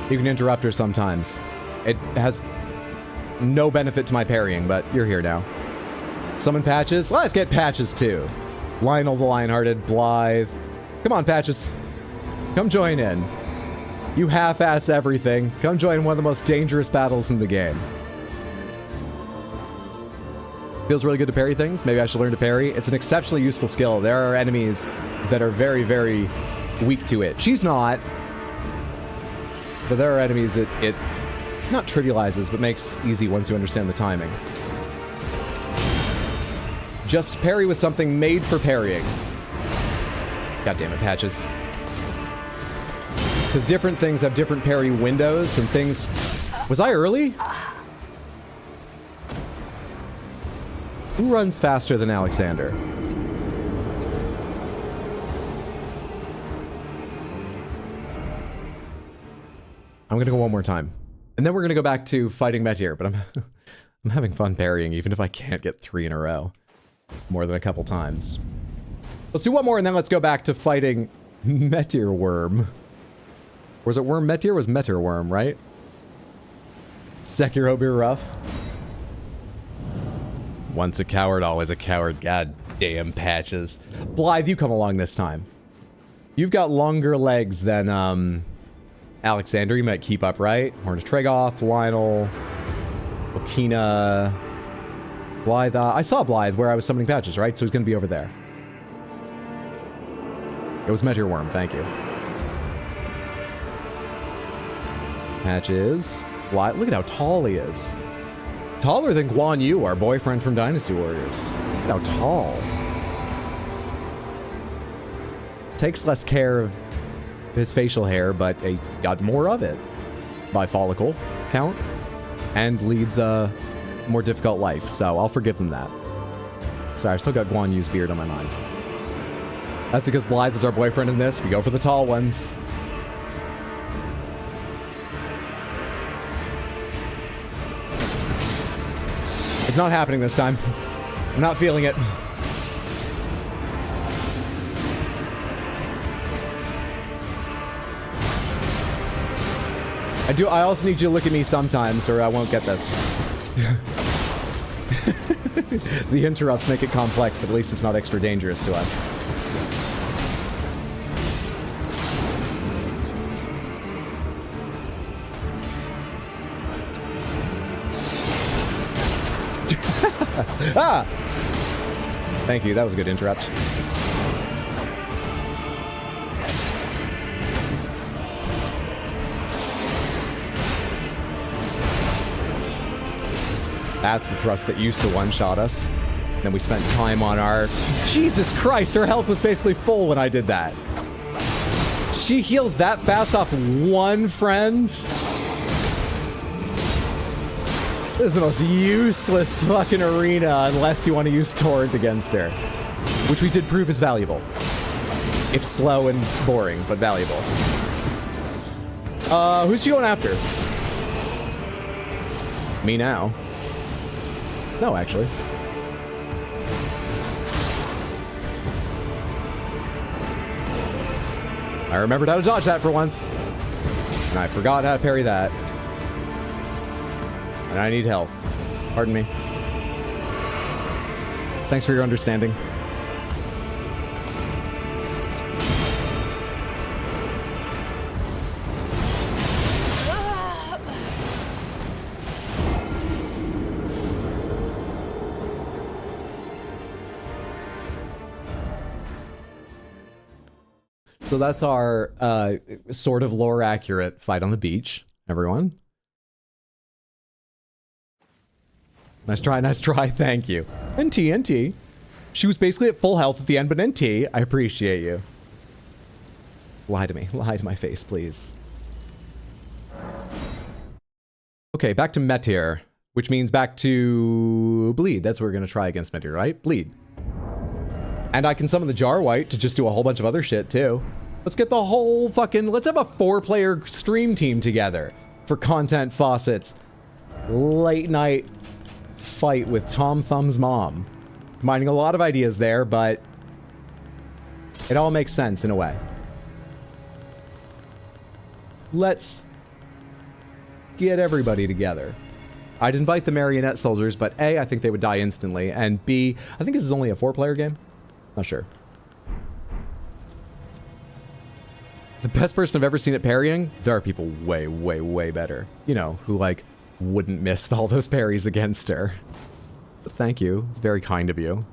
You can interrupt her sometimes. It has no benefit to my parrying, but you're here now. Summon Patches? Let's get Patches too. Lionel the Lionhearted, Blythe. Come on, Patches. Come join in. You half-ass everything. Come join one of the most dangerous battles in the game. Feels really good to parry things. Maybe I should learn to parry. It's an exceptionally useful skill. There are enemies that are very, very weak to it. She's not. But there are enemies it not trivializes, but makes easy once you understand the timing. Just parry with something made for parrying. God damn it, Patches. Because different things have different parry windows and things... Was I early? Who runs faster than Alexander? I'm gonna go one more time. And then we're gonna go back to fighting Metyr, but I'm having fun parrying even if I can't get 3 in a row. More than a couple times. Let's do one more and then let's go back to fighting Metyr Worm. Or was it Worm Metyr? It was Metyr Worm, right? Sekiro be rough. Once a coward, always a coward. God damn, Patches. Blythe, you come along this time. You've got longer legs than Alexander. You might keep up, right? Horn of Tragoth, Lionel, Okina, Blythe. I saw Blythe where I was summoning patches, right? So he's going to be over there. It was Measure Worm, thank you. Patches. Blythe. Look at how tall he is. Taller than Guan Yu, our boyfriend from Dynasty Warriors. Look at how tall. Takes less care of his facial hair, but he's got more of it by follicle count and leads a more difficult life, so I'll forgive them that. Sorry, I've still got Guan Yu's beard on my mind. That's because Blythe is our boyfriend in this. We go for the tall ones. It's not happening this time. I'm not feeling it. I also need you to look at me sometimes or I won't get this. The interrupts make it complex, but at least it's not extra dangerous to us. Ah! Thank you, that was a good interrupt. That's the thrust that used to one-shot us. Then we spent time on our... Jesus Christ, her health was basically full when I did that. She heals that fast off one friend? This is the most useless fucking arena unless you want to use Torrent against her. Which we did prove is valuable. If slow and boring, but valuable. Who's she going after? Me now. No, actually. I remembered how to dodge that for once. And I forgot how to parry that. And I need health. Pardon me. Thanks for your understanding. So that's our sort of lore accurate fight on the beach, everyone. Nice try, thank you. NT. She was basically at full health at the end, but NT, I appreciate you. Lie to me, lie to my face, please. Okay, back to Meteor, which means back to Bleed. That's what we're gonna try against Meteor, right? Bleed. And I can summon the Jar White to just do a whole bunch of other shit, too. Let's get the whole fucking... Let's have a 4-player stream team together for content faucets. Late night fight with Tom Thumb's mom. Combining a lot of ideas there, but... it all makes sense in a way. Let's... get everybody together. I'd invite the marionette soldiers, but A, I think they would die instantly, and B, I think this is only a 4-player game. Not sure. The best person I've ever seen at parrying? There are people way, way, way better. You know, who, like, wouldn't miss all those parries against her. But thank you. It's very kind of you.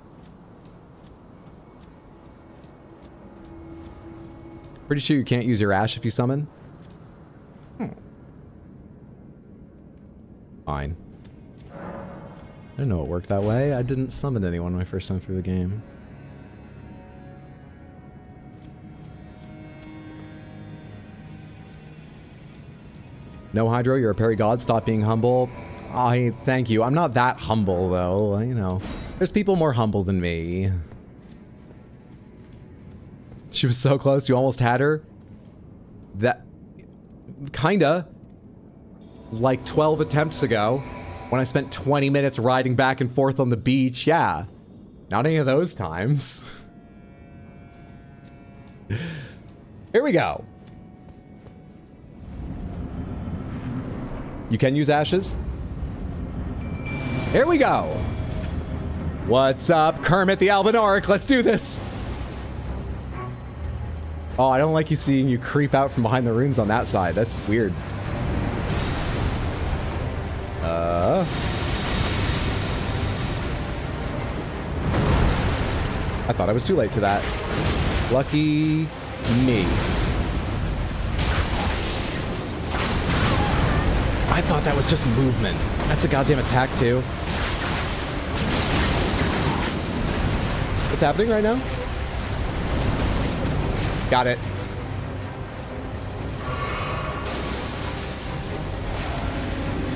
Pretty sure you can't use your Ash if you summon? Fine. I didn't know it worked that way. I didn't summon anyone my first time through the game. No, Hydro, you're a parry god. Stop being humble. I thank you. I'm not that humble, though. You know, there's people more humble than me. She was so close. You almost had her. That... kinda. Like 12 attempts ago, when I spent 20 minutes riding back and forth on the beach. Yeah. Not any of those times. Here we go. You can use ashes? Here we go! What's up, Kermit the Albinoric? Let's do this! Oh, I don't like you seeing you creep out from behind the runes on that side. That's weird. I thought I was too late to that. Lucky me. I thought that was just movement. That's a goddamn attack too. What's happening right now? Got it.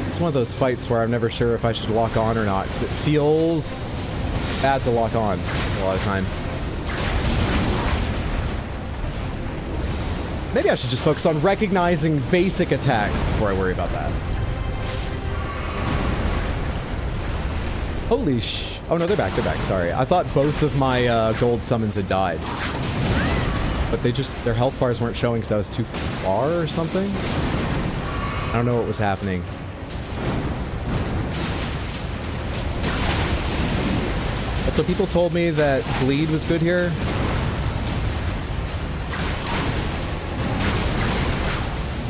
It's one of those fights where I'm never sure if I should lock on or not, because it feels bad to lock on a lot of time. Maybe I should just focus on recognizing basic attacks before I worry about that. Holy sh... Oh no, they're back, sorry. I thought both of my gold summons had died. But their health bars weren't showing because I was too far or something? I don't know what was happening. So people told me that bleed was good here.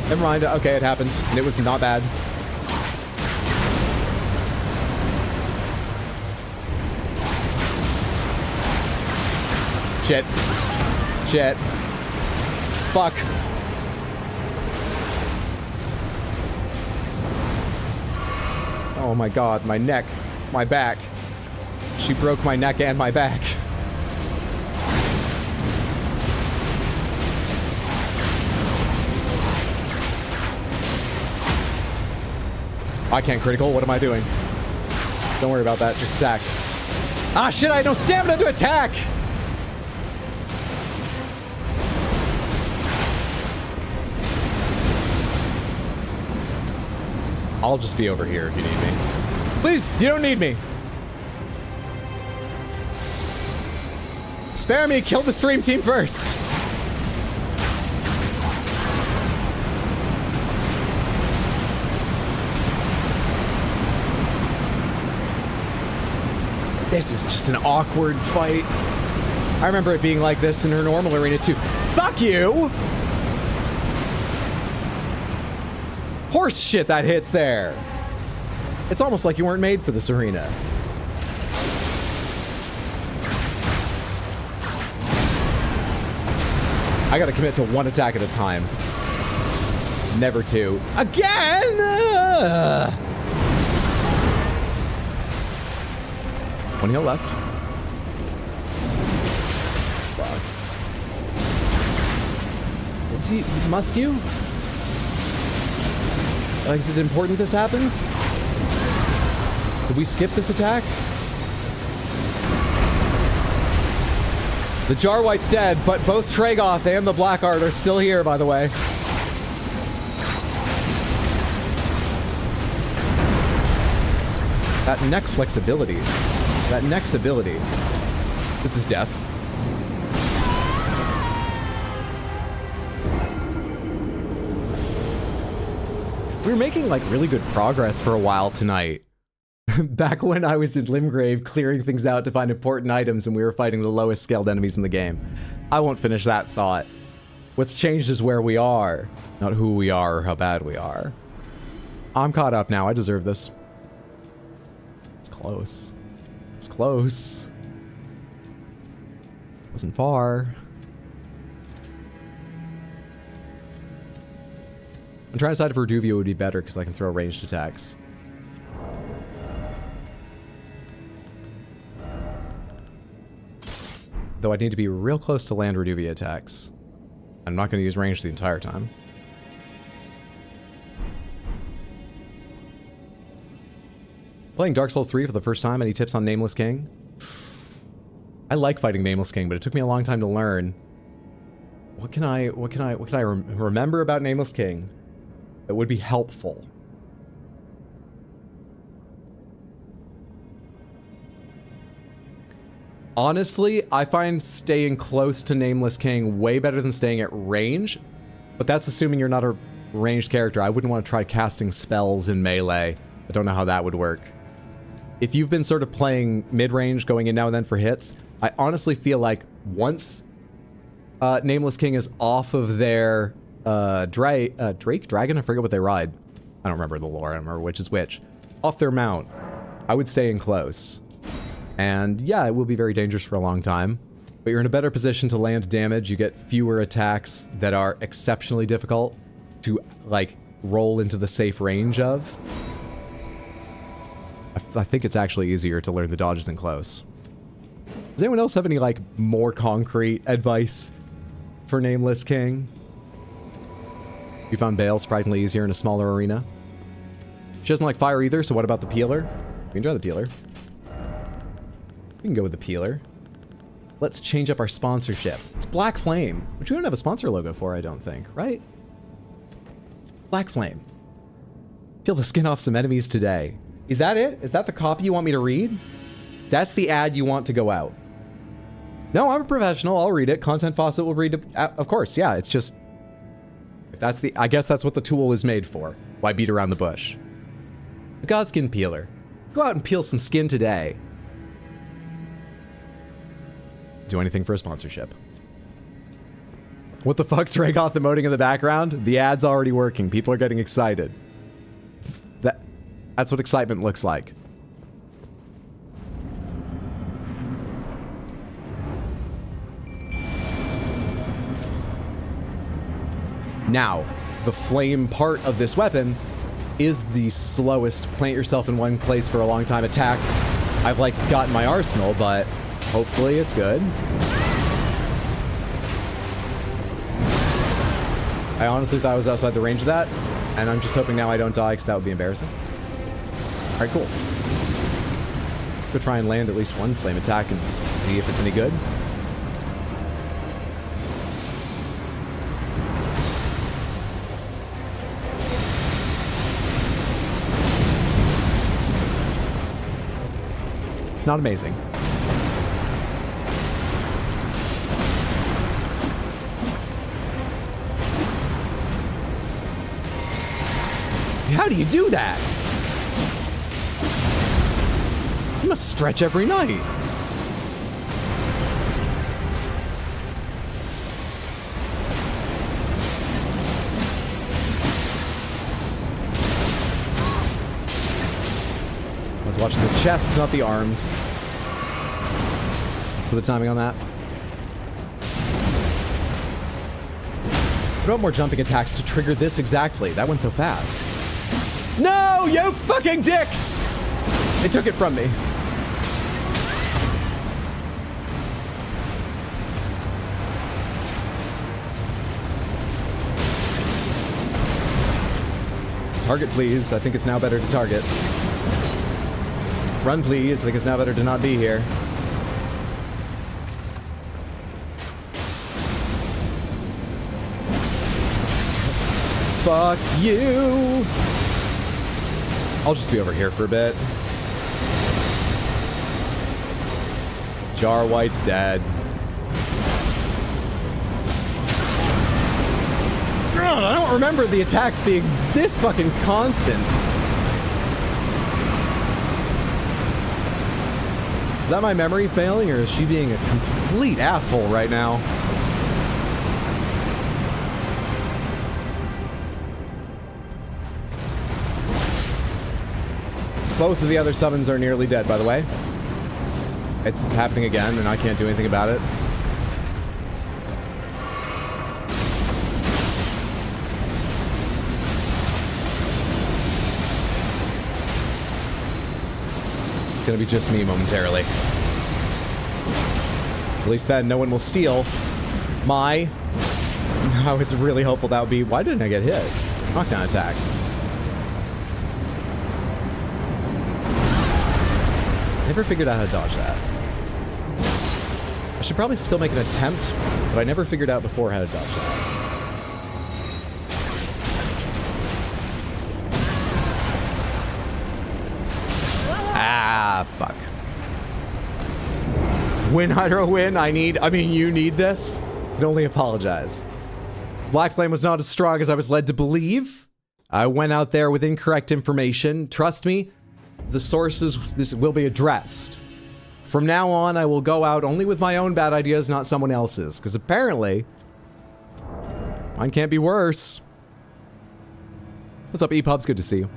Never mind. Okay, it happened. And it was not bad. Shit. Shit. Fuck. Oh my god, my neck. My back. She broke my neck and my back. I can't critical. What am I doing? Don't worry about that. Just attack. Ah, shit. I had no stamina to attack. I'll just be over here if you need me. Please, you don't need me. Spare me. Kill the stream team first. This is just an awkward fight. I remember it being like this in her normal arena too. Fuck you! Horse shit that hits there. It's almost like you weren't made for this arena. I gotta commit to one attack at a time. Never two. Again! One heal left. Fuck. Must you? Like, is it important this happens? Did we skip this attack? The Jarwhite's dead, but both Tragoth and the Blackheart are still here, by the way. That neck flexibility. That next ability. This is death. We were making like really good progress for a while tonight. Back when I was in Limgrave clearing things out to find important items and we were fighting the lowest scaled enemies in the game. I won't finish that thought. What's changed is where we are, not who we are or how bad we are. I'm caught up now. I deserve this. It's close. It's close. Wasn't far. I'm trying to decide if Reduvia would be better because I can throw ranged attacks. Though I'd need to be real close to land Reduvia attacks. I'm not going to use range the entire time. Playing Dark Souls 3 for the first time. Any tips on Nameless King? I like fighting Nameless King, but it took me a long time to learn. What can I remember about Nameless King that would be helpful? Honestly, I find staying close to Nameless King way better than staying at range, but that's assuming you're not a ranged character. I wouldn't want to try casting spells in melee. I don't know how that would work. If you've been sort of playing mid-range, going in now and then for hits, I honestly feel like once Nameless King is off of their Dragon? I forget what they ride. I don't remember the lore. I don't remember which is which. Off their mount. I would stay in close. And yeah, it will be very dangerous for a long time. But you're in a better position to land damage. You get fewer attacks that are exceptionally difficult to, like, roll into the safe range of. I think it's actually easier to learn the dodges in close. Does anyone else have any, like, more concrete advice for Nameless King? You found Bale surprisingly easier in a smaller arena. She doesn't like fire either, so what about the peeler? We can try the peeler. We can go with the peeler. Let's change up our sponsorship. It's Black Flame, which we don't have a sponsor logo for, I don't think, right? Black Flame. Peel the skin off some enemies today. Is that it? Is that the copy you want me to read? That's the ad you want to go out. No, I'm a professional. I'll read it. Content Faucet will read it. Of course, yeah, it's just... If that's the... I guess that's what the tool is made for. Why beat around the bush? The Godskin Peeler. Go out and peel some skin today. Do anything for a sponsorship. What the fuck? Dragoth emoting in the background? The ad's already working. People are getting excited. That's what excitement looks like. Now, the flame part of this weapon is the slowest plant yourself in one place for a long time attack I've, like, got in my arsenal, but hopefully it's good. I honestly thought I was outside the range of that, and I'm just hoping now I don't die because that would be embarrassing. Alright, cool. Let's go try and land at least one flame attack and see if it's any good. It's not amazing. How do you do that? You must stretch every night. I was watching the chest, not the arms. For the timing on that. What about more jumping attacks to trigger this exactly? That went so fast. No, you fucking dicks! They took it from me. Target, please. I think it's now better to target. Run, please. I think it's now better to not be here. Fuck you! I'll just be over here for a bit. Jar White's dead. God, I don't remember the attacks being this fucking constant. Is that my memory failing, or is she being a complete asshole right now? Both of the other summons are nearly dead, by the way. It's happening again, and I can't do anything about it. It's gonna be just me momentarily. At least then no one will steal my... I was really hopeful that would be... Why didn't I get hit? Knockdown attack. Never figured out how to dodge that. I should probably still make an attempt, but I never figured out before how to dodge that. Ah, fuck. Win, Hydro, win. You need this. I can only apologize. Black Flame was not as strong as I was led to believe. I went out there with incorrect information. Trust me, the sources, this will be addressed. From now on, I will go out only with my own bad ideas, not someone else's. Because apparently, mine can't be worse. What's up, EPubs? Good to see you.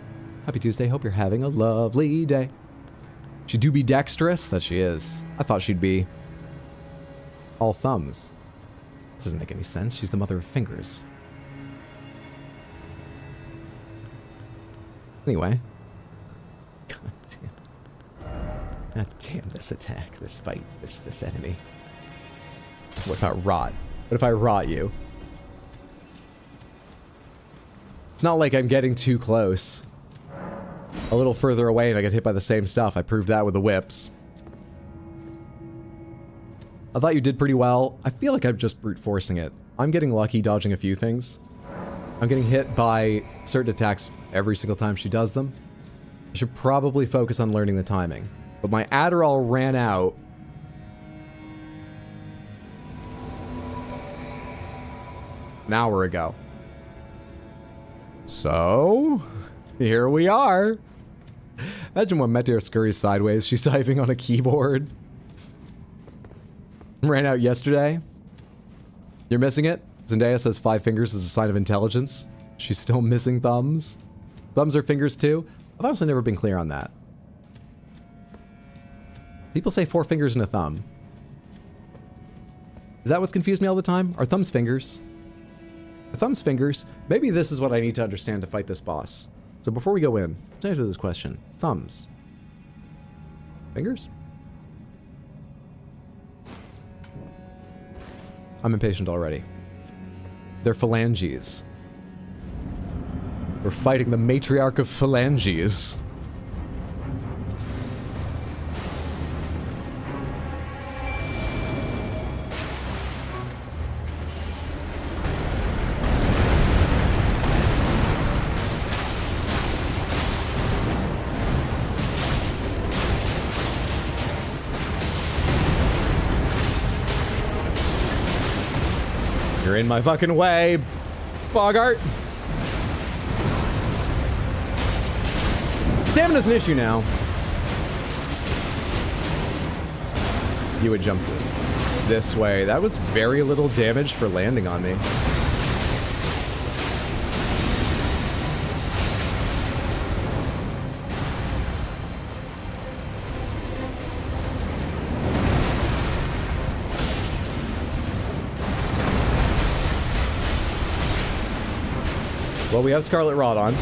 Happy Tuesday. Hope you're having a lovely day. She do be dexterous? That she is. I thought she'd be all thumbs. This doesn't make any sense. She's the mother of fingers. Anyway. God damn this attack, this fight, this enemy. What about rot? What if I rot you? It's not like I'm getting too close. A little further away and I get hit by the same stuff. I proved that with the whips. I thought you did pretty well. I feel like I'm just brute forcing it. I'm getting lucky dodging a few things. I'm getting hit by certain attacks every single time she does them. I should probably focus on learning the timing. But my Adderall ran out. An hour ago. So, here we are. Imagine when Meteor scurries sideways, she's typing on a keyboard. Ran out yesterday. You're missing it? Zendaya says 5 fingers is a sign of intelligence. She's still missing thumbs. Thumbs are fingers too? I've honestly never been clear on that. People say 4 fingers and a thumb. Is that what's confused me all the time? Are thumbs fingers? Are thumbs fingers? Maybe this is what I need to understand to fight this boss. So before we go in, let's answer this question. Thumbs. Fingers? I'm impatient already. They're phalanges. We're fighting the matriarch of phalanges. You're in my fucking way, Bogart. Stamina's an issue now. You would jump this way. That was very little damage for landing on me. Well, we have Scarlet Rod on.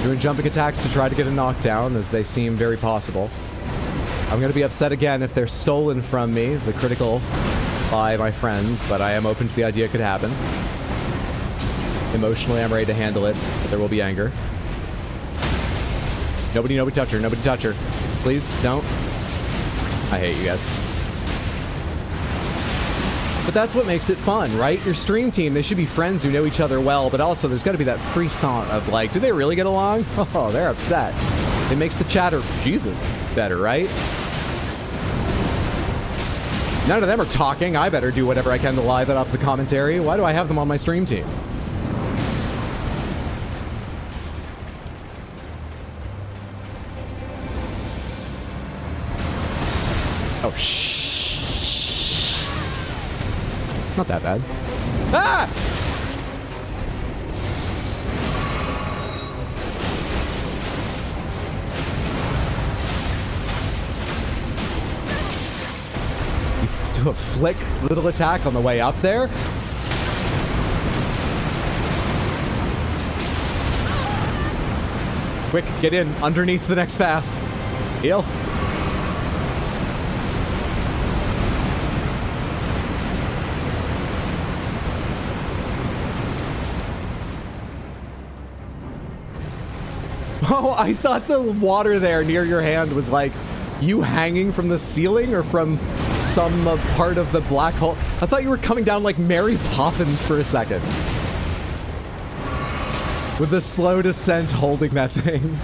Doing jumping attacks to try to get a knockdown, as they seem very possible. I'm going to be upset again if they're stolen from me, the critical, by my friends, but I am open to the idea it could happen. Emotionally, I'm ready to handle it, but there will be anger. Nobody touch her. Nobody touch her. Please, don't. I hate you guys. But that's what makes it fun, right? Your stream team, they should be friends who know each other well, but also there's got to be that frisson of like, do they really get along? Oh, they're upset. It makes the chatter, Jesus, better, right? None of them are talking. I better do whatever I can to liven up the commentary. Why do I have them on my stream team? Oh, shh. Not that bad. Ah! You do a flick little attack on the way up there? Quick, get in underneath the next pass. Heal. Oh, I thought the water there near your hand was like you hanging from the ceiling or from some part of the black hole. I thought you were coming down like Mary Poppins for a second. With the slow descent holding that thing.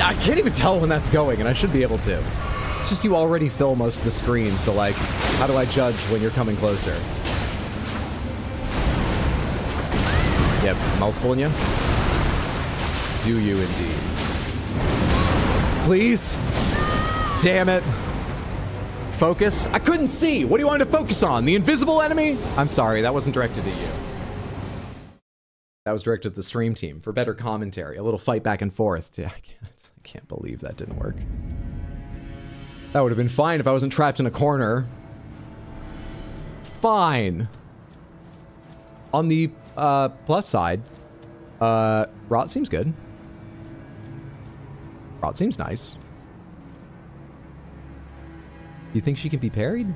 I can't even tell when that's going, and I should be able to. It's It's just you already fill most of the screen, so like, how do I judge when you're coming closer? Yep, multipling you? Do you indeed? Please? Damn it. Focus? I couldn't see! What do you want to focus on? The invisible enemy? I'm sorry, that wasn't directed at you. That was directed at the stream team for better commentary. A little fight back and forth. I can't believe that didn't work. That would have been fine if I wasn't trapped in a corner. Fine. On the plus side, Rot seems good. Rot seems nice. You think she can be parried?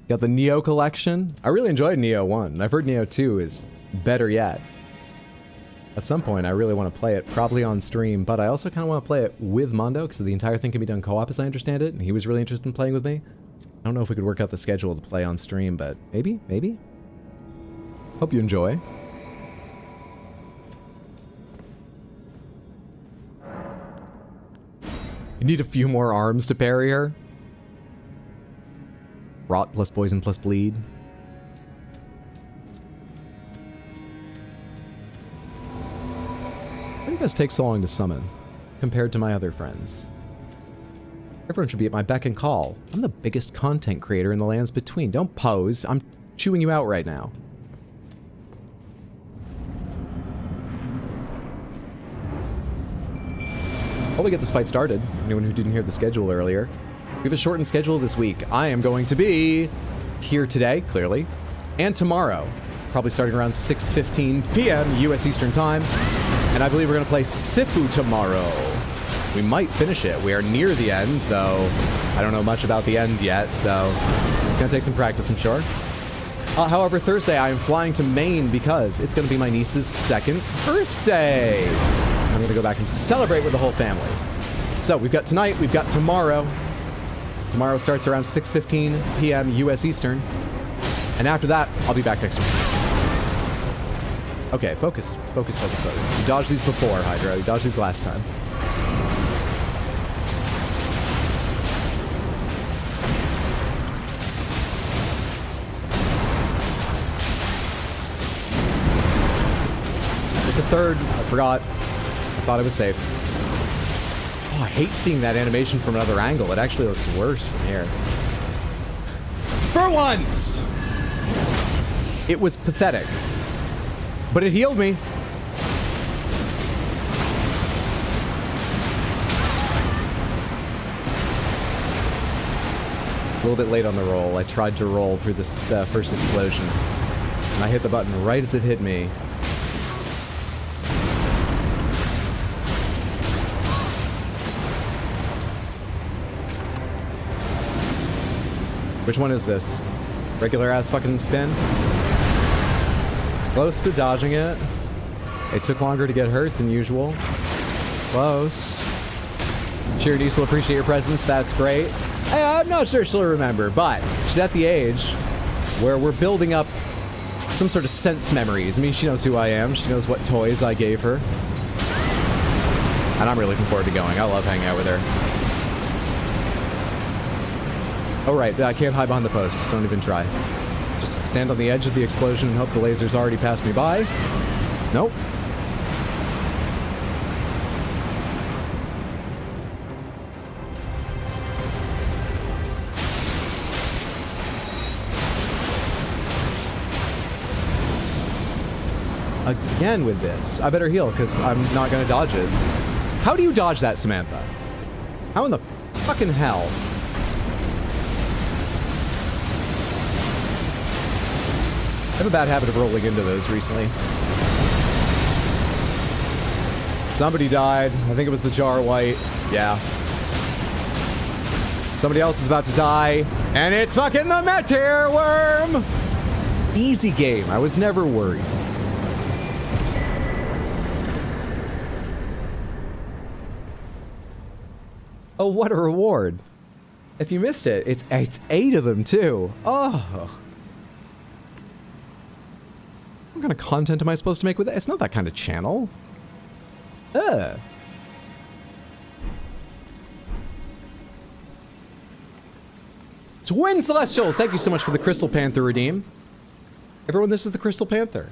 Got the Neo collection. I really enjoyed Neo 1. I've heard Neo 2 is better yet. At some point, I really want to play it, probably on stream, but I also kind of want to play it with Mondo, because the entire thing can be done co-op as I understand it, and he was really interested in playing with me. I don't know if we could work out the schedule to play on stream, but maybe, maybe? Hope you enjoy. You need a few more arms to parry her. Rot plus poison plus bleed. Why do you guys take so long to summon, compared to my other friends? Everyone should be at my beck and call. I'm the biggest content creator in the lands between. Don't pose. I'm chewing you out right now. While we get this fight started, anyone who didn't hear the schedule earlier, we have a shortened schedule this week. I am going to be here today, clearly, and tomorrow, probably starting around 6:15 p.m. U.S. Eastern Time, and I believe we're going to play Sifu tomorrow. We might finish it. We are near the end, though I don't know much about the end yet, so it's going to take some practice, I'm sure. However, Thursday I am flying to Maine because it's going to be my niece's 2nd birthday. I'm going to go back and celebrate with the whole family. So we've got tonight, we've got tomorrow. Tomorrow starts around 6:15 p.m. U.S. Eastern. And after that, I'll be back next week. Okay, focus. Focus, focus, focus. You dodged these before, Hydra. You dodged these last time. It's a third. I forgot. I thought I was safe. Oh, I hate seeing that animation from another angle. It actually looks worse from here. For once! It was pathetic. But it healed me. A little bit late on the roll. I tried to roll through this first explosion. And I hit the button right as it hit me. Which one is this? Regular ass fucking spin? Close to dodging it. It took longer to get hurt than usual. Close. Cheer niece will appreciate your presence. That's great. I'm not sure she'll remember, but she's at the age where we're building up some sort of sense memories. I mean, she knows who I am. She knows what toys I gave her. And I'm really looking forward to going. I love hanging out with her. Oh, right. I can't hide behind the post. Don't even try. Just stand on the edge of the explosion and hope the laser's already passed me by. Nope. Again with this. I better heal, because I'm not going to dodge it. How do you dodge that, Samantha? How in the fucking hell? I have a bad habit of rolling into those recently. Somebody died. I think it was the Jar White. Yeah. Somebody else is about to die. And it's fucking the Meteor Worm! Easy game. I was never worried. Oh, what a reward. If you missed it, it's 8 of them, too. Oh. What kind of content am I supposed to make with it? It's not that kind of channel. Twin Celestials, thank you so much for the Crystal Panther redeem. Everyone, this is the Crystal Panther.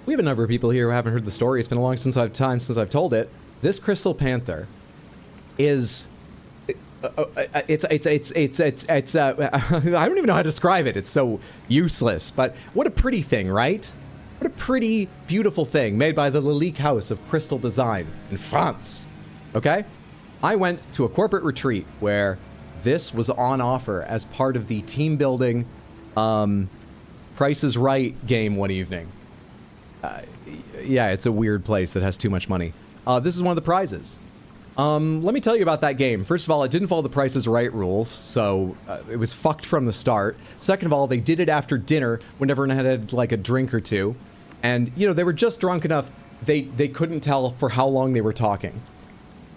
We have a number of people here who haven't heard the story. It's been a long time since I've told it. This Crystal Panther is... I don't even know how to describe it. It's so useless. But what a pretty thing, right? What a pretty, beautiful thing made by the Lalique House of Crystal Design in France. Okay? I went to a corporate retreat where this was on offer as part of the team building Price is Right game one evening. Yeah, it's a weird place that has too much money. This is one of the prizes. Let me tell you about that game. First of all, it didn't follow the Price is Right rules, so it was fucked from the start. Second of all, they did it after dinner when everyone had like a drink or two. And, you know, they were just drunk enough, they couldn't tell for how long they were talking.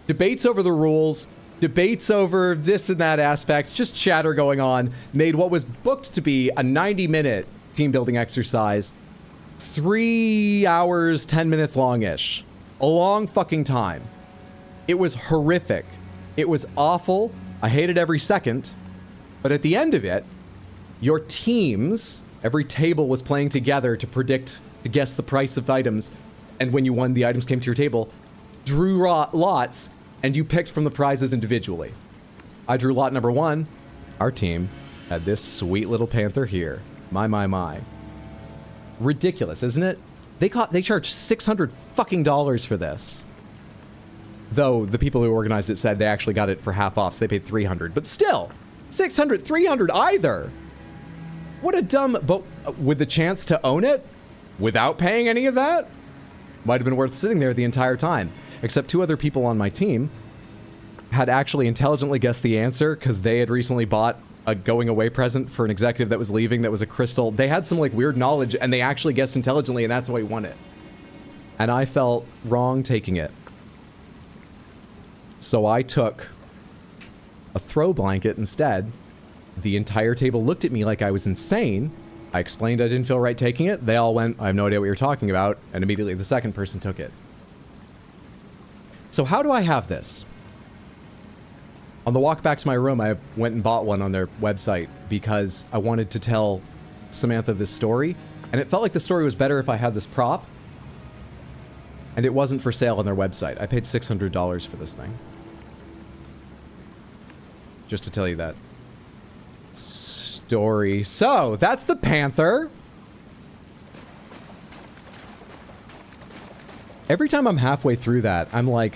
Debates over the rules, debates over this and that aspect, just chatter going on, made what was booked to be a 90-minute team building exercise 3 hours, 10 minutes long-ish. A long fucking time. It was horrific. It was awful. I hated every second. But at the end of it, your teams, every table was playing together to guess the price of items. And when you won, the items came to your table, drew lots, and you picked from the prizes individually. I drew lot number 1. Our team had this sweet little panther here. My. Ridiculous, isn't it? They charged $600 fucking for this. Though the people who organized it said they actually got it for half off, so they paid $300. But still, $600, $300 either. What a dumb... But with the chance to own it, without paying any of that, might have been worth sitting there the entire time. Except 2 other people on my team had actually intelligently guessed the answer because they had recently bought a going away present for an executive that was leaving that was a crystal. They had some like weird knowledge and they actually guessed intelligently, and that's why we won it. And I felt wrong taking it. So I took a throw blanket instead. The entire table looked at me like I was insane. I explained I didn't feel right taking it. They all went, I have no idea what you're talking about. And immediately the second person took it. So how do I have this? On the walk back to my room, I went and bought one on their website because I wanted to tell Samantha this story. And it felt like the story was better if I had this prop. And it wasn't for sale on their website. I paid $600 for this thing. Just to tell you that story. So, that's the Panther. Every time I'm halfway through that, I'm like,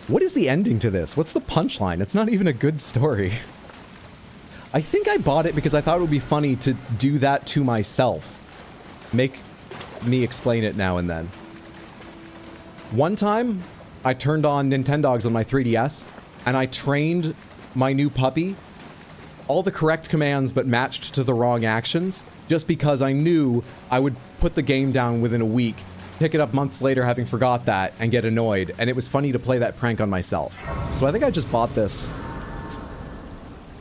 what is the ending to this? What's the punchline? It's not even a good story. I think I bought it because I thought it would be funny to do that to myself. Make me explain it now and then. One time, I turned on Nintendogs on my 3DS, and I trained my new puppy all the correct commands but matched to the wrong actions, just because I knew I would put the game down within a week, pick it up months later having forgot that, and get annoyed, and it was funny to play that prank on myself. So I think I just bought this.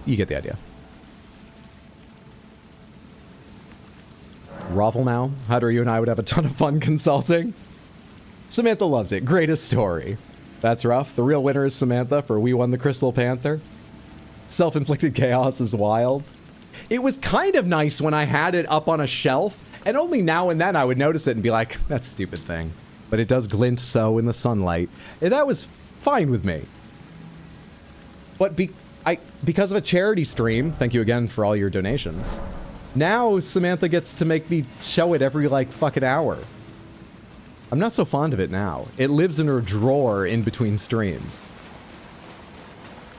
You get the idea. Ravel now. Hyder, you and I would have a ton of fun consulting. Samantha loves it. Greatest story. That's rough. The real winner is Samantha for We Won the Crystal Panther. Self-inflicted chaos is wild. It was kind of nice when I had it up on a shelf, and only now and then I would notice it and be like, that stupid thing. But it does glint so in the sunlight. And that was fine with me. But because of a charity stream, thank you again for all your donations, now Samantha gets to make me show it every, like, fucking hour. I'm not so fond of it now. It lives in her drawer in between streams.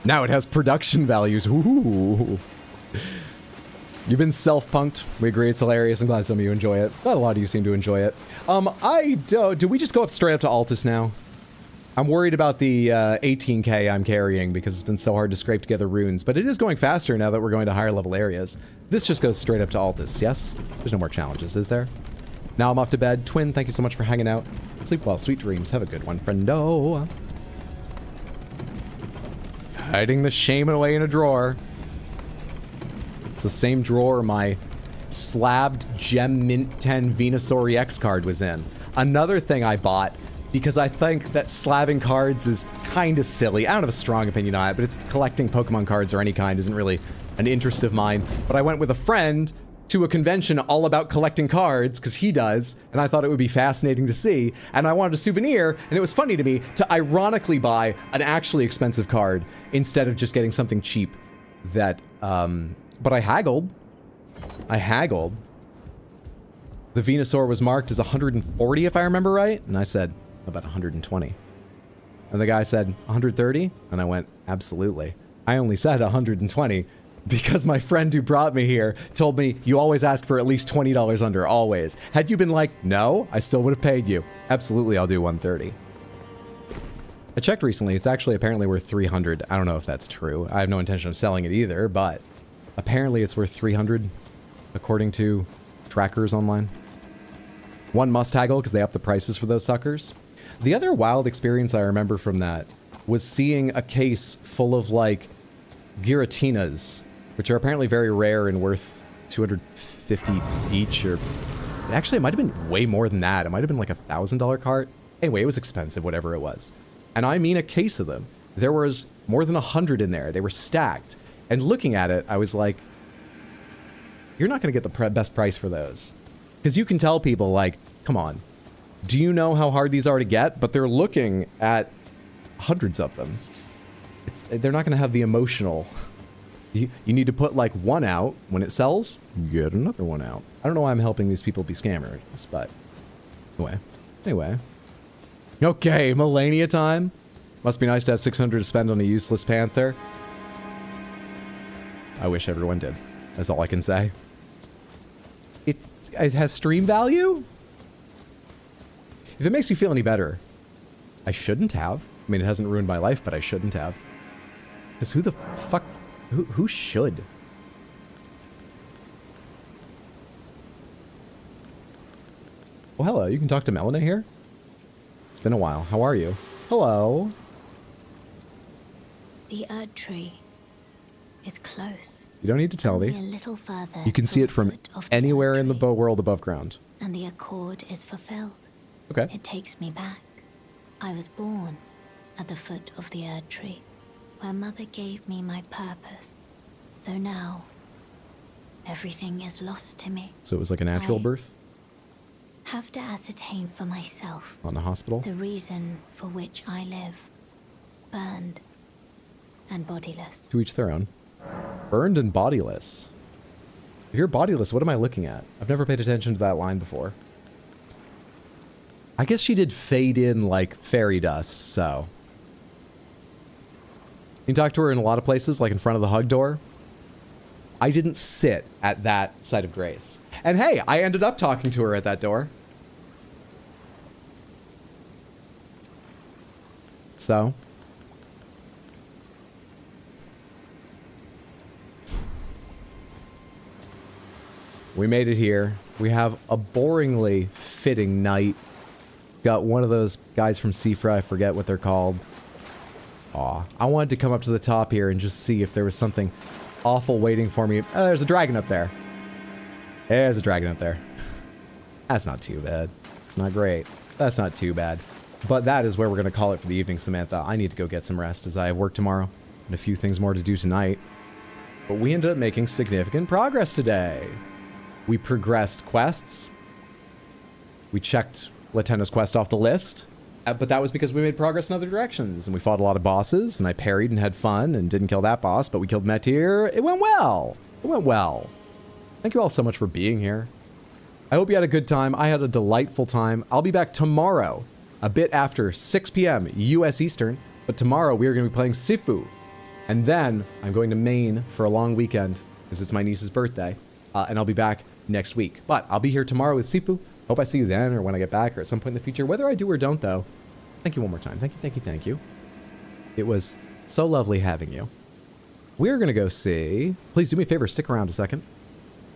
Now it has production values. Ooh. You've been self-punked. We agree it's hilarious. I'm glad some of you enjoy it. Not a lot of you seem to enjoy it. Do we just go straight up to Altus now? I'm worried about the 18k I'm carrying because it's been so hard to scrape together runes, but it is going faster now that we're going to higher level areas. This just goes straight up to Altus, yes? There's no more challenges, is there? Now I'm off to bed. Twin, thank you so much for hanging out. Sleep well, sweet dreams. Have a good one, friendo. Hiding the shame away in a drawer. It's the same drawer my slabbed Gem Mint 10 Venusaur EX card was in. Another thing I bought because I think that slabbing cards is kind of silly. I don't have a strong opinion on it, but it's collecting Pokemon cards or any kind isn't really an interest of mine. But I went with a friend to a convention all about collecting cards, because he does, and I thought it would be fascinating to see, and I wanted a souvenir, and it was funny to me to ironically buy an actually expensive card instead of just getting something cheap that, but I haggled. The Venusaur was marked as 140 if I remember right, and I said, about 120. And the guy said, 130? And I went, absolutely. I only said 120 because my friend who brought me here told me you always ask for at least $20 under, always. Had you been like, no, I still would have paid you. Absolutely, I'll do 130. I checked recently, it's actually apparently worth 300. I don't know if that's true. I have no intention of selling it either, but apparently it's worth 300 according to trackers online. One must haggle because they up the prices for those suckers. The other wild experience I remember from that was seeing a case full of like Giratinas, which are apparently very rare and worth 250 each, or actually it might have been way more than that. It might have been like $1,000 cart. Anyway, it was expensive, whatever it was. And I mean a case of them. There was more than 100 in there. They were stacked. And looking at it, I was like, you're not going to get the best price for those. Because you can tell people like, come on, do you know how hard these are to get? But they're looking at hundreds of them. They're not going to have the emotional. You need to put like one out. When it sells, get another one out. I don't know why I'm helping these people be scammers, but anyway. Okay, Melania time. Must be nice to have 600 to spend on a useless panther. I wish everyone did. That's all I can say. It has stream value? If it makes you feel any better, I shouldn't have. I mean, it hasn't ruined my life, but I shouldn't have. Because who the fuck... Who should? Well, hello. You can talk to Melina here? It's been a while. How are you? Hello. The Erd tree is close. You don't need to tell me. A little further. You can see it from anywhere in the world above ground. And the accord is fulfilled. Okay. It takes me back. I was born at the foot of the Erd tree, where Mother gave me my purpose. Though now, everything is lost to me. So it was like a natural birth? Have to ascertain for myself. On the hospital? The reason for which I live. Burned and bodiless. To each their own. Burned and bodiless. If you're bodiless, what am I looking at? I've never paid attention to that line before. I guess she did fade in like fairy dust, so. You can talk to her in a lot of places, like in front of the hug door. I didn't sit at that side of grace. And hey, I ended up talking to her at that door. So. We made it here. We have a boringly fitting night. Got one of those guys from Seafra, I forget what they're called. Aw, I wanted to come up to the top here and just see if there was something awful waiting for me. Oh, there's a dragon up there. There's a dragon up there. That's not too bad. It's not great. That's not too bad. But that is where we're going to call it for the evening, Samantha. I need to go get some rest as I have work tomorrow and a few things more to do tonight. But we ended up making significant progress today. We progressed quests. We checked Latenna's quest off the list. But that was because we made progress in other directions. And we fought a lot of bosses. And I parried and had fun and didn't kill that boss. But we killed Metir. It went well. It went well. Thank you all so much for being here. I hope you had a good time. I had a delightful time. I'll be back tomorrow, a bit after 6 p.m. U.S. Eastern. But tomorrow we are going to be playing Sifu. And then I'm going to Maine for a long weekend because it's my niece's birthday. And I'll be back next week. But I'll be here tomorrow with Sifu. Hope I see you then or when I get back or at some point in the future. Whether I do or don't, though, thank you one more time. Thank you, thank you, thank you. It was so lovely having you. We're going to go see... Please do me a favor, stick around a second.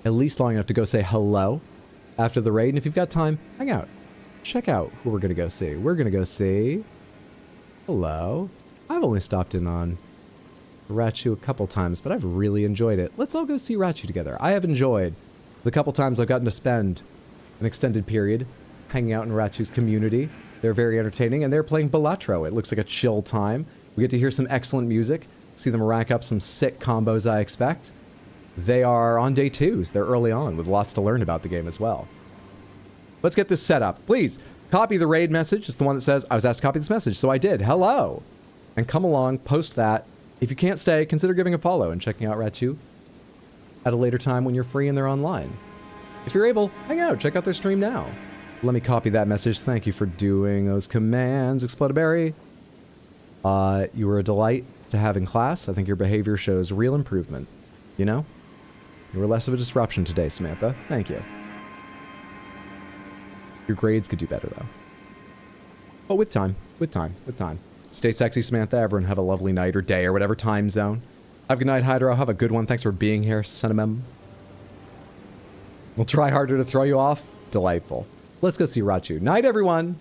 At least long enough to go say hello after the raid. And if you've got time, hang out. Check out who we're going to go see. We're going to go see... Hello. I've only stopped in on Rachu a couple times, but I've really enjoyed it. Let's all go see Rachu together. I have enjoyed The couple times I've gotten to spend an extended period hanging out in Rachu's community, they're very entertaining, and they're playing Balatro. It looks like a chill time. We get to hear some excellent music, see them rack up some sick combos I expect. They are on day 2, so they're early on with lots to learn about the game as well. Let's get this set up. Please, copy the raid message. It's the one that says, I was asked to copy this message, so I did. Hello! And come along, post that. If you can't stay, consider giving a follow and checking out Rachu at a later time when you're free and they're online. If you're able, hang out, check out their stream now. Let me copy that message. Thank you for doing those commands, Explodaberry. You were a delight to have in class. I think your behavior shows real improvement. You know? You were less of a disruption today, Samantha. Thank you. Your grades could do better, though. But with time. Stay sexy, Samantha. Everyone have a lovely night or day or whatever time zone. Have a good night, Hydro. Have a good one. Thanks for being here, Cinnamon. We'll try harder to throw you off. Delightful. Let's go see Rachu. Night, everyone.